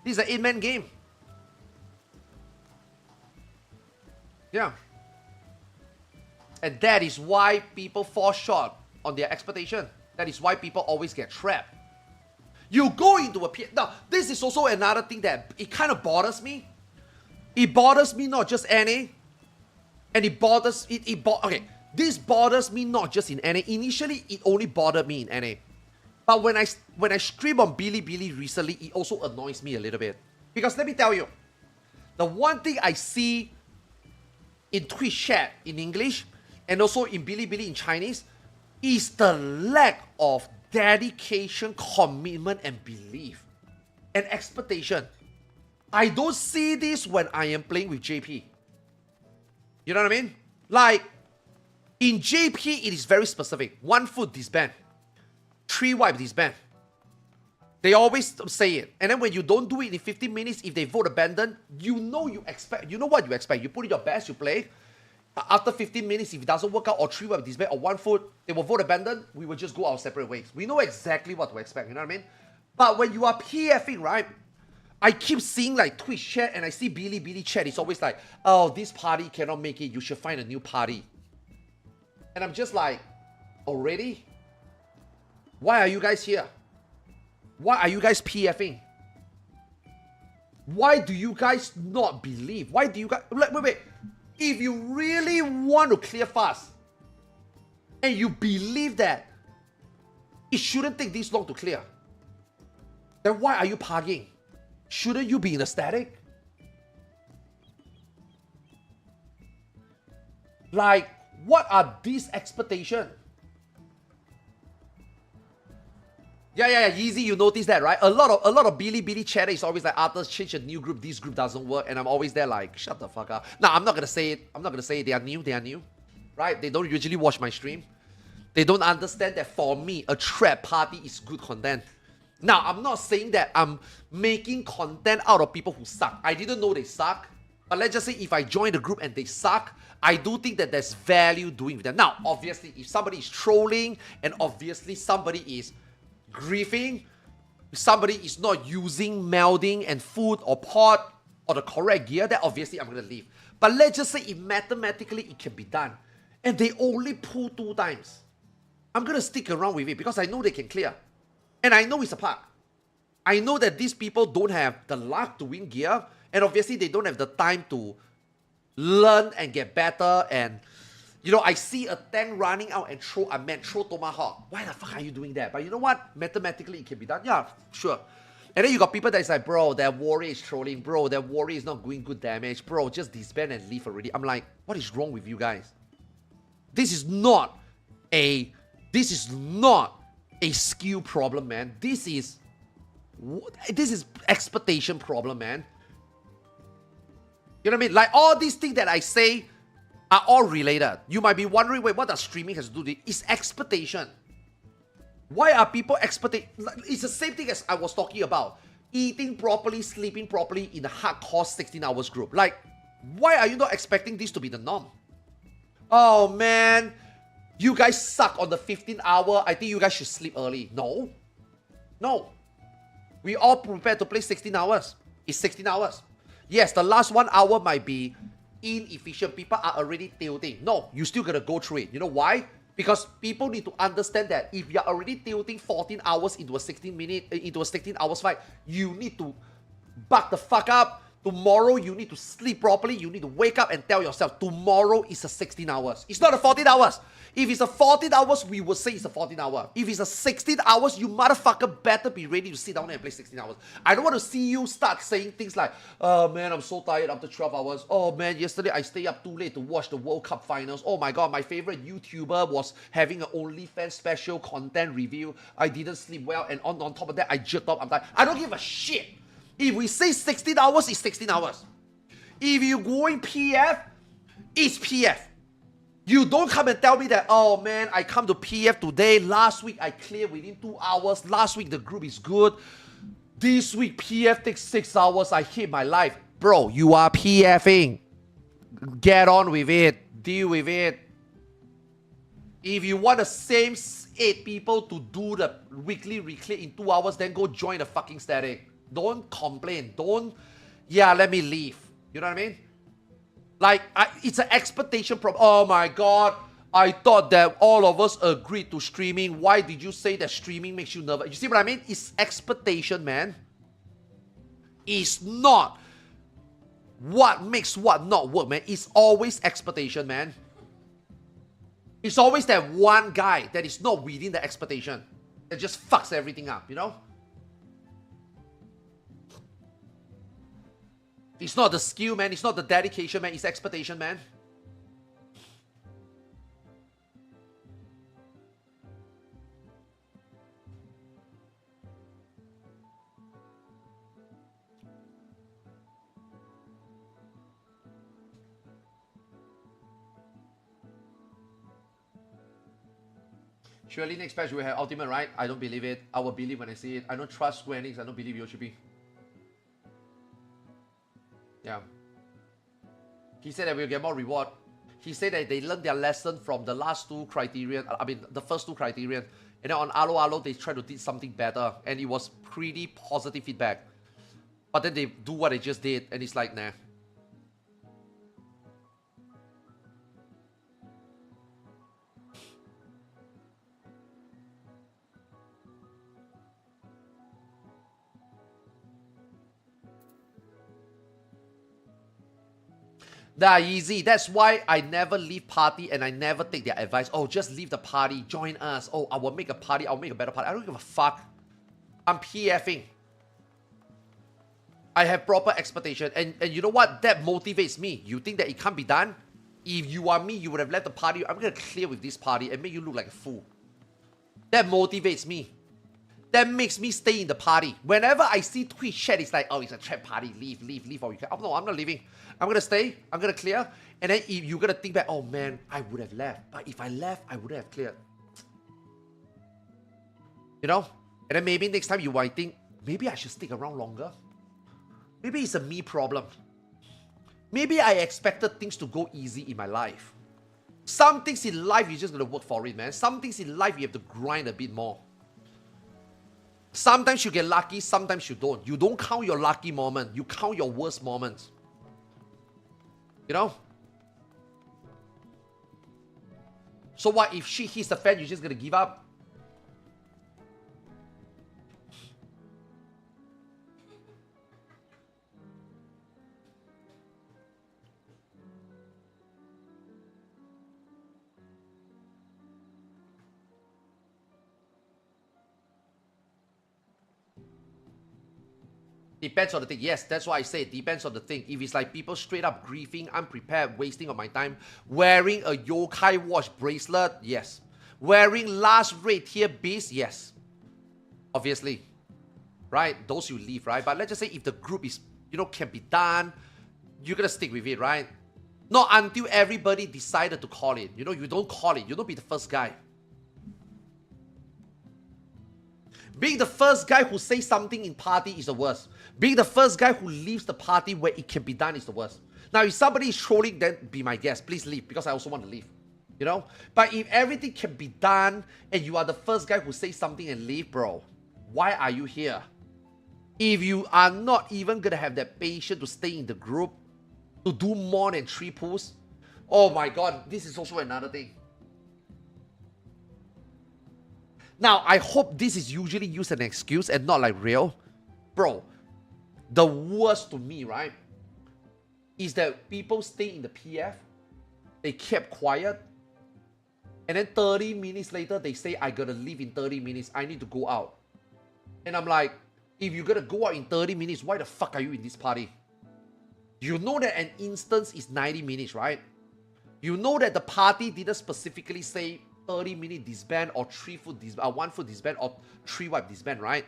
This is an 8-man game. Yeah. And that is why people fall short on their expectation. That is why people always get trapped. You go into a pit. Now, this is also another thing that it kind of bothers me. It bothers me not just NA. And it bothers... Okay, this bothers me not just in NA. Initially, it only bothered me in NA. But when I stream on Bilibili recently, it also annoys me a little bit. Because let me tell you, the one thing I see in Twitch chat in English and also in Bilibili in Chinese is the lack of dedication, commitment, and belief and expectation. I don't see this when I am playing with JP. You know what I mean? Like, in JP, it is very specific. 1 foot disband. 3 wipe disband. They always say it. And then when you don't do it in 15 minutes, if they vote abandon, you know what you expect. You put in your best, you play. After 15 minutes, if it doesn't work out, or 3 wipe disband, or 1 foot, they will vote abandon, we will just go our separate ways. We know exactly what to expect, you know what I mean? But when you are PFing, right? I keep seeing like Twitch chat and I see Bilibili chat. It's always like, oh, this party cannot make it. You should find a new party. And I'm just like, already? Why are you guys here? Why are you guys PFing? Why do you guys not believe? Why do you guys... Wait. If you really want to clear fast, and you believe that it shouldn't take this long to clear, then why are you parking? Shouldn't you be in a static? Like, what are these expectations? Yeah, Yeezy, you notice that, right? A lot of Billy chatter is always like, Arthur's change a new group, this group doesn't work, and I'm always there like, shut the fuck up. Now, I'm not gonna say it. They are new, right? They don't usually watch my stream. They don't understand that for me, a trap party is good content. Now, I'm not saying that I'm making content out of people who suck. I didn't know they suck. But let's just say if I join the group and they suck, I do think that there's value doing with them. Now, obviously, if somebody is trolling and obviously somebody is griefing, if somebody is not using melding and food or pot or the correct gear, then obviously I'm going to leave. But let's just say if mathematically it can be done and they only pull 2 times, I'm going to stick around with it because I know they can clear. And I know it's a park. I know that these people don't have the luck to win gear, and obviously they don't have the time to learn and get better. And you know, I see a tank running out and throw Tomahawk. Why the fuck are you doing that? But you know what? Mathematically it can be done. Yeah, sure. And then you got people that is like, bro, that warrior is trolling. Bro, that warrior is not doing good damage. Bro, just disband and leave already. I'm like, what is wrong with you guys? This is not a skill problem, man. This is expectation problem, man. You know what I mean? Like, all these things that I say are all related. You might be wondering, wait, what does streaming has to do with it? It's expectation. Why are people expecting? It's the same thing as I was talking about. Eating properly, sleeping properly in a hardcore 16 hours group. Like, why are you not expecting this to be the norm? Oh, man. You guys suck on the 15 hour. I think you guys should sleep early. No. No. We all prepared to play 16 hours. It's 16 hours. Yes, the last 1 hour might be inefficient. People are already tilting. No, you still gotta go through it. You know why? Because people need to understand that if you're already tilting 14 hours into a 16 hours fight, you need to buck the fuck up. Tomorrow, you need to sleep properly. You need to wake up and tell yourself, tomorrow is a 16 hours. It's not a 14 hours. If it's a 14 hours, we will say it's a 14 hour. If it's a 16 hours, you motherfucker better be ready to sit down and play 16 hours. I don't want to see you start saying things like, oh man, I'm so tired after 12 hours. Oh man, yesterday I stayed up too late to watch the World Cup finals. Oh my god, my favorite YouTuber was having an OnlyFans special content review. I didn't sleep well, and on top of that, I jerked off. I'm like, I don't give a shit. If we say 16 hours, it's 16 hours. If you're going PF, it's PF. You don't come and tell me that, oh man, I come to PF today. Last week, I cleared within 2 hours. Last week, the group is good. This week, PF takes 6 hours. I hate my life. Bro, you are PFing. Get on with it. Deal with it. If you want the same 8 people to do the weekly reclear in 2 hours, then go join the fucking static. Don't complain. Don't, yeah, let me leave. You know what I mean? Like, it's an expectation problem. Oh my god, I thought that all of us agreed to streaming. Why did you say that streaming makes you nervous? You see what I mean? It's expectation, man. It's not what makes what not work, man. It's always expectation, man. It's always that one guy that is not within the expectation that just fucks everything up, you know? It's not the skill, man. It's not the dedication, man. It's expectation, man. Surely next patch we have Ultimate, right? I don't believe it. I will believe when I see it. I don't trust Square Enix. I don't believe Yoshi. Yeah. He said that we'll get more reward. He said that they learned their lesson from the last 2 criterion. I mean, the first 2 criterion. And then on Alo, they tried to do something better. And it was pretty positive feedback. But then they do what they just did. And it's like, nah. They're easy. That's why I never leave party and I never take their advice. Oh, just leave the party. Join us. Oh, I will make a party. I'll make a better party. I don't give a fuck. I'm PFing. I have proper expectation. And you know what? That motivates me. You think that it can't be done? If you are me, you would have left the party. I'm going to clear with this party and make you look like a fool. That motivates me. That makes me stay in the party. Whenever I see Twitch chat, it's like, oh, it's a trap party. Leave. Or you can. Oh, no, I'm not leaving. I'm going to stay. I'm going to clear. And then if you're going to think back, oh, man, I would have left. But if I left, I wouldn't have cleared. You know? And then maybe next time you might think, maybe I should stick around longer. Maybe it's a me problem. Maybe I expected things to go easy in my life. Some things in life, you're just going to work for it, man. Some things in life, you have to grind a bit more. Sometimes you get lucky, sometimes you don't. You don't count your lucky moment. You count your worst moments. You know? So what, if shit hits the fan, you're just going to give up? Depends on the thing. Yes, that's why I say it depends on the thing. If it's like people straight up griefing, unprepared, wasting of my time, wearing a yokai watch bracelet, yes. Wearing last rate tier beast, yes. Obviously. Right? Those you leave, right? But let's just say if the group is, you know, can be done, you're gonna stick with it, right? Not until everybody decided to call it. You know, you don't call it. You don't be the first guy. Being the first guy who says something in party is the worst. Being the first guy who leaves the party where it can be done is the worst. Now, if somebody is trolling, then be my guest. Please leave, because I also want to leave. You know? But if everything can be done, and you are the first guy who says something and leave, bro, why are you here? If you are not even going to have that patience to stay in the group, to do more than 3 pulls, oh my god, this is also another thing. Now, I hope this is usually used as an excuse and not like real. Bro, the worst to me, right, is that people stay in the PF, they kept quiet, and then 30 minutes later, they say, I gotta leave in 30 minutes, I need to go out. And I'm like, if you're gonna go out in 30 minutes, why the fuck are you in this party? You know that an instance is 90 minutes, right? You know that the party didn't specifically say 30-minute disband or 3-foot disband, 1-foot disband or 3-wipe disband, right?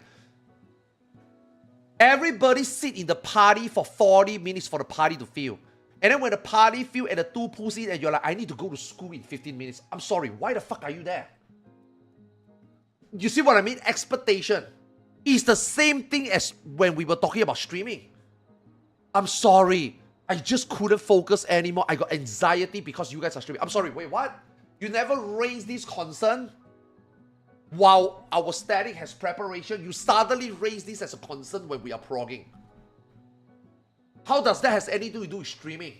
Everybody sit in the party for 40 minutes for the party to fill. And then when the party fill and the 2 pulls in and you're like, I need to go to school in 15 minutes. I'm sorry, why the fuck are you there? You see what I mean? Expectation. It's the same thing as when we were talking about streaming. I'm sorry, I just couldn't focus anymore. I got anxiety because you guys are streaming. I'm sorry, wait, what? You never raised this concern while our static has preparation. You suddenly raise this as a concern when we are progging. How does that has anything to do with streaming?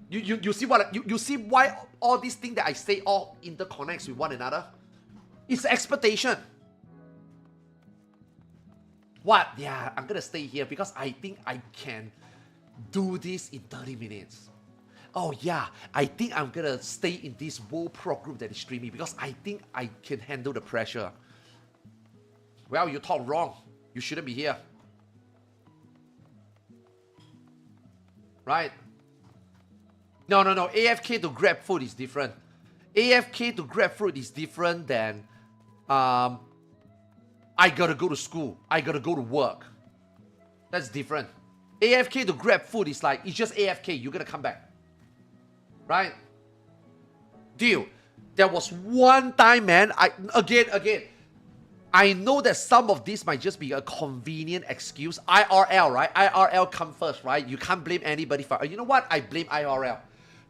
You see what you see why all these things that I say all interconnects with one another? It's expectation. What? Yeah, I'm gonna stay here because I think I can do this in 30 minutes. Oh yeah, I think I'm gonna stay in this World Pro group that is streaming because I think I can handle the pressure. Well, you talk wrong. You shouldn't be here. Right? No. AFK to grab food is different. AFK to grab food is different than I gotta go to school. I gotta go to work. That's different. AFK to grab food is like, it's just AFK. You're gonna come back. Right? Dude, there was one time, man, again, I know that some of this might just be a convenient excuse. IRL, right? IRL come first, right? You can't blame anybody for... You know what? I blame IRL.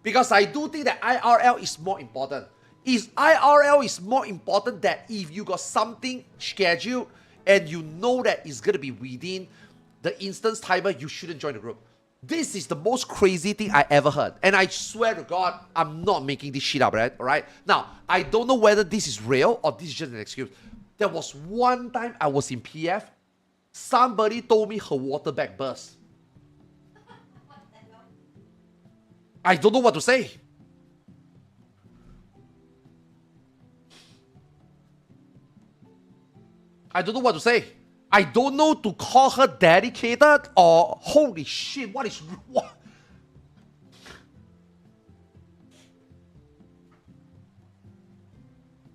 Because I do think that IRL is more important. IRL is more important that if you got something scheduled and you know that it's going to be within the instance timer, you shouldn't join the group. This is the most crazy thing I ever heard. And I swear to God, I'm not making this shit up, right? Now, I don't know whether this is real or this is just an excuse. There was one time I was in PF. Somebody told me her water bag burst. I don't know what to say. I don't know what to say. I don't know to call her dedicated or holy shit, what is what?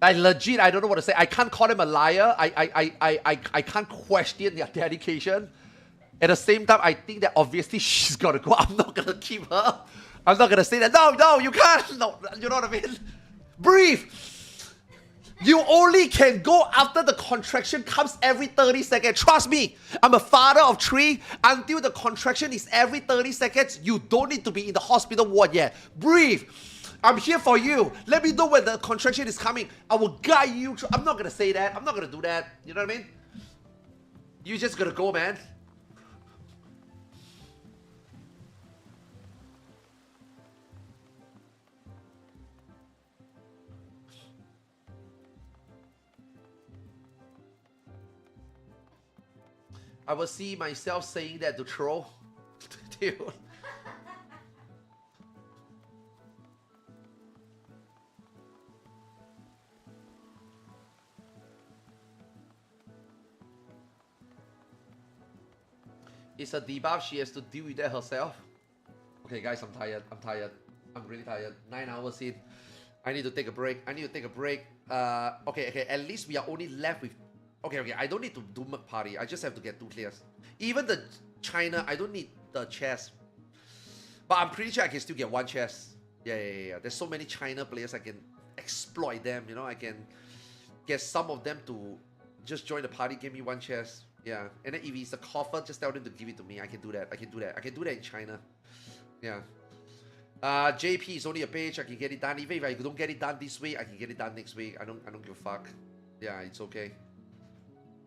I legit, I don't know what to say. I can't call them a liar. I can't question their dedication. At the same time, I think that obviously she's gotta go. I'm not gonna keep her. I'm not gonna say that. No, you can't. No, you know what I mean? Breathe. You only can go after the contraction comes every 30 seconds. Trust me, I'm a father of 3. Until the contraction is every 30 seconds, you don't need to be in the hospital ward yet. Breathe. I'm here for you. Let me know when the contraction is coming. I will guide you. I'm not gonna say that. I'm not gonna do that. You know what I mean? You just gotta go, man. I will see myself saying that to troll. Dude. It's a debuff. She has to deal with that herself. Okay, guys, I'm tired. I'm really tired. 9 hours in. I need to take a break. Okay. At least we are only left with... Okay. I don't need to do Merc Party. I just have to get 2 clears. Even the China, I don't need the chest. But I'm pretty sure I can still get 1 chest. Yeah. There's so many China players I can exploit them. You know, I can get some of them to just join the party, give me 1 chest. Yeah, and then if it's a coffer, just tell them to give it to me. I can do that. I can do that in China. Yeah. JP is only a page. I can get it done. Even if I don't get it done this week, I can get it done next week. I don't give a fuck. Yeah, it's okay.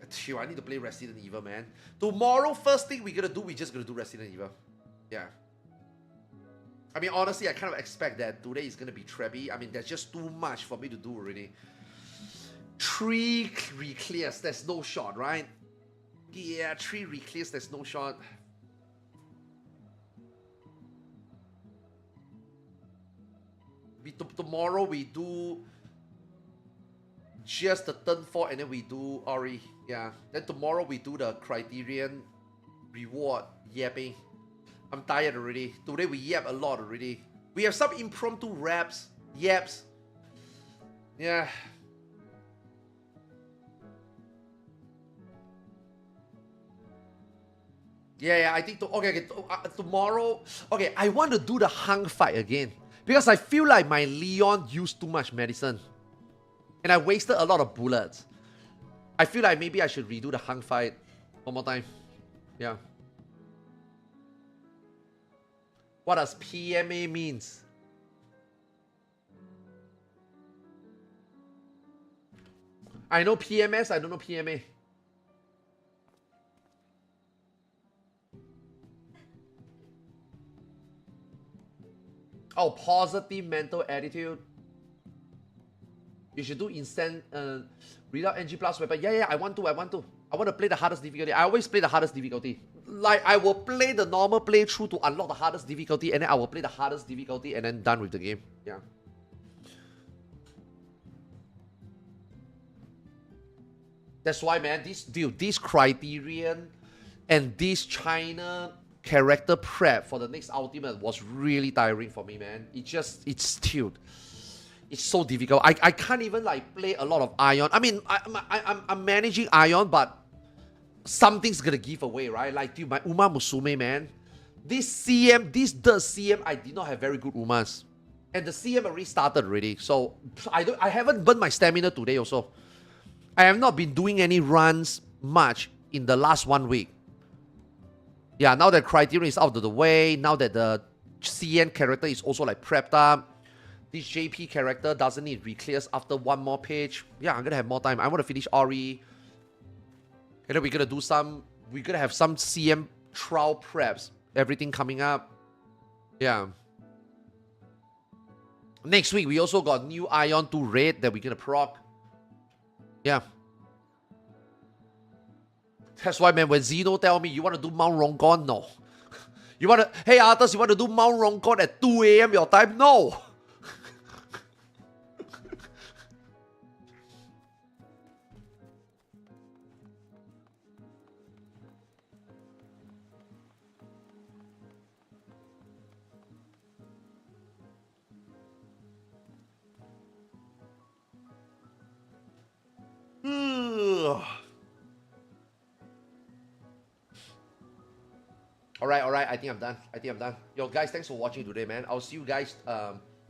Phew, I need to play Resident Evil, man. Tomorrow, first thing we're gonna do, we're just gonna do Resident Evil. Yeah. I mean, honestly, I kind of expect that today is gonna be Trebby. I mean, there's just too much for me to do already. 3 re-clears, there's no shot, right? Yeah, 3 re-clears, there's no shot. Tomorrow we do just the turn 4 and then we do Ori. Yeah. Then tomorrow we do the Criterion reward yapping. I'm tired already. Today we yap a lot already. We have some impromptu raps, yaps. Yeah. Yeah, I think tomorrow. Okay, I want to do the hung fight again because I feel like my Leon used too much medicine, and I wasted a lot of bullets. I feel like maybe I should redo the hung fight one more time. Yeah. What does PMA means? I know PMS. I don't know PMA. Oh, positive mental attitude. You should do instant without NG plus weapon. Yeah, I want to. I want to play the hardest difficulty. I always play the hardest difficulty. Like, I will play the normal playthrough to unlock the hardest difficulty, and then I will play the hardest difficulty, and then done with the game. Yeah. That's why, man, this Criterion and this China character prep for the next ultimate was really tiring for me, man. It's so difficult. I can't even like play a lot of Aion. I mean, I'm managing Aion, but something's gonna give away, right? Like, dude, my Uma Musume, man. This third CM, I did not have very good Umas, and the CM already started already. So I haven't burned my stamina today. Also, I have not been doing any runs much in the last 1 week. Yeah, now that Criterion is out of the way, now that the CN character is also like prepped up, this JP character doesn't need re-clears after 1 more page. Yeah, I'm gonna have more time. I want to finish Ori. And then we're gonna have some CM trial preps. Everything coming up. Yeah. Next week, we also got new Aion 2 raid that we're gonna proc. Yeah. That's why, man, when Zeno tell me you want to do Mount Rongon, no. You wanna, hey Arthurs, you want to do Mount Rongkot at 2 a.m. your time? No. Alright, I think I'm done. Yo, guys, thanks for watching today, man. I'll see you guys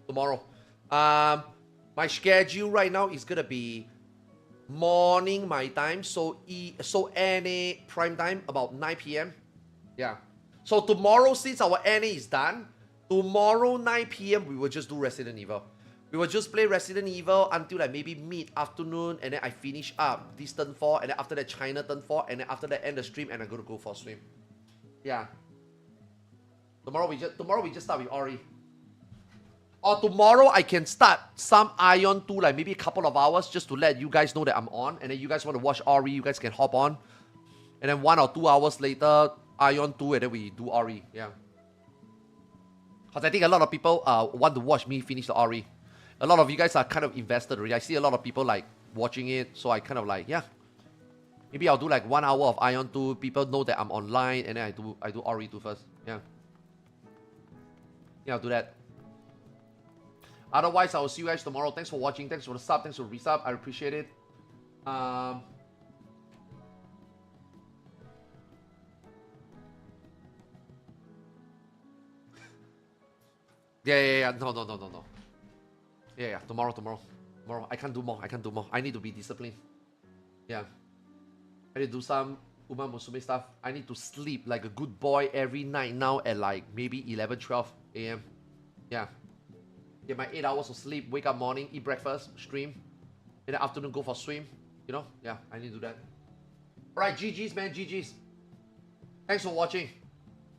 tomorrow. My schedule right now is gonna be morning my time, so NA prime time about 9 p.m. Yeah. So tomorrow, since our NA is done, tomorrow 9 p.m. we will just do Resident Evil. We will just play Resident Evil until like maybe mid-afternoon, and then I finish up this turn 4, and then after that China turn 4, and then after that end the stream, and I'm gonna go for a stream. Yeah. Tomorrow we just start with Ori. Or tomorrow I can start some Aion 2, like maybe a couple of hours, just to let you guys know that I'm on, and then you guys want to watch Ori, you guys can hop on. And then 1 or 2 hours later, Aion 2, and then we do Ori. Yeah. Because I think a lot of people want to watch me finish the Ori. A lot of you guys are kind of invested already. I see a lot of people like watching it, so I kind of like, yeah. Maybe I'll do like 1 hour of Aion 2. People know that I'm online, and then I do Ori 2 first. Yeah. Yeah, I'll do that. Otherwise, I will see you guys tomorrow. Thanks for watching. Thanks for the sub. Thanks for the resub. I appreciate it. Yeah. No. Yeah. Tomorrow. I can't do more. I need to be disciplined. Yeah. I need to do some Uma Musume stuff. I need to sleep like a good boy every night now at like maybe 11, 12 a.m. Yeah. Get my 8 hours of sleep, wake up morning, eat breakfast, stream. In the afternoon, go for a swim. You know? Yeah, I need to do that. Alright, GG's, man. GG's. Thanks for watching.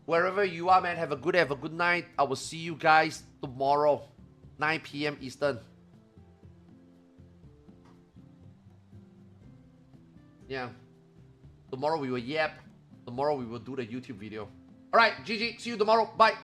Wherever you are, man, have a good day, have a good night. I will see you guys tomorrow, 9 p.m. Eastern. Yeah. Tomorrow we will yap. Tomorrow we will do the YouTube video. Alright, GG. See you tomorrow. Bye.